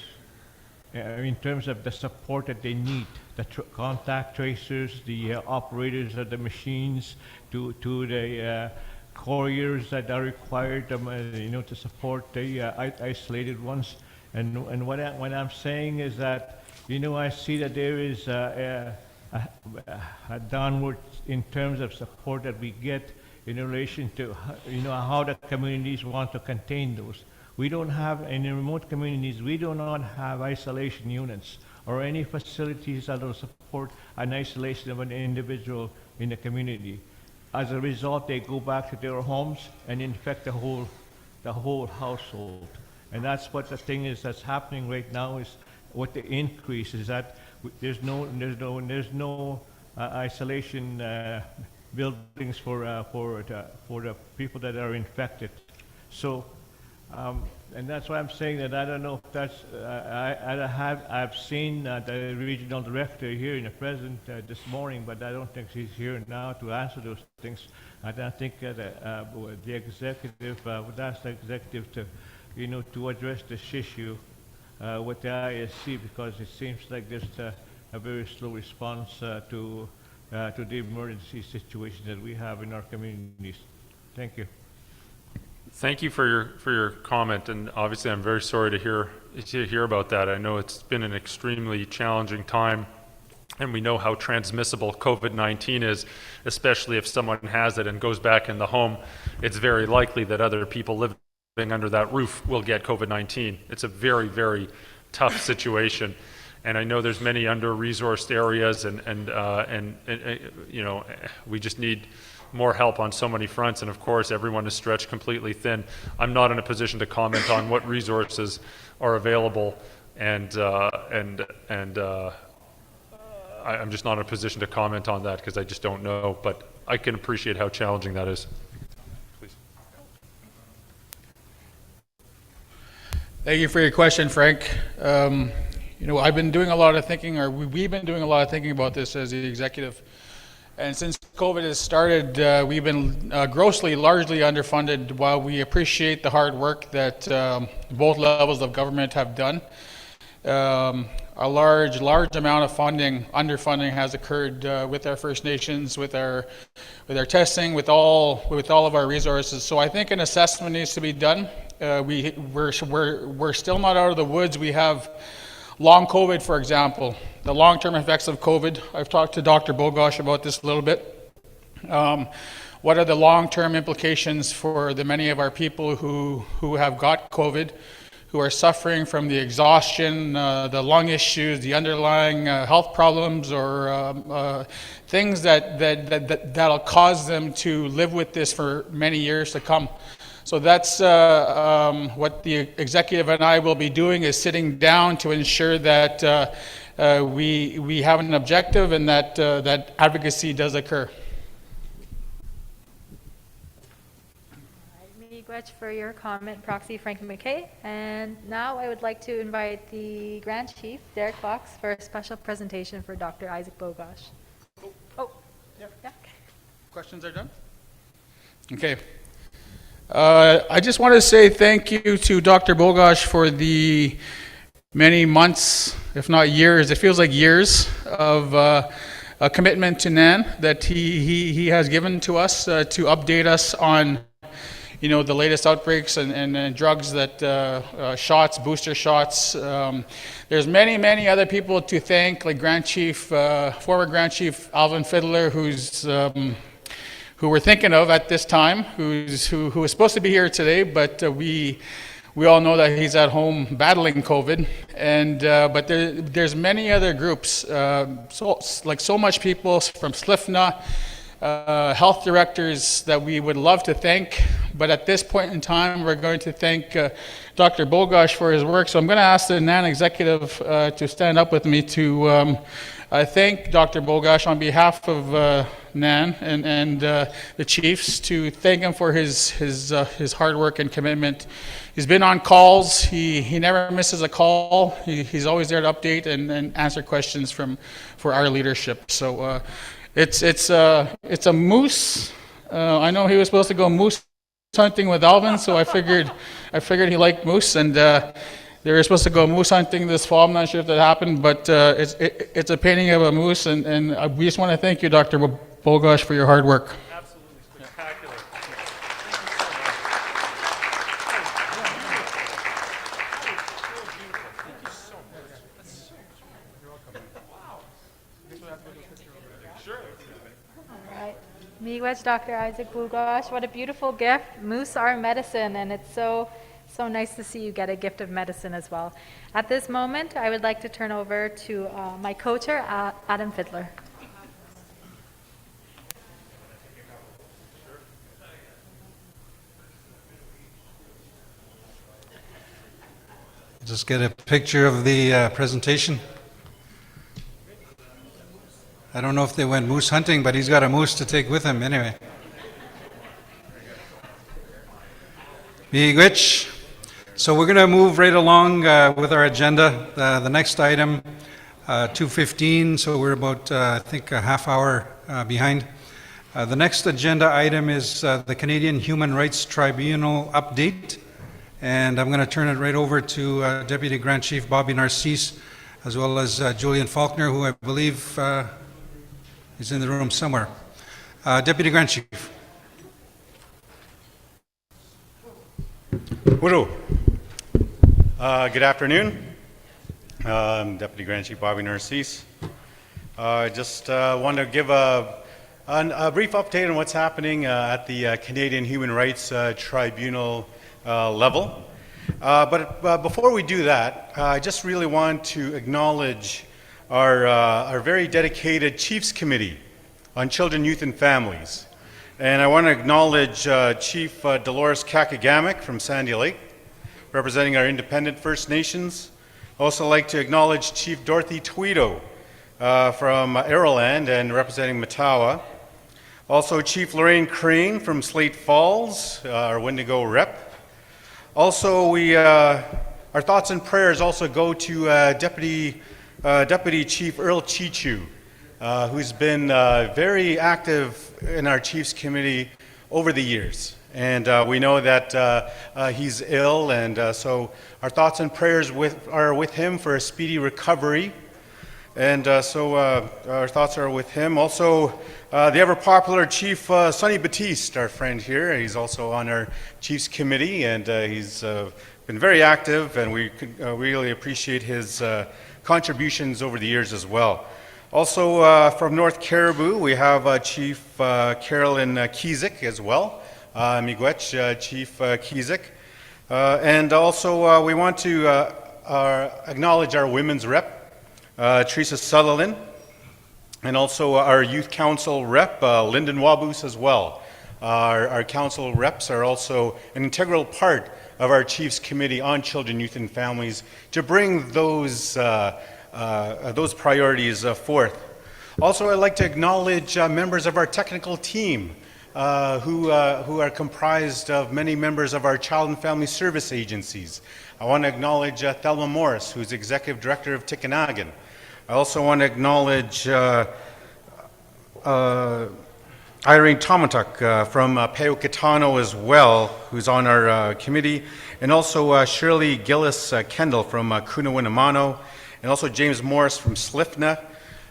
in terms of the support that they need, the contact tracers, the operators of the machines, to the couriers that are required to support the isolated ones. And what I'm saying is that, I see that there is a downward in terms of support that we get in relation to how the communities want to contain those. We don't have, in the remote communities, we do not have isolation units or any facilities that will support an isolation of an individual in the community. As a result, they go back to their homes and infect the whole household. And that's what the thing is that's happening right now, is what the increase is that there's no isolation buildings for the people that are infected. So, and that's why I'm saying that I don't know if that's I've seen the regional director here in the present this morning, but I don't think she's here now to answer those things. I think the executive would ask the executive to to address this issue with the ISC, because it seems like there's a very slow response to the emergency situation that we have in our communities. Thank you. Thank you for your comment, and obviously I'm very sorry to hear about that. I know it's been an extremely challenging time, and we know how transmissible COVID-19 is, especially if someone has it and goes back in the home. It's very likely that other people living under that roof will get COVID-19. It's a very, very tough situation. And I know there's many under-resourced areas, and you know, we just need more help on so many fronts. And of course, everyone is stretched completely thin. I'm not in a position to comment on what resources are available, and I'm just not in a position to comment on that because I just don't know. But I can appreciate how challenging that is. Please. Thank you for your question, Frank. You know, I've been doing a lot of thinking, or we've been doing a lot of thinking about this as the executive. And since COVID has started, we've been largely underfunded. While we appreciate the hard work that both levels of government have done, a large amount of underfunding has occurred with our First Nations, with our testing, with all of our resources. So I think an assessment needs to be done. We're still not out of the woods. We have long COVID, for example, the long-term effects of COVID. I've talked to Dr. Bogosh about this a little bit. What are the long-term implications for the many of our people who have got COVID, who are suffering from the exhaustion, the lung issues, the underlying health problems, or things that'll cause them to live with this for many years to come. So that's what the executive and I will be doing, is sitting down to ensure that we have an objective and that advocacy does occur. Miigwech for your comment, Proxy Frank McKay. And now I would like to invite the Grand Chief, Derek Fox, for a special presentation for Dr. Isaac Bogosh. Oh, yeah. Questions are done? Okay. I just want to say thank you to Dr. Bogosh for the many months, if not years, it feels like years, of a commitment to NAN that he has given to us to update us on, you know, the latest outbreaks and drugs that shots, booster shots. There's many other people to thank, like former Grand Chief Alvin Fiddler, who we're thinking of at this time, who was supposed to be here today, but we all know that he's at home battling COVID. And but there's many other groups, so much people from SLIFNA, health directors that we would love to thank. But at this point in time, we're going to thank Dr. Bogosh for his work. So I'm going to ask the NAN executive to stand up with me to thank Dr. Bogosh on behalf of NAN and the chiefs, to thank him for his hard work and commitment. He's been on calls. He never misses a call. He's always there to update and answer questions for our leadership. So it's a moose. I know he was supposed to go moose hunting with Alvin, so I figured he liked moose, and they were supposed to go moose hunting this fall. I'm not sure if that happened, but it's a painting of a moose, and we just want to thank you, Dr. Bogosh, for your hard work. Absolutely spectacular. All right. Miigwech, Dr. Isaac Bogosh. What a beautiful gift. Moose are medicine, and it's so nice to see you get a gift of medicine as well. At this moment, I would like to turn over to my co-chair, Adam Fiddler. Just get a picture of the presentation. I don't know if they went moose hunting, but he's got a moose to take with him anyway. Miigwech. So we're going to move right along with our agenda. The next item, 2:15, so we're about, I think, a half hour behind. The next agenda item is the Canadian Human Rights Tribunal update. And I'm going to turn it right over to Deputy Grand Chief Bobby Narcisse, as well as Julian Faulkner, who I believe is in the room somewhere. Deputy Grand Chief. Uru. Good afternoon. I'm Deputy Grand Chief Bobby Narcisse. I just want to give a brief update on what's happening at the Canadian Human Rights Tribunal level. But before we do that, I just really want to acknowledge our very dedicated Chiefs Committee on Children, Youth, and Families. And I want to acknowledge Chief Dolores Kakagamic from Sandy Lake, representing our independent First Nations. Also like to acknowledge Chief Dorothy Tweedo from Arrowland and representing Matawa. Also Chief Lorraine Crane from Slate Falls, our Wendigo rep. Also our thoughts and prayers also go to Deputy Chief Earl Chichu, who's been very active in our Chiefs Committee over the years. And we know that he's ill, and so our thoughts and prayers are with him for a speedy recovery. And so our thoughts are with him. Also, the ever-popular Chief Sonny Batiste, our friend here. He's also on our Chiefs Committee, and he's been very active, and we really appreciate his contributions over the years as well. Also, from North Caribou, we have Chief Carolyn Kizik as well. Miigwech, Chief Kizik. And also we want to acknowledge our women's rep, Teresa Sutherland, and also our youth council rep, Lyndon Wabus as well. Our council reps are also an integral part of our Chiefs Committee on Children, Youth, and Families to bring those priorities forth. Also, I'd like to acknowledge members of our technical team, who are comprised of many members of our Child and Family Service agencies. I want to acknowledge Thelma Morris, who's Executive Director of Tikanagan. I also want to acknowledge Irene Tomatuk from Peokitano as well, who's on our committee, and also Shirley Gillis Kendall from Cunawinamano, and also James Morris from Slifna.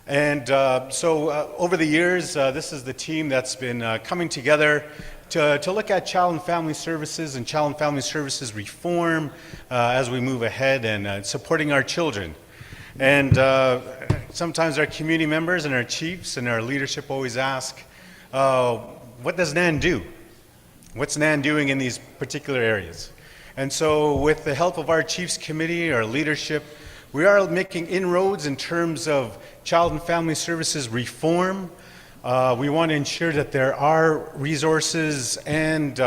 And so over the years, this is the team that's been coming together to look at child and family services and child and family services reform as we move ahead and supporting our children. And sometimes our community members and our chiefs and our leadership always ask, what does NAN do? What's NAN doing in these particular areas? And so with the help of our Chiefs Committee, our leadership, we are making inroads in terms of child and family services reform. We want to ensure that there are resources and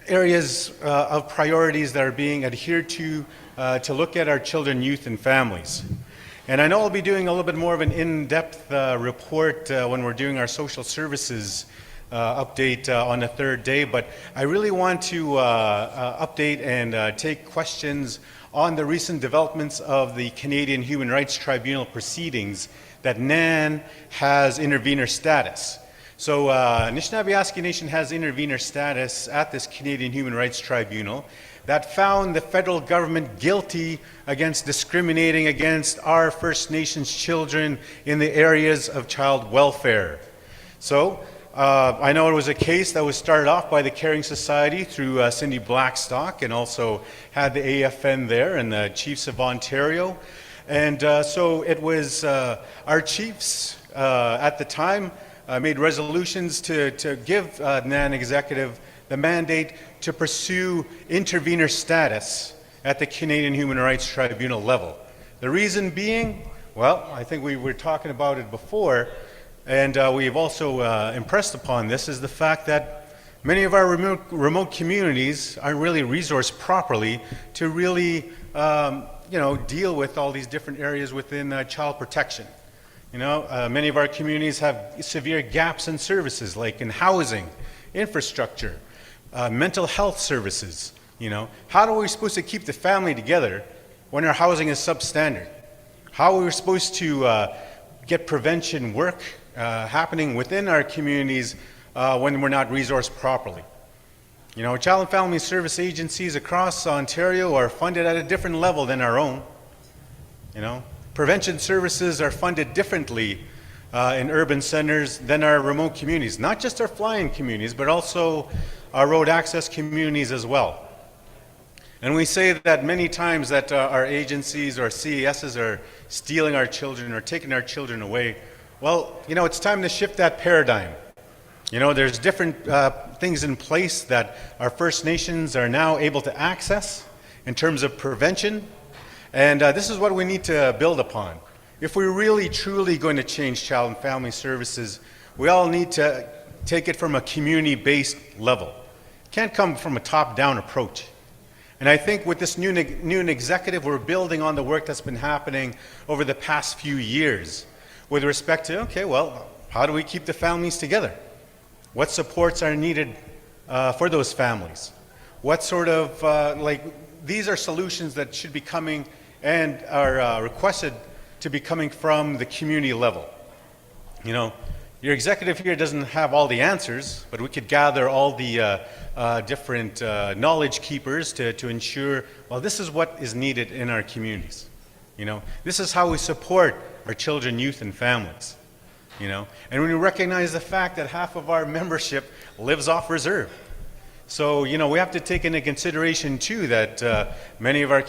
areas of priorities that are being adhered to look at our children, youth, and families. And I know I'll be doing a little bit more of an in-depth report when we're doing our social services update on the third day, but I really want to update and take questions on the recent developments of the Canadian Human Rights Tribunal proceedings that NAN has intervener status. So Nishnawbe Aski Nation has intervener status at this Canadian Human Rights Tribunal that found the federal government guilty against discriminating against our First Nations children in the areas of child welfare. So I know it was a case that was started off by the Caring Society through Cindy Blackstock, and also had the AFN there and the Chiefs of Ontario. And so it was our chiefs at the time made resolutions to give NAN Executive the mandate to pursue intervener status at the Canadian Human Rights Tribunal level. The reason being, well, I think we were talking about it before, and we've also impressed upon this, is the fact that many of our remote communities aren't really resourced properly to really deal with all these different areas within child protection. Many of our communities have severe gaps in services, like in housing, infrastructure, mental health services. How are we supposed to keep the family together when our housing is substandard? How are we supposed to get prevention work happening within our communities when we're not resourced properly? Child and family service agencies across Ontario are funded at a different level than our own. Prevention services are funded differently in urban centers than our remote communities, not just our fly-in communities, but also our road access communities as well. And we say that many times that our agencies or CESs are stealing our children or taking our children away. Well, it's time to shift that paradigm. You know, there's different things in place that our First Nations are now able to access in terms of prevention, and this is what we need to build upon. If we're really truly going to change child and family services, we all need to take it from a community-based level. It can't come from a top-down approach. And I think with this new executive, we're building on the work that's been happening over the past few years with respect to, okay, well, how do we keep the families together? What supports are needed for those families? What sort of, these are solutions that should be coming and are requested to be coming from the community level. You know, your executive here doesn't have all the answers, but we could gather all the different knowledge keepers to ensure, well, this is what is needed in our communities. You know, this is how we support our children, youth, and families. You know, and when we recognize the fact that half of our membership lives off reserve. So, you know, we have to take into consideration too that many of our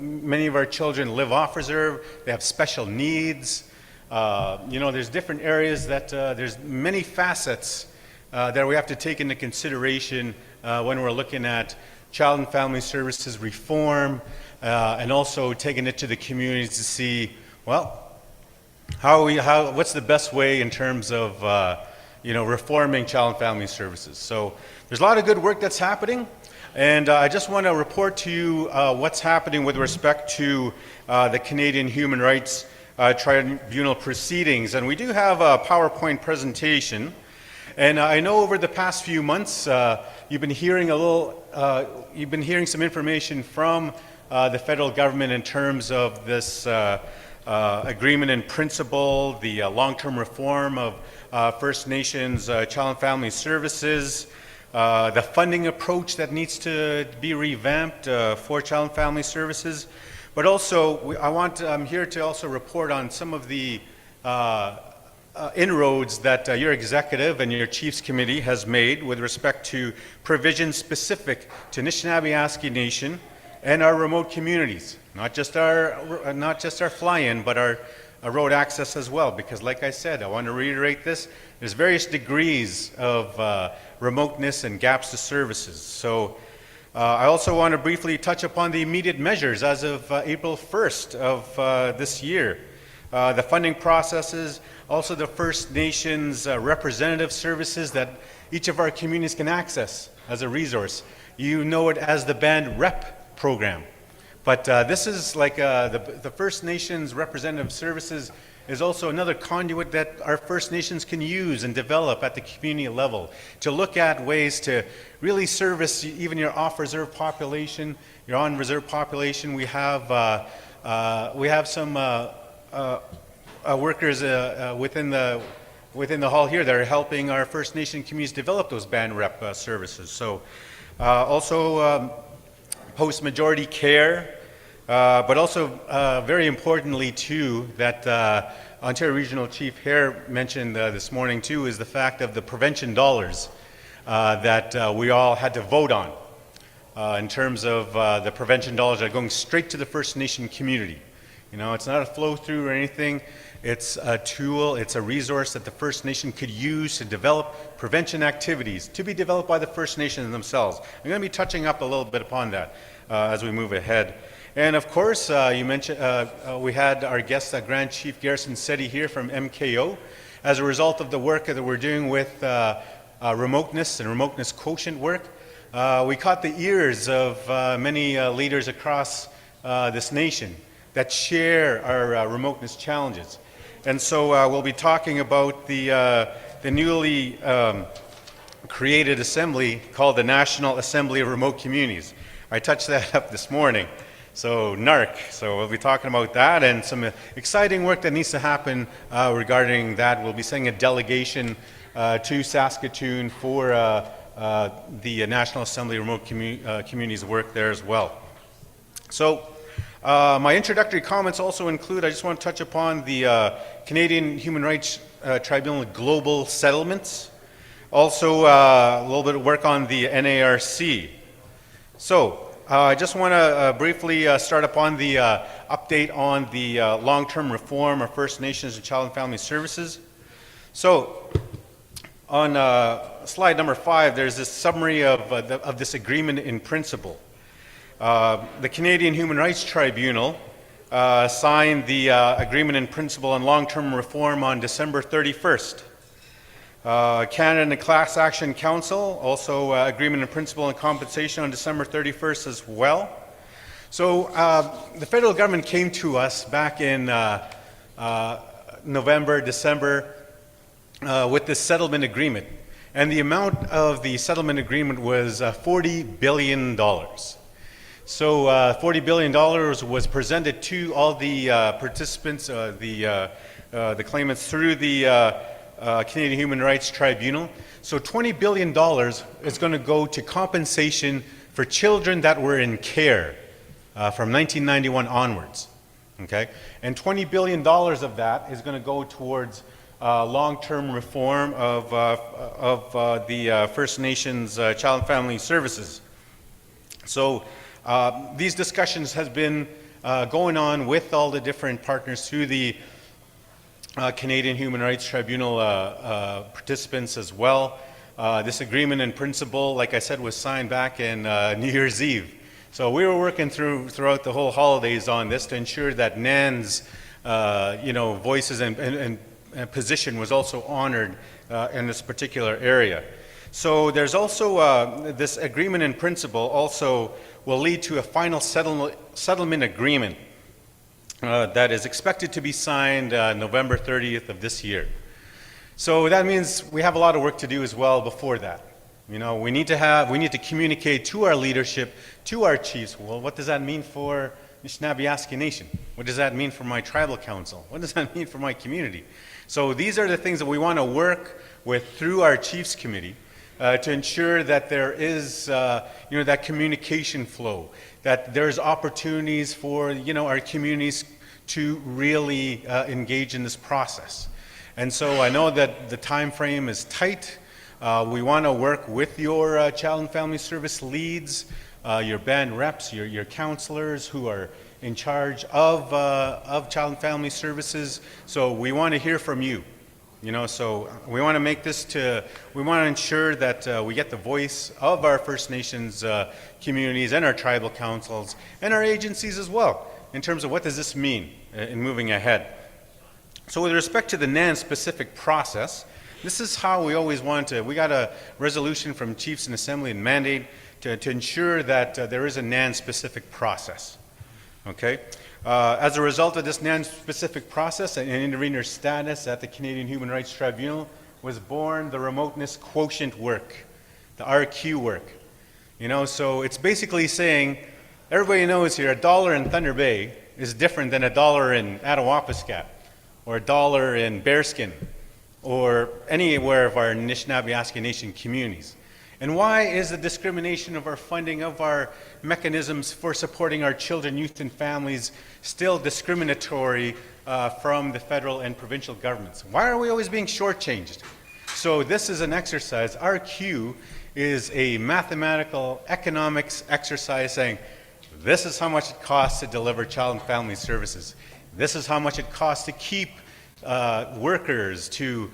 many of our children live off reserve. They have special needs. You know, there's different areas that there's many facets that we have to take into consideration when we're looking at child and family services reform, and also taking it to the communities to see, well, what's the best way in terms of you know, reforming child and family services. So there's a lot of good work that's happening, and I just want to report to you what's happening with respect to the Canadian Human Rights Tribunal proceedings. And we do have a PowerPoint presentation, and I know over the past few months you've been hearing some information from the federal government in terms of this agreement in principle, the long-term reform of First Nations child and family services, the funding approach that needs to be revamped for child and family services. But also, I'm here to also report on some of the inroads that your executive and your Chiefs Committee has made with respect to provisions specific to Nishnawbe Aski Nation and our remote communities. Not just our fly-in, but our road access as well. Because like I said, I want to reiterate this, there's various degrees of remoteness and gaps to services. So I also want to briefly touch upon the immediate measures as of April 1st of this year. The funding processes, also the First Nations representative services that each of our communities can access as a resource. You know it as the Band Rep program. But this is like the First Nations representative services is also another conduit that our First Nations can use and develop at the community level to look at ways to really service even your off-reserve population, your on-reserve population. We have some workers within the hall here that are helping our First Nation communities develop those Band Rep services. So also post-majority care. But also, very importantly too, that Ontario Regional Chief Hare mentioned this morning too, is the fact of the prevention dollars that we all had to vote on in terms of the prevention dollars that are going straight to the First Nation community. You know, it's not a flow through or anything. It's a tool, it's a resource that the First Nation could use to develop prevention activities to be developed by the First Nations themselves. I'm going to be touching up a little bit upon that as we move ahead. And of course, you mentioned we had our guest, Grand Chief Garrison Setti here from MKO. As a result of the work that we're doing with remoteness and remoteness quotient work, we caught the ears of many leaders across this nation that share our remoteness challenges. And so we'll be talking about the newly created assembly called the National Assembly of Remote Communities. I touched that up this morning. So NARC, so we'll be talking about that and some exciting work that needs to happen regarding that. We'll be sending a delegation to Saskatoon for the National Assembly of Remote Communities work there as well. So my introductory comments also include, I just want to touch upon the Canadian Human Rights Tribunal global settlements. Also a little bit of work on the NARC. So I just want to briefly start upon the update on the long-term reform of First Nations and Child and Family Services. So On slide number 5, there's this summary of this agreement in principle. The Canadian Human Rights Tribunal signed the agreement in principle on long-term reform on December 31st. Canada and the Class Action Council, also agreement in principle on compensation on December 31st as well. So the federal government came to us back in November, December, with this settlement agreement. And the amount of the settlement agreement was $40 billion. So $40 billion was presented to all the participants, the claimants through the Canadian Human Rights Tribunal. So $20 billion is going to go to compensation for children that were in care from 1991 onwards. Okay? And $20 billion of that is going to go towards long-term reform of the First Nations Child and Family Services. So these discussions have been going on with all the different partners through the Canadian Human Rights Tribunal participants as well. This agreement in principle, like I said, was signed back in New Year's Eve. So we were working throughout the whole holidays on this to ensure that NAN's voices and position was also honored in this particular area. So there's also this agreement in principle also will lead to a final settlement agreement that is expected to be signed November 30th of this year. So that means we have a lot of work to do as well before that. You know, we need to communicate to our leadership, to our chiefs. Well, what does that mean for Nishnawbe Aski Nation? What does that mean for my tribal council? What does that mean for my community? So these are the things that we want to work with through our Chiefs Committee to ensure that there is, that communication flow, that there's opportunities for, our communities to really engage in this process. And so I know that the time frame is tight. We want to work with your Child and Family Service leads, your band reps, your counselors who are in charge of Child and Family Services. So we want to hear from you. So we want to make this we want to ensure that we get the voice of our First Nations communities and our tribal councils and our agencies as well in terms of what does this mean in moving ahead. So with respect to the NAN specific process, this is how we always want to, we got a resolution from Chiefs and Assembly and mandate to ensure that there is a NAN specific process. Okay? As a result of this NAN-specific process and intervener status at the Canadian Human Rights Tribunal was born the remoteness quotient work, the RQ work. So it's basically saying, everybody knows here, $1 in Thunder Bay is different than $1 in Attawapiskat, or $1 in Bearskin, or anywhere of our Nishnawbe Aski Nation communities. And why is the discrimination of our funding of our mechanisms for supporting our children, youth, and families still discriminatory from the federal and provincial governments? Why are we always being shortchanged? So this is an exercise. RQ is a mathematical economics exercise saying, this is how much it costs to deliver child and family services. This is how much it costs to keep workers to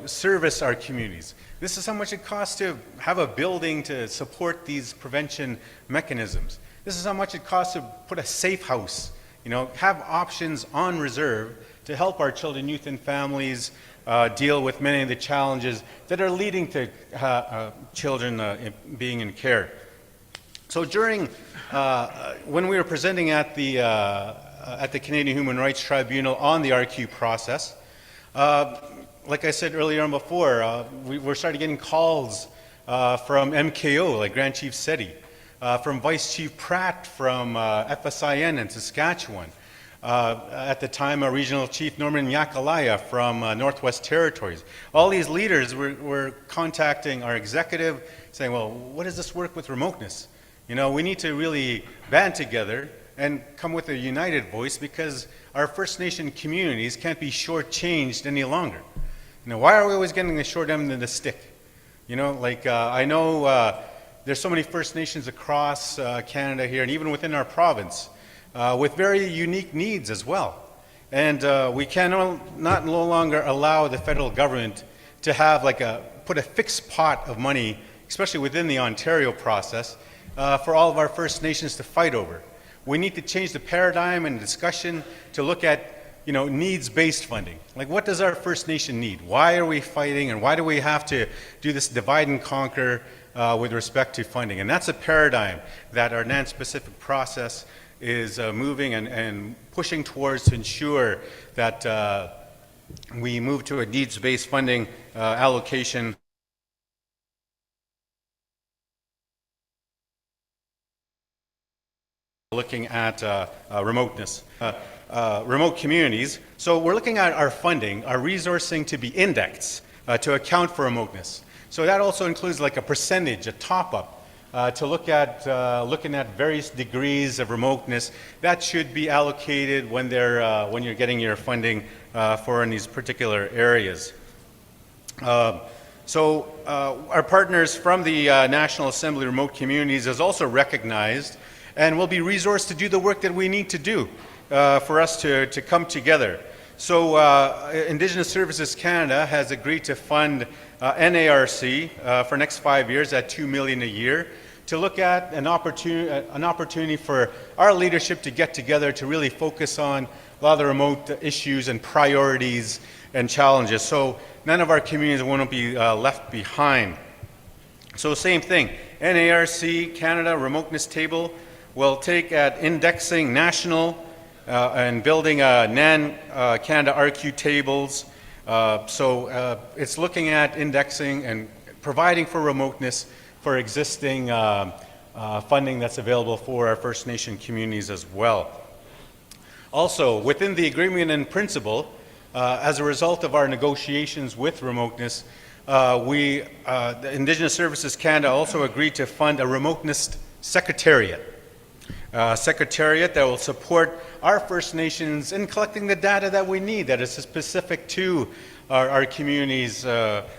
service our communities. This is how much it costs to have a building to support these prevention mechanisms. This is how much it costs to put a safe house, have options on reserve to help our children, youth, and families deal with many of the challenges that are leading to children being in care. So during, when we were presenting at the Canadian Human Rights Tribunal on the RQ process, like I said earlier on before, we're starting getting calls from MKO, like Grand Chief Seti, from Vice Chief Pratt from FSIN in Saskatchewan. At the time, Regional Chief Norman Yakalaya from Northwest Territories. All these leaders were contacting our executive saying, well, what does this work with remoteness? We need to really band together and come with a united voice because our First Nation communities can't be shortchanged any longer. Why are we always getting the short end of the stick? I know there's so many First Nations across Canada here and even within our province with very unique needs as well. And we can no longer allow the federal government to have put a fixed pot of money, especially within the Ontario process, for all of our First Nations to fight over. We need to change the paradigm and discussion to look at needs-based funding. Like, what does our First Nation need? Why are we fighting, and why do we have to do this divide and conquer with respect to funding? And that's a paradigm that our NAN-specific process is moving and pushing towards to ensure that we move to a needs-based funding allocation. Looking at remoteness. Remote communities. So we're looking at our funding, our resourcing to be indexed to account for remoteness. So that also includes like a percentage, a top-up, to look at looking at various degrees of remoteness that should be allocated when you're getting your funding for in these particular areas. So our partners from the National Assembly Remote Communities has also recognized and will be resourced to do the work that we need to do for us to come together. So Indigenous Services Canada has agreed to fund NARC for next 5 years at $2 million a year to look at an opportunity for our leadership to get together to really focus on a lot of the remote issues and priorities and challenges. So none of our communities want to be left behind. So same thing, NARC Canada Remoteness Table will take at indexing national and building NAN Canada RQ tables. So it's looking at indexing and providing for remoteness for existing funding that's available for our First Nation communities as well. Also, within the agreement in principle, as a result of our negotiations with remoteness, the Indigenous Services Canada also agreed to fund a remoteness secretariat. Secretariat that will support our First Nations in collecting the data that we need that is specific to our communities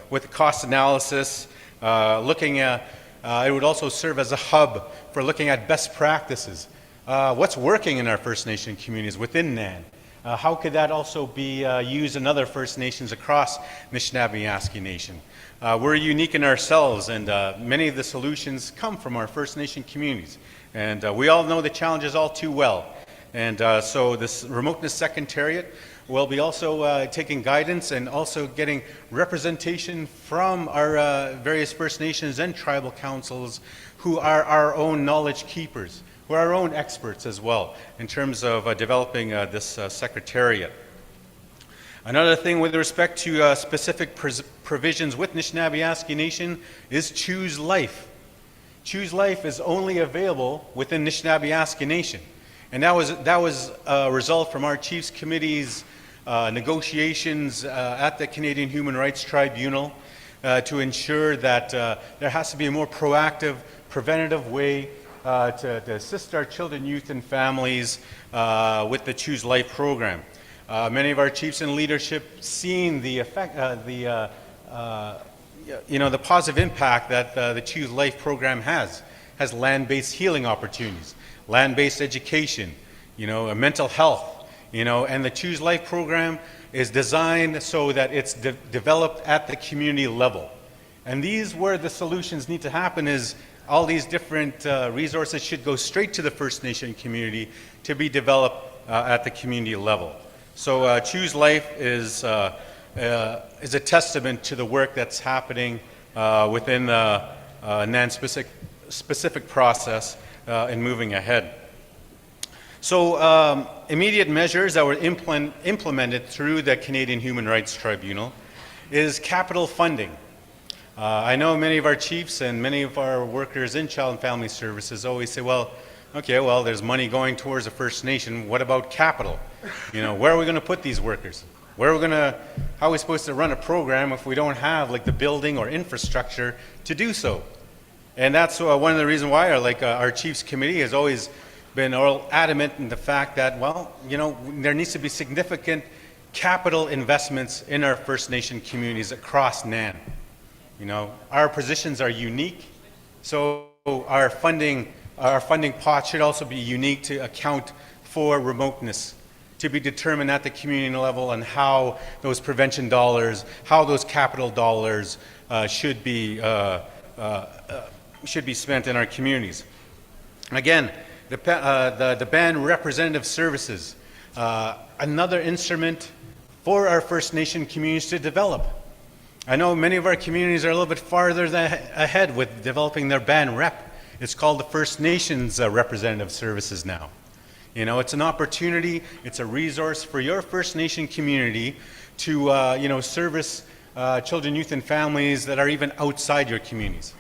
with cost analysis, looking at, it would also serve as a hub for looking at best practices. What's working in our First Nation communities within NAN? How could that also be used in other First Nations across Nishnawbe Aski Nation? We're unique in ourselves, and many of the solutions come from our First Nation communities. And we all know the challenges all too well. And so this Remoteness Secretariat will be also taking guidance and also getting representation from our various First Nations and tribal councils who are our own knowledge keepers, who are our own experts as well in terms of developing this secretariat. Another thing with respect to specific provisions with Nishnawbe Aski Nation is Choose Life. Choose Life is only available within Nishnawbe Aski Nation. And that was a result from our Chiefs Committee's negotiations at the Canadian Human Rights Tribunal to ensure that there has to be a more proactive, preventative way to assist our children, youth, and families with the Choose Life program. Many of our chiefs in leadership seen the effect, the positive impact that the Choose Life program has land-based healing opportunities, land-based education, mental health, and the Choose Life program is designed so that it's developed at the community level. And these where the solutions need to happen is all these different resources should go straight to the First Nation community to be developed at the community level. So Choose Life is a testament to the work that's happening within the NAN-specific process in moving ahead. So immediate measures that were implemented through the Canadian Human Rights Tribunal is capital funding. I know many of our chiefs and many of our workers in Child and Family Services always say, well, okay, well, there's money going towards the First Nation. What about capital? Where are we going to put these workers? How are we supposed to run a program if we don't have like the building or infrastructure to do so? And that's one of the reasons why our Chiefs Committee has always been all adamant in the fact that, well, there needs to be significant capital investments in our First Nation communities across NAN. Our positions are unique, so our funding pot should also be unique to account for remoteness to be determined at the community level and how those prevention dollars, how those capital dollars should be spent in our communities. Again, the band representative services, another instrument for our First Nation communities to develop. I know many of our communities are a little bit farther ahead with developing their band rep. It's called the First Nations representative services now. You know, it's an opportunity, it's a resource for your First Nation community to, you know, service children, youth, and families that are even outside your communities.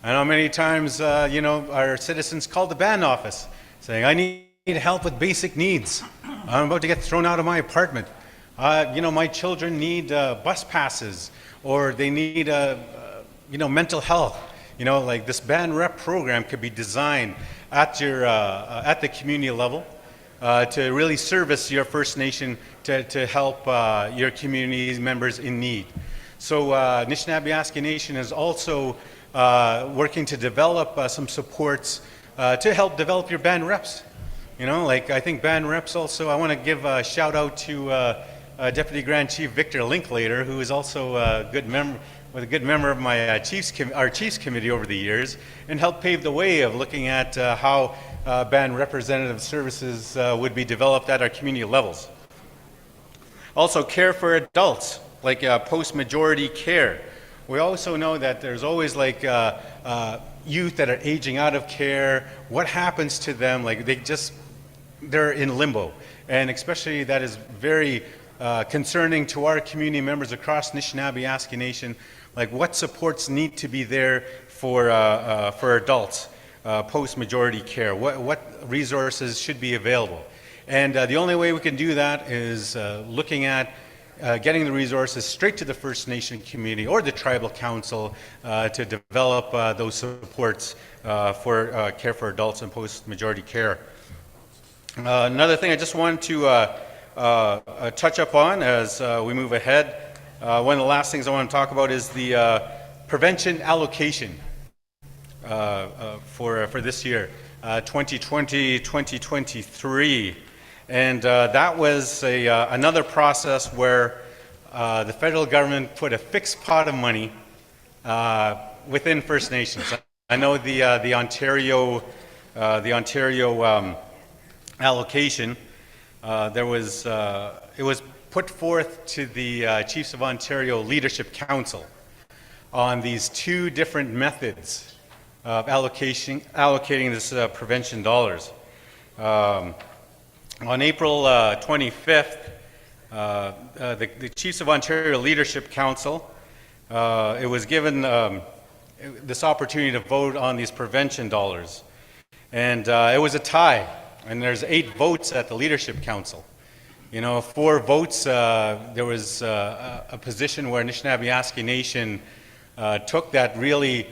I know many times, you know, our citizens call the band office saying, I need help with basic needs. I'm about to get thrown out of my apartment. You know, my children need bus passes, or they need, you know, mental health. You know, like this band rep program could be designed at your, at the community level to really service your First Nation to help your community members in need. So Nishnawbe Aski Nation is also working to develop some supports to help develop your band reps. You know, like I think band reps also, I want to give a shout out to Deputy Grand Chief Victor Linklater, who is also a good member of my our Chiefs Committee over the years, and helped pave the way of looking at how band representative services would be developed at our community levels. Also, care for adults, like post-majority care. We also know that there's always like youth that are aging out of care. What happens to them? Like they're in limbo, and especially that is very concerning to our community members across Nishnawbe Aski Nation. Like what supports need to be there for adults post-majority care? What resources should be available? And the only way we can do that is looking at getting the resources straight to the First Nation community or the Tribal Council to develop those supports for care for adults and post-majority care. Another thing I just wanted to touch up on as we move ahead, one of the last things I want to talk about is the prevention allocation for this year, 2020-2023. And that was another process where the federal government put a fixed pot of money within First Nations. I know the Ontario allocation. It was put forth to the Chiefs of Ontario Leadership Council on these two different methods of allocating this prevention dollars. On April 25th, the Chiefs of Ontario Leadership Council, it was given this opportunity to vote on these prevention dollars. And it was a tie, and there's 8 votes at the Leadership Council. You know, 4 votes, there was a position where Nishnawbe Aski Nation took that really,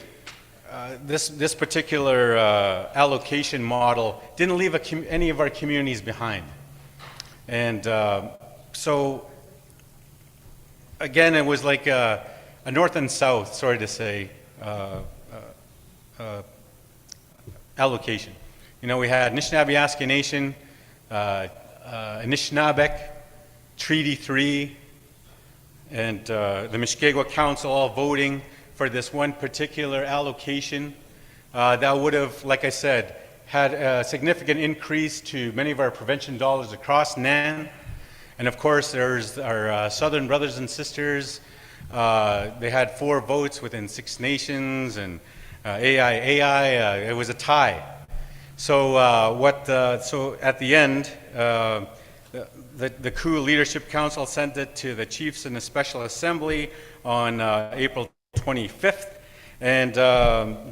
this particular allocation model didn't leave any of our communities behind. And so, again, it was like a north and south, sorry to say, allocation. You know, we had Nishnawbe Aski Nation, Anishinaabeg, Treaty 3, and the Mushkegwa Council all voting for this one particular allocation that would have, like I said, had a significant increase to many of our prevention dollars across NAN. And of course, there's our Southern brothers and sisters. They had 4 votes within 6 nations, and AI, it was a tie. So so at the end, the Coup Leadership Council sent it to the Chiefs in the Special Assembly on April 25th. And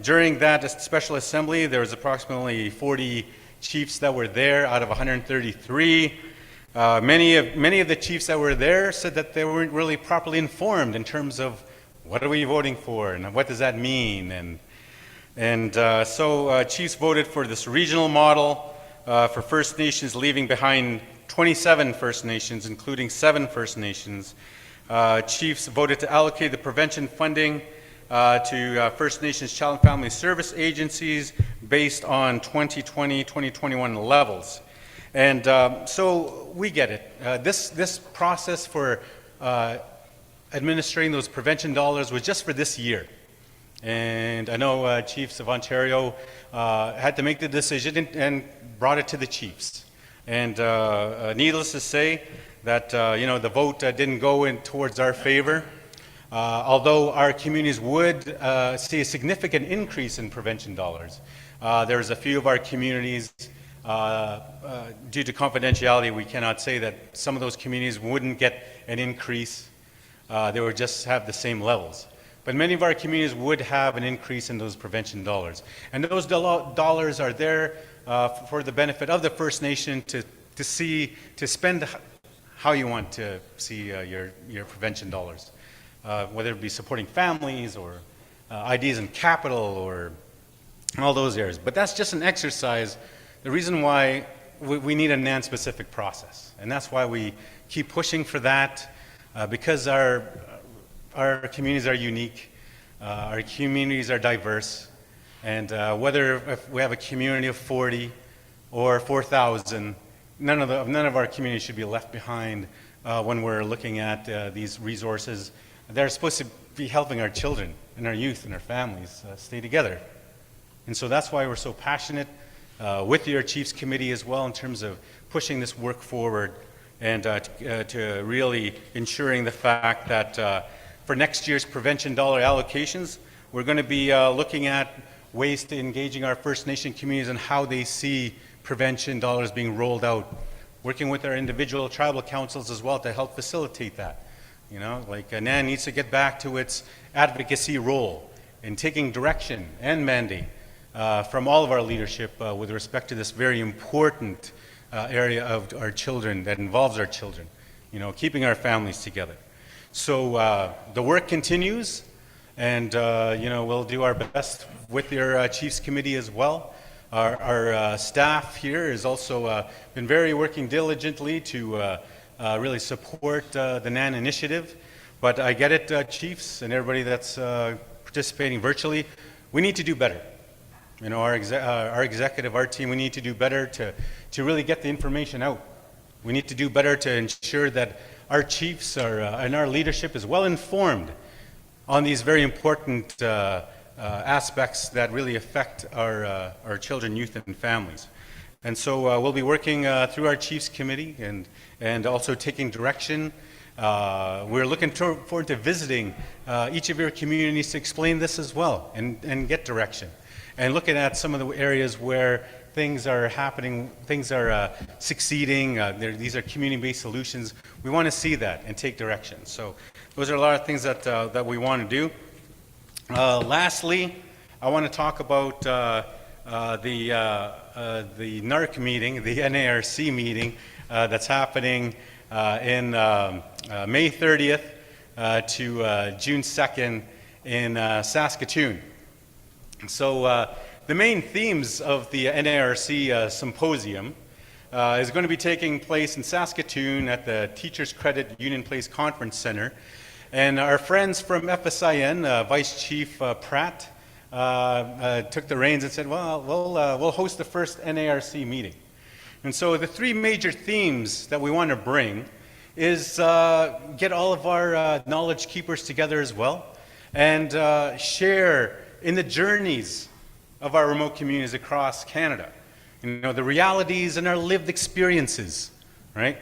during that Special Assembly, there was approximately 40 chiefs that were there out of 133. Many of the chiefs that were there said that they weren't really properly informed in terms of what are we voting for and what does that mean. So chiefs voted for this regional model for First Nations, leaving behind 27 First Nations, including 7 First Nations. Chiefs voted to allocate the prevention funding to First Nations Child and Family Service agencies based on 2020-2021 levels. And so we get it. This process for administering those prevention dollars was just for this year. And I know Chiefs of Ontario had to make the decision and brought it to the Chiefs. And needless to say that the vote didn't go in towards our favor. Although our communities would see a significant increase in prevention dollars. There's a few of our communities, due to confidentiality, we cannot say that some of those communities wouldn't get an increase. They would just have the same levels. But many of our communities would have an increase in those prevention dollars. And those dollars are there for the benefit of the First Nation to spend how you want to see your prevention dollars. Whether it be supporting families or ideas in capital or all those areas. But that's just an exercise. The reason why we need a NAN-specific process. And that's why we keep pushing for that, because our communities are unique, our communities are diverse, and whether if we have a community of 40 or 4,000, none of our communities should be left behind when we're looking at these resources. They're supposed to be helping our children and our youth and our families stay together. And so that's why we're so passionate with your Chiefs Committee as well in terms of pushing this work forward and to really ensuring the fact that for next year's prevention dollar allocations, we're going to be looking at ways to engaging our First Nation communities and how they see prevention dollars being rolled out, working with our individual tribal councils as well to help facilitate that. Like NAN needs to get back to its advocacy role in taking direction and mandate from all of our leadership with respect to this very important area of our children that involves our children, keeping our families together. So the work continues, and we'll do our best with your Chiefs Committee as well. Our staff here has also been working diligently to really support the NAN initiative. But I get it, Chiefs and everybody that's participating virtually, we need to do better. Our executive, our team, we need to do better to really get the information out. We need to do better to ensure that our chiefs and our leadership is well informed on these very important aspects that really affect our children, youth, and families. And so we'll be working through our Chiefs Committee and also taking direction. We're looking forward to visiting each of your communities to explain this as well and get direction. And looking at some of the areas where things are happening, things are succeeding, these are community-based solutions. We want to see that and take direction. So those are a lot of things that we want to do. Lastly, I want to talk about the NARC meeting, the NARC meeting that's happening in May 30th to June 2nd in Saskatoon. So the main themes of the NARC symposium is going to be taking place in Saskatoon at the Teachers Credit Union Place Conference Center. And our friends from FSIN, Vice Chief Pratt, took the reins and said, well, we'll host the first NARC meeting. And so the three major themes that we want to bring is get all of our knowledge keepers together as well and share in the journeys of our remote communities across Canada. The realities and our lived experiences, right?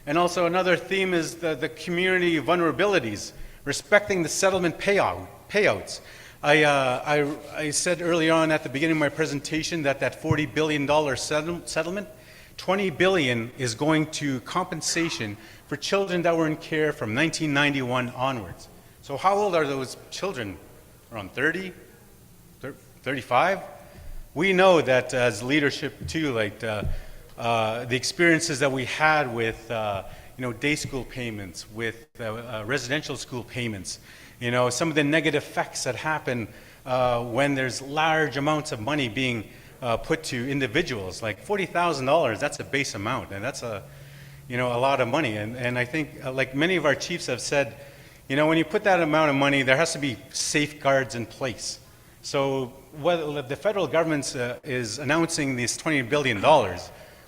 And also another theme is the community vulnerabilities, respecting the settlement payouts. I said early on at the beginning of my presentation that $40 billion settlement, $20 billion is going to compensation for children that were in care from 1991 onwards. So how old are those children? Around 30, 35? We know that as leadership too, like the experiences that we had with day school payments, with residential school payments, some of the negative effects that happen when there's large amounts of money being put to individuals, like $40,000, that's a base amount, and that's a lot of money. And I think, like many of our chiefs have said, when you put that amount of money, there has to be safeguards in place. So whether the federal government is announcing these $20 billion,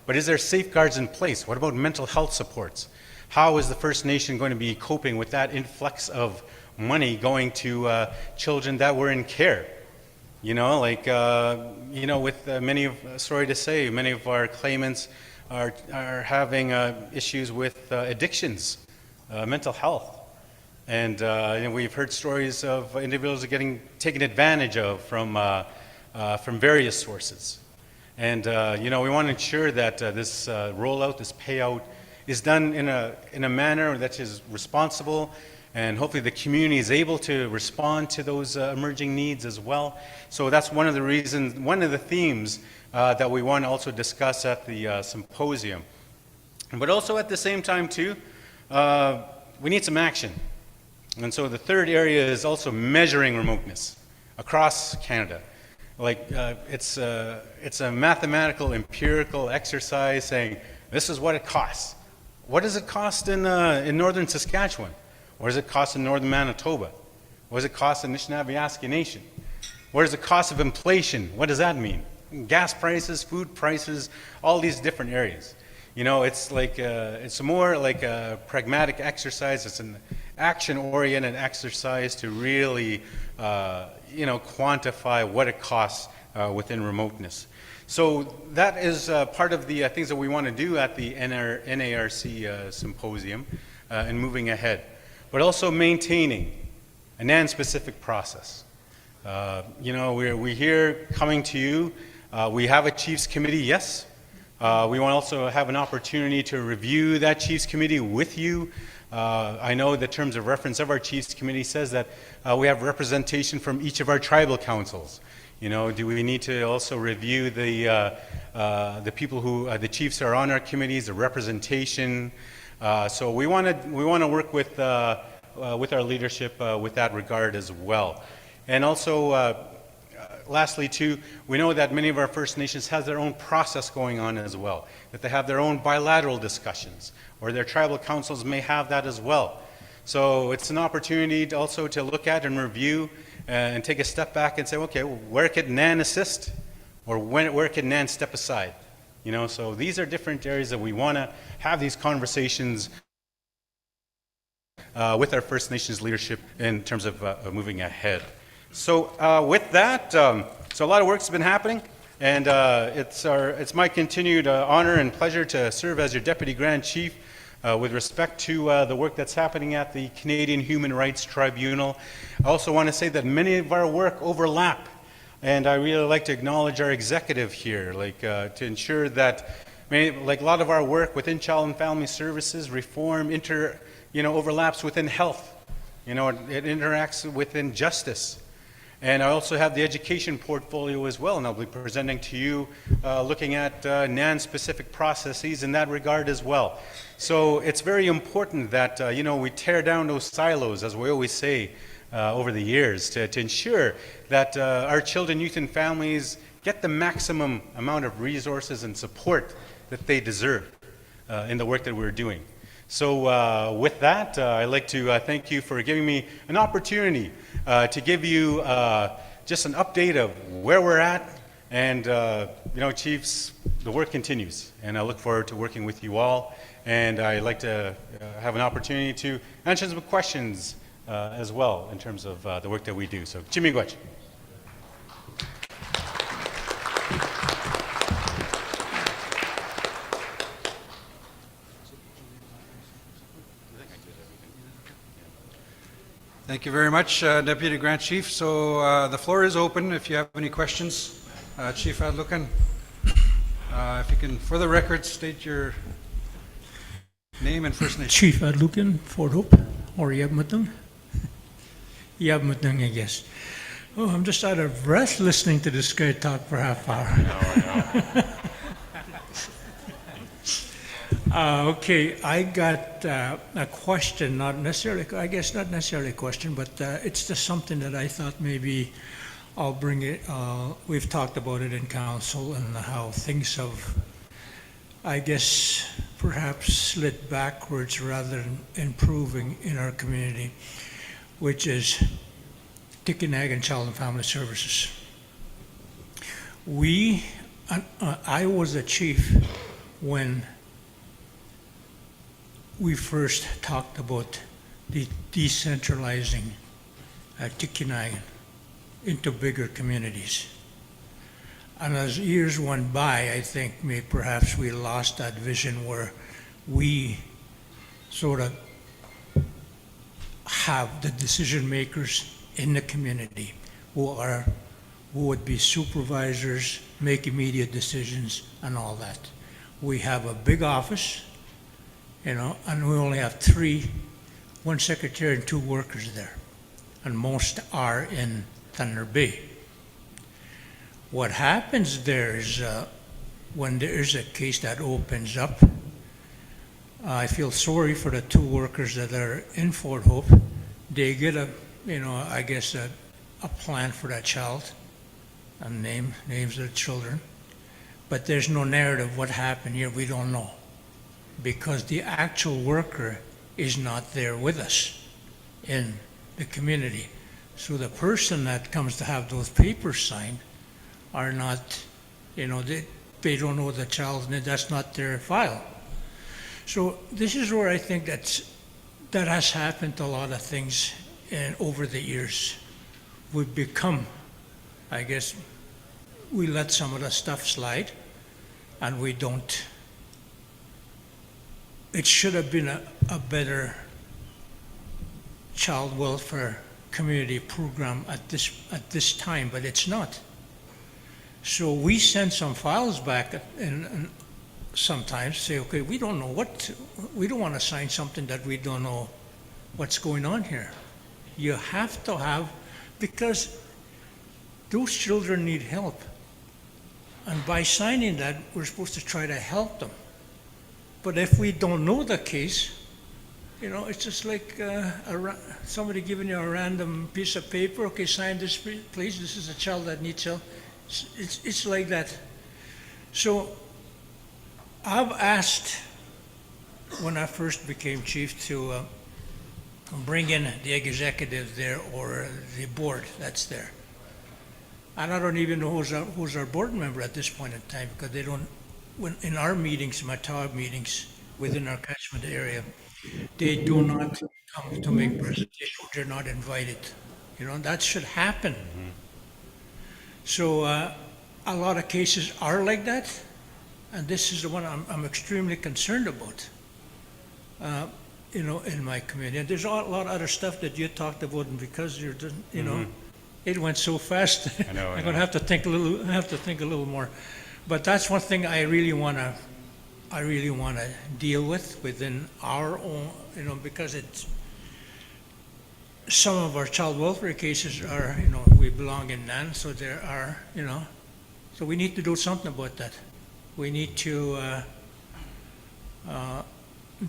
But is there safeguards in place? What about mental health supports? How is the First Nation going to be coping with that influx of money going to children that were in care? You know, like, with many of, sorry to say, many of our claimants are having issues with addictions, mental health. And we've heard stories of individuals getting taken advantage of from various sources. And we want to ensure that this rollout, this payout, is done in a manner that is responsible, and hopefully the community is able to respond to those emerging needs as well. So that's one of the reasons, one of the themes that we want to also discuss at the symposium. But also at the same time too, we need some action. And so the third area is also measuring remoteness across Canada. Like it's a mathematical, empirical exercise saying this is what it costs. What does it cost in northern Saskatchewan? What does it cost in northern Manitoba? What does it cost in Nishnawbe Aski Nation? What is the cost of inflation? What does that mean? Gas prices, food prices, all these different areas. You know, it's like it's more like a pragmatic exercise. It's an action-oriented exercise to really, quantify what it costs within remoteness. So that is part of the things that we want to do at the NARC symposium and moving ahead. But also maintaining a NAN-specific process. We're here coming to you. We have a Chiefs Committee, yes. We want to also have an opportunity to review that Chiefs Committee with you. I know the terms of reference of our Chiefs Committee says that we have representation from each of our tribal councils. You know, do we need to also review the people who, the chiefs are on our committees, the representation? So we want to work with our leadership with that regard as well. And also, lastly too, we know that many of our First Nations have their own process going on as well, that they have their own bilateral discussions, or their tribal councils may have that as well. So it's an opportunity also to look at and review and take a step back and say, okay, well, where could NAN assist? Or where could NAN step aside? You know, so these are different areas that we want to have these conversations with our First Nations leadership in terms of moving ahead. So with that, so a lot of work's been happening, and it's my continued honor and pleasure to serve as your Deputy Grand Chief with respect to the work that's happening at the Canadian Human Rights Tribunal. I also want to say that many of our work overlap, and I really like to acknowledge our executive here, to ensure that like a lot of our work within Child and Family Services, reform, overlaps within health. You know, it interacts within justice. And I also have the education portfolio as well, and I'll be presenting to you looking at NAN-specific processes in that regard as well. So it's very important that, we tear down those silos, as we always say over the years, to ensure that our children, youth, and families get the maximum amount of resources and support that they deserve in the work that we're doing. So with that, I'd like to thank you for giving me an opportunity to give you just an update of where we're at. And, Chiefs, the work continues. And I look forward to working with you all. And I'd like to have an opportunity to answer some questions as well in terms of the work that we do. So, Chimigwach. Thank you very much, Deputy Grand Chief. So the floor is open if you have any questions. Chief Adlukan, if you can, for the record, state your name and First Nation. Chief Adlukan, Fort Hope, or Yabmatang. Yabmatang, I guess. Oh, I'm just out of breath listening to this guy talk for half hour. I know. Okay, I got a question, not necessarily a question, but it's just something that I thought maybe I'll bring it. We've talked about it in council and how things have, I guess, perhaps slid backwards rather than improving in our community, which is Tikinag and Child and Family Services. I was a chief when we first talked about the decentralizing Tikinai into bigger communities. And as years went by, I think perhaps we lost that vision where we sort of have the decision makers in the community who would be supervisors, make immediate decisions and all that. We have a big office, and we only have one secretary and 2 workers there, and most are in Thunder Bay. What happens there is when there is a case that opens up, I feel sorry for the 2 workers that are in Fort Hope. They get a plan for that child and names of the children, but there's no narrative what happened here. We don't know because the actual worker is not there with us in the community. So the person that comes to have those papers signed are not, they don't know the child, and that's not their file. So this is where I think that has happened to a lot of things over the years. We've become, I guess, we let some of the stuff slide, and we don't. It should have been a better child welfare community program at this time, but it's not. So we send some files back and sometimes say, okay, we don't know we don't want to sign something that we don't know what's going on here. You have to have, because those children need help. And by signing that, we're supposed to try to help them. But if we don't know the case, it's just like somebody giving you a random piece of paper. Okay, sign this, please. This is a child that needs help. It's like that. So I've asked, when I first became chief, to bring in the executive there or the board that's there. And I don't even know who's our board member at this point in time, because they don't, in our meetings, my TAG meetings within our catchment area, they do not come to make presentations. They're not invited. That should happen. Mm-hmm. So a lot of cases are like that, and this is the one I'm extremely concerned about. In my community, and there's a lot of other stuff that you talked about, and because mm-hmm. It went so fast. I know. I'm gonna have to think a little more, but that's one thing I really wanna deal with within our own, because it's some of our child welfare cases are, we belong in NAN, so there are, so we need to do something about that. We need to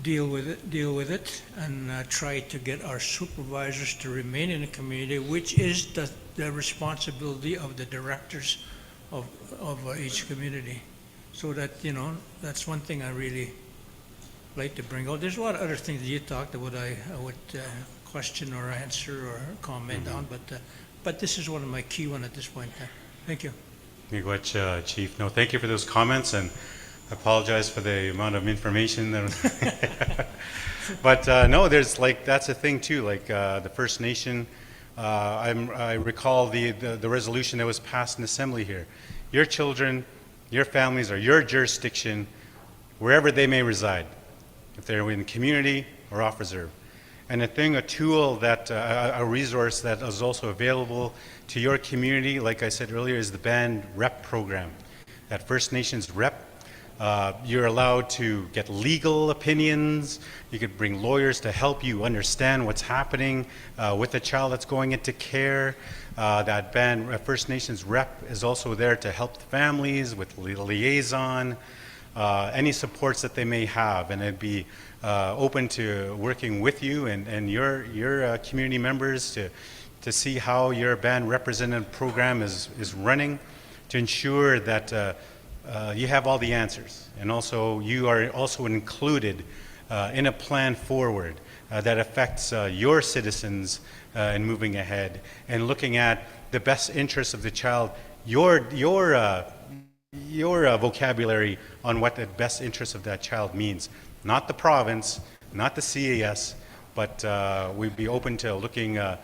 deal with it, and try to get our supervisors to remain in the community, which is the responsibility of the directors of each community. So that, that's one thing I really like to bring out. There's a lot of other things that you talked about I would question or answer or comment on, but this is one of my key ones at this point. Thank you. Miigwech, Chief. No, thank you for those comments, and I apologize for the amount of information. But no, there's that's a thing too, the First Nation. I recall the resolution that was passed in Assembly here. Your children, your families, or your jurisdiction, wherever they may reside, if they're in community or off reserve. And a tool that, a resource that is also available to your community, like I said earlier, is the Band Rep program. That First Nations Rep, you're allowed to get legal opinions. You could bring lawyers to help you understand what's happening with a child that's going into care. That Band First Nations Rep is also there to help the families with liaison, any supports that they may have, and it'd be open to working with you and your community members to see how your band representative program is running, to ensure that you have all the answers, and also you are also included in a plan forward that affects your citizens in moving ahead and looking at the best interests of the child. Your your vocabulary on what the best interest of that child means. Not the province, not the CAS, but we'd be open to looking to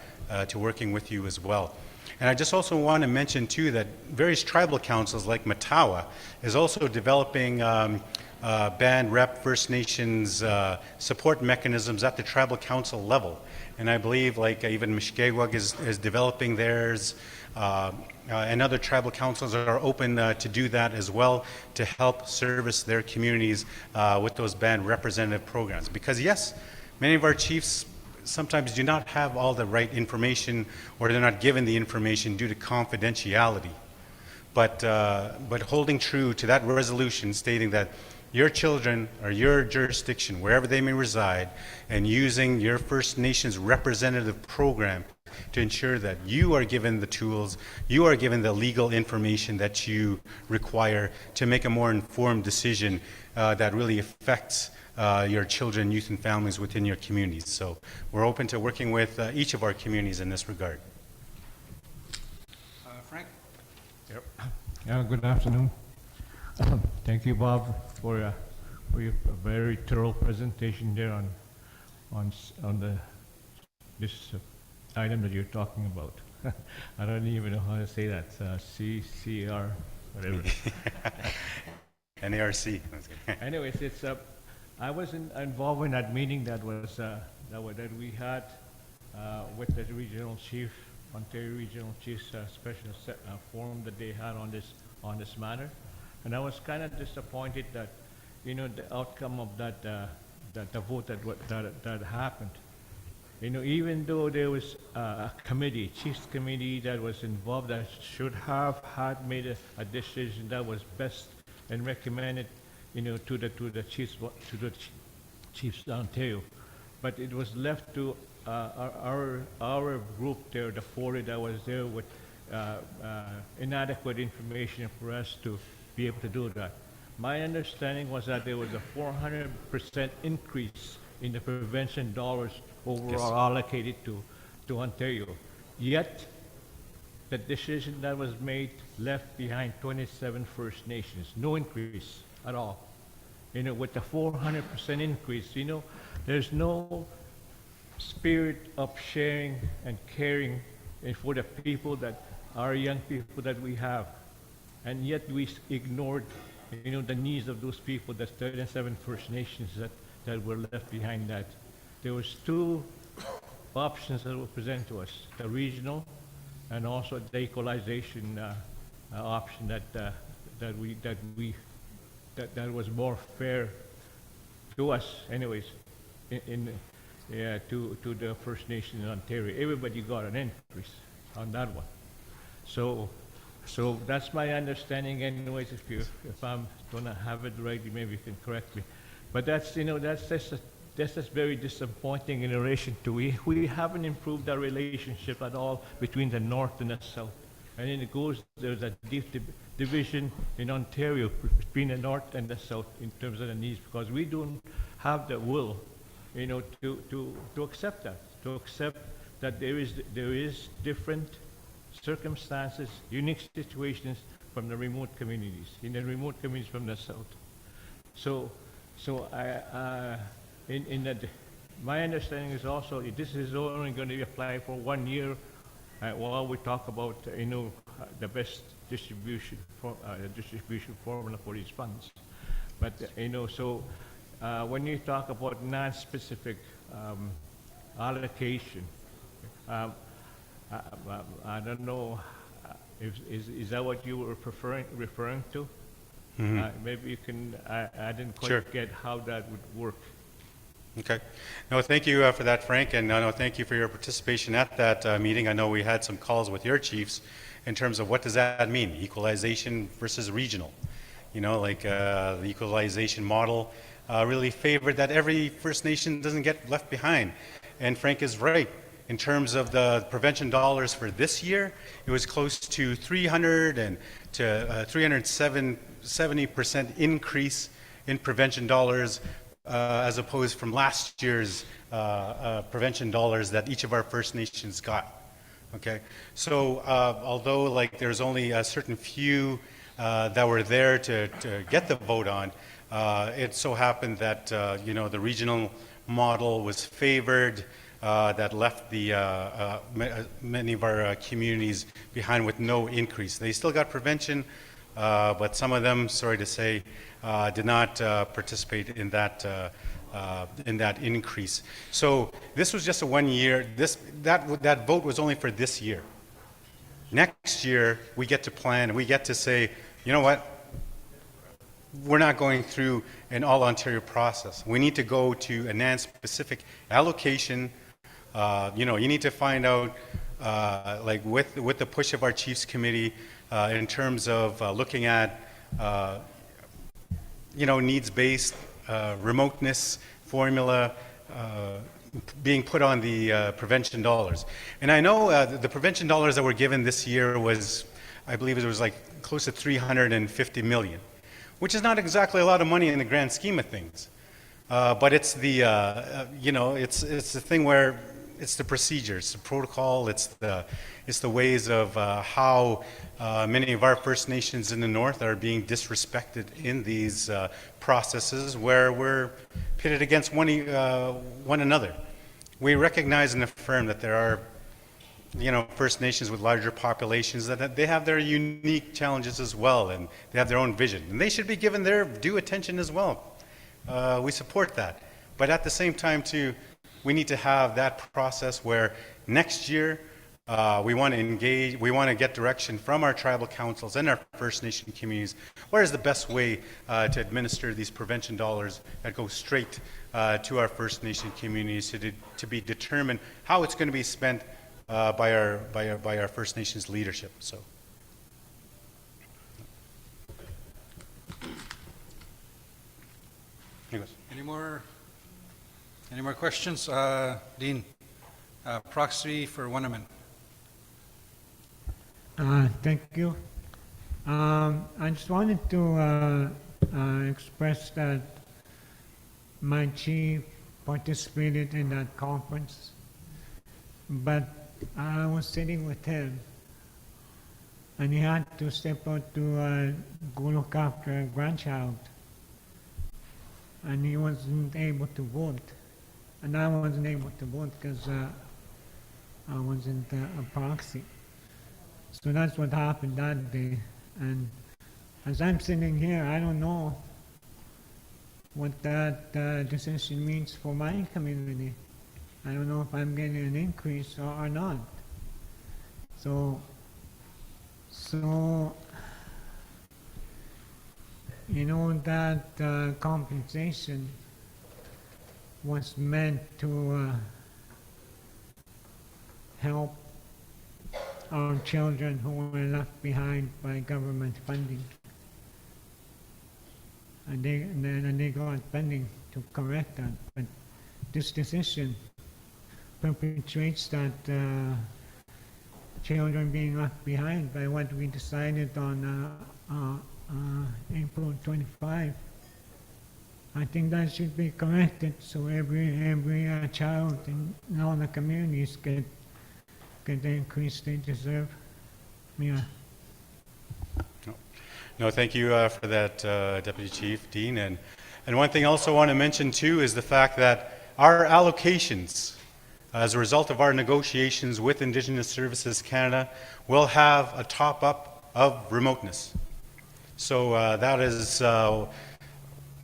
working with you as well. And I just also want to mention too that various tribal councils like Matawa is also developing band rep First Nations support mechanisms at the tribal council level. And I believe like even Mishkegwag is developing theirs, and other tribal councils are open to do that as well, to help service their communities with those band representative programs. Because yes, many of our chiefs sometimes do not have all the right information, or they're not given the information due to confidentiality. But holding true to that resolution stating that your children or your jurisdiction, wherever they may reside, and using your First Nations representative program to ensure that you are given the tools, you are given the legal information that you require to make a more informed decision that really affects your children, youth, and families within your communities. So we're open to working with each of our communities in this regard. Frank? Yep. Yeah, good afternoon. Thank you, Bob, for your very thorough presentation there on this item that you're talking about. I don't even know how to say that. CCR, whatever. NARC. Anyways, it's I was involved in that meeting that we had with the regional chief, Ontario Regional Chiefs special forum that they had on this matter, and I was kind of disappointed that the outcome of that the vote that happened. Even though there was a committee, chiefs committee that was involved, that should have had made a decision that was best and recommended, to the chiefs of Ontario, but it was left to our group there, the 40 that was there, with inadequate information for us to be able to do that. My understanding was that there was a 400% increase in the prevention dollars overall allocated to Ontario. Yet, the decision that was made left behind 27 First Nations. No increase at all. With the 400% increase, there's no spirit of sharing and caring for the people that our young people that we have. And yet we ignored, the needs of those people, the 37 First Nations that were left behind that. There was two options that were presented to us, the regional and also the equalization option that was more fair to us anyways, to the First Nation in Ontario. Everybody got an increase on that one. So that's my understanding anyways. If I'm gonna have it right, maybe you can correct me. But that's just very disappointing in relation to we haven't improved our relationship at all between the North and the South. And then there's a deep division in Ontario between the North and the South in terms of the needs, because we don't have the will, to accept that there is different circumstances, unique situations from the remote communities, in the remote communities from the South. So my understanding is also this is only going to be applied for 1 year while we talk about the best distribution formula for these funds. But when you talk about non-specific allocation, I don't know, is that what you were referring to? Mm-hmm. Maybe you can, I didn't quite Sure. get how that would work. Okay. No, thank you for that, Frank, and no, thank you for your participation at that meeting. I know we had some calls with your chiefs in terms of what does that mean, equalization versus regional. The equalization model really favored that every First Nation doesn't get left behind. And Frank is right. In terms of the prevention dollars for this year, it was close to 370% increase in prevention dollars as opposed from last year's prevention dollars that each of our First Nations got. Okay, so although there's only a certain few that were there to get the vote on. It so happened that the regional model was favored, that left many of our communities behind with no increase. They still got prevention, but some of them, sorry to say, did not participate in that increase. So this was just a 1 year. That vote was only for this year. Next year, we get to plan, and we get to say, you know what? We're not going through an all-Ontario process. We need to go to a NAN-specific allocation. You need to find out, like with the push of our Chiefs Committee, in terms of looking at, needs-based, remoteness formula, being put on the prevention dollars. And I know the prevention dollars that were given this year was, I believe it was like close to $350 million, which is not exactly a lot of money in the grand scheme of things. But it's the, it's the thing where it's the procedures, the protocol, it's the ways of how many of our First Nations in the North are being disrespected in these processes where we're pitted against one another. We recognize and affirm that there are, First Nations with larger populations that they have their unique challenges as well, and they have their own vision, and they should be given their due attention as well. We support that, but at the same time too, we need to have that process where next year we want to engage, we want to get direction from our tribal councils and our First Nation communities. What is the best way to administer these prevention dollars that go straight to our First Nation communities to be determined how it's going to be spent by our First Nations leadership. So. Anyways. Any more questions? Dean, proxy for Winneman. Thank you. I just wanted to express that my chief participated in that conference, but I was sitting with him, and he had to step out to go look after a grandchild, and he wasn't able to vote, and I wasn't able to vote because I wasn't a proxy. So that's what happened that day, and as I'm sitting here, I don't know what that decision means for my community. I don't know if I'm getting an increase or not. So that compensation was meant to help our children who were left behind by government funding. And they got funding to correct that. But this decision perpetuates that children being left behind by what we decided on April 25. I think that should be corrected so every child in all the communities get the increase they deserve. Yeah. No, thank you for that, Deputy Chief, Dean. And one thing I also want to mention too is the fact that our allocations, as a result of our negotiations with Indigenous Services Canada, will have a top-up of remoteness. So that is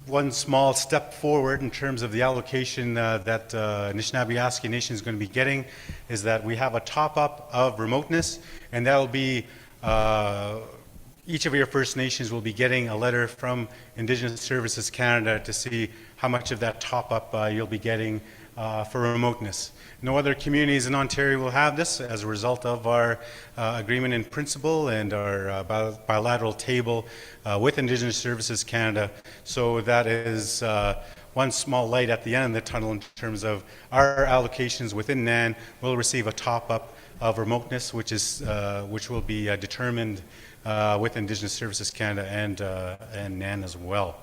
one small step forward in terms of the allocation that Nishnawbe Aski Nation is going to be getting, is that we have a top-up of remoteness, and that will be each of your First Nations will be getting a letter from Indigenous Services Canada to see how much of that top-up you'll be getting for remoteness. No other communities in Ontario will have this as a result of our agreement in principle and our bilateral table with Indigenous Services Canada. So that is one small light at the end of the tunnel in terms of our allocations within NAN will receive a top-up of remoteness, which will be determined with Indigenous Services Canada and NAN as well.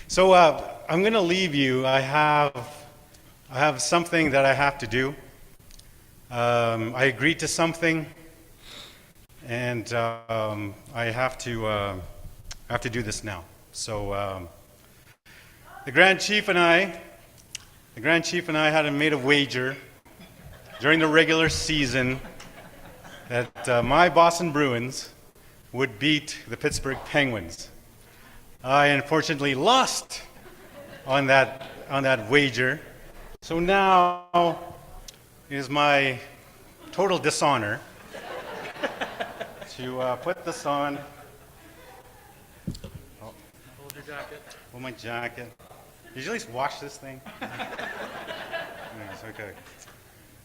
So I'm going to leave you. I have something that I have to do. I agreed to something and I have to do this now. So the Grand Chief and I had made a wager during the regular season that my Boston Bruins would beat the Pittsburgh Penguins. I unfortunately lost on that wager, so now it is my total dishonor to put this on. Oh. Hold your jacket. Hold my jacket. Did you at least wash this thing? Nice, okay.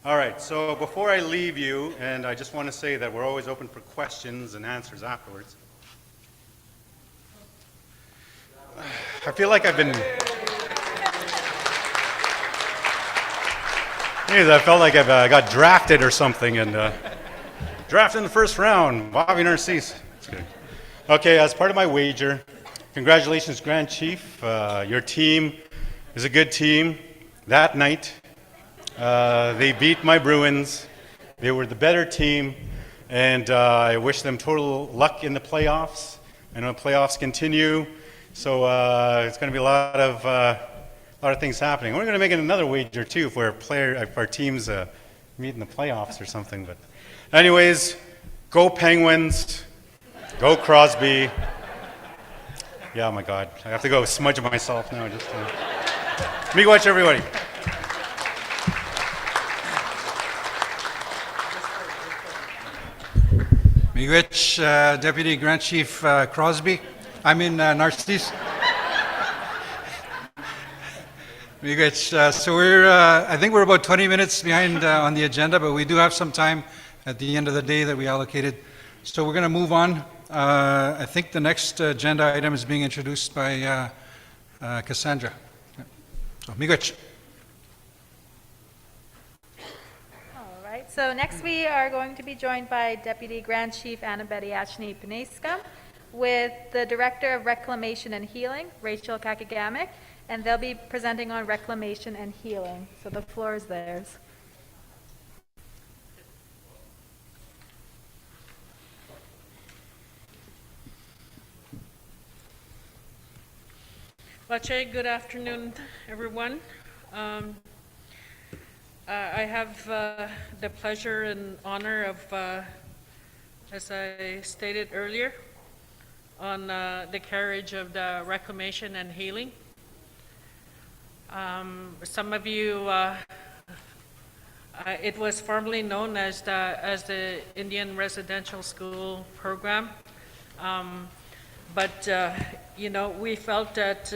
All right, so before I leave you, and I just want to say that we're always open for questions and answers afterwards. I feel like I've been... I felt like I got drafted or something, and drafted in the first round, Bobby Narcisse. Okay, as part of my wager, congratulations, Grand Chief. Your team is a good team. That night, they beat my Bruins. They were the better team, and I wish them total luck in the playoffs. I know the playoffs continue, so it's going to be a lot of things happening. We're going to make another wager too if our teams meet in the playoffs or something. But, anyways, go Penguins, go Crosby. Yeah, oh my God, I have to go smudge myself now. Just miigwech, everybody. Miigwech, Deputy Grand Chief Crosby. Narcisse. Miigwech. So I think we're about 20 minutes behind on the agenda, but we do have some time at the end of the day that we allocated. So we're going to move on. I think the next agenda item is being introduced by Cassandra. So, miigwech. All right, so next we are going to be joined by Deputy Grand Chief Annabette Ashni Panescum with the Director of Reclamation and Healing, Rachel Kakagamic, and they'll be presenting on reclamation and healing. So the floor is theirs. Lache, good afternoon, everyone. I have the pleasure and honor of, as I stated earlier, on the carriage of the Reclamation and Healing. Some of you, it was formerly known as the Indian Residential School Program. But we felt that,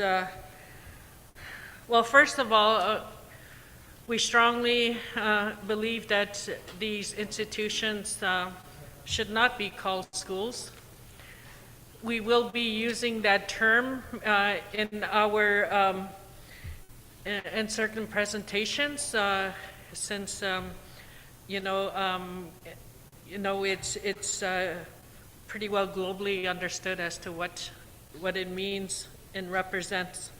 well, first of all, we strongly believe that these institutions should not be called schools. We will be using that term in our in certain presentations, since it's pretty well globally understood as to what it means and represents.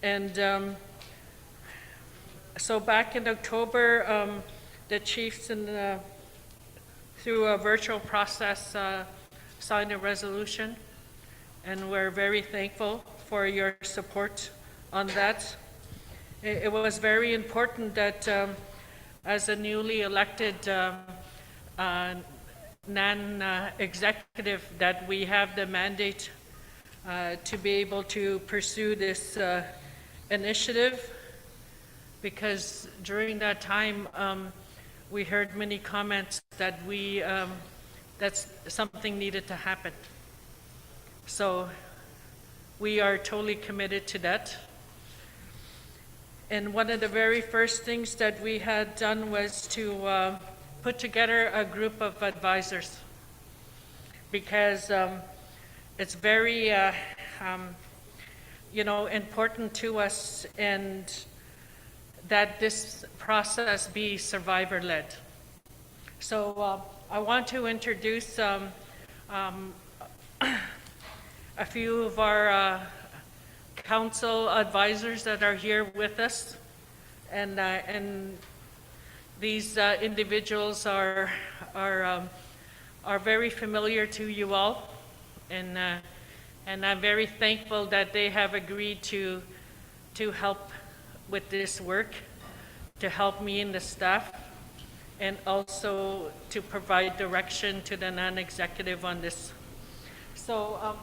And so back in October, the chiefs through a virtual process signed a resolution, and we're very thankful for your support on that. It was very important that as a newly elected non-executive that we have the mandate to be able to pursue this initiative, because during that time we heard many comments that that something needed to happen. So we are totally committed to that. And one of the very first things that we had done was to put together a group of advisors, because it's very important to us, and that this process be survivor-led. So I want to introduce a few of our council advisors that are here with us, and these individuals are are very familiar to you all, and I'm very thankful that they have agreed to help with this work, to help me and the staff, and also to provide direction to the non-executive on this. So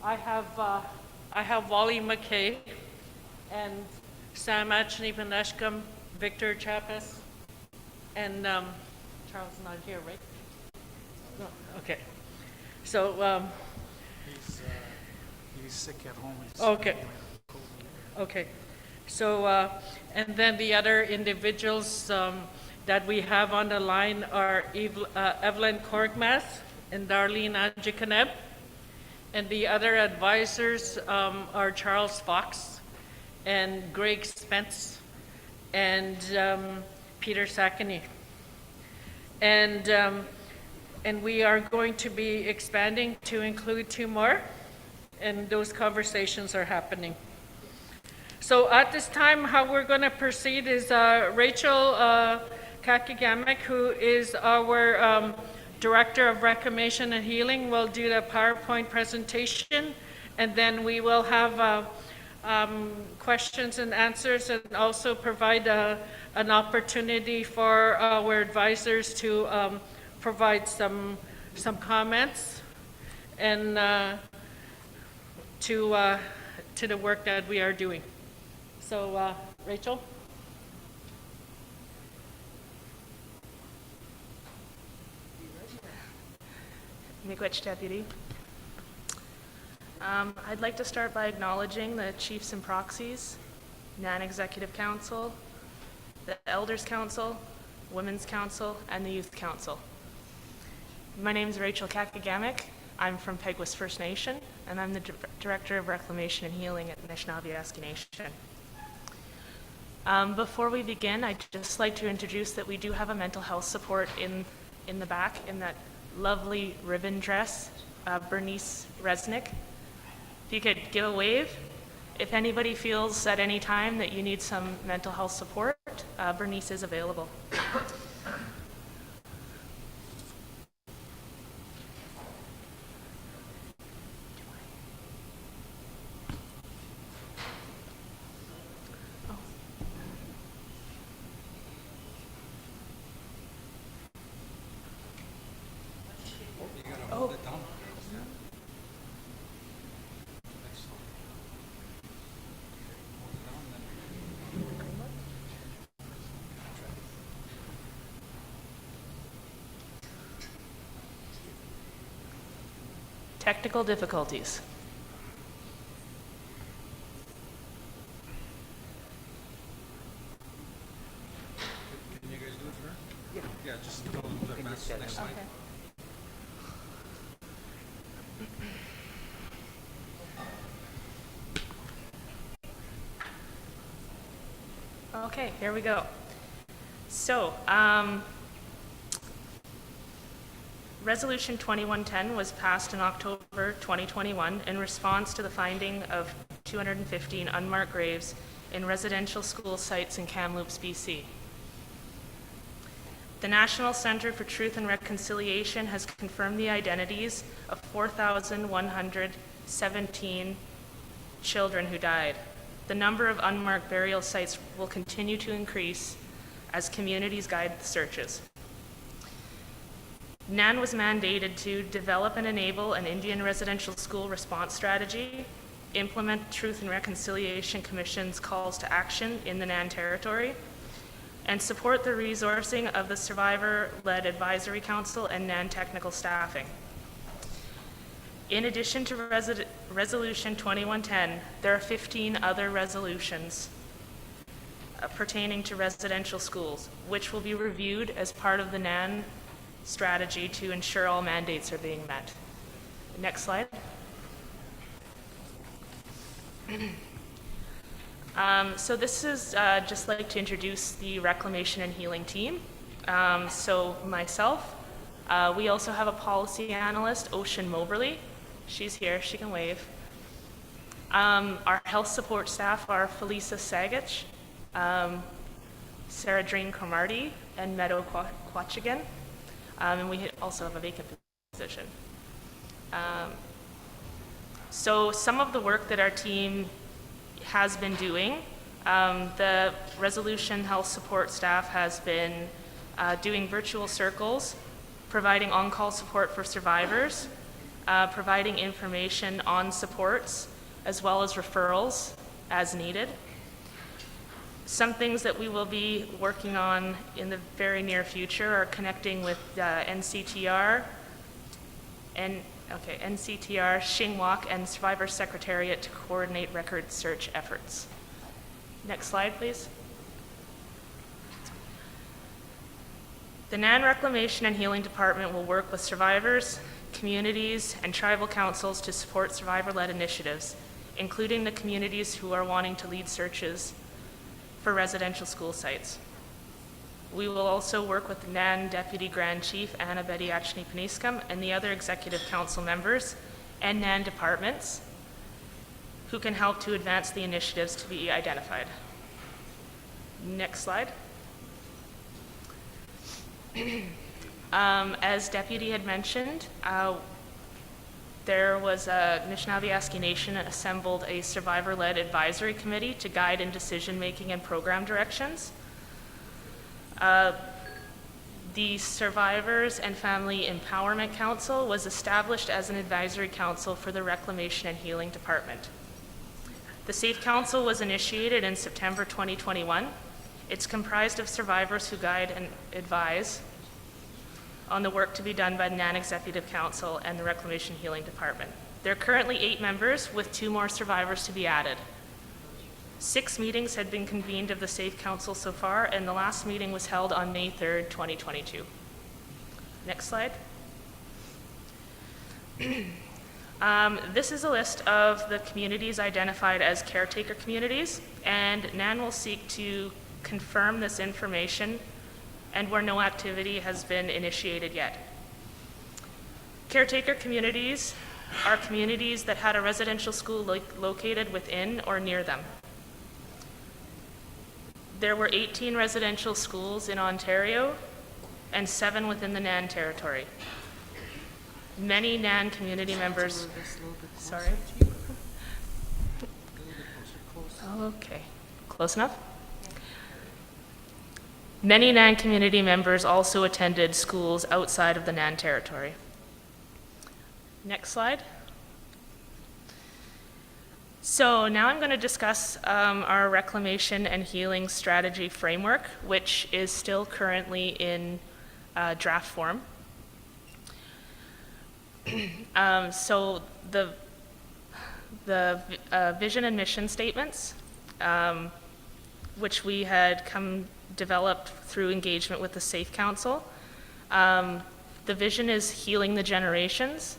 I have Wally McKay and Sam Achnepaneshkam, Victor Chapas, and Charles is not here, right? No, okay. So He's sick at home. okay. Okay. So and then the other individuals that we have on the line are Evelyn Korkmaz and Darlene Adjikaneb. And the other advisors are Charles Fox and Greg Spence and Peter Sakany. And we are going to be expanding to include 2 more, and those conversations are happening. So at this time, how we're going to proceed is Rachel Kakagamek, who is our Director of Reclamation and Healing, will do the PowerPoint presentation, and then we will have questions and answers, and also provide an opportunity for our advisors to provide some comments and to the work that we are doing. So, Rachel? Miigwech Deputy. I'd like to start by acknowledging the Chiefs and Proxies, Non-Executive Council, the Elders Council, Women's Council, and the Youth Council. My name is Rachel Kakagamek. I'm from Peguis First Nation, and I'm the Director of Reclamation and Healing at Nishnawbe Aski Nation. Before we begin, I'd just like to introduce that we do have a mental health support in the back in that lovely ribbon dress, Bernice Resnick. If you could give a wave. If anybody feels at any time that you need some mental health support, Bernice is available. Technical difficulties. Can you guys do it for her? Yeah. Yeah, just go to the next slide. Okay, here we go. So, Resolution 2110 was passed in October 2021 in response to the finding of 215 unmarked graves in residential school sites in Kamloops, BC. The National Centre for Truth and Reconciliation has confirmed the identities of 4,117 children who died. The number of unmarked burial sites will continue to increase as communities guide the searches. NAN was mandated to develop and enable an Indian residential school response strategy, implement Truth and Reconciliation Commission's calls to action in the NAN territory, and support the resourcing of the Survivor-led Advisory Council and NAN technical staffing. In addition to Resolution 2110, there are 15 other resolutions pertaining to residential schools, which will be reviewed as part of the NAN strategy to ensure all mandates are being met. Next slide. So this is just like to introduce the Reclamation and Healing team. So myself, we also have a policy analyst, Ocean Moberly. She's here, she can wave. Our health support staff are Felisa Sagich, Sarah Drain Cromarty, and Meadow Quachigan. And we also have a vacant position. So some of the work that our team has been doing, the resolution health support staff has been doing virtual circles, providing on-call support for survivors, providing information on supports, as well as referrals as needed. Some things that we will be working on in the very near future are connecting with NCTR, Xinhuaq, and Survivor Secretariat to coordinate record search efforts. Next slide, please. The NAN Reclamation and Healing Department will work with survivors, communities, and tribal councils to support survivor-led initiatives, including the communities who are wanting to lead searches for residential school sites. We will also work with the NAN Deputy Grand Chief Anna Betty Achni Paniskam and the other Executive Council members and NAN departments who can help to advance the initiatives to be identified. Next slide. As Deputy had mentioned, there was a Nishnawbe Aski Nation assembled a survivor-led advisory committee to guide in decision-making and program directions. The Survivors and Family Empowerment Council was established as an advisory council for the Reclamation and Healing Department. The SAFE Council was initiated in September 2021. It's comprised of survivors who guide and advise on the work to be done by the NAN Executive Council and the Reclamation and Healing Department. There are currently 8 members with 2 more survivors to be added. 6 meetings had been convened of the SAFE Council so far, and the last meeting was held on May 3rd, 2022. Next slide. This is a list of the communities identified as caretaker communities, and NAN will seek to confirm this information and where no activity has been initiated yet. Caretaker communities are communities that had a residential school located within or near them. There were 18 residential schools in Ontario and 7 within the NAN territory. Many NAN community members, sorry. Okay, close enough? Many NAN community members also attended schools outside of the NAN territory. Next slide. So now I'm going to discuss our reclamation and healing strategy framework, which is still currently in draft form. So the vision and mission statements, which we had developed through engagement with the SAFE Council. The vision is healing the generations,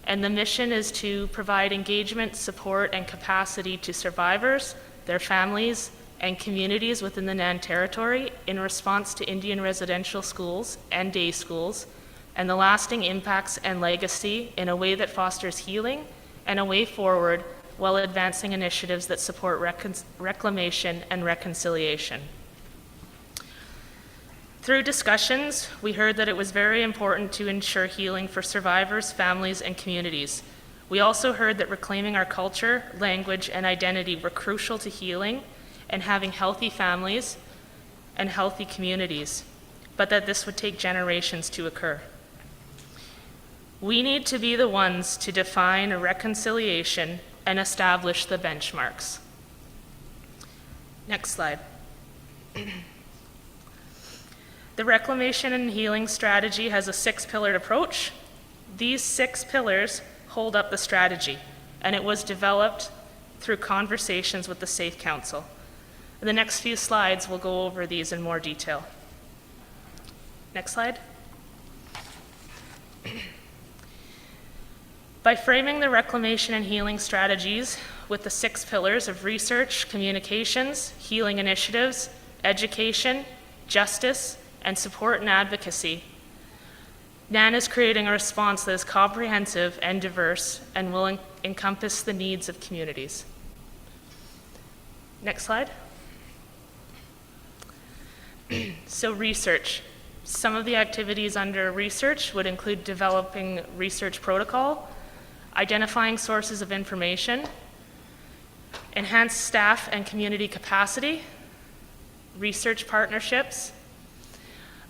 and the mission is to provide engagement, support, and capacity to survivors, their families, and communities within the NAN territory in response to Indian residential schools and day schools, and the lasting impacts and legacy in a way that fosters healing and a way forward while advancing initiatives that support reclamation and reconciliation. Through discussions, we heard that it was very important to ensure healing for survivors, families, and communities. We also heard that reclaiming our culture, language, and identity were crucial to healing and having healthy families and healthy communities, but that this would take generations to occur. We need to be the ones to define a reconciliation and establish the benchmarks. Next slide. The Reclamation and Healing strategy has a 6-pillared approach. These 6 pillars hold up the strategy, and it was developed through conversations with the SAFE Council. In the next few slides, we'll go over these in more detail. Next slide. By framing the reclamation and healing strategies with the 6 pillars of research, communications, healing initiatives, education, justice, and support and advocacy, NAN is creating a response that is comprehensive and diverse and will encompass the needs of communities. Next slide. So research. Some of the activities under research would include developing research protocol, identifying sources of information, enhance staff and community capacity, research partnerships,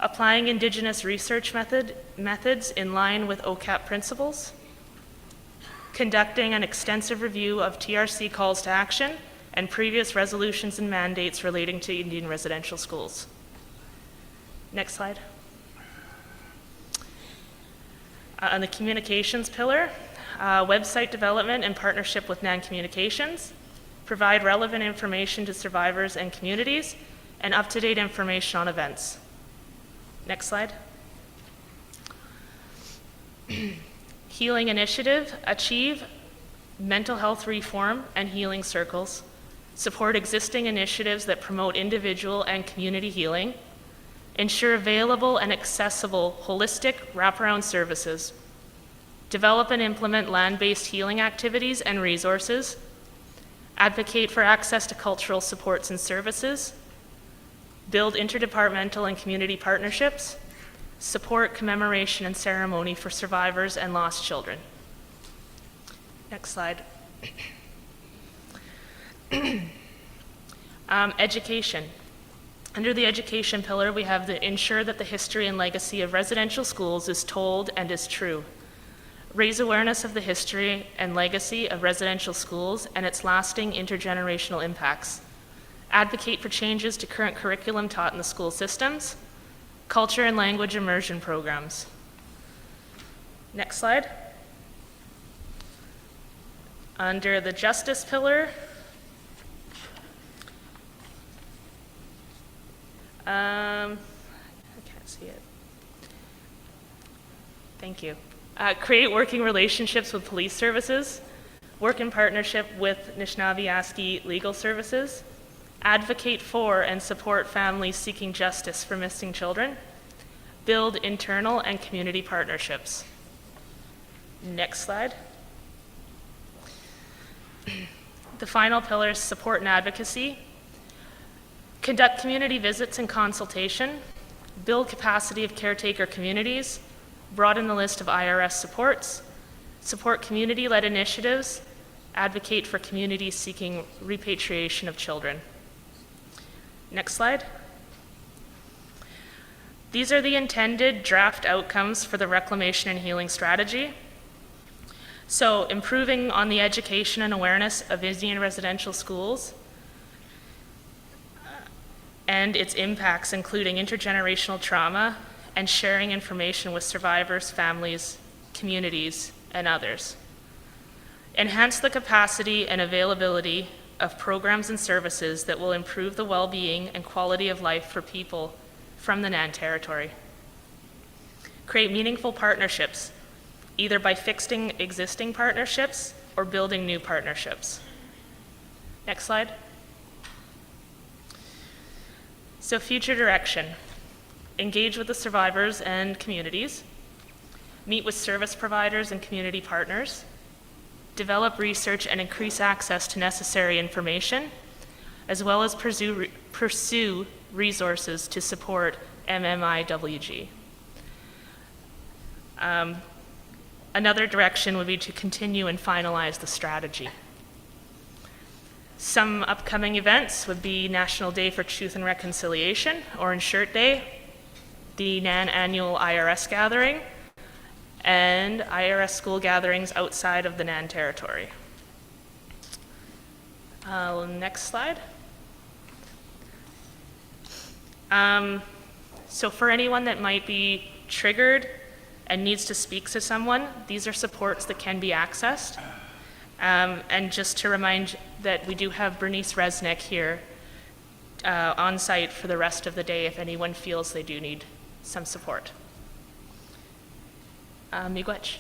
applying Indigenous research methods in line with OCAP principles, conducting an extensive review of TRC calls to action and previous resolutions and mandates relating to Indian residential schools. Next slide. On the communications pillar, website development in partnership with NAN Communications, provide relevant information to survivors and communities, and up-to-date information on events. Next slide. Healing initiative, achieve mental health reform and healing circles, support existing initiatives that promote individual and community healing, ensure available and accessible holistic wraparound services, develop and implement land-based healing activities and resources, advocate for access to cultural supports and services, build interdepartmental and community partnerships, support commemoration and ceremony for survivors and lost children. Next slide. Education. Under the education pillar, we have the ensure that the history and legacy of residential schools is told and is true. Raise awareness of the history and legacy of residential schools and its lasting intergenerational impacts. Advocate for changes to current curriculum taught in the school systems. Culture and language immersion programs. Next slide. Under the justice pillar, I can't see it. Thank you. Create working relationships with police services, work in partnership with Nishnawbe Aski legal services, advocate for and support families seeking justice for missing children, build internal and community partnerships. Next slide. The final pillar is support and advocacy. Conduct community visits and consultation, build capacity of caretaker communities, broaden the list of IRS supports, support community-led initiatives, advocate for communities seeking repatriation of children. Next slide. These are the intended draft outcomes for the Reclamation and Healing strategy. So, improving on the education and awareness of Indian residential schools and its impacts, including intergenerational trauma and sharing information with survivors, families, communities, and others. Enhance the capacity and availability of programs and services that will improve the well-being and quality of life for people from the NAN territory. Create meaningful partnerships, either by fixing existing partnerships or building new partnerships. Next slide. So, future direction. Engage with the survivors and communities, meet with service providers and community partners, develop research and increase access to necessary information, as well as pursue resources to support MMIWG. Another direction would be to continue and finalize the strategy. Some upcoming events would be National Day for Truth and Reconciliation, Orange Shirt Day, the NAN annual IRS gathering, and IRS school gatherings outside of the NAN territory. Next slide. So for anyone that might be triggered and needs to speak to someone, these are supports that can be accessed. And just to remind that we do have Bernice Resnick here on site for the rest of the day if anyone feels they do need some support. Miigwech.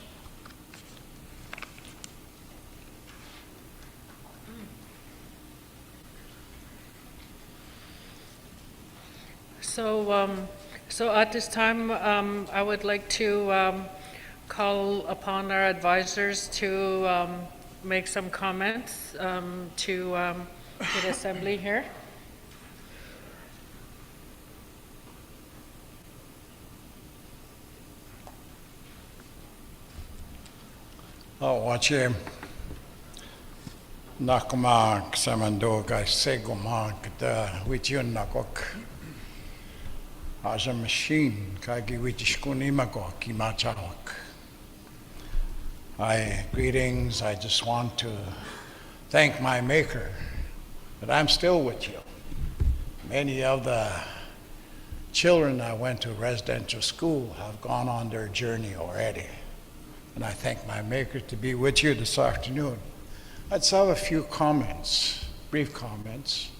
So at this time, I would like to call upon our advisors to make some comments to the Assembly here. Wache Nakama Samandoga Segoma Wichun Nakok Aja machine Kagi Wichishkunimago Kimachawak. Greetings. I just want to thank my Maker that I'm still with you. Many of the children I went to residential school have gone on their journey already. And I thank my Maker to be with you this afternoon. I'd just have a few comments, brief comments,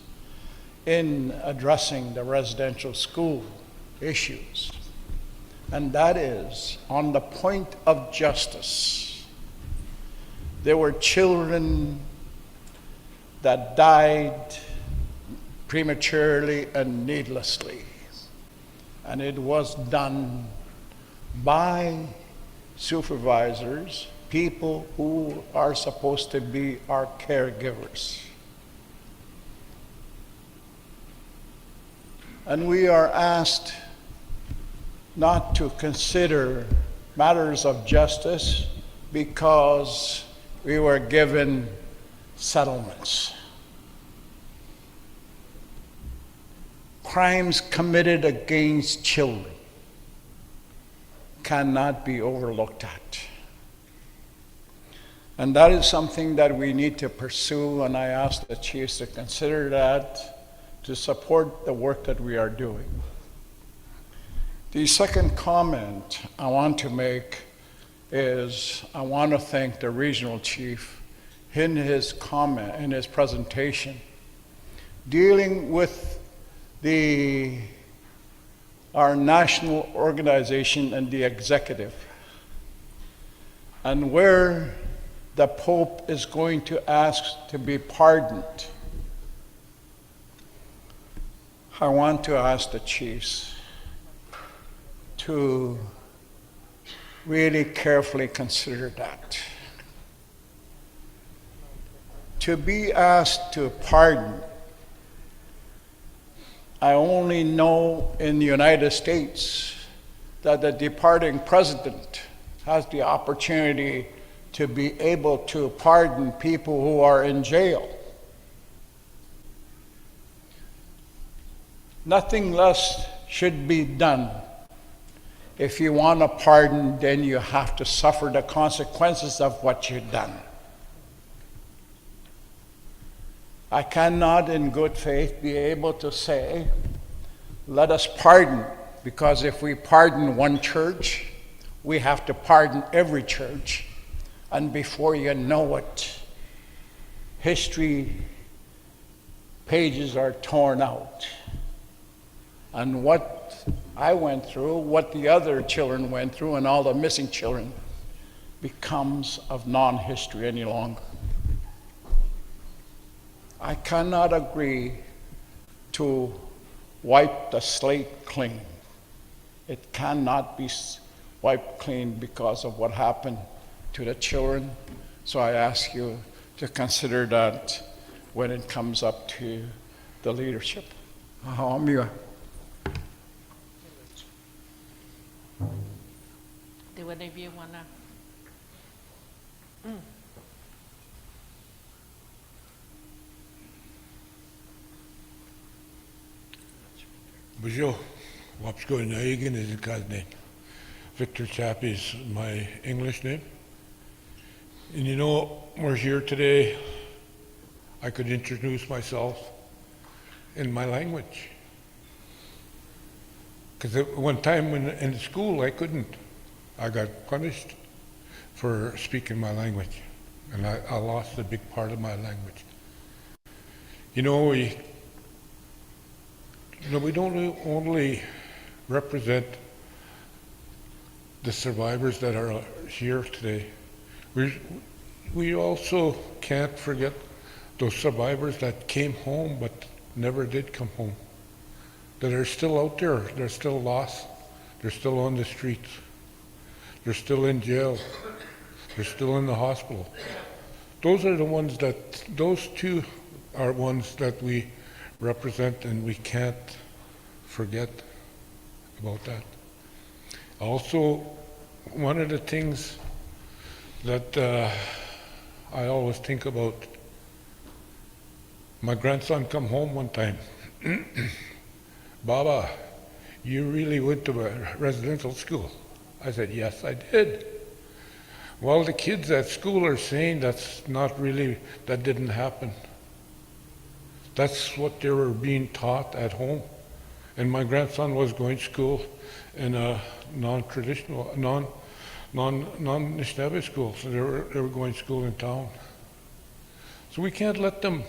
in addressing the residential school issues. And that is, on the point of justice, there were children that died prematurely and needlessly. And it was done by supervisors, people who are supposed to be our caregivers. And we are asked not to consider matters of justice because we were given settlements. Crimes committed against children cannot be overlooked at. And that is something that we need to pursue, and I ask the chiefs to consider that, to support the work that we are doing. The second comment I want to make is I want to thank the regional chief in his comment, in his presentation, dealing with our national organization and the executive, and where the Pope is going to ask to be pardoned. I want to ask the chiefs to really carefully consider that. To be asked to pardon, I only know in the United States that the departing president has the opportunity to be able to pardon people who are in jail. Nothing less should be done. If you want a pardon, then you have to suffer the consequences of what you've done. I cannot in good faith be able to say, let us pardon, because if we pardon one church, we have to pardon every church. And before you know it, history pages are torn out. And what I went through, what the other children went through, and all the missing children becomes of non-history any longer. I cannot agree to wipe the slate clean. It cannot be wiped clean because of what happened to the children. So I ask you to consider that when it comes up to the leadership. Do any of you want to? Bonjour. Wapsko Naigan is the guy's name. Victor Chap is my English name. And you know, we're here today. I could introduce myself in my language. Because at one time in school I couldn't. I got punished for speaking my language. And I lost a big part of my language. You know, we don't only represent the survivors that are here today. We also can't forget those survivors that came home but never did come home, that are still out there, they're still lost, they're still on the streets, they're still in jail, they're still in the hospital. Those are the ones those two are ones that we represent, and we can't forget about that. Also, one of the things that I always think about. My grandson come home one time. Baba, you really went to a residential school? I said, yes, I did. Well, the kids at school are saying that's not really, that didn't happen. That's what they were being taught at home. And my grandson was going to school in a non-traditional, non-Nishnawbe school, so they were going to school in town. So we can't let them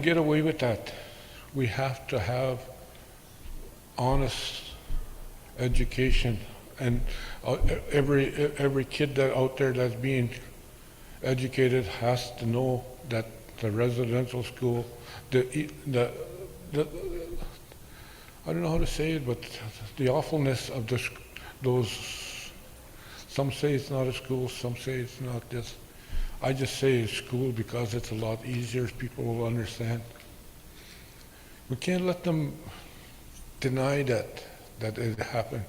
get away with that. We have to have honest education, and every kid that out there that's being educated has to know that the residential school, I don't know how to say it, but the awfulness of those, some say it's not a school, some say it's not this. I just say it's school because it's a lot easier, people will understand. We can't let them deny that it happened.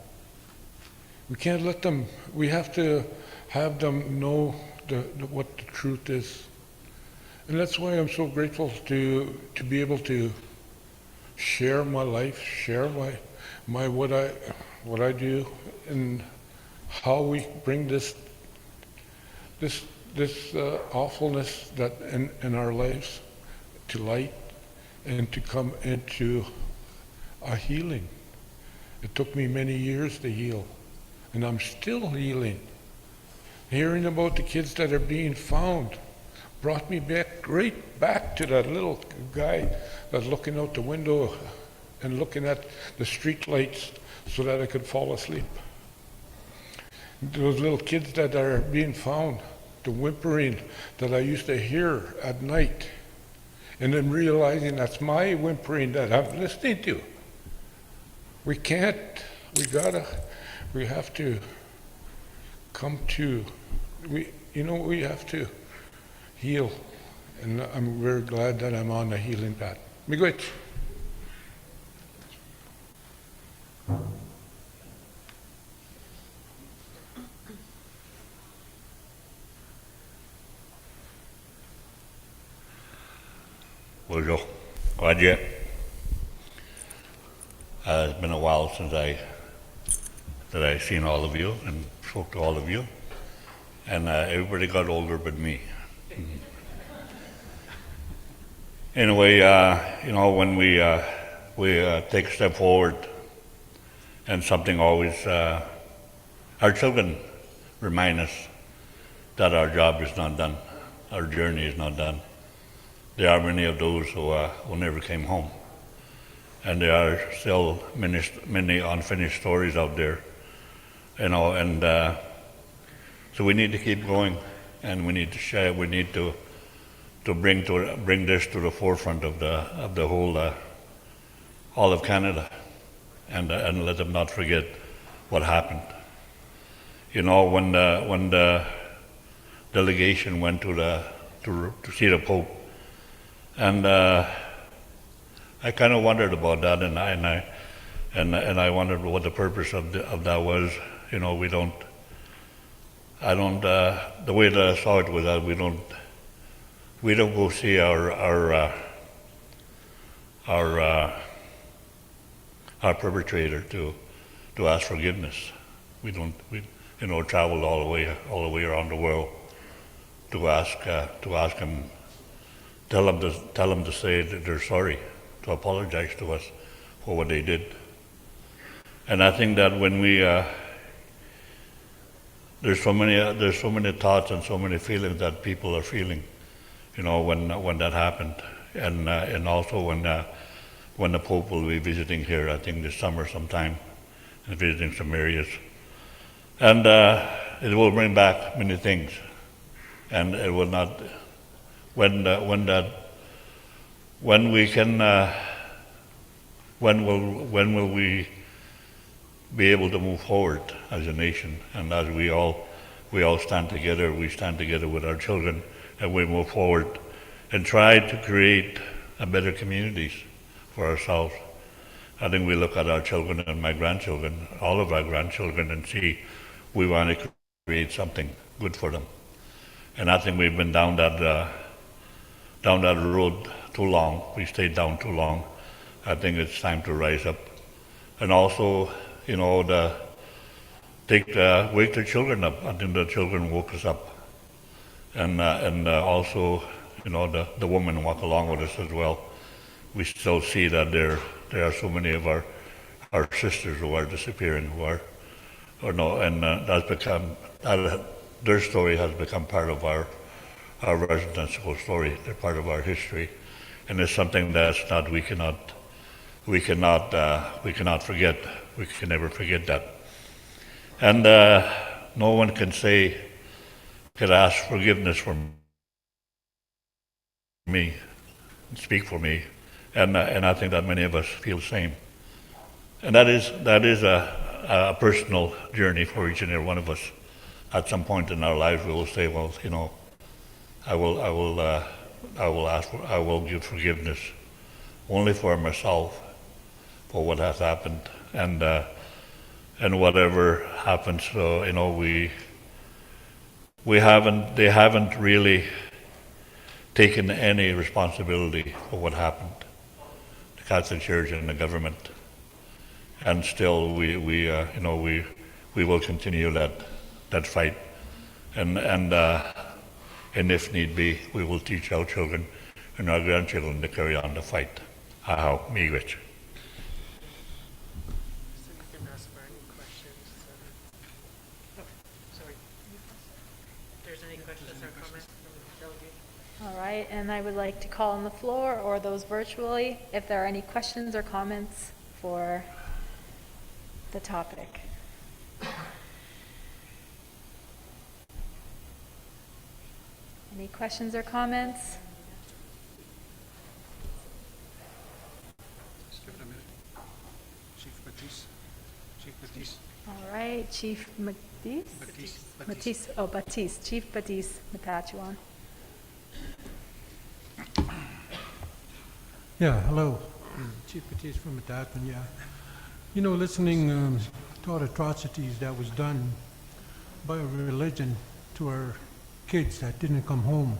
We can't let them, we have to have them know what the truth is. And that's why I'm so grateful to be able to share my life, share my what I do, and how we bring this awfulness that in our lives to light and to come into a healing. It took me many years to heal, and I'm still healing. Hearing about the kids that are being found brought me right back to that little guy that's looking out the window and looking at the street lights so that I could fall asleep. Those little kids that are being found, the whimpering that I used to hear at night, and then realizing that's my whimpering that I'm listening to. We have to come to, we have to heal, and I'm very glad that I'm on the healing path. Miigwech. Bonjour. Roger. It's been a while since I've seen all of you and spoke to all of you, and everybody got older but me. Anyway, when we take a step forward, and something always, our children remind us that our job is not done, our journey is not done. There are many of those who never came home, and there are still many unfinished stories out there, and so we need to keep going, and we need to share. We need to bring this to the forefront of the whole all of Canada, and let them not forget what happened. When the delegation went to see the Pope. And I kind of wondered about that, and I wondered what the purpose of that was. The way that I saw it was that we don't go see our perpetrator to ask forgiveness. We traveled all the way around the world to ask him. Tell them to say that they're sorry, to apologize to us for what they did. And I think that when we there's so many thoughts and so many feelings that people are feeling, when that happened, and also when the Pope will be visiting here, I think this summer sometime, and visiting some areas, and it will bring back many things, and it will not. When will we be able to move forward as a nation, and as we all stand together, we stand together with our children, and we move forward and try to create a better communities for ourselves. I think we look at our children and my grandchildren, all of our grandchildren, and see we want to create something good for them. And I think we've been down that road too long. We stayed down too long. I think it's time to rise up. And also, you know, wake the children up. I think the children woke us up. And also, you know, the women walk along with us as well. We still see that there are so many of our sisters who are disappearing, their story has become part of our residential story. They're part of our history, and it's something we cannot forget. We can never forget that. And no one can ask forgiveness from me, speak for me, and I think that many of us feel the same. And that is a personal journey for each and every one of us. At some point in our lives, we will say, well, you know, I will give forgiveness only for myself for what has happened, and whatever happens. So, you know, they haven't really taken any responsibility for what happened. The Catholic Church and the government, and still we will continue that fight, and if need be, we will teach our children and our grandchildren to carry on the fight. Aho, miigwech. All right, and I would like to call on the floor or those virtually if there are any questions or comments for the topic. Any questions or comments? Just give it a minute. Chief Batiste. All right, Chief Batiste. Oh, Batiste. Chief Batiste Matachuan. Yeah, hello. Chief Batiste from Matachuan, yeah. You know, listening to all the atrocities that was done by religion to our kids that didn't come home.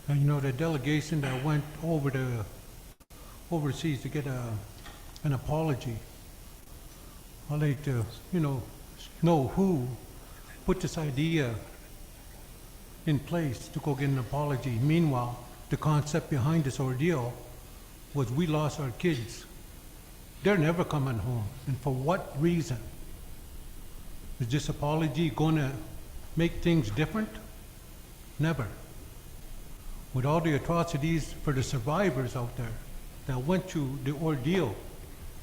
And you know, the delegation that went over to overseas to get an apology. I'd like to, know who put this idea in place to go get an apology. Meanwhile, the concept behind this ordeal was we lost our kids. They're never coming home. And for what reason? Is this apology going to make things different? Never. With all the atrocities for the survivors out there that went through the ordeal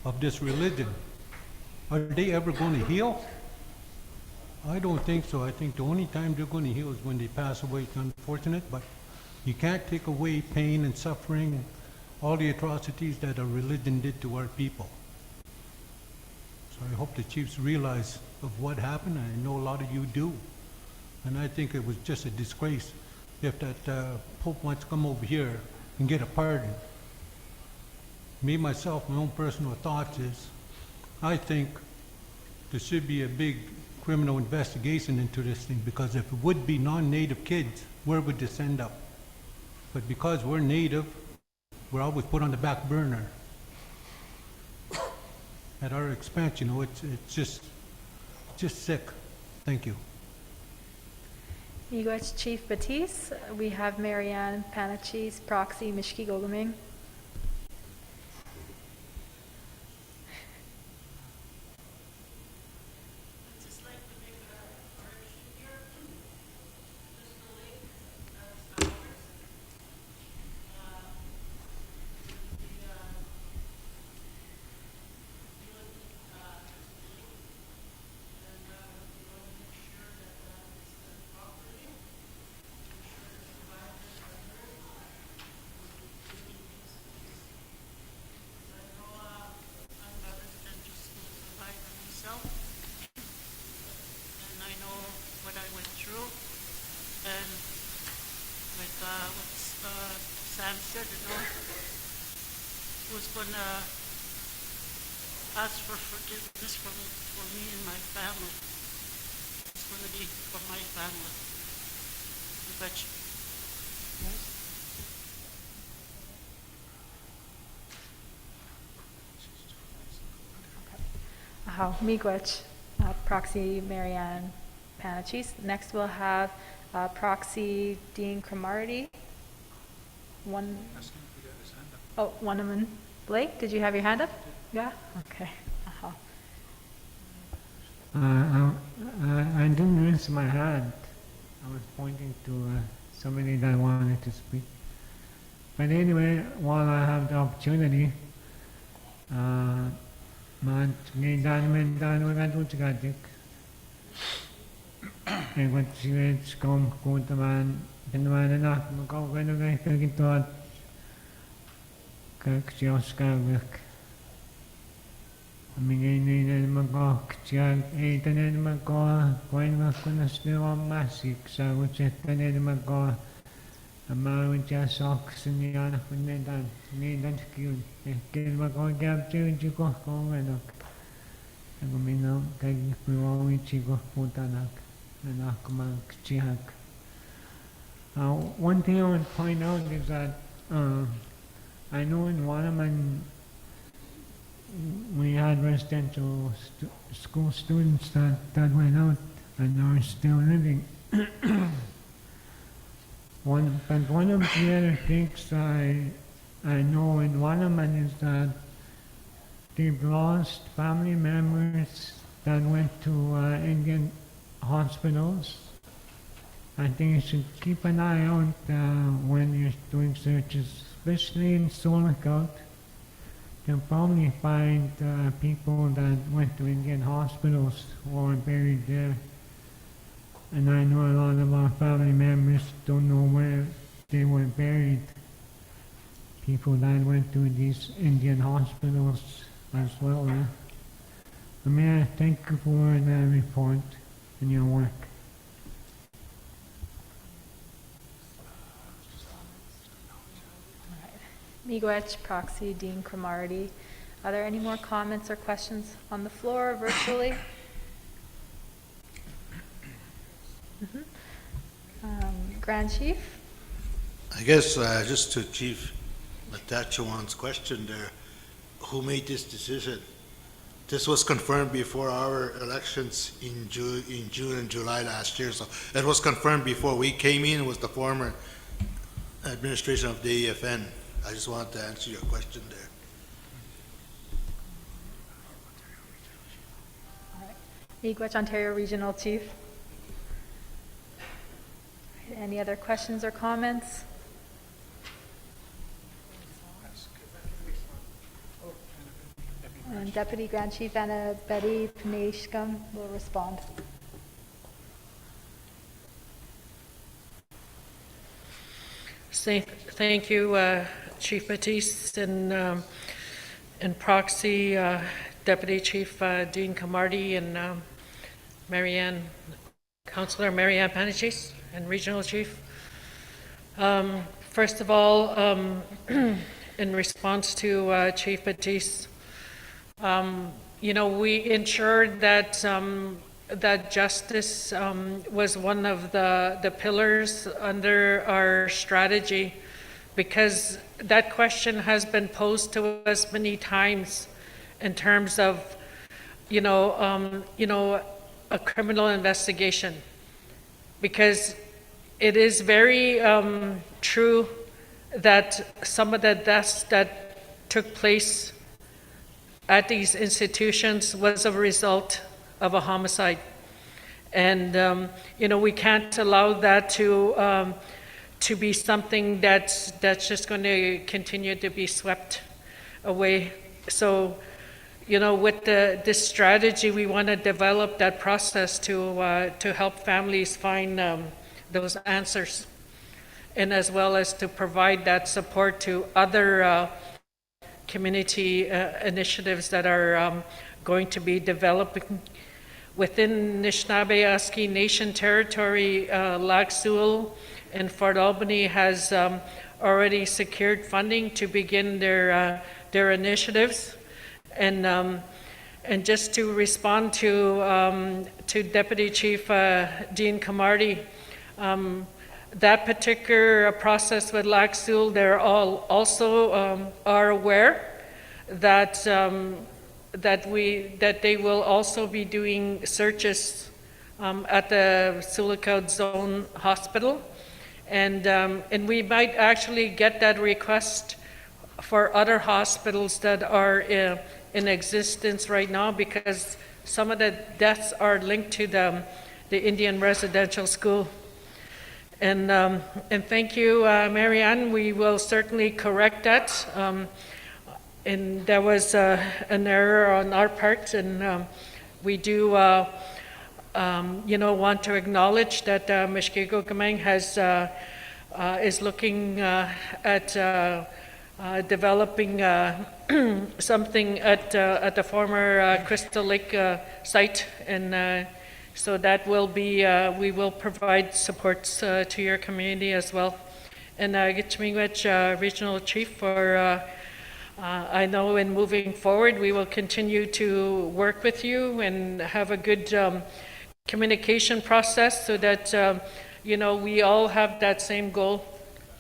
of this religion, are they ever going to heal? I don't think so. I think the only time they're going to heal is when they pass away. It's unfortunate, but you can't take away pain and suffering and all the atrocities that our religion did to our people. So I hope the chiefs realize of what happened, and I know a lot of you do. And I think it was just a disgrace if that Pope wants to come over here and get a pardon. Me, myself, my own personal thoughts is, I think there should be a big criminal investigation into this thing, because if it would be non-native kids, where would this end up? But because we're native, we're always put on the back burner at our expense. It's just sick. Thank you. Miigwech Chief Batiste. We have Marianne Panachis, proxy Mishki Gogaming. Was going to ask for forgiveness for me and my family. responsibility for my family. But yes. Miigwech, proxy Marianne Panachis. Next we'll have proxy Dean Cromarty. Wonaman Blake, did you have your hand up? Yeah? Okay. I didn't raise my hand. I was pointing to somebody that wanted to speak. But anyway, while I have the opportunity, man ngay daan wagan tu chagadik. Ay wat siwet kom kuntaman pinman na makaw kano kay kagitot kaksyos kagak. Amingay na makaw ksyag ay tanan makaw koin makunas na masik sa utset tanan makaw amawin siya socks niya na kunedan nidan kyun kin makaw gab chiko kung ano naguminaw kay piwawi chiko putanak na kumagchihak. One thing I would point out is that I know in Wanaman we had residential school students that went out and are still living. But one of the other things I know in Wanaman is that they've lost family members that went to Indian hospitals. I think you should keep an eye out when you're doing searches, especially in Solikout. You'll probably find people that went to Indian hospitals or buried there. And I know a lot of our family members don't know where they were buried. People that went to these Indian hospitals as well. May I thank you for the report and your work. Miigwech, proxy Dean Cromarty. Are there any more comments or questions on the floor or virtually? Grand Chief? I guess just to Chief Matachewan's question there, who made this decision? This was confirmed before our elections in June and July last year. So it was confirmed before we came in. It was the former administration of the AFN. I just wanted to answer your question there. Miigwech, Ontario Regional Chief. Any other questions or comments? And Deputy Grand Chief Anna Betty Paneshkam will respond. Thank you, Chief Batiste and Proxy Deputy Chief Dean Camardi and Councillor Marianne Panachis and Regional Chief. First of all, in response to Chief Batiste, we ensured that that justice was one of the pillars under our strategy, because that question has been posed to us many times in terms of, a criminal investigation, because it is very true that some of the deaths that took place at these institutions was a result of a homicide. And, we can't allow that to be something that's just going to continue to be swept away. So, with this strategy, we want to develop that process to help families find those answers, and as well as to provide that support to other community initiatives that are going to be developing within Nishnawbe Aski Nation territory. Lac Seul and Fort Albany has already secured funding to begin their initiatives, and And just to respond to Deputy Chief Dean Camardi, that particular process with Lac Seul, they're all also are aware that that they will also be doing searches at the Sioux-Lookout Zone Hospital, and we might actually get that request for other hospitals that are in existence right now, because some of the deaths are linked to the Indian Residential School. And thank you, Marianne. We will certainly correct that. And there was an error on our part, and we do, want to acknowledge that Mishkego Gamang is looking at developing something at the former Crystal Lake site, and so that will be, we will provide supports to your community as well. And Gitchmingwich Regional Chief, for I know in moving forward, we will continue to work with you and have a good communication process, so that we all have that same goal,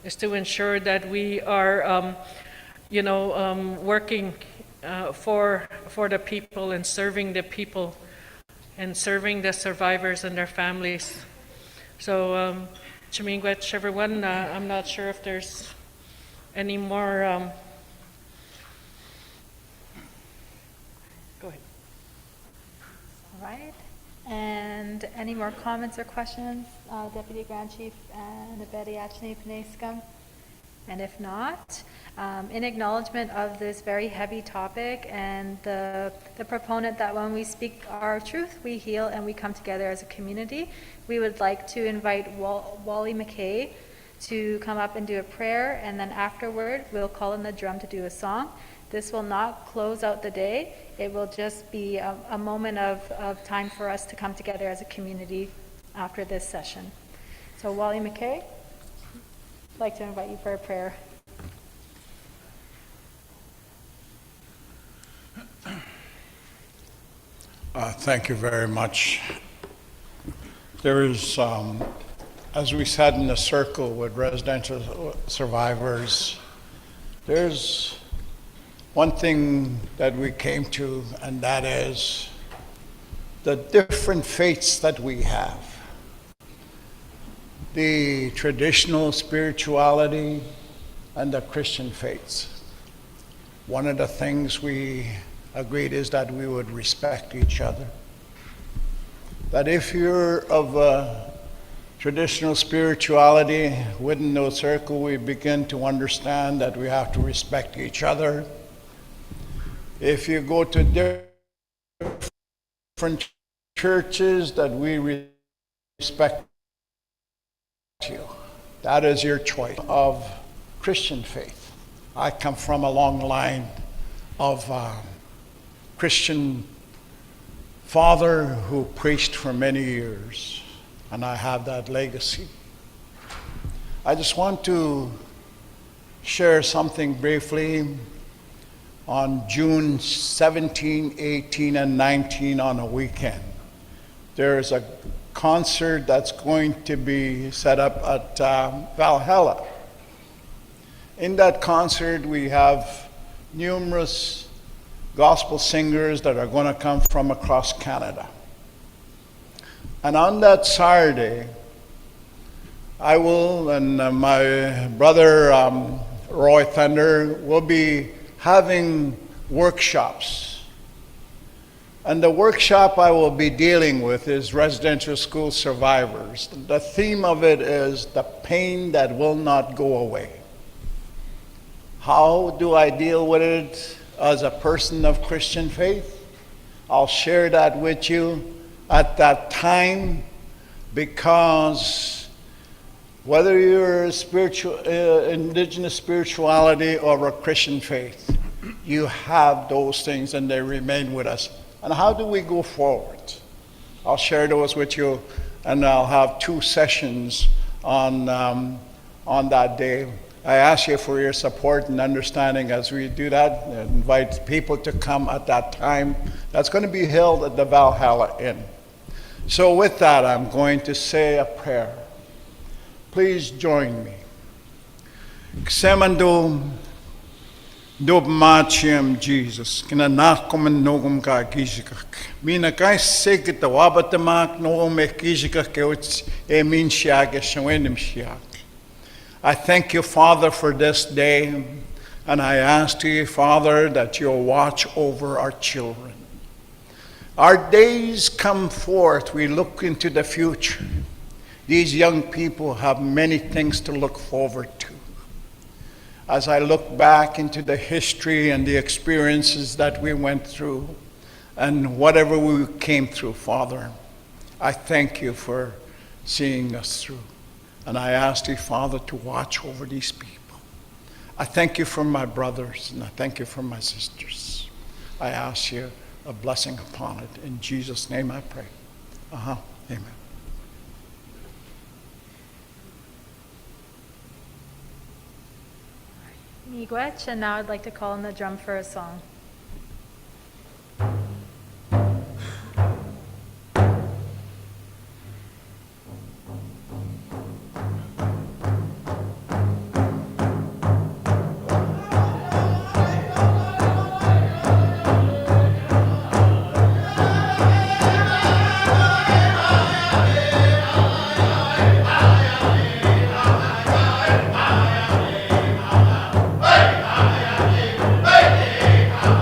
is to ensure that we are working for the people and serving the people and serving the survivors and their families. So, Chimingwech, everyone, I'm not sure if there's any more. Go ahead. All right. And any more comments or questions, Deputy Grand Chief and Betty Achne Paneskam? And if not, in acknowledgement of this very heavy topic and the proponent that when we speak our truth, we heal and we come together as a community, we would like to invite Wally McKay to come up and do a prayer, and then afterward we'll call in the drum to do a song. This will not close out the day. It will just be a moment of time for us to come together as a community after this session. So Wally McKay, I'd like to invite you for a prayer. Thank you very much. There is, as we sat in a circle with residential survivors, there's one thing that we came to, and that is the different faiths that we have. The traditional spirituality and the Christian faiths. One of the things we agreed is that we would respect each other. That if you're of a traditional spirituality within no circle, we begin to understand that we have to respect each other. If you go to different churches, that we respect you. That is your choice of Christian faith. I come from a long line of Christian father who preached for many years, and I have that legacy. I just want to share something briefly. On June 17, 18, and 19 on a weekend, there is a concert that's going to be set up at Valhalla. In that concert, we have numerous gospel singers that are going to come from across Canada. And on that Saturday, I will, and my brother Roy Thunder will be having workshops. And the workshop I will be dealing with is residential school survivors. The theme of it is the pain that will not go away. How do I deal with it as a person of Christian faith? I'll share that with you at that time, because whether you're a spiritual, indigenous spirituality or a Christian faith, you have those things and they remain with us. And how do we go forward? I'll share those with you, and I'll have 2 sessions on that day. I ask you for your support and understanding as we do that, and invite people to come at that time. That's going to be held at the Valhalla Inn. So with that, I'm going to say a prayer. Please join me. Ksemando dob machiam Jesus, kina nakom nogum ka gizikak. Mina kai sekit wabatamak no me gizikak keuts e min shiaga shwenim shiak. I thank you, Father, for this day, and I ask you, Father, that you'll watch over our children. Our days come forth, we look into the future. These young people have many things to look forward to. As I look back into the history and the experiences that we went through, and whatever we came through, Father, I thank you for seeing us through. And I ask you, Father, to watch over these people. I thank you for my brothers, and I thank you for my sisters. I ask you a blessing upon it. In Jesus' name I pray. Amen. Miigwech, and now I'd like to call on the drum for a song. Hey!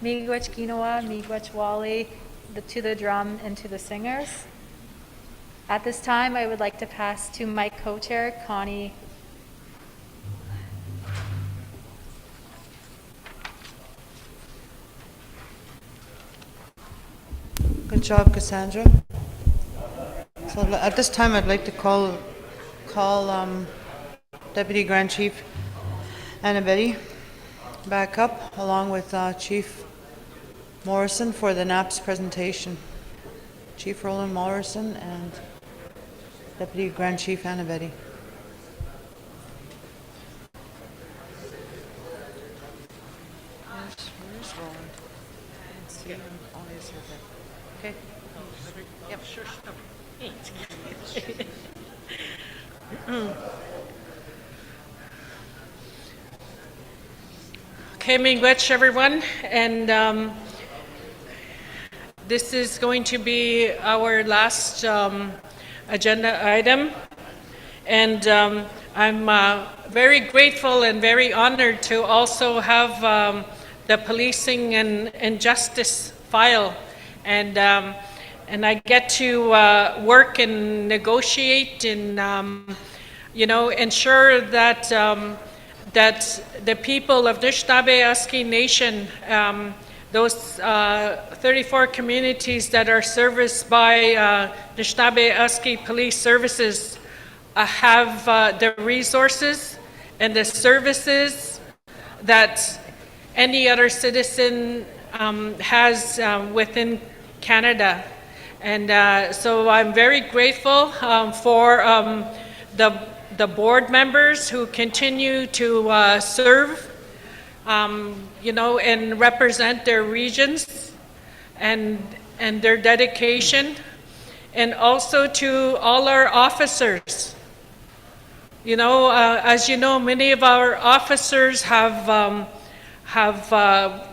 Miigwech Ginawa, Miigwech Wally, to the drum and to the singers. At this time, I would like to pass to my co-chair, Connie. Good job, Cassandra. So at this time, I'd like to call Deputy Grand Chief Annabette back up, along with Chief Morrison for the NAPS presentation. Chief Roland Morrison and Deputy Grand Chief Annabette. Where's Roland? I didn't see him. Oh, he's here. Okay. Yep. Sure. Okay, miigwech everyone, and this is going to be our last agenda item, and I'm very grateful and very honored to also have the policing and justice file, and I get to work and negotiate and ensure that that the people of Nishnawbe Aski Nation, those 34 communities that are serviced by Nishnawbe Aski Police Services, have the resources and the services that any other citizen has within Canada. And so I'm very grateful for the board members who continue to serve, and represent their regions and their dedication, and also to all our officers. As you know, many of our officers have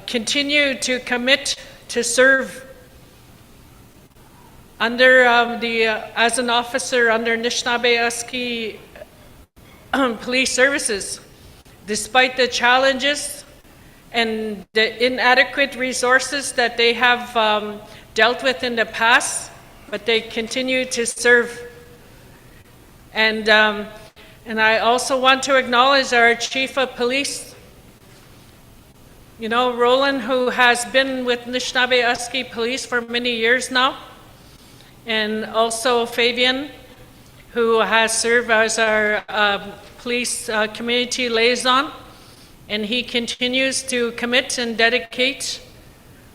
continued to commit to serve under as an officer under Nishnawbe Aski Police Services, despite the challenges and the inadequate resources that they have dealt with in the past, but they continue to serve. And I also want to acknowledge our Chief of Police, Roland, who has been with Nishnawbe Aski Police for many years now, and also Fabian, who has served as our police community liaison, and he continues to commit and dedicate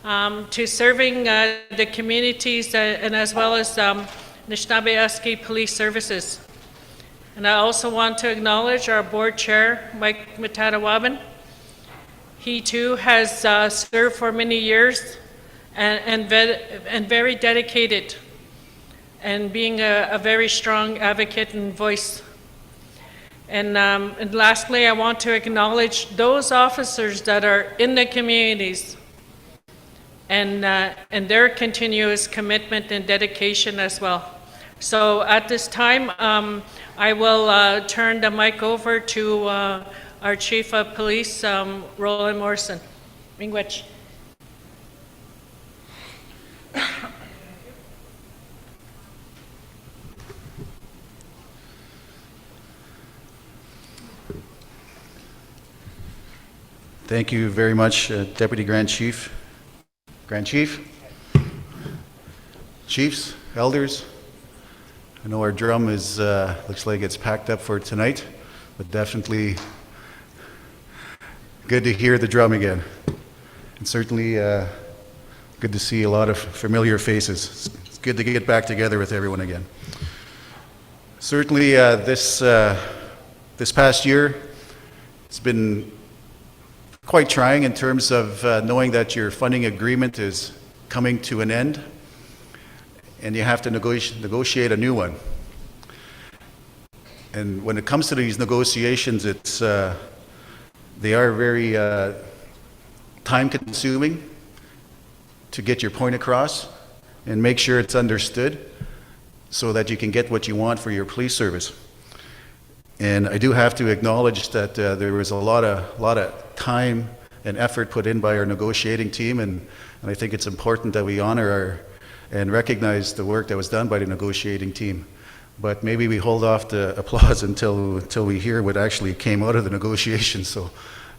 to serving the communities and as well as Nishnawbe Aski Police Services. And I also want to acknowledge our board chair, Mike Matatawaban. He too has served for many years and very dedicated, and being a very strong advocate and voice. And lastly, I want to acknowledge those officers that are in the communities and their continuous commitment and dedication as well. So at this time, I will turn the mic over to our Chief of Police, Roland Morrison. Miigwech. Thank you very much, Deputy Grand Chief. Grand Chief, Chiefs, Elders, I know our drum is, looks like it's packed up for tonight, but definitely good to hear the drum again. And certainly good to see a lot of familiar faces. It's good to get back together with everyone again. Certainly this past year, it's been quite trying in terms of knowing that your funding agreement is coming to an end and you have to negotiate a new one. And when it comes to these negotiations, they are very time-consuming to get your point across and make sure it's understood so that you can get what you want for your police service. And I do have to acknowledge that there was a lot of time and effort put in by our negotiating team, and I think it's important that we honor and recognize the work that was done by the negotiating team. But maybe we hold off the applause until we hear what actually came out of the negotiations. So,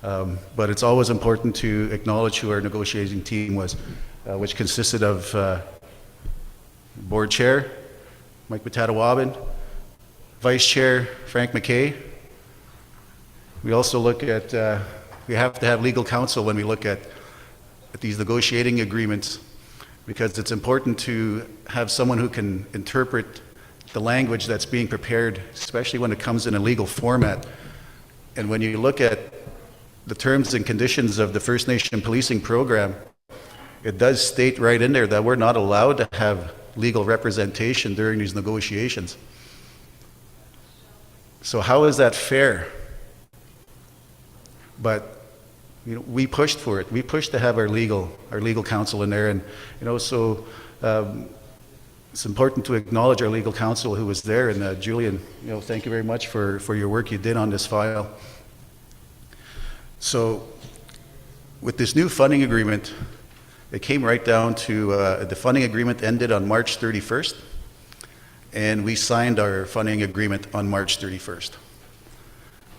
but it's always important to acknowledge who our negotiating team was, which consisted of Board Chair Mike Matadawabin, Vice Chair Frank McKay. We also look at, we have to have legal counsel when we look at these negotiating agreements, because it's important to have someone who can interpret the language that's being prepared, especially when it comes in a legal format. And when you look at the terms and conditions of the First Nation policing program, it does state right in there that we're not allowed to have legal representation during these negotiations. So how is that fair? But you know, we pushed for it. We pushed to have our legal counsel in there, and you know, so it's important to acknowledge our legal counsel who was there. And Julian, you know, thank you very much for your work you did on this file. So with this new funding agreement, it came right down to the funding agreement ended on March 31st, and we signed our funding agreement on March 31st.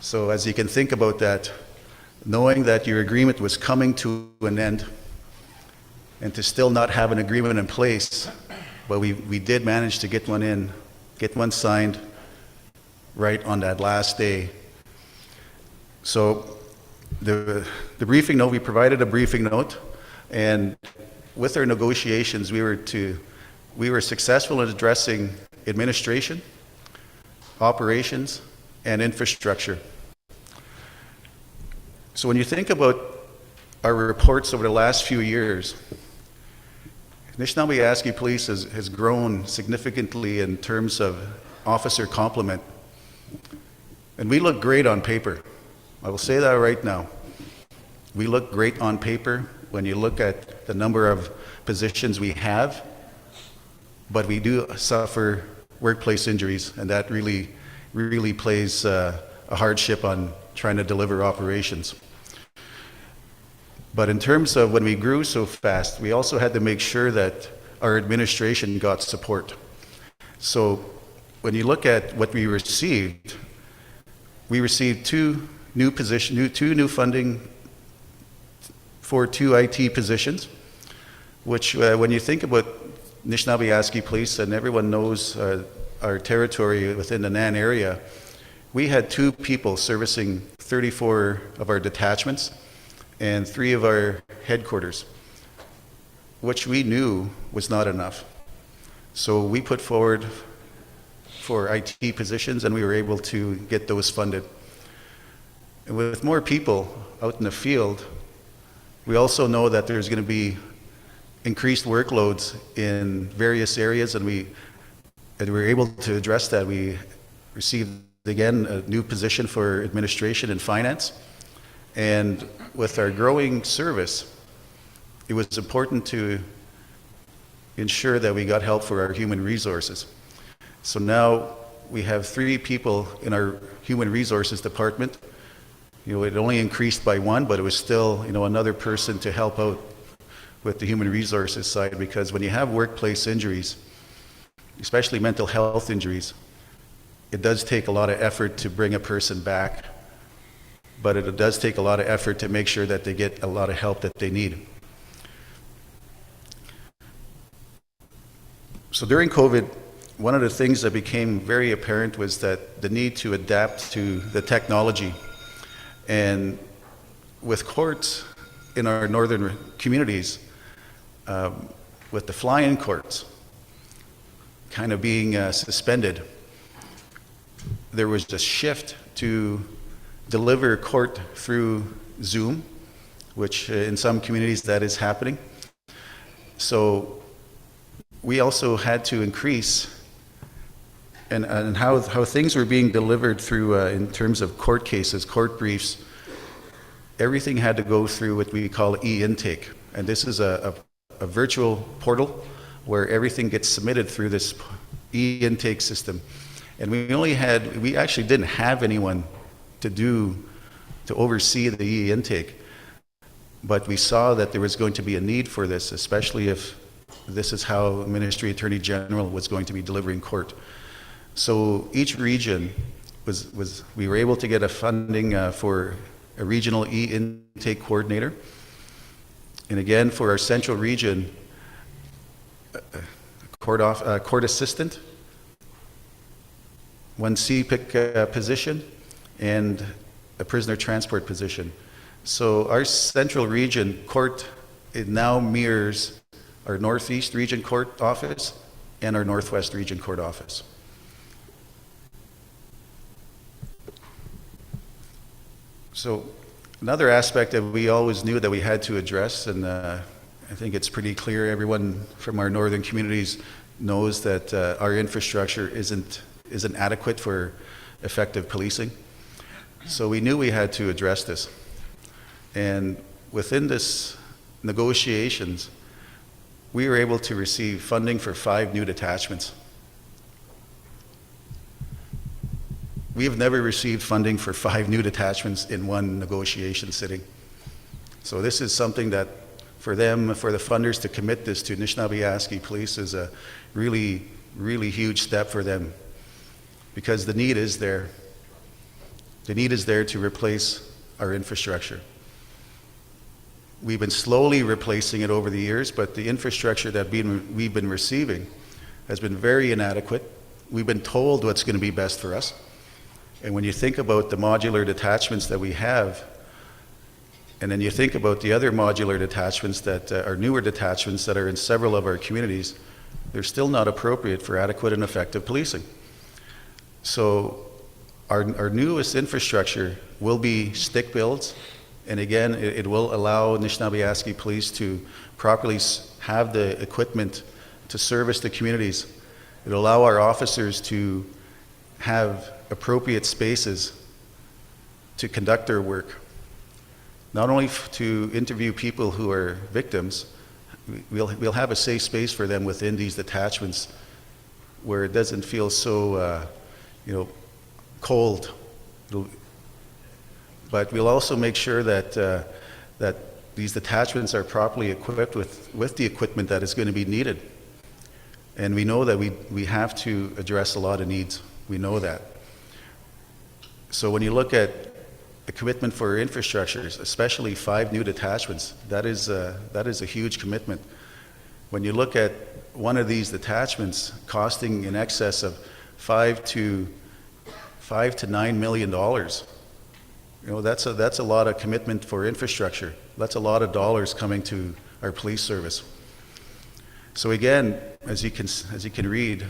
So as you can think about that, knowing that your agreement was coming to an end, and to still not have an agreement in place, but we did manage to get one signed right on that last day. So the briefing note, we provided a briefing note, and with our negotiations, we were successful in addressing administration, operations, and infrastructure. So when you think about our reports over the last few years, Nishnawbe Aski Police has grown significantly in terms of officer complement. And we look great on paper. I will say that right now. We look great on paper when you look at the number of positions we have, but we do suffer workplace injuries, and that really plays a hardship on trying to deliver operations. But in terms of when we grew so fast, we also had to make sure that our administration got support. So when you look at what we received two new funding for 2 IT positions, which when you think about Nishnawbe Aski Police, and everyone knows our territory within the Nan area, we had 2 people servicing 34 of our detachments and 3 of our headquarters, which we knew was not enough. So we put forward for IT positions, and we were able to get those funded. And with more people out in the field, we also know that there's going to be increased workloads in various areas, and we were able to address that. We received, again, a new position for administration and finance. And with our growing service, it was important to ensure that we got help for our human resources. So now we have 3 people in our human resources department. You know, it only increased by 1, but it was still, you know, another person to help out with the human resources side, because when you have workplace injuries, especially mental health injuries, it does take a lot of effort to bring a person back, but it does take a lot of effort to make sure that they get a lot of help that they need. So during COVID, one of the things that became very apparent was that the need to adapt to the technology. And with courts in our northern communities, with the fly-in courts kind of being suspended, there was a shift to deliver court through Zoom, which in some communities that is happening. So we also had to increase and how things were being delivered through in terms of court cases, court briefs. Everything had to go through what we call e-intake, and this is a virtual portal where everything gets submitted through this e-intake system. And we actually didn't have anyone to oversee the e-intake. but we saw that there was going to be a need for this, especially if this is how Ministry Attorney General was going to be delivering court. So each region we were able to get a funding for a regional e-intake coordinator. And again, for our central region, a court assistant, one CPIC position, and a prisoner transport position. So our central region court, it now mirrors our Northeast Region Court Office and our Northwest Region Court Office. So another aspect that we always knew that we had to address, and I think it's pretty clear, everyone from our northern communities knows that our infrastructure isn't adequate for effective policing. So we knew we had to address this. And within this negotiations, we were able to receive funding for 5 new detachments. We have never received funding for 5 new detachments in one negotiation sitting. So this is something that for them, for the funders to commit this to Nishnawbe Aski Police is a really, really huge step for them, because the need is there. The need is there to replace our infrastructure. We've been slowly replacing it over the years, but the infrastructure that we've been receiving has been very inadequate. We've been told what's going to be best for us. And when you think about the modular detachments that we have, and then you think about the other modular detachments that are newer detachments that are in several of our communities, they're still not appropriate for adequate and effective policing. So our newest infrastructure will be stick builds, and again, it will allow Nishnawbe Aski Police to properly have the equipment to service the communities. It'll allow our officers to have appropriate spaces to conduct their work. Not only to interview people who are victims, we'll have a safe space for them within these detachments where it doesn't feel so, cold. But we'll also make sure that that these detachments are properly equipped with the equipment that is going to be needed. And we know that we have to address a lot of needs. We know that. So when you look at the commitment for infrastructures, especially 5 new detachments, that is a huge commitment. When you look at one of these detachments costing in excess of $5 to $9 million, that's a lot of commitment for infrastructure. That's a lot of dollars coming to our police service. So again, as you can read,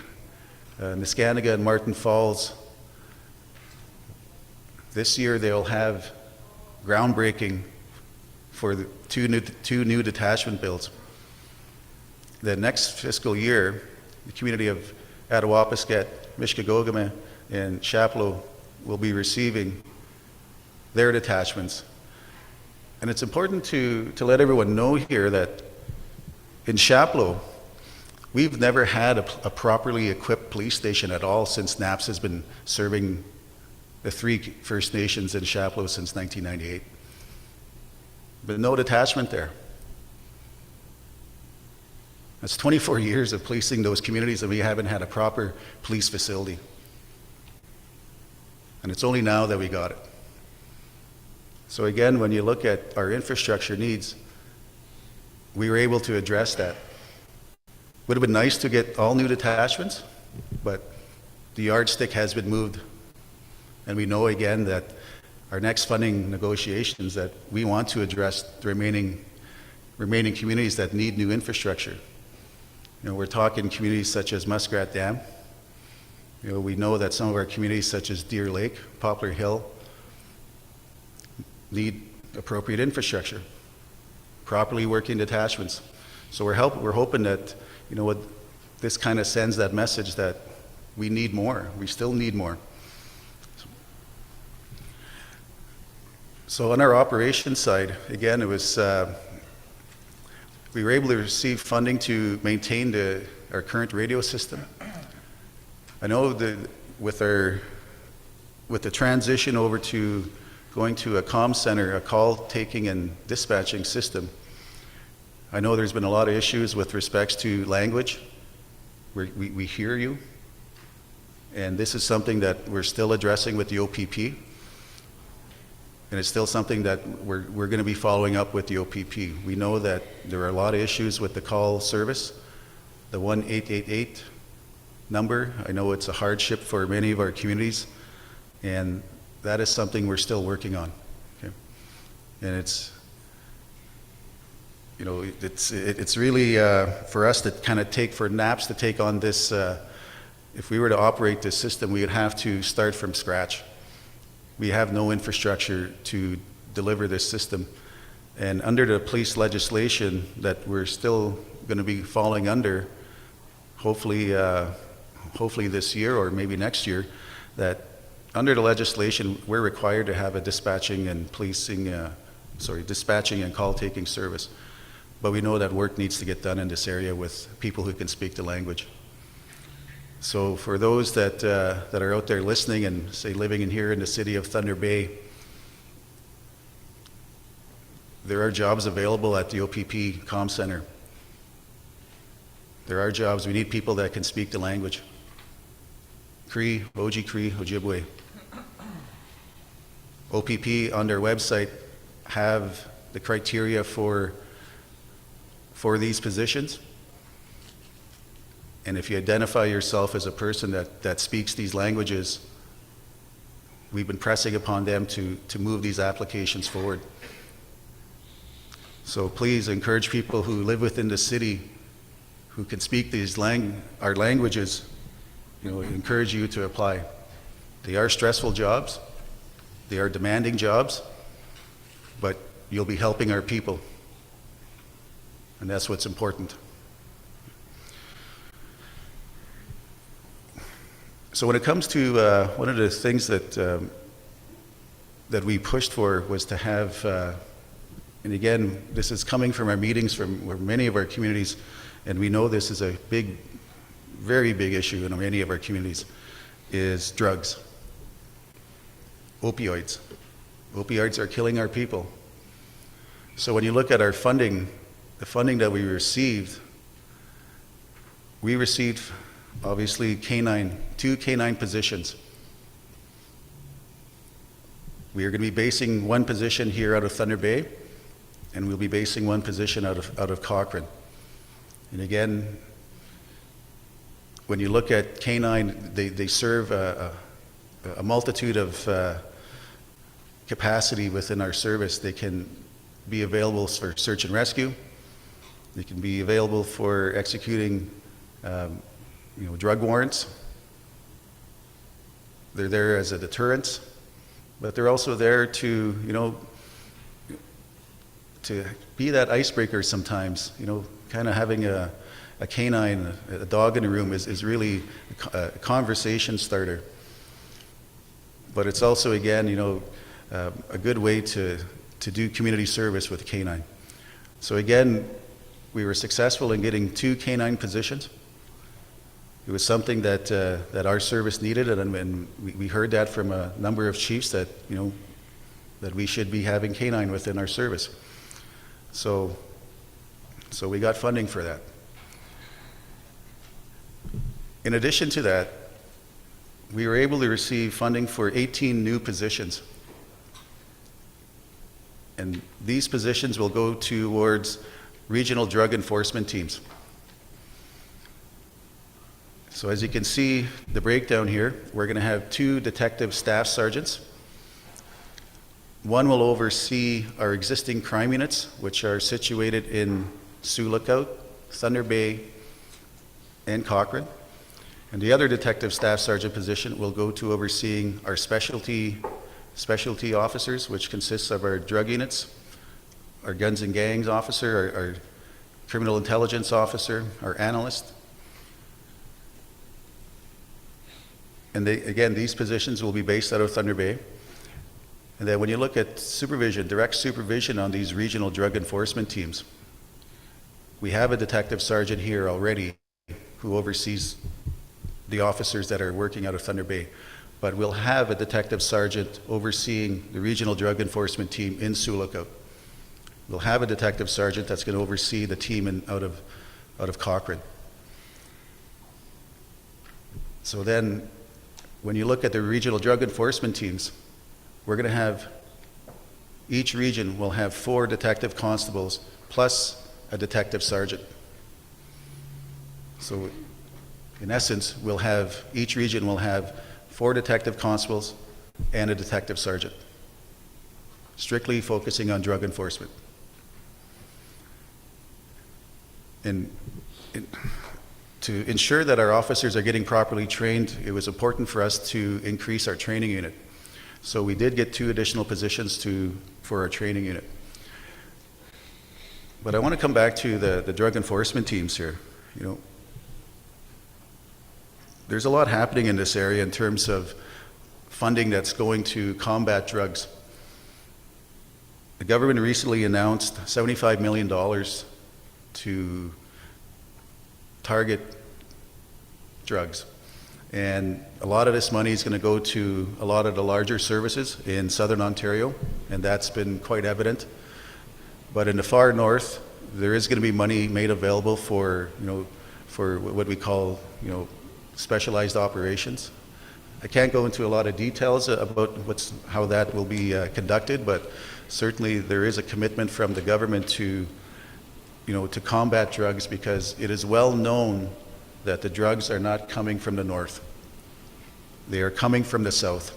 Neskantaga and Martin Falls, this year they'll have groundbreaking for the two new detachment builds. The next fiscal year, the community of Attawapiskat, Mishkagogama, and Chapleau will be receiving their detachments. And it's important to let everyone know here that in Chapleau, we've never had a properly equipped police station at all since NAPS has been serving the 3 First Nations in Chapleau since 1998. But no detachment there. That's 24 years of policing those communities and we haven't had a proper police facility. And it's only now that we got it. So again, when you look at our infrastructure needs, we were able to address that. Would have been nice to get all new detachments, but the yardstick has been moved. And we know again that our next funding negotiations that we want to address the remaining communities that need new infrastructure. We're talking communities such as Muskrat Dam. We know that some of our communities such as Deer Lake, Poplar Hill, need appropriate infrastructure, properly working detachments. So we're hoping that, this kind of sends that message that we need more. We still need more. So on our operations side, again, it was we were able to receive funding to maintain our current radio system. I know with the transition over to going to a comm center, a call taking and dispatching system. I know there's been a lot of issues with respects to language. We hear you, and this is something that we're still addressing with the OPP, and it's still something that we're going to be following up with the OPP. We know that there are a lot of issues with the call service, the 1-888 number. I know it's a hardship for many of our communities, and that is something we're still working on. Okay? And it's, you know, it's really for us to kind of take on this. If we were to operate this system, we would have to start from scratch. We have no infrastructure to deliver this system, and under the police legislation that we're still going to be falling under, hopefully this year or maybe next year, that under the legislation we're required to have a dispatching and call taking service. But we know that work needs to get done in this area with people who can speak the language. So for those that are out there listening and say living in here in the city of Thunder Bay, there are jobs available at the OPP Comm Center. There are jobs. We need people that can speak the language. Cree, Oji Cree, Ojibwe. OPP on their website have the criteria for these positions. And if you identify yourself as a person that speaks these languages, we've been pressing upon them to move these applications forward. So please encourage people who live within the city who can speak our languages, encourage you to apply. They are stressful jobs, they are demanding jobs, but you'll be helping our people. And that's what's important. So when it comes to one of the things that we pushed for was to have, and again, this is coming from our meetings from many of our communities, and we know this is a big, very big issue in many of our communities, is drugs. Opioids. Opioids are killing our people. So when you look at our funding, the funding that we received obviously two canine positions. We are going to be basing one position here out of Thunder Bay, and we'll be basing one position out of Cochrane. And again, when you look at canine, they serve a multitude of capacity within our service. They can be available for search and rescue. They can be available for executing drug warrants. They're there as a deterrent, but they're also there to be that icebreaker sometimes. Kind of having a canine, a dog in a room is really a conversation starter. But it's also, again, a good way to do community service with a canine. So again, we were successful in getting 2 canine positions. It was something that our service needed, and we heard that from a number of chiefs that that we should be having canine within our service. So we got funding for that. In addition to that, we were able to receive funding for 18 new positions. And these positions will go towards regional drug enforcement teams. So as you can see, the breakdown here, we're going to have 2 detective staff sergeants. One will oversee our existing crime units, which are situated in Sioux Lookout, Thunder Bay, and Cochrane. And the other detective staff sergeant position will go to overseeing our specialty officers, which consists of our drug units, our guns and gangs officer, our criminal intelligence officer, our analyst. And again, these positions will be based out of Thunder Bay. And then when you look at supervision, direct supervision on these regional drug enforcement teams, we have a detective sergeant here already who oversees the officers that are working out of Thunder Bay. but we'll have a detective sergeant overseeing the regional drug enforcement team in Sioux Lookout. We'll have a detective sergeant that's going to oversee the team out of Cochrane. So then, when you look at the regional drug enforcement teams, we're going to have, each region will have 4 detective constables plus a detective sergeant. So in essence, each region will have 4 detective constables and a detective sergeant, strictly focusing on drug enforcement. And to ensure that our officers are getting properly trained, it was important for us to increase our training unit. So we did get 2 additional positions for our training unit. But I want to come back to the drug enforcement teams here. You know, there's a lot happening in this area in terms of funding that's going to combat drugs. The government recently announced $75 million to target drugs. And a lot of this money is going to go to a lot of the larger services in Southern Ontario, and that's been quite evident. But in the far north, there is going to be money made available for what we call, specialized operations. I can't go into a lot of details about how that will be conducted, but certainly there is a commitment from the government to combat drugs, because it is well known that the drugs are not coming from the north. They are coming from the south.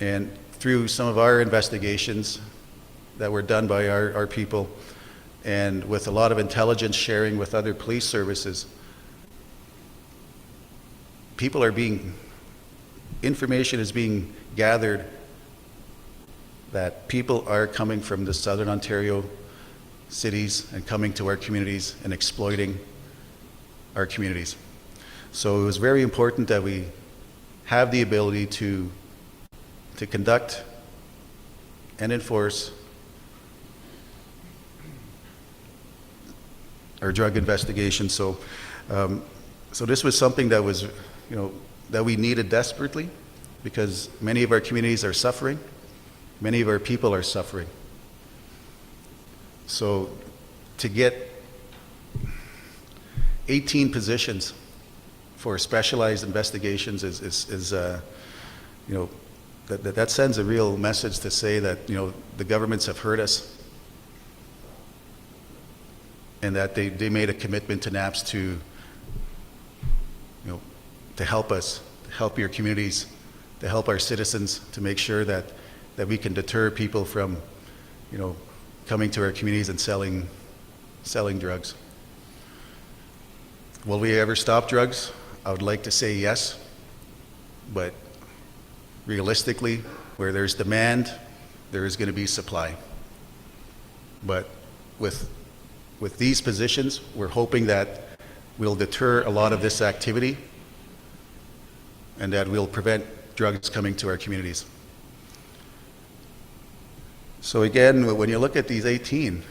And through some of our investigations that were done by our people, and with a lot of intelligence sharing with other police services, information is being gathered that people are coming from the Southern Ontario cities and coming to our communities and exploiting our communities. So it was very important that we have the ability to conduct and enforce our drug investigations. So this was something that was, that we needed desperately, because many of our communities are suffering, many of our people are suffering. So to get 18 positions for specialized investigations that sends a real message to say that the governments have heard us, and that they made a commitment to NAPS to help us, to help your communities, to help our citizens, to make sure that we can deter people from coming to our communities and selling drugs. Will we ever stop drugs? I would like to say yes, but realistically, where there's demand, there is going to be supply. But with these positions, we're hoping that we'll deter a lot of this activity, and that we'll prevent drugs coming to our communities. So again, when you look at these 18,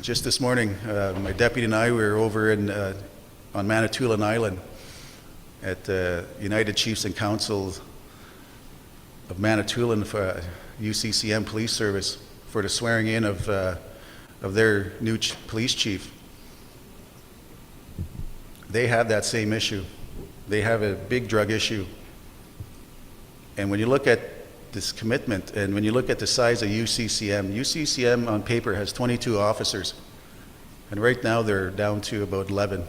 just this morning, my deputy and I were over on Manitoulin Island at the United Chiefs and Councils of Manitoulin for UCCM Police Service for the swearing in of their new police chief. They have that same issue. They have a big drug issue. And when you look at this commitment, and when you look at the size of UCCM on paper has 22 officers, and right now they're down to about 11.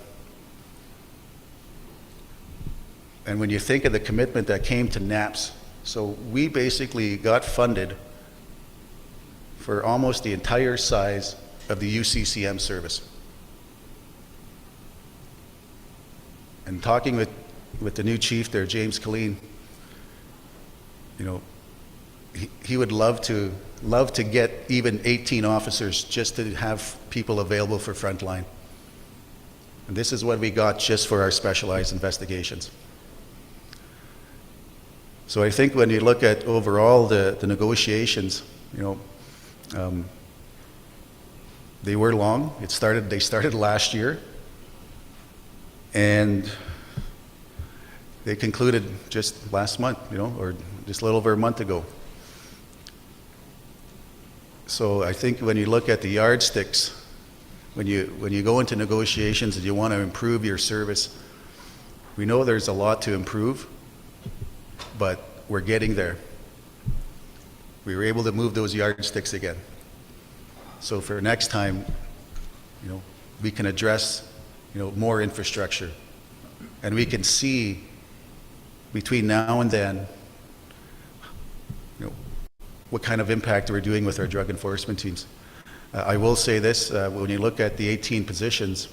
And when you think of the commitment that came to NAPS, so we basically got funded for almost the entire size of the UCCM service. And talking with the new chief there, James Killeen, he would love to get even 18 officers just to have people available for frontline. And this is what we got just for our specialized investigations. So I think when you look at overall the negotiations, they were long. They started last year, and They concluded just last month, or just a little over a month ago. So I think when you look at the yardsticks, when you go into negotiations and you want to improve your service, we know there's a lot to improve, but we're getting there. We were able to move those yardsticks again. So for next time, we can address, more infrastructure, and we can see between now and then, what kind of impact we're doing with our drug enforcement teams. I will say this, when you look at the 18 positions,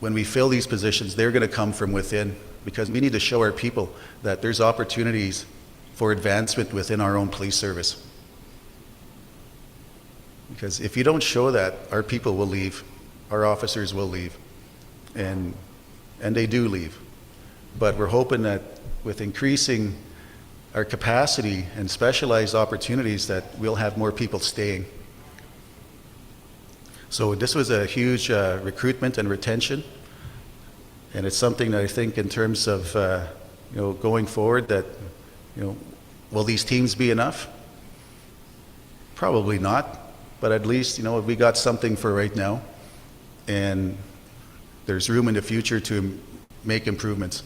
when we fill these positions, they're going to come from within, because we need to show our people that there's opportunities for advancement within our own police service. Because if you don't show that, our people will leave, our officers will leave, and they do leave. But we're hoping that with increasing our capacity and specialized opportunities, that we'll have more people staying. So this was a huge recruitment and retention, and it's something that I think in terms of going forward, that will these teams be enough? Probably not, but at least we got something for right now, and there's room in the future to make improvements.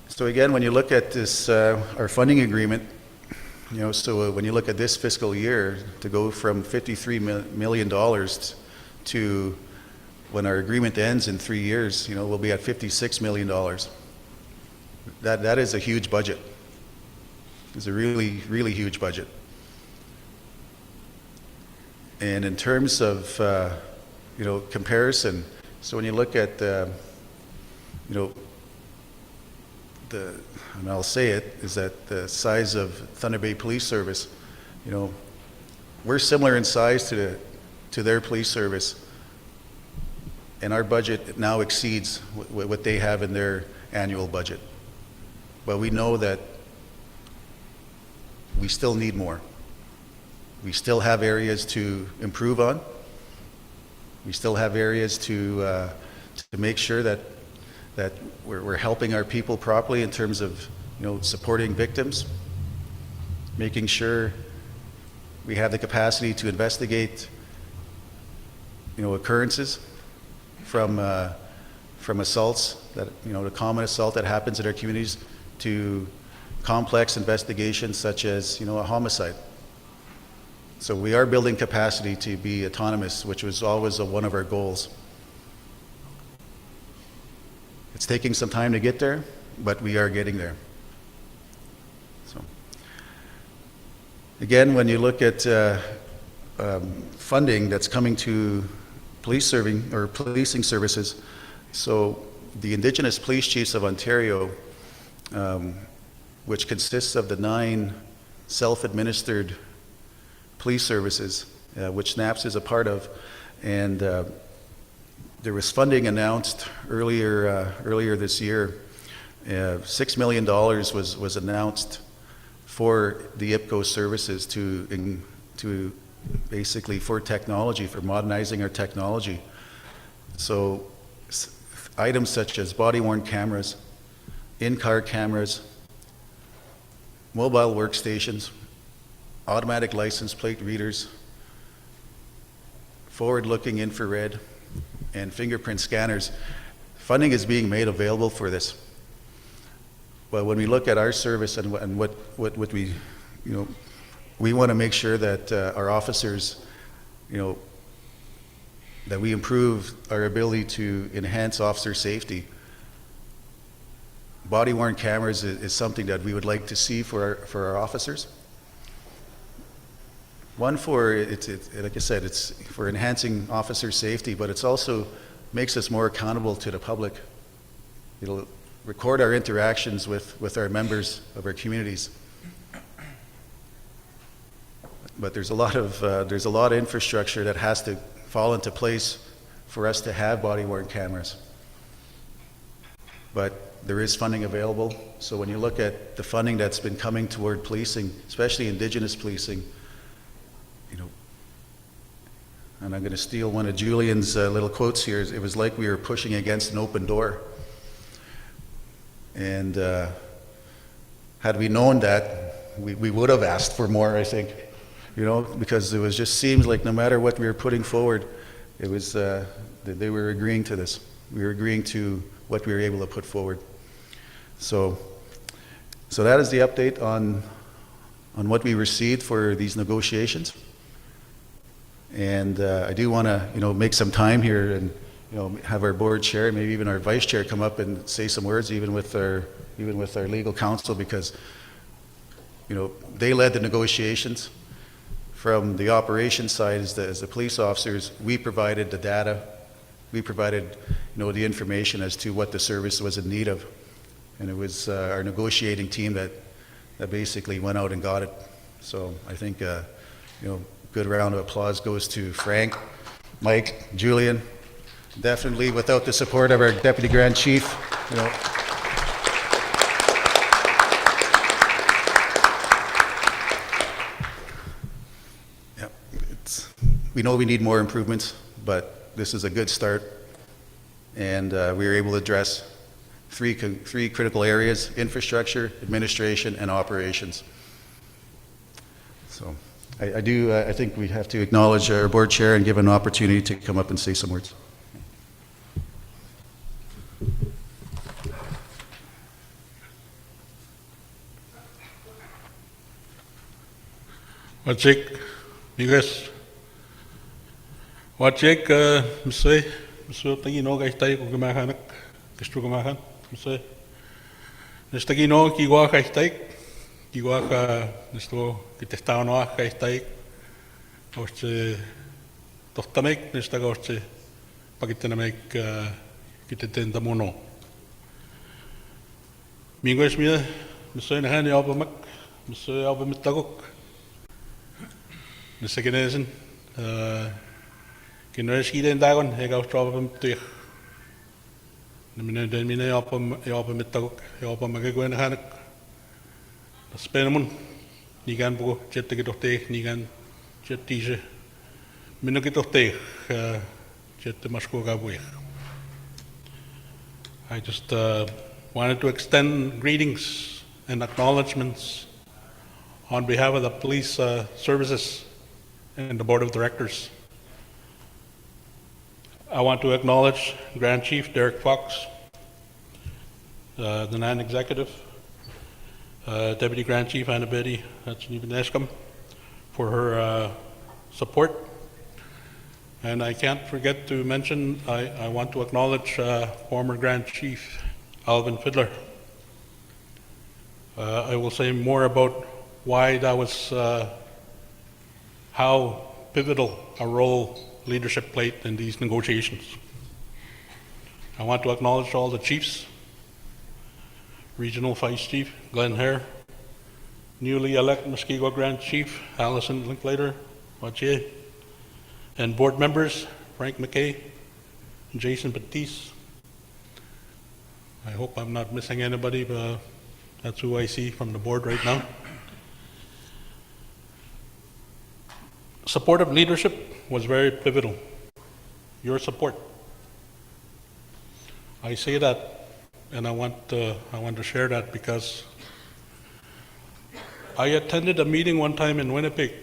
So again, when you look at this, our funding agreement, so when you look at this fiscal year, to go from $53 million to, when our agreement ends in 3 years, we'll be at $56 million. That is a huge budget. It's a really, really huge budget. And in terms of, comparison, so when you look at, and I'll say it, is that the size of Thunder Bay Police Service, we're similar in size to their police service, and our budget now exceeds what they have in their annual budget. But we know that we still need more. We still have areas to improve on. We still have areas to make sure that we're helping our people properly in terms of supporting victims, making sure we have the capacity to investigate occurrences from assaults, that the common assault that happens in our communities, to complex investigations such as a homicide. So we are building capacity to be autonomous, which was always one of our goals. It's taking some time to get there, but we are getting there. So, again, when you look at funding that's coming to policing services, so the Indigenous Police Chiefs of Ontario, which consists of the 9 self-administered police services, which NAPS is a part of, and there was funding announced earlier this year. $6 million was announced for the IPCO services to basically for technology, for modernizing our technology. So items such as body-worn cameras, in-car cameras, mobile workstations, automatic license plate readers, forward-looking infrared, and fingerprint scanners. Funding is being made available for this. But when we look at our service and what we, we want to make sure that our officers, that we improve our ability to enhance officer safety. Body-worn cameras is something that we would like to see for our officers. One, like I said, it's for enhancing officer safety, but it's also makes us more accountable to the public. It'll record our interactions with our members of our communities. But there's a lot of infrastructure that has to fall into place for us to have body-worn cameras. But there is funding available. So when you look at the funding that's been coming toward policing, especially Indigenous policing, and I'm going to steal one of Julian's little quotes here. It was like we were pushing against an open door. And had we known that, we would have asked for more, I think, because it was just seems like no matter what we were putting forward, it was they were agreeing to this. We were agreeing to what we were able to put forward. So that is the update on what we received for these negotiations. And I do want to, make some time here and, have our board chair, maybe even our vice chair, come up and say some words, even with our legal counsel, because, they led the negotiations. From the operations side, as the police officers, we provided the data, we provided, the information as to what the service was in need of, and it was our negotiating team that basically went out and got it. So I think, good round of applause goes to Frank, Mike, Julian. Definitely without the support of our Deputy Grand Chief, we know we need more improvements, but this is a good start. And we were able to address three critical areas: infrastructure, administration, and operations. So I think we have to acknowledge our board chair and give an opportunity to come up and say some words. Wajik, Migas. Wajik, Msui, Tagino, Gaitai, Gumahanak, Kistrugumahan, Msui. Nistagino, Kiwa, Gaitai, Kiwa, Nisto, Kitestano, Gaitai, Orche, Totamek, Nistagorche, Pakitanamek, Kitenda Mono. Mingos Mia, Msui, Nahani, Albamak, Msui, Albamitagok. Mr. Genesen, Generation Dagon, Hegau Trouble to the Minute Opum Mittagok, Opum Magaguan Hanak, the Spenamon, Nigan Bo, Jet to get of take, Nigan, Jet Tija, Minugit of take, Jet to Mashkoga Way. I just wanted to extend greetings and acknowledgements on behalf of the police services and the board of directors. I want to acknowledge Grand Chief Derek Fox, the non-executive, Deputy Grand Chief Anna Betty Hutchinson for her support. And I can't forget to mention, I want to acknowledge former Grand Chief Alvin Fiddler. I will say more about why that was, how pivotal a role leadership played in these negotiations. I want to acknowledge all the chiefs, Regional Vice Chief Glenn Hare, newly elected Muskego Grand Chief Allison Linklater, Wache, and board members Frank McKay and Jason Batiste. I hope I'm not missing anybody, but that's who I see from the board right now. Supportive leadership was very pivotal. Your support. I say that, and I want to share that because I attended a meeting one time in Winnipeg,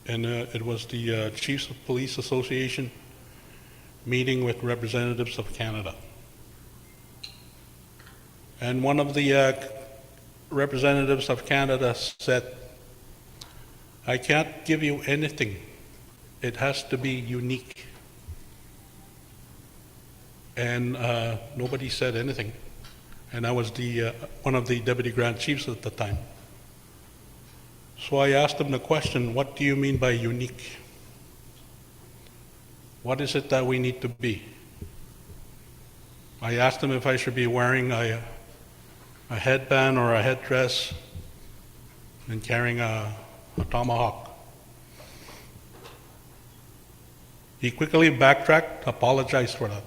and it was the Chiefs of Police Association meeting with representatives of Canada. And one of the representatives of Canada said, I can't give you anything. It has to be unique. And nobody said anything. And I was the one of the Deputy Grand Chiefs at the time. So I asked him the question, what do you mean by unique? What is it that we need to be? I asked him if I should be wearing a headband or a headdress and carrying a tomahawk. He quickly backtracked, apologized for that.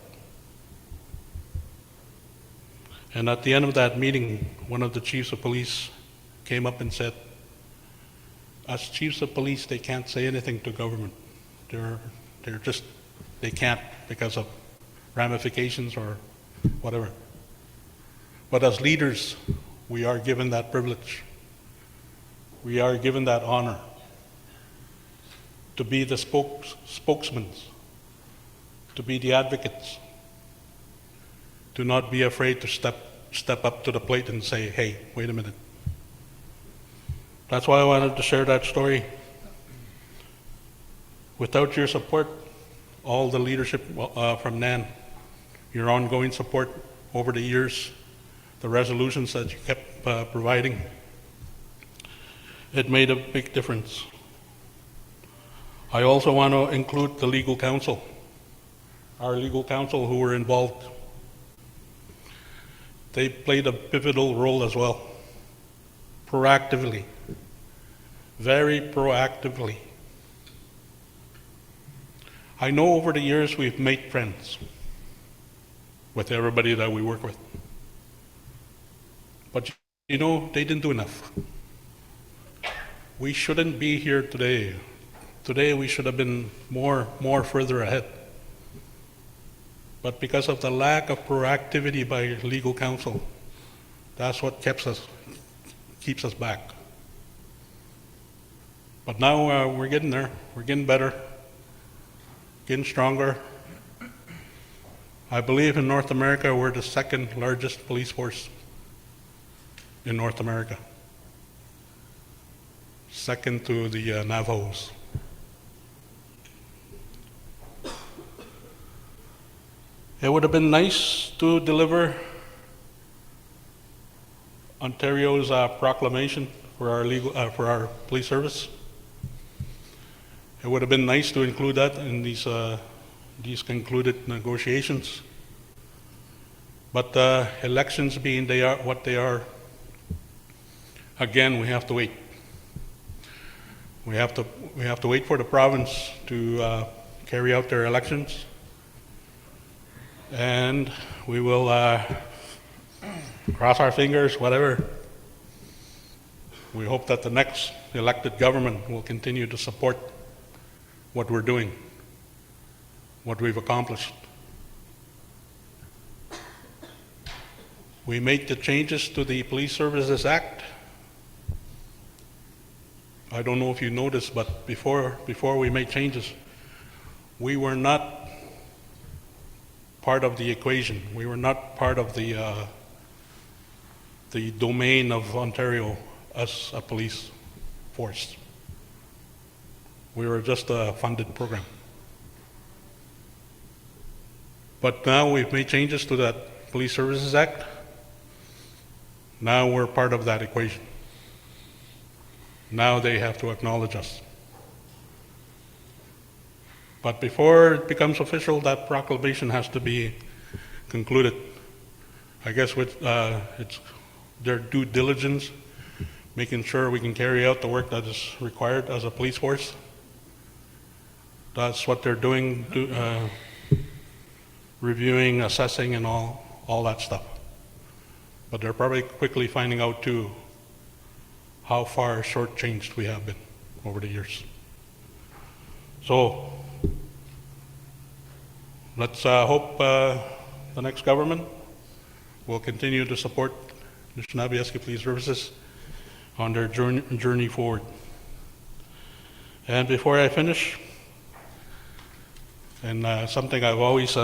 And at the end of that meeting, one of the chiefs of police came up and said, as chiefs of police, they can't say anything to government. They can't because of ramifications or whatever. But as leaders, we are given that privilege. We are given that honor to be the spokesmen, to be the advocates, to not be afraid to step up to the plate and say, hey, wait a minute. That's why I wanted to share that story. Without your support, all the leadership from NAN, your ongoing support over the years, the resolutions that you kept providing, it made a big difference. I also want to include the legal counsel, our legal counsel who were involved. They played a pivotal role as well, proactively, very proactively. I know over the years we've made friends with everybody that we work with. But you know, they didn't do enough. We shouldn't be here today. Today we should have been more further ahead. But because of the lack of proactivity by legal counsel, that's what keeps us back. But now we're getting there. We're getting better, getting stronger. I believe in North America we're the second largest police force in North America, second to the Navajos. It would have been nice to deliver Ontario's proclamation for our police service. It would have been nice to include that in these concluded negotiations. But elections being what they are, again, we have to wait. We have to wait for the province to carry out their elections. And we will cross our fingers, whatever. We hope that the next elected government will continue to support what we're doing, what we've accomplished. We made the changes to the Police Services Act. I don't know if you noticed, but before we made changes, we were not part of the equation. We were not part of the domain of Ontario as a police force. We were just a funded program. But now we've made changes to that Police Services Act. Now we're part of that equation. Now they have to acknowledge us. But before it becomes official, that proclamation has to be concluded. I guess with it's their due diligence, making sure we can carry out the work that is required as a police force. That's what they're doing, reviewing, assessing, and all that stuff. But they're probably quickly finding out too how far shortchanged we have been over the years. So let's hope the next government will continue to support Nishnawbe Aski Police Services on their journey forward. And before I finish, and something I've always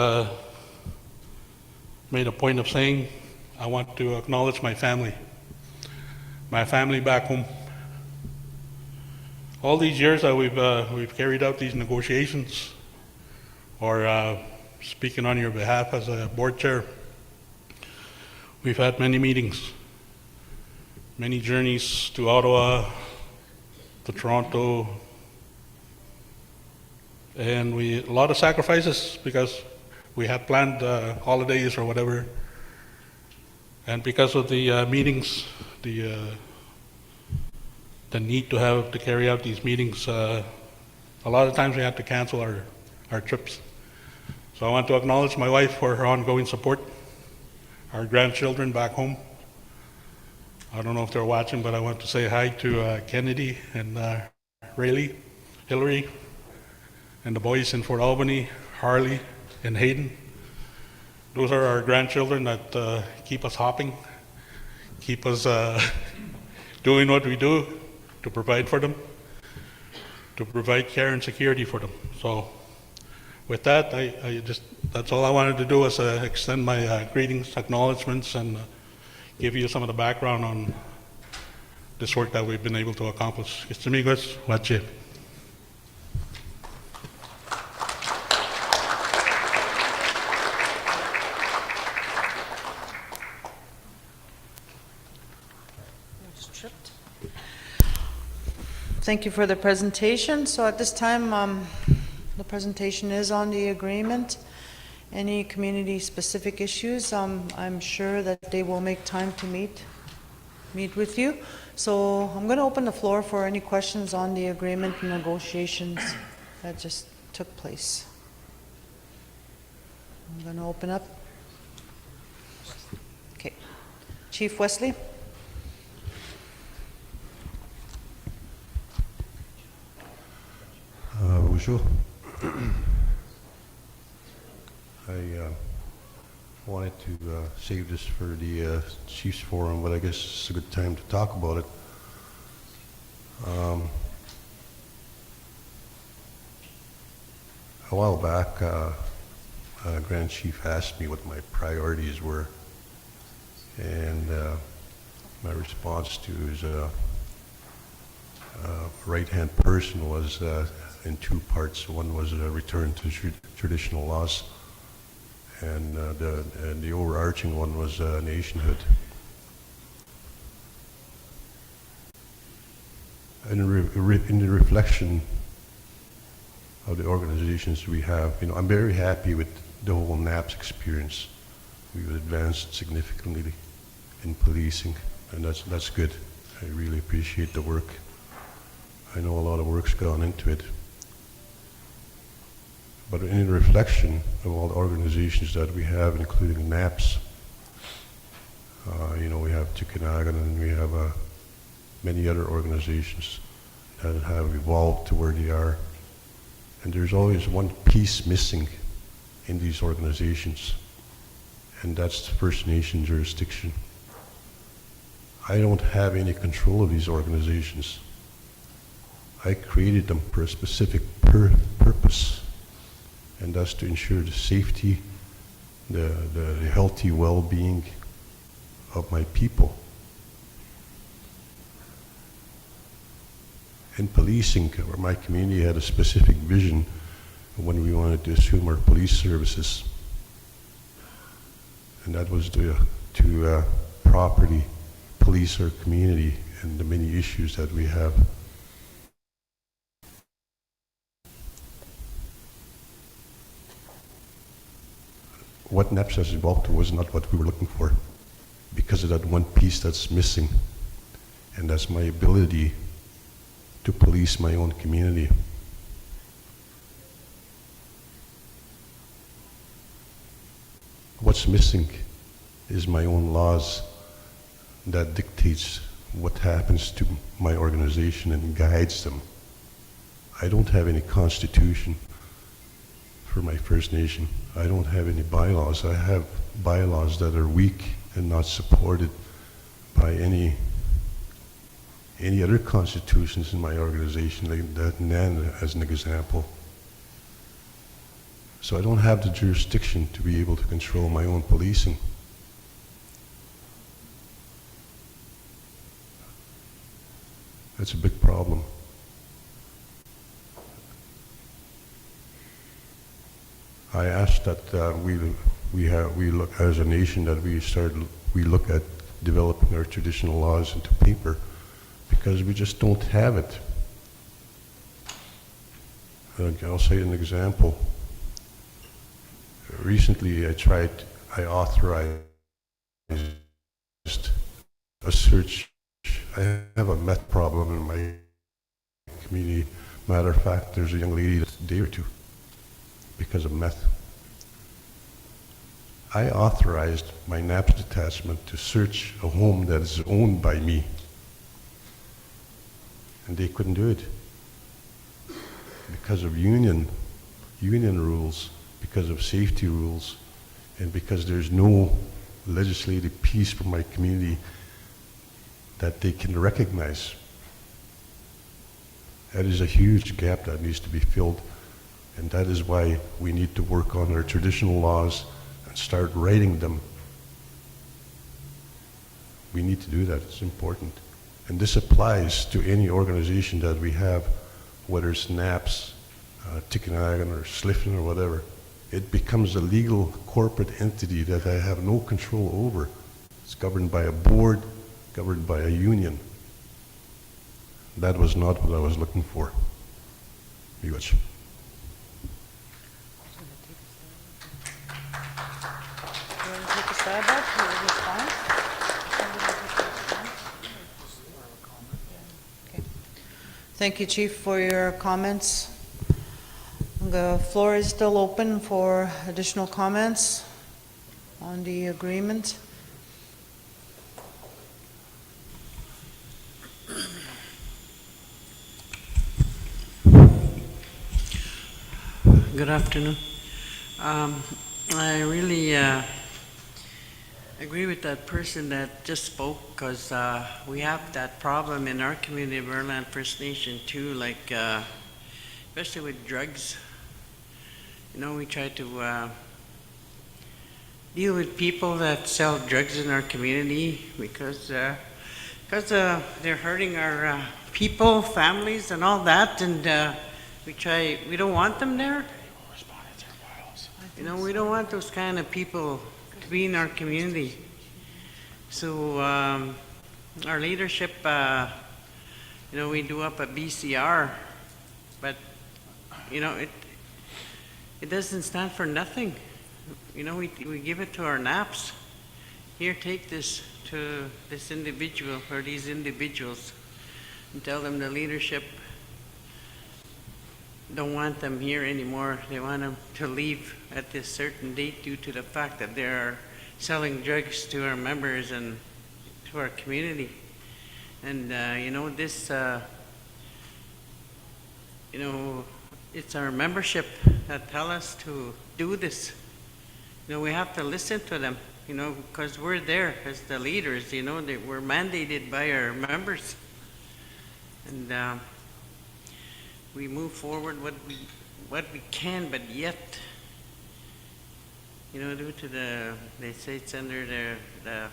made a point of saying, I want to acknowledge my family back home. All these years that we've carried out these negotiations, or speaking on your behalf as a board chair, we've had many meetings, many journeys to Ottawa, to Toronto, and a lot of sacrifices because we had planned holidays or whatever. And because of the meetings, the need to carry out these meetings, a lot of times we had to cancel our trips. So I want to acknowledge my wife for her ongoing support, our grandchildren back home. I don't know if they're watching, but I want to say hi to Kennedy and Rayleigh, Hillary, and the boys in Fort Albany, Harley, and Hayden. Those are our grandchildren that keep us hopping, keep us doing what we do to provide for them, to provide care and security for them. So with that, that's all I wanted to do was extend my greetings, acknowledgements, and give you some of the background on this work that we've been able to accomplish. It's amigos, Wache. Thank you for the presentation. So at this time, the presentation is on the agreement. Any community-specific issues, I'm sure that they will make time to meet with you. So I'm going to open the floor for any questions on the agreement and negotiations that just took place. I'm going to open up. Okay. Chief Wesley? Bonjour. I wanted to save this for the Chiefs Forum, but I guess it's a good time to talk about it. A while back, Grand Chief asked me what my priorities were, and my response to his right-hand person was in two parts. One was a return to traditional laws, and the overarching one was nationhood. In the reflection of the organizations we have, I'm very happy with the whole NAPS experience. We've advanced significantly in policing, and that's good. I really appreciate the work. I know a lot of work's gone into it. But in reflection of all the organizations that we have, including NAPS, we have Tikanagan, and we have many other organizations that have evolved to where they are. And there's always one piece missing in these organizations, and that's the First Nation jurisdiction. I don't have any control of these organizations. I created them for a specific purpose, and that's to ensure the safety, the healthy well-being of my people. In policing, my community had a specific vision when we wanted to assume our police services, and that was to properly police our community and the many issues that we have. What NAPS has evolved to was not what we were looking for, because of that one piece that's missing, and that's my ability to police my own community. What's missing is my own laws that dictates what happens to my organization and guides them. I don't have any constitution for my First Nation. I don't have any bylaws. I have bylaws that are weak and not supported by any other constitutions in my organization, like that NAN as an example. So I don't have the jurisdiction to be able to control my own policing. That's a big problem. I asked that we look as a nation that we look at developing our traditional laws into paper, because we just don't have it. I'll say an example. Recently, I authorized a search. I have a meth problem in my community. Matter of fact, there's a young lady that's a day or two because of meth. I authorized my NAPS detachment to search a home that is owned by me, and they couldn't do it. because of union rules, because of safety rules, and because there's no legislative piece for my community that they can recognize. That is a huge gap that needs to be filled, and that is why we need to work on our traditional laws and start writing them. We need to do that, it's important. And this applies to any organization that we have, whether it's NAPS, Tikanagan or Sliffen or whatever. It becomes a legal corporate entity that I have no control over. It's governed by a board, governed by a union. That was not what I was looking for. Miigwech. Thank you, Chief, for your comments. The floor is still open for additional comments on the agreement. Good afternoon. I really agree with that person that just spoke, because we have that problem in our community of Merland First Nation too, like especially with drugs. You know, we try to deal with people that sell drugs in our community because they're hurting our people, families, and all that, and we don't want them there. You know, we don't want those kind of people to be in our community. So our leadership, you know, we do up a BCR, but you know, it doesn't stand for nothing. You know, we give it to our NAPS. Here, take this to this individual or these individuals, and tell them the leadership don't want them here anymore. They want them to leave at this certain date due to the fact that they are selling drugs to our members and to our community. And you know, this, you know, it's our membership that tell us to do this. You know, we have to listen to them, you know, because we're there as the leaders, you know, we're mandated by our members. And we move forward what we can, but yet, you know, due to they say it's under the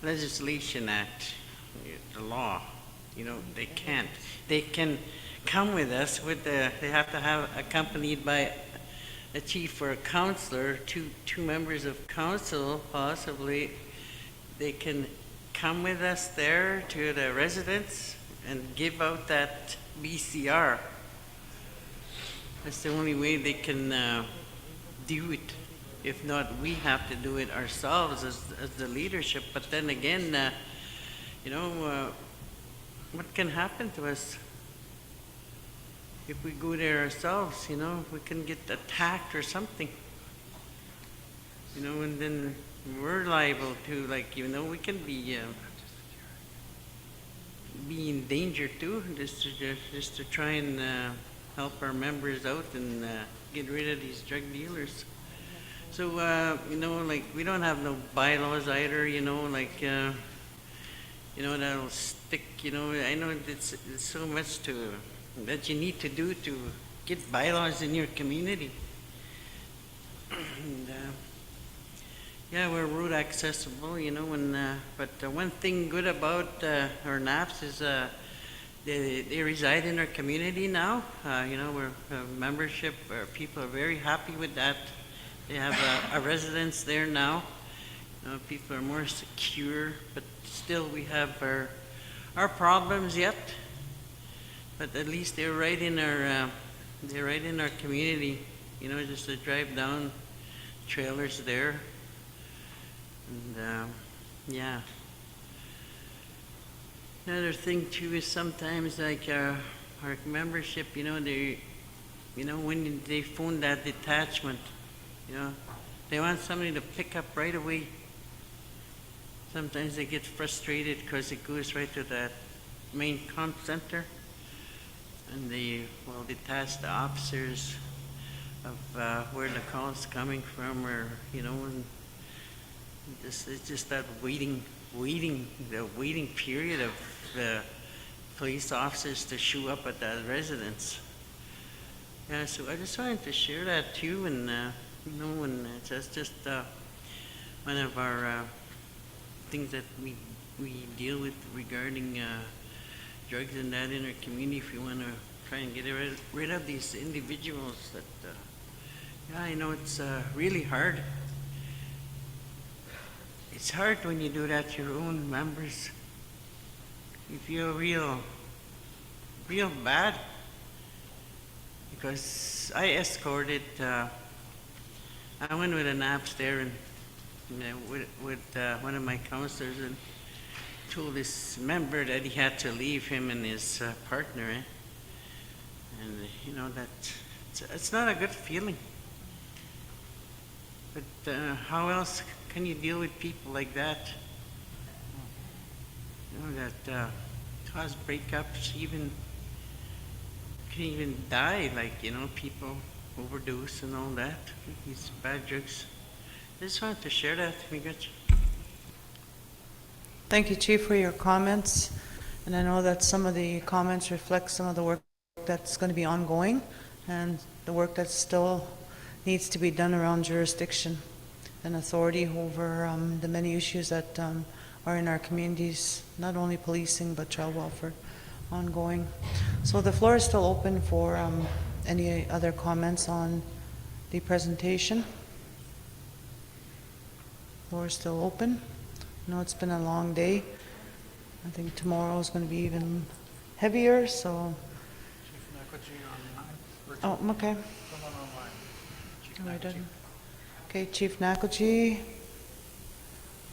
Legislation Act, the law, you know, they can't. They can come with us they have to have accompanied by a chief or a counselor, two members of council, possibly. They can come with us there to the residents and give out that BCR. That's the only way they can do it. If not, we have to do it ourselves as the leadership. But then again, you know, what can happen to us if we go there ourselves? You know, we can get attacked or something. You know, and then we're liable to, like, you know, we can be in danger too, just to try and help our members out and get rid of these drug dealers. So you know, like, we don't have no bylaws either. You know, like you know, that'll stick. You know, I know it's so much that you need to do to get bylaws in your community. And, yeah, we're road accessible, you know, and but one thing good about our NAPS is they reside in our community now. You know, we're membership. Our people are very happy with that. They have a residence there now. People are more secure, but still we have our problems yet. But at least they're right in our community. You know, just to drive down, trailers there. And yeah. Another thing too is sometimes, like, our membership, you know, when they phone that detachment, you know, they want somebody to pick up right away. Sometimes they get frustrated because it goes right to that main comp center. and they will detach the officers of where the call is coming from, or, you know, and it's just that waiting period of police officers to show up at that residence. Yeah, so I just wanted to share that too, and you know, and it's just one of our things that we deal with regarding drugs and that in our community. If you want to try and get rid of these individuals, that yeah, I know it's really hard. It's hard when you do that to your own members. You feel real bad. Because I escorted, I went with an apps there and with one of my counselors, and told this member that he had to leave, him and his partner. And you know, that it's not a good feeling. But how else can you deal with people like that? You know, that cause breakups, can even die, like, you know, people overdose and all that, these bad drugs. I just wanted to share that. Thank you, Chief, for your comments. And I know that some of the comments reflect some of the work that's going to be ongoing and the work that still needs to be done around jurisdiction and authority over the many issues that are in our communities, not only policing but child welfare ongoing. So the floor is still open for any other comments on the presentation. Floor is still open. I know it's been a long day. I think tomorrow is going to be even heavier, so. Oh, okay. Right on. Okay, Chief Nakoji,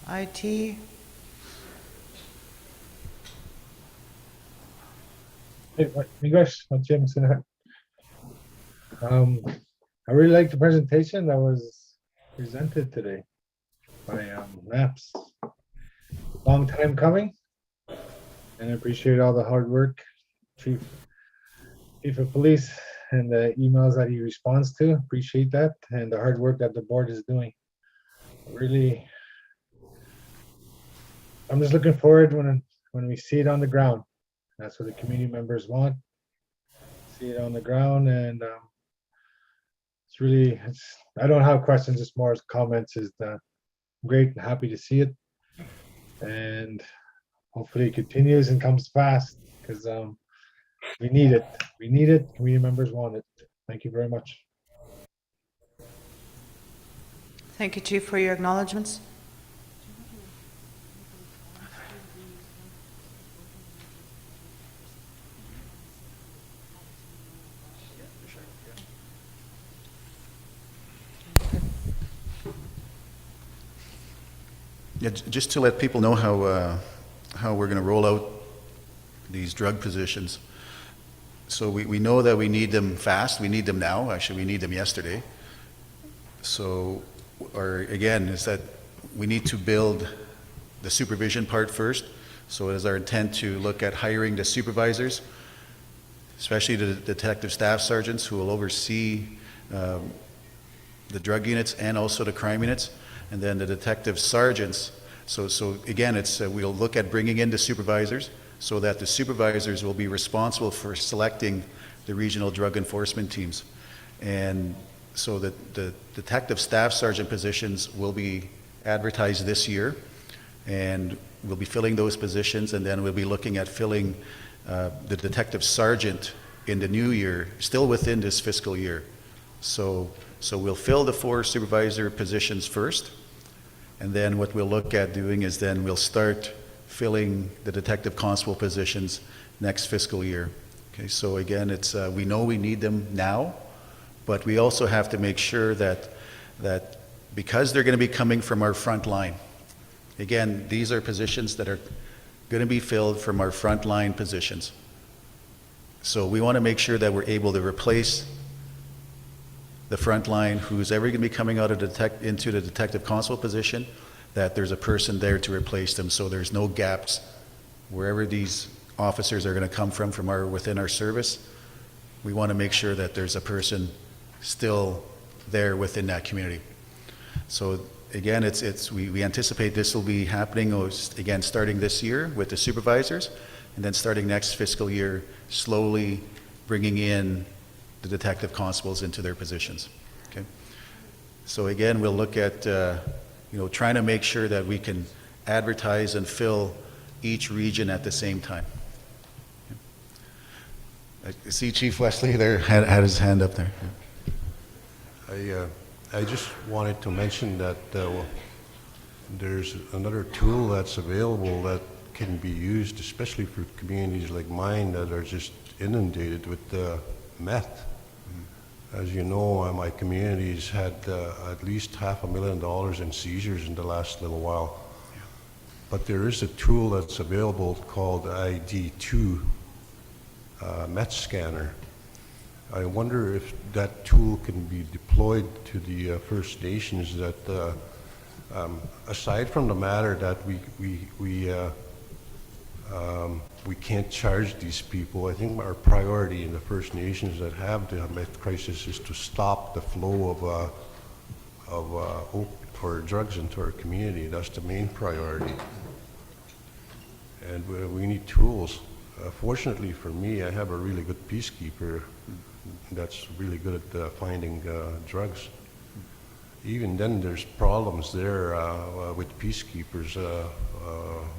IT. Hey, English, Jameson. I really liked the presentation that was presented today by MAPS. Long time coming, and I appreciate all the hard work, Chief of Police, and the emails that he responds to. Appreciate that, and the hard work that the board is doing. Really, I'm just looking forward when we see it on the ground. That's what the community members want. See it on the ground, and I don't have questions, it's more as comments. Is great and happy to see it, and hopefully it continues and comes fast, because we need it. We need it. Community members want it. Thank you very much. Thank you, Chief, for your acknowledgements. Yeah, just to let people know how we're going to roll out these drug positions. So we know that we need them fast. We need them now. Actually, we need them yesterday. So, again, is that we need to build the supervision part first. So it is our intent to look at hiring the supervisors, especially the detective staff sergeants who will oversee the drug units and also the crime units, and then the detective sergeants. So again, it's we'll look at bringing in the supervisors so that the supervisors will be responsible for selecting the regional drug enforcement teams. And so that the detective staff sergeant positions will be advertised this year, and we'll be filling those positions, and then we'll be looking at filling the detective sergeant in the new year, still within this fiscal year. So we'll fill the 4 supervisor positions first, and then what we'll look at doing is then we'll start filling the detective constable positions next fiscal year. Okay, so again, it's we know we need them now, but we also have to make sure that because they're going to be coming from our front line. Again, these are positions that are going to be filled from our front line positions. So we want to make sure that we're able to replace the front line, who's ever going to be coming out of into the detective constable position, that there's a person there to replace them, so there's no gaps wherever these officers are going to come from within our service. we want to make sure that there's a person still there within that community. So again, we anticipate this will be happening, again, starting this year with the supervisors, and then starting next fiscal year, slowly bringing in the detective constables into their positions. Okay. So again, we'll look at trying to make sure that we can advertise and fill each region at the same time. I see Chief Wesley there had his hand up there. I just wanted to mention that there's another tool that's available that can be used, especially for communities like mine that are just inundated with meth. As you know, my community's had at least $500,000 in seizures in the last little while. But there is a tool that's available called ID2 meth scanner. I wonder if that tool can be deployed to the First Nations that, aside from the matter that we can't charge these people, I think our priority in the First Nations that have the meth crisis is to stop the flow of drugs into our community. That's the main priority. And we need tools. Fortunately for me, I have a really good peacekeeper that's really good at finding drugs. Even then, there's problems there with peacekeepers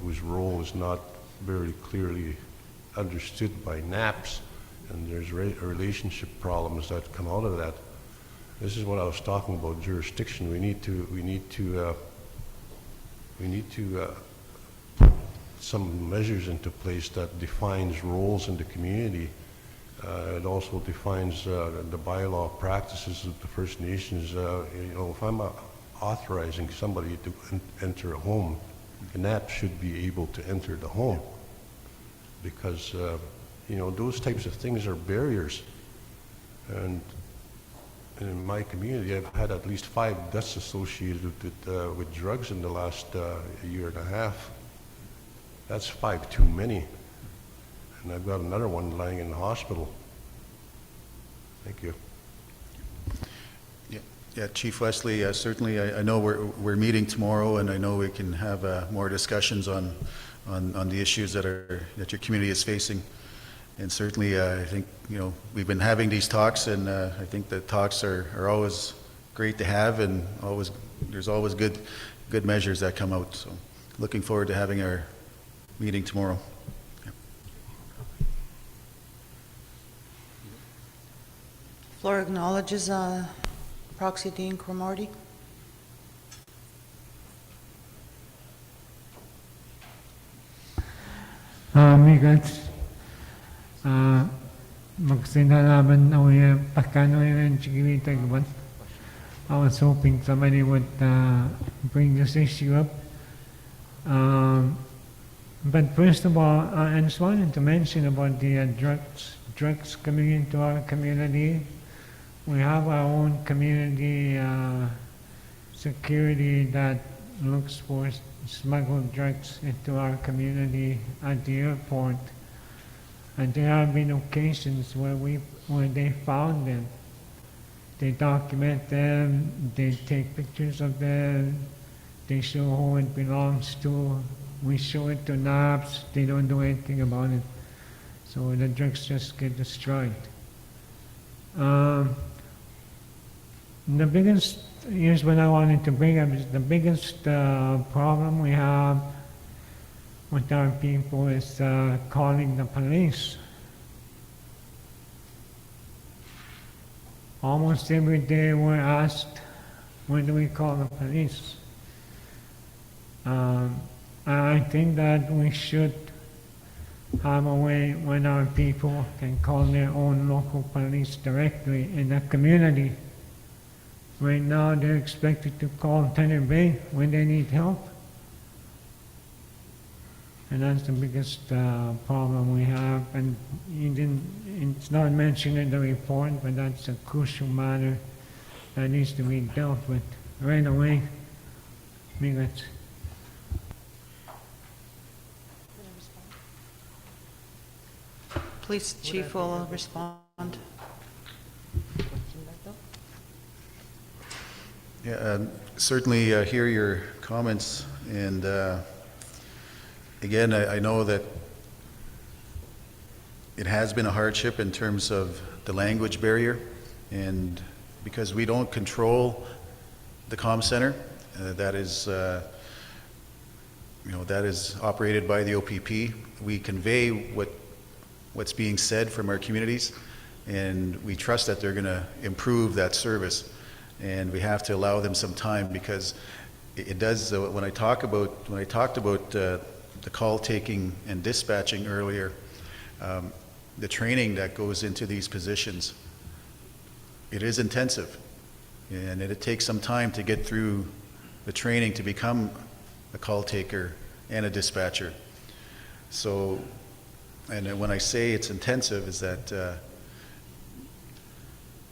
whose role is not very clearly understood by NAPS, and there's relationship problems that come out of that. This is what I was talking about, jurisdiction. We need to put some measures into place that defines roles in the community. It also defines the bylaw practices of the First Nations. If I'm authorizing somebody to enter a home, the NAP should be able to enter the home, because those types of things are barriers. And in my community, I've had at least 5 deaths associated with drugs in the last year and a half. That's 5 too many. And I've got another one lying in the hospital. Thank you. Yeah, Chief Wesley, certainly I know we're meeting tomorrow, and I know we can have more discussions on the issues that your community is facing. And certainly I think we've been having these talks, and I think the talks are always great to have, and there's always good measures that come out. So looking forward to having our meeting tomorrow. Floor acknowledges Proxy Dean Cromarty. Amigos, magsinalaman na uya pakano yung chigilita gaban. I was hoping somebody would bring this issue up. But first of all, I just wanted to mention about the drugs coming into our community. We have our own community security that looks for smuggled drugs into our community at the airport. And there have been occasions where they found them. They document them, they take pictures of them, they show who it belongs to. We show it to NAPS, they don't do anything about it. So the drugs just get destroyed. The biggest, here's what I wanted to bring up, is the biggest problem we have with our people is calling the police. Almost every day we're asked, when do we call the police? I think that we should have a way when our people can call their own local police directly in the community. Right now, they're expected to call Tenor Bay when they need help. And that's the biggest problem we have. And it's not mentioned in the report, but that's a crucial matter that needs to be dealt with right away. Minutes. Police chief will respond. Yeah, certainly hear your comments, and again, I know that it has been a hardship in terms of the language barrier, and because we don't control the comm center, that is that is operated by the OPP. We convey what's being said from our communities, and we trust that they're going to improve that service. And we have to allow them some time, because it does. When I talked about the call taking and dispatching earlier, the training that goes into these positions, it is intensive, and it takes some time to get through the training to become a call taker and a dispatcher. So, and when I say it's intensive, is that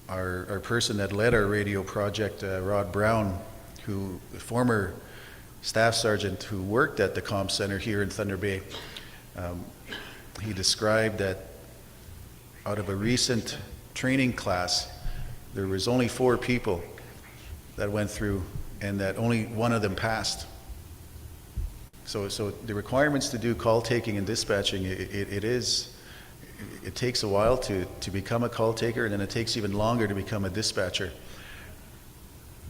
our person that led our radio project, Rod Brown, who the former staff sergeant who worked at the comm center here in Thunder Bay, he described that out of a recent training class, there was only 4 people that went through, and that only one of them passed. So the requirements to do call taking and dispatching, it takes a while to become a call taker, and then it takes even longer to become a dispatcher.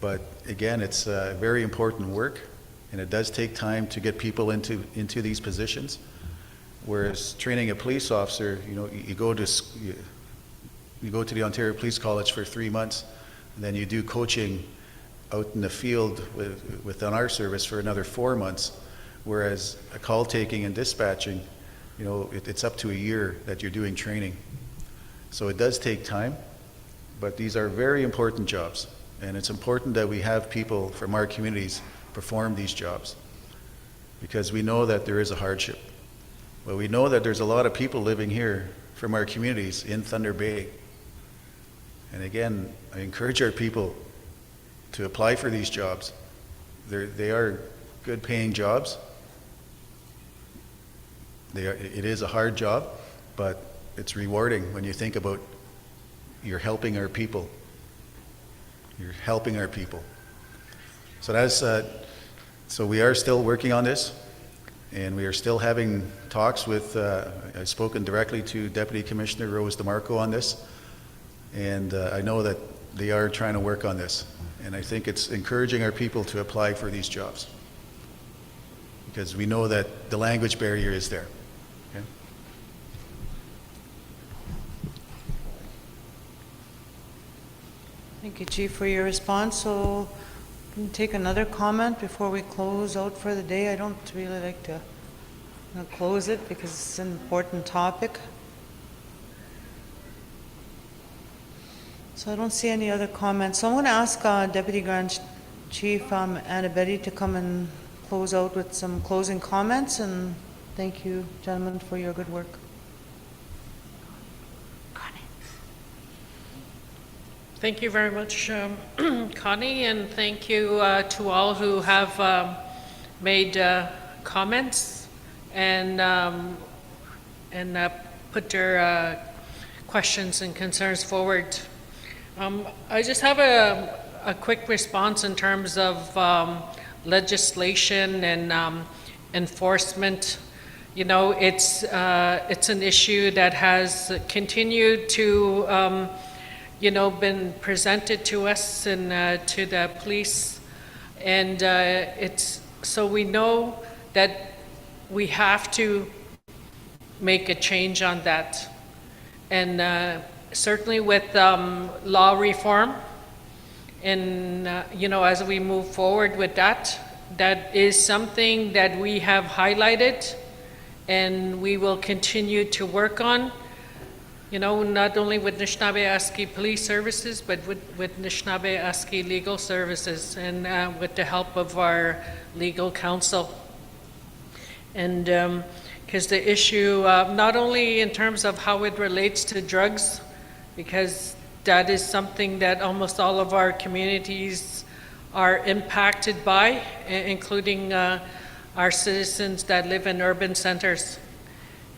But again, it's very important work, and it does take time to get people into these positions. Whereas training a police officer, you go to the Ontario Police College for 3 months, and then you do coaching out in the field within our service for another 4 months. Whereas a call taking and dispatching, it's up to a year that you're doing training. So it does take time, but these are very important jobs, and it's important that we have people from our communities perform these jobs, because we know that there is a hardship. Well, we know that there's a lot of people living here from our communities in Thunder Bay. And again, I encourage our people to apply for these jobs. They are good paying jobs. It is a hard job, but it's rewarding when you think about you're helping our people. You're helping our people. So we are still working on this, and we are still having talks with, I've spoken directly to Deputy Commissioner Rose DeMarco on this, and I know that they are trying to work on this. And I think it's encouraging our people to apply for these jobs, because we know that the language barrier is there. Okay? Thank you, Chief, for your response. So, we can take another comment before we close out for the day. I don't really like to close it because it's an important topic. So I don't see any other comments. So I'm going to ask Deputy Grand Chief Anna Betty to come and close out with some closing comments, and thank you, gentlemen, for your good work. Thank you very much, Connie, and thank you to all who have made comments and put their questions and concerns forward. I just have a quick response in terms of legislation and enforcement. It's an issue that has continued to been presented to us and to the police, and so we know that we have to make a change on that, and certainly with law reform, and as we move forward with that is something that we have highlighted, and we will continue to work on. Not only with Nishnawbe Aski Police Services, but with Nishnawbe Aski Legal Services, and with the help of our legal counsel. And because the issue, not only in terms of how it relates to drugs, because that is something that almost all of our communities are impacted by, including our citizens that live in urban centers.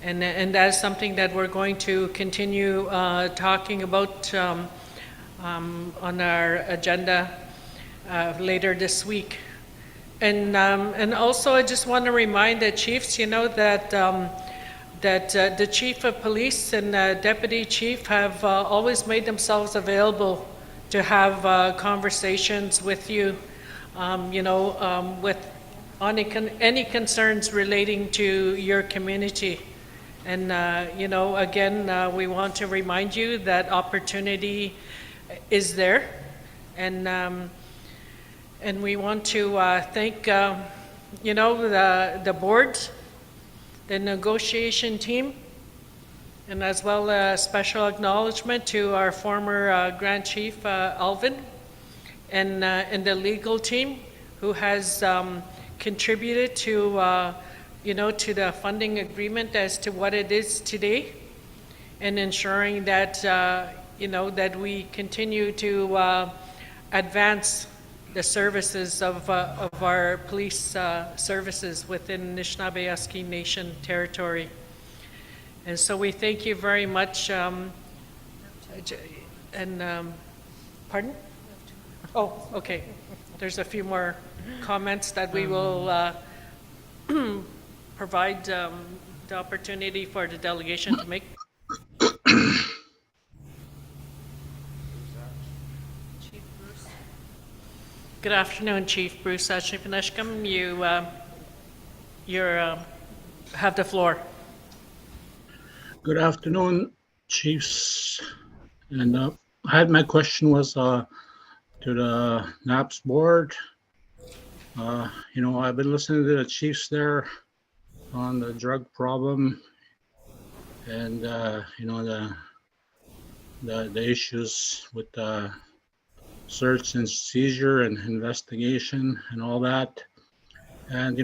And that is something that we're going to continue talking about on our agenda. later this week. And also, I just want to remind the chiefs, that the chief of police and deputy chief have always made themselves available to have conversations with you, with any concerns relating to your community. And, again, we want to remind you that opportunity is there. And we want to thank, the board, the negotiation team, and as well a special acknowledgement to our former Grand Chief, Alvin, and the legal team who has contributed to, to the funding agreement as to what it is today, and ensuring that, that we continue to advance the services of our police services within Nishnawbe Aski Nation territory. And so we thank you very much. Pardon? Oh, okay. There's a few more comments that we will provide the opportunity for the delegation to make. Good afternoon, Chief Bruce Ashnipaneshkam. You have the floor. Good afternoon, Chiefs. And I had my question was to the NAPS board. I've been listening to the chiefs there on the drug problem and the issues with the search and seizure and investigation and all that. And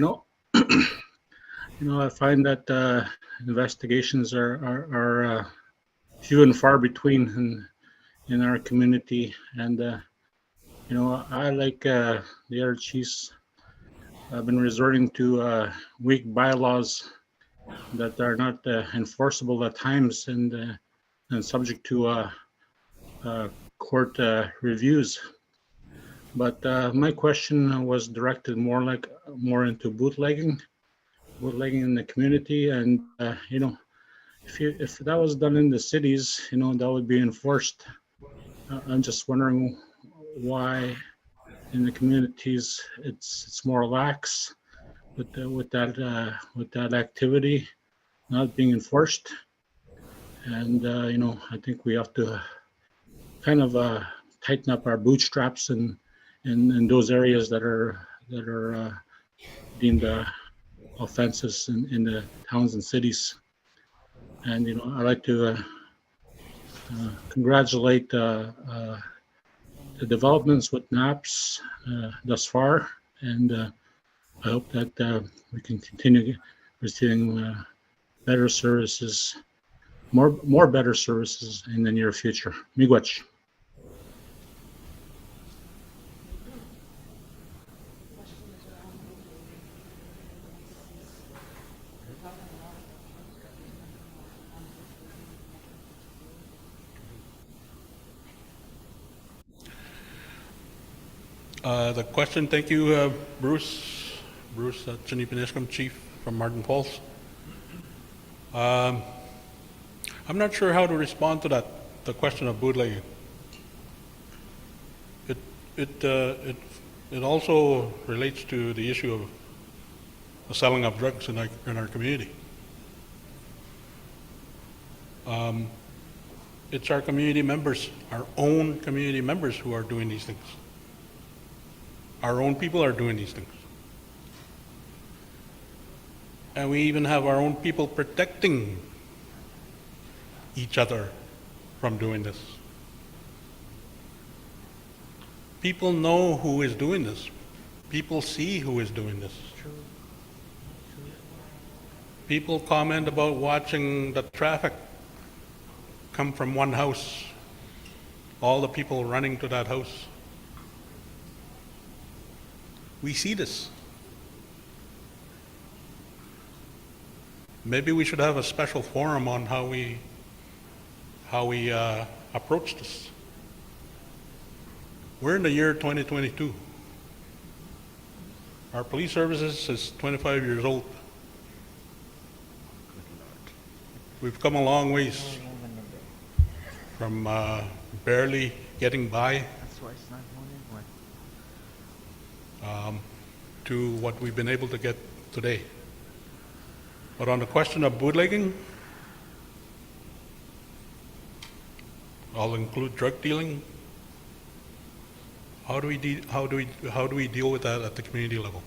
I find that investigations are few and far between in our community. And I, like the other chiefs, have been resorting to weak bylaws that are not enforceable at times and subject to court reviews. But my question was directed more into bootlegging in the community. And if that was done in the cities, that would be enforced. I'm just wondering why in the communities it's more lax with that activity not being enforced. And I think we have to kind of tighten up our bootstraps in those areas that are deemed offenses in the towns and cities. And I'd like to congratulate the developments with NAPS thus far, and I hope that we can continue receiving better services, more better services in the near future. Miigwech. The question, thank you, Bruce Chinipanishkam, Chief from Martin Falls. I'm not sure how to respond to that, the question of bootlegging. It also relates to the issue of the selling of drugs in our community. It's our community members, our own community members who are doing these things. Our own people are doing these things. And we even have our own people protecting each other from doing this. People know who is doing this. People see who is doing this. People comment about watching the traffic come from one house, all the people running to that house. We see this. Maybe we should have a special forum on how we approach this. We're in the year 2022. Our police services is 25 years old. We've come a long ways from barely getting by to what we've been able to get today. But on the question of bootlegging, I'll include drug dealing. How do we deal with that at the community level?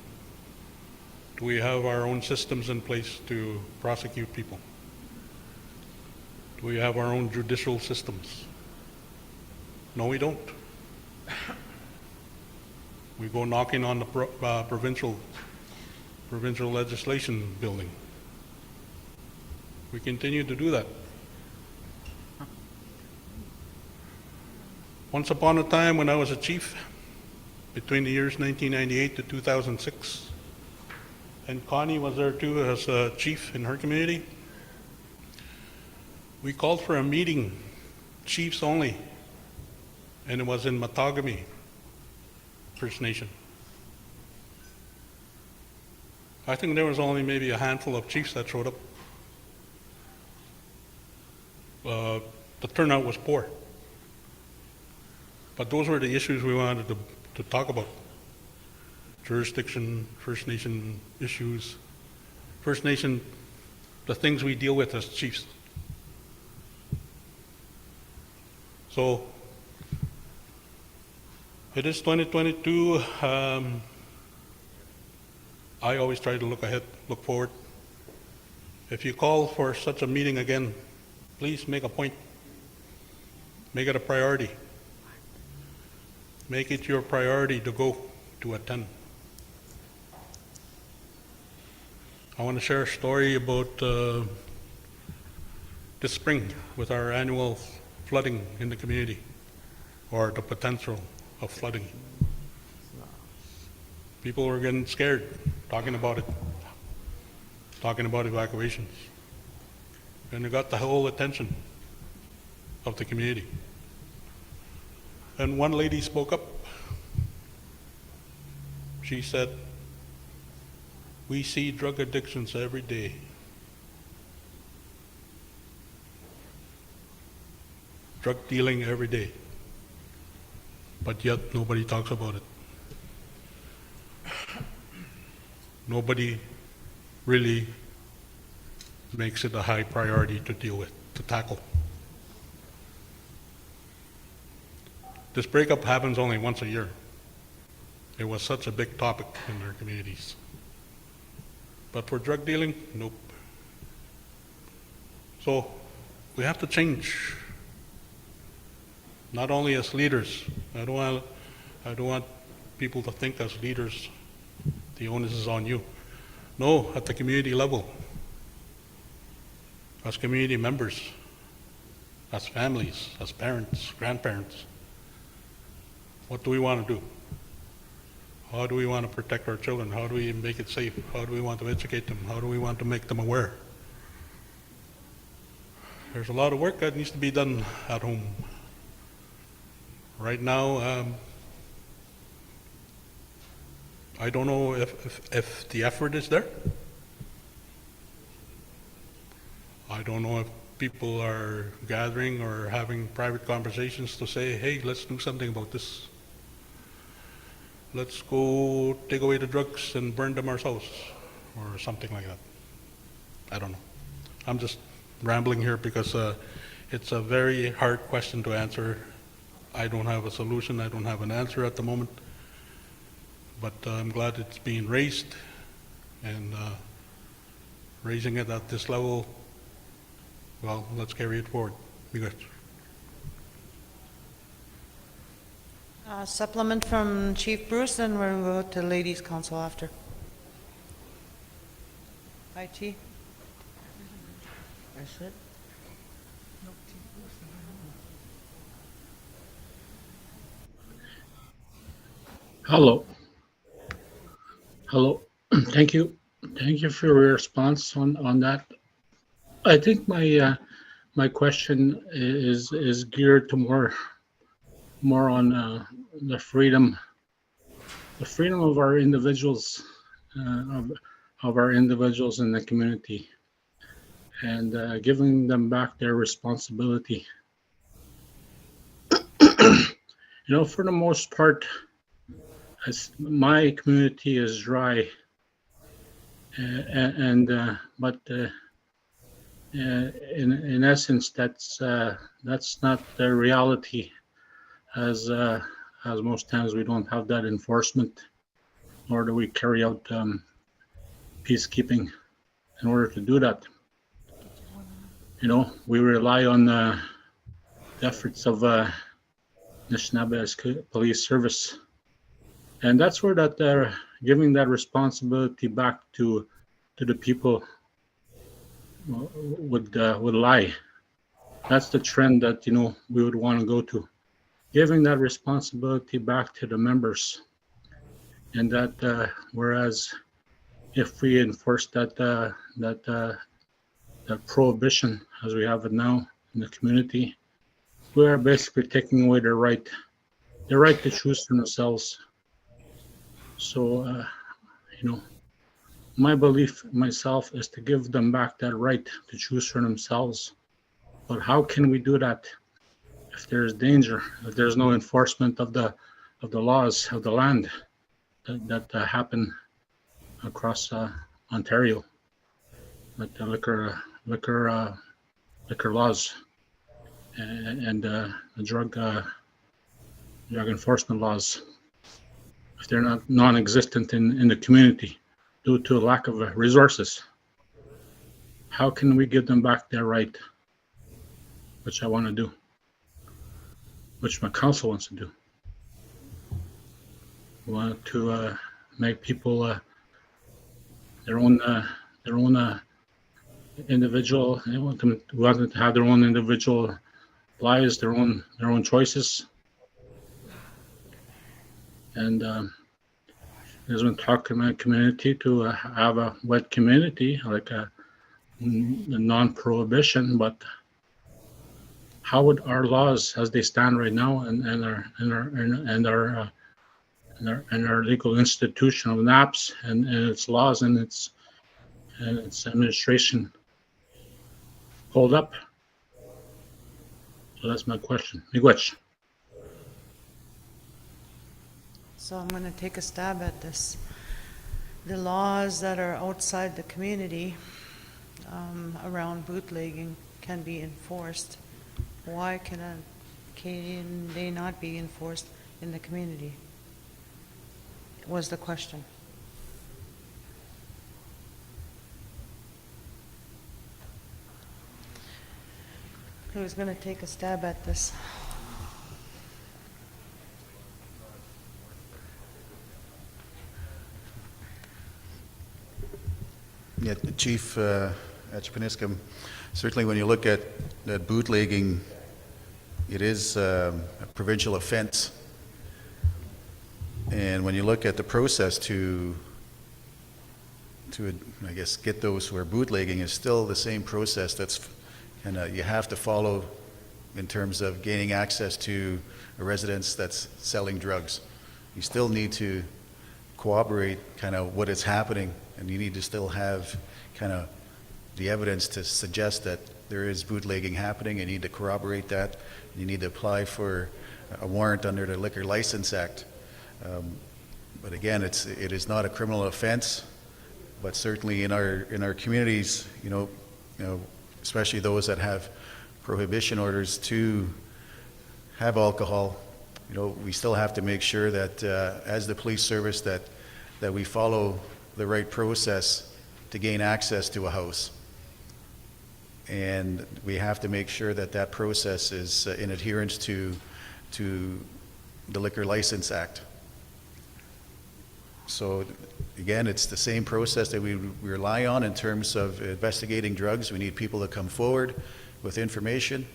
Do we have our own systems in place to prosecute people? Do we have our own judicial systems? No, we don't. We go knocking on the provincial legislation building. We continue to do that. Once upon a time when I was a chief, between the years 1998 to 2006, and Connie was there too as a chief in her community, we called for a meeting, chiefs only, and it was in Matagami First Nation. I think there was only maybe a handful of chiefs that showed up. The turnout was poor. But those were the issues we wanted to talk about. Jurisdiction, First Nation issues, First Nation, the things we deal with as chiefs. So, it is 2022. I always try to look ahead, look forward. If you call for such a meeting again, please make a point. Make it a priority. Make it your priority to go to attend. I want to share a story about this spring with our annual flooding in the community, or the potential of flooding. People were getting scared, talking about it, talking about evacuations. And it got the whole attention of the community. And one lady spoke up. She said, "We see drug addictions every day. Drug dealing every day. But yet nobody talks about it. Nobody really makes it a high priority to deal with, to tackle." This breakup happens only once a year. It was such a big topic in our communities. But for drug dealing, nope. So we have to change. Not only as leaders. I don't want people to think as leaders the onus is on you. No, at the community level, as community members, as families, as parents, grandparents, what do we want to do? How do we want to protect our children? How do we make it safe? How do we want to educate them? How do we want to make them aware? There's a lot of work that needs to be done at home. Right now, I don't know if the effort is there. I don't know if people are gathering or having private conversations to say, hey, let's do something about this. Let's go take away the drugs and burn them ourselves, or something like that. I don't know. I'm just rambling here because it's a very hard question to answer. I don't have a solution. I don't have an answer at the moment. But I'm glad it's being raised, and raising it at this level, well, let's carry it forward. Be good. Supplement from Chief Bruce, and we're going to go to Ladies Council after. IT? That's it? Hello. Hello. Thank you. Thank you for your response on that. I think my question is geared to more on the freedom of our individuals of our individuals in the community, and giving them back their responsibility. For the most part, as my community is dry, but in essence, that's not the reality, as most times we don't have that enforcement, nor do we carry out peacekeeping in order to do that. We rely on the efforts of Nishnawbe Aski Police Service, and that's where that giving that responsibility back to the people would lie. That's the trend that we would want to go to, giving that responsibility back to the members, and that whereas if we enforce that prohibition as we have it now in the community, we are basically taking away their right to choose for themselves. So, my belief myself is to give them back that right to choose for themselves. But how can we do that if there's danger, if there's no enforcement of the laws of the land that happen across Ontario, like the liquor laws and the drug enforcement laws, if they're not non-existent in the community due to a lack of resources? How can we give them back their right, which I want to do, which my council wants to do? We want to make people their own individual. We want them to have their own individual lives, their own choices. And there's been talk in my community to have a wet community, like a non-prohibition. But how would our laws, as they stand right now, and our legal institution of NAPS and its laws and its administration hold up? So that's my question. Miigwech. So I'm going to take a stab at this. The laws that are outside the community around bootlegging can be enforced. Why can they not be enforced in the community? Was the question. Who's going to take a stab at this? Yeah, Chief Achpaniscum, certainly when you look at bootlegging, it is a provincial offense. And when you look at the process to I guess, get those who are bootlegging, is still the same process that's you have to follow in terms of gaining access to a residence that's selling drugs. You still need to corroborate kind of what is happening, and you need to still have kind of the evidence to suggest that there is bootlegging happening. You need to corroborate that. You need to apply for a warrant under the Liquor License Act. But again, it is not a criminal offense. But certainly in our communities, especially those that have prohibition orders to have alcohol, we still have to make sure that as the police service that we follow the right process to gain access to a house. And we have to make sure that that process is in adherence to the Liquor License Act. So again, it's the same process that we rely on in terms of investigating drugs. We need people to come forward with information,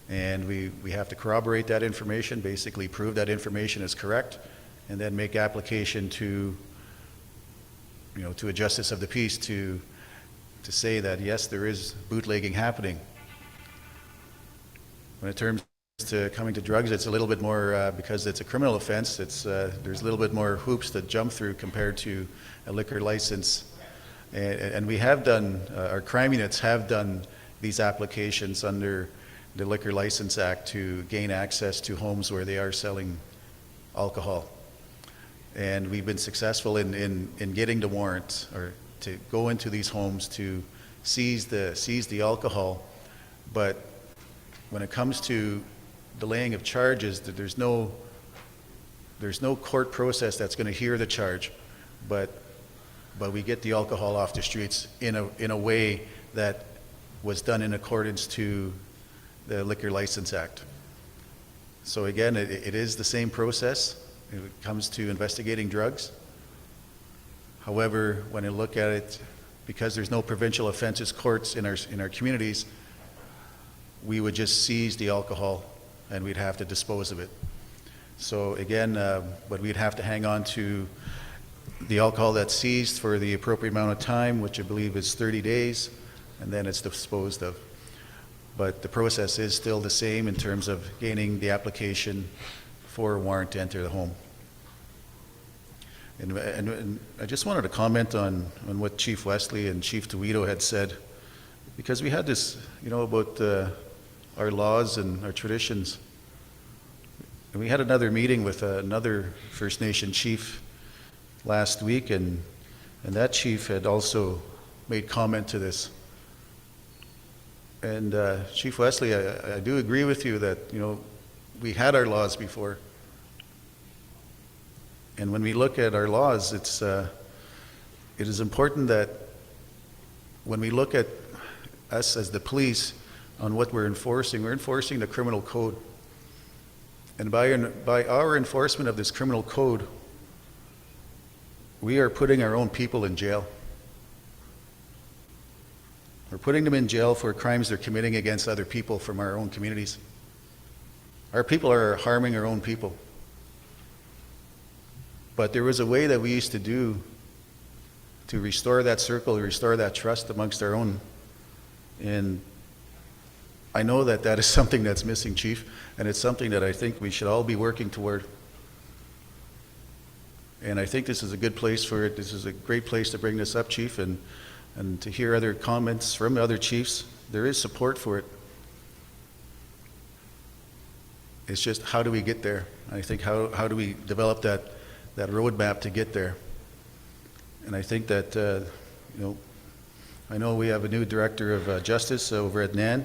and we have to corroborate that information, basically prove that information is correct, and then make application to a justice of the peace to say that yes, there is bootlegging happening. When in terms to coming to drugs, it's a little bit more, because it's a criminal offense, there's a little bit more hoops to jump through compared to a liquor license. And we have done, our crime units have done these applications under the Liquor License Act to gain access to homes where they are selling alcohol. And we've been successful in getting the warrant, or to go into these homes to seize the alcohol. But when it comes to the laying of charges, there's no court process that's going to hear the charge, but we get the alcohol off the streets in a way that was done in accordance to the Liquor License Act. So again, it is the same process when it comes to investigating drugs. However, when I look at it, because there's no provincial offenses courts in our communities, we would just seize the alcohol and we'd have to dispose of it. So again, but we'd have to hang on to the alcohol that's seized for the appropriate amount of time, which I believe is 30 days, and then it's disposed of. But the process is still the same in terms of gaining the application for a warrant to enter the home. And I just wanted to comment on what Chief Wesley and Chief DeWito had said, because we had this, about our laws and our traditions. And we had another meeting with another First Nation chief last week, and that chief had also made comment to this. And Chief Wesley, I do agree with you that, we had our laws before. And when we look at our laws, it is important that when we look at us as the police on what we're enforcing the criminal code. And by our enforcement of this criminal code, we are putting our own people in jail. We're putting them in jail for crimes they're committing against other people from our own communities. Our people are harming our own people. But there was a way that we used to do to restore that circle, restore that trust amongst our own. And I know that is something that's missing, Chief, and it's something that I think we should all be working toward. And I think this is a good place for it. This is a great place to bring this up, Chief, and to hear other comments from other chiefs. There is support for it. It's just, how do we get there? I think, how do we develop that roadmap to get there? And I think that, I know we have a new director of justice over at NAN,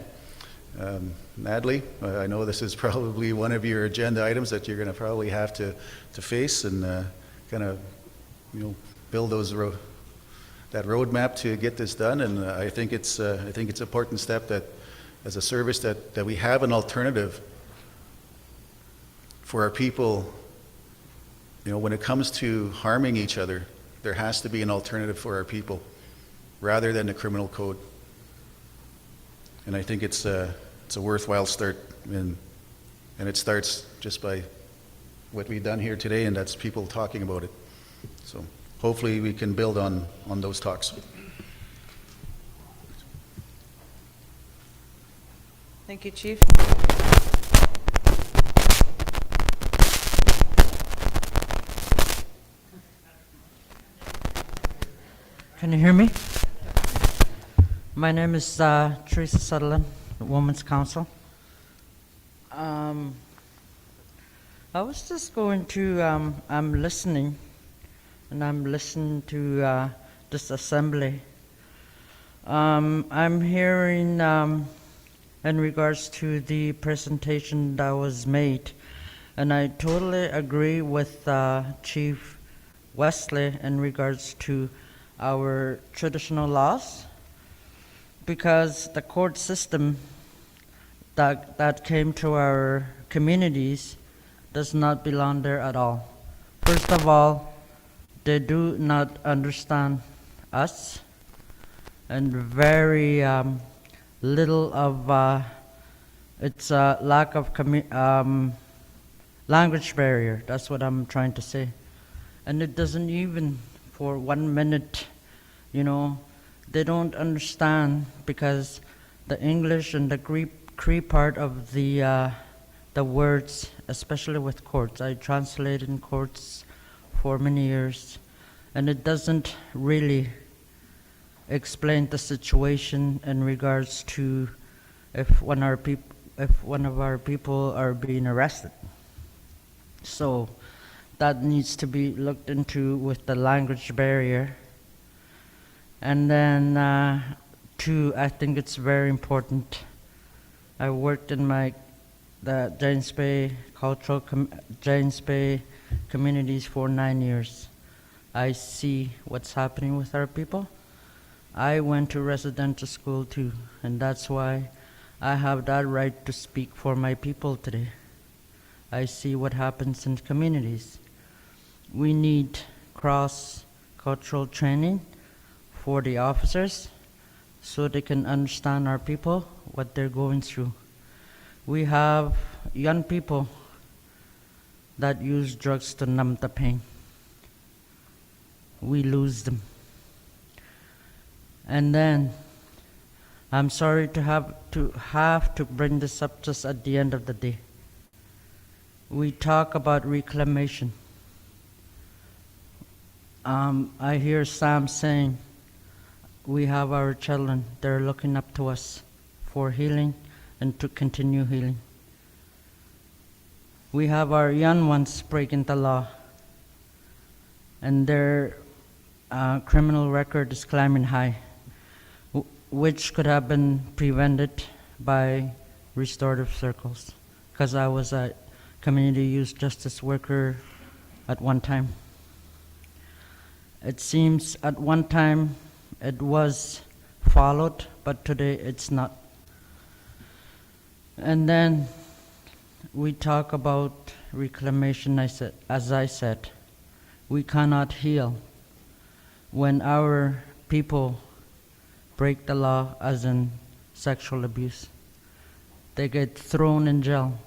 Natalie. I know this is probably one of your agenda items that you're going to probably have to face and kind of, build that roadmap to get this done. And I think it's an important step that, as a service, that we have an alternative for our people. When it comes to harming each other, there has to be an alternative for our people, rather than the criminal code. And I think it's a worthwhile start, and it starts just by what we've done here today, and that's people talking about it. So hopefully we can build on those talks. Thank you, Chief. Can you hear me? My name is Teresa Sutherland, Women's Council. I was just going to, I'm listening to this assembly. I'm hearing in regards to the presentation that was made, and I totally agree with Chief Wesley in regards to our traditional laws, because the court system that came to our communities does not belong there at all. First of all, they do not understand us, and very little of it's a lack of language barrier. That's what I'm trying to say. And it doesn't even for 1 minute, they don't understand, because the English and the Cree part of the the words, especially with courts. I translated in courts for many years, and it doesn't really explain the situation in regards to if one of our people are being arrested. So that needs to be looked into with the language barrier. And then two, I think it's very important. I worked in the James Bay James Bay communities for 9 years. I see what's happening with our people. I went to residential school too, and that's why I have that right to speak for my people today. I see what happens in communities. We need cross-cultural training for the officers so they can understand our people, what they're going through. We have young people that use drugs to numb the pain. We lose them. And then, I'm sorry to have to bring this up just at the end of the day. We talk about reclamation. I hear Sam saying, we have our children, they're looking up to us for healing and to continue healing. We have our young ones breaking the law, and their criminal record is climbing high, which could have been prevented by restorative circles, because I was a community youth justice worker at one time. It seems at one time it was followed, but today it's not. And then we talk about reclamation. As I said, we cannot heal when our people break the law, as in sexual abuse. They get thrown in jail,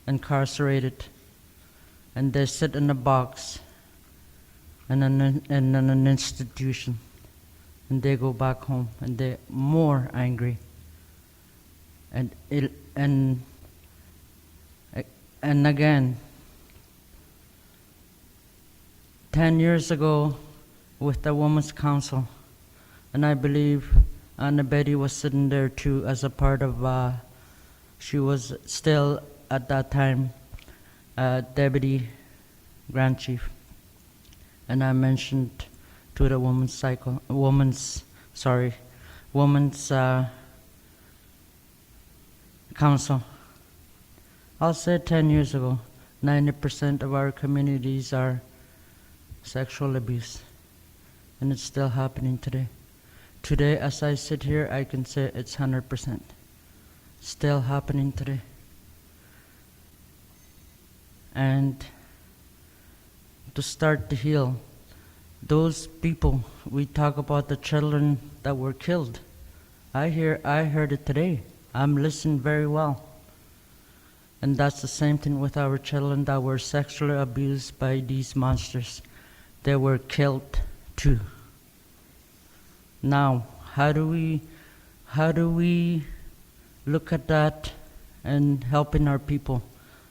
incarcerated, and they sit in a box in an institution, and they go back home, and they're more angry. And again, 10 years ago with the Women's Council, and I believe Anna Betty was sitting there too as a part of, she was still at that time Deputy Grand Chief. And I mentioned to the Women's Council. I'll say 10 years ago, 90% of our communities are sexual abuse, and it's still happening today. Today, as I sit here, I can say it's 100%. Still happening today. And to start to heal, those people, we talk about the children that were killed. I heard it today. I'm listening very well. And that's the same thing with our children that were sexually abused by these monsters. They were killed too. Now, how do we look at that and helping our people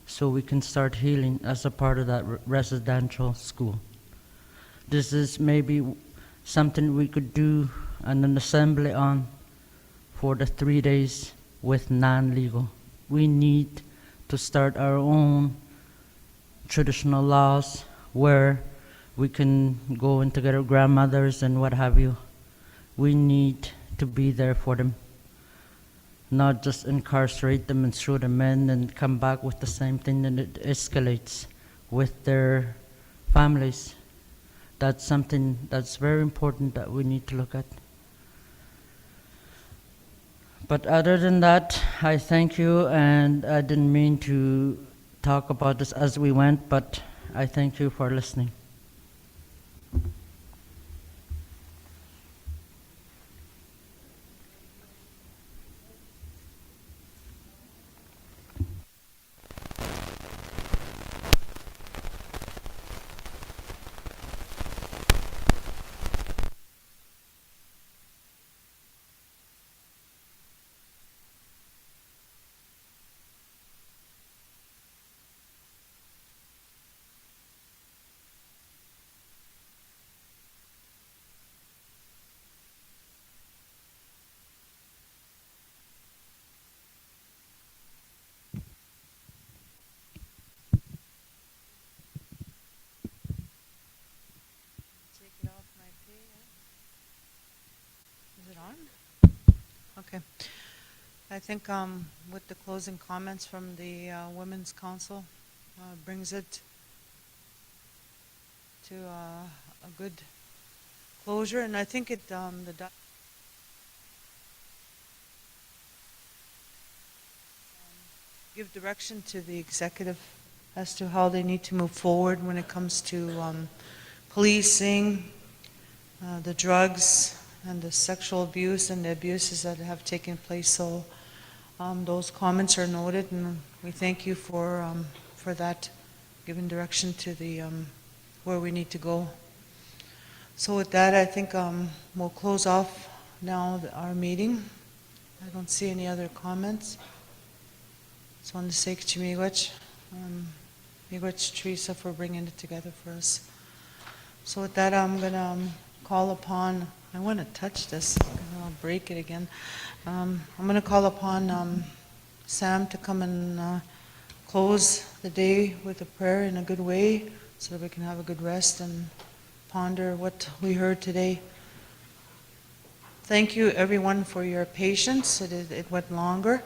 so we can start healing as a part of that residential school? This is maybe something we could do an assembly on for the 3 days with non-legal. We need to start our own traditional laws where we can go in together, grandmothers and what have you. We need to be there for them, not just incarcerate them and throw them in and come back with the same thing, and it escalates with their families. That's something that's very important that we need to look at. But other than that, I thank you, and I didn't mean to talk about this as we went, but I thank you for listening. it on? Okay. I think with the closing comments from the Women's Council brings it to a good closure, and I think it give direction to the executive as to how they need to move forward when it comes to policing, the drugs, and the sexual abuse and the abuses that have taken place. So those comments are noted, and we thank you for that, giving direction to the where we need to go. So with that, I think we'll close off now our meeting. I don't see any other comments. So on the sake of miigwech, Teresa, for bringing it together for us. So with that, I'm going to call upon, I want to touch this, I'll break it again. I'm going to call upon Sam to come and close the day with a prayer in a good way so that we can have a good rest and ponder what we heard today. Thank you, everyone, for your patience. It went longer,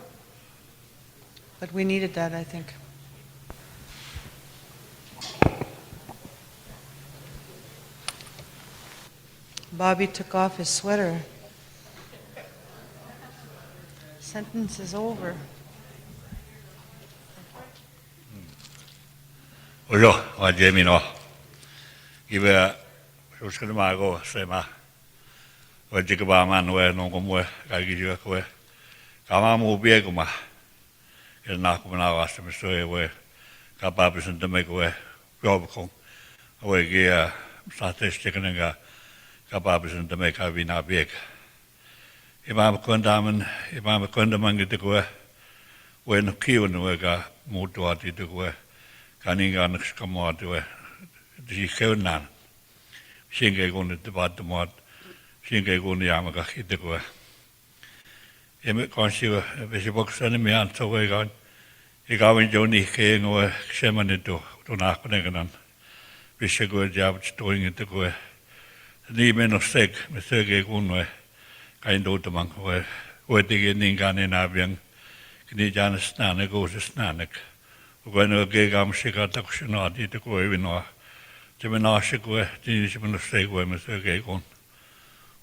but we needed that, I think. Bobby took off his sweater. Sentence is over. Ojo, wa Jamie no. Give a Ruskana Mago, Sema. Wa Jikaba we no gomwe, Kagiju we. Kamamu Bieguma. Il Nakumana was the Mr. we. Kababis and the make away. Robcom. Away gear, statistic and Kababis and the make have been a big. Imam Kundaman, Imam Kundamang to go. When Kiwan wega Mutuati to go. Kaningan Skamatu, the Kaunan. Shinga going to debate the mod, Shinga going to Yamaka hit the go. Emmet Consiva, Bishop sending me on so way gone. He got in Johnny King or Shemanito to Nakoneganan. Bishop go job doing it to go. The men of sick, Mr. Gunway, kind of among where they get in Gan in Avian. Knijan Snanek goes to Snanek. When a gig am shika takshinati to go even or Jiminashikwe, Jimin of Segway, Mr. Gagon.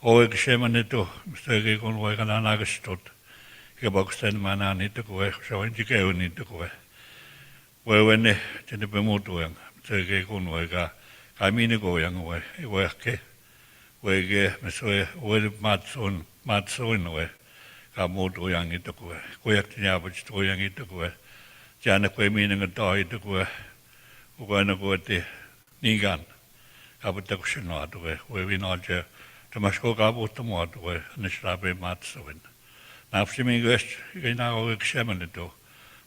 O Shemanito, Mr. Gagon, Wagan Agastot. He boxed and manani to go, showing Jigao need to go. Well, when they did the Bemutuang, Mr. Gagon, Waga, I mean, go young away, Wake, Wage, Mr. Well, Matson away. Kamutu young it to go. Quick, Yabach to young it to go. Janakwe meaning a toy to go. When I go to Nigan, Abutation not away, where we not to Mashko Gabu to Mot away, Nishnawbe Matsowin. Now, if you mean West, you now examine it to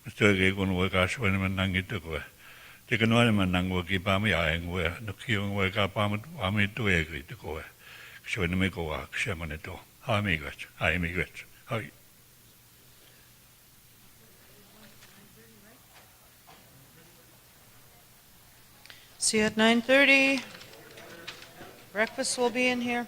Mr. Gagon work as when I'm Nangi to go. Take an ornament Nango Gibami eyeing where the Kiung work up Ami to agree to go. Showing the make a walk, shaman it to. I emigrate. How See you at 9:30. Breakfast will be in here.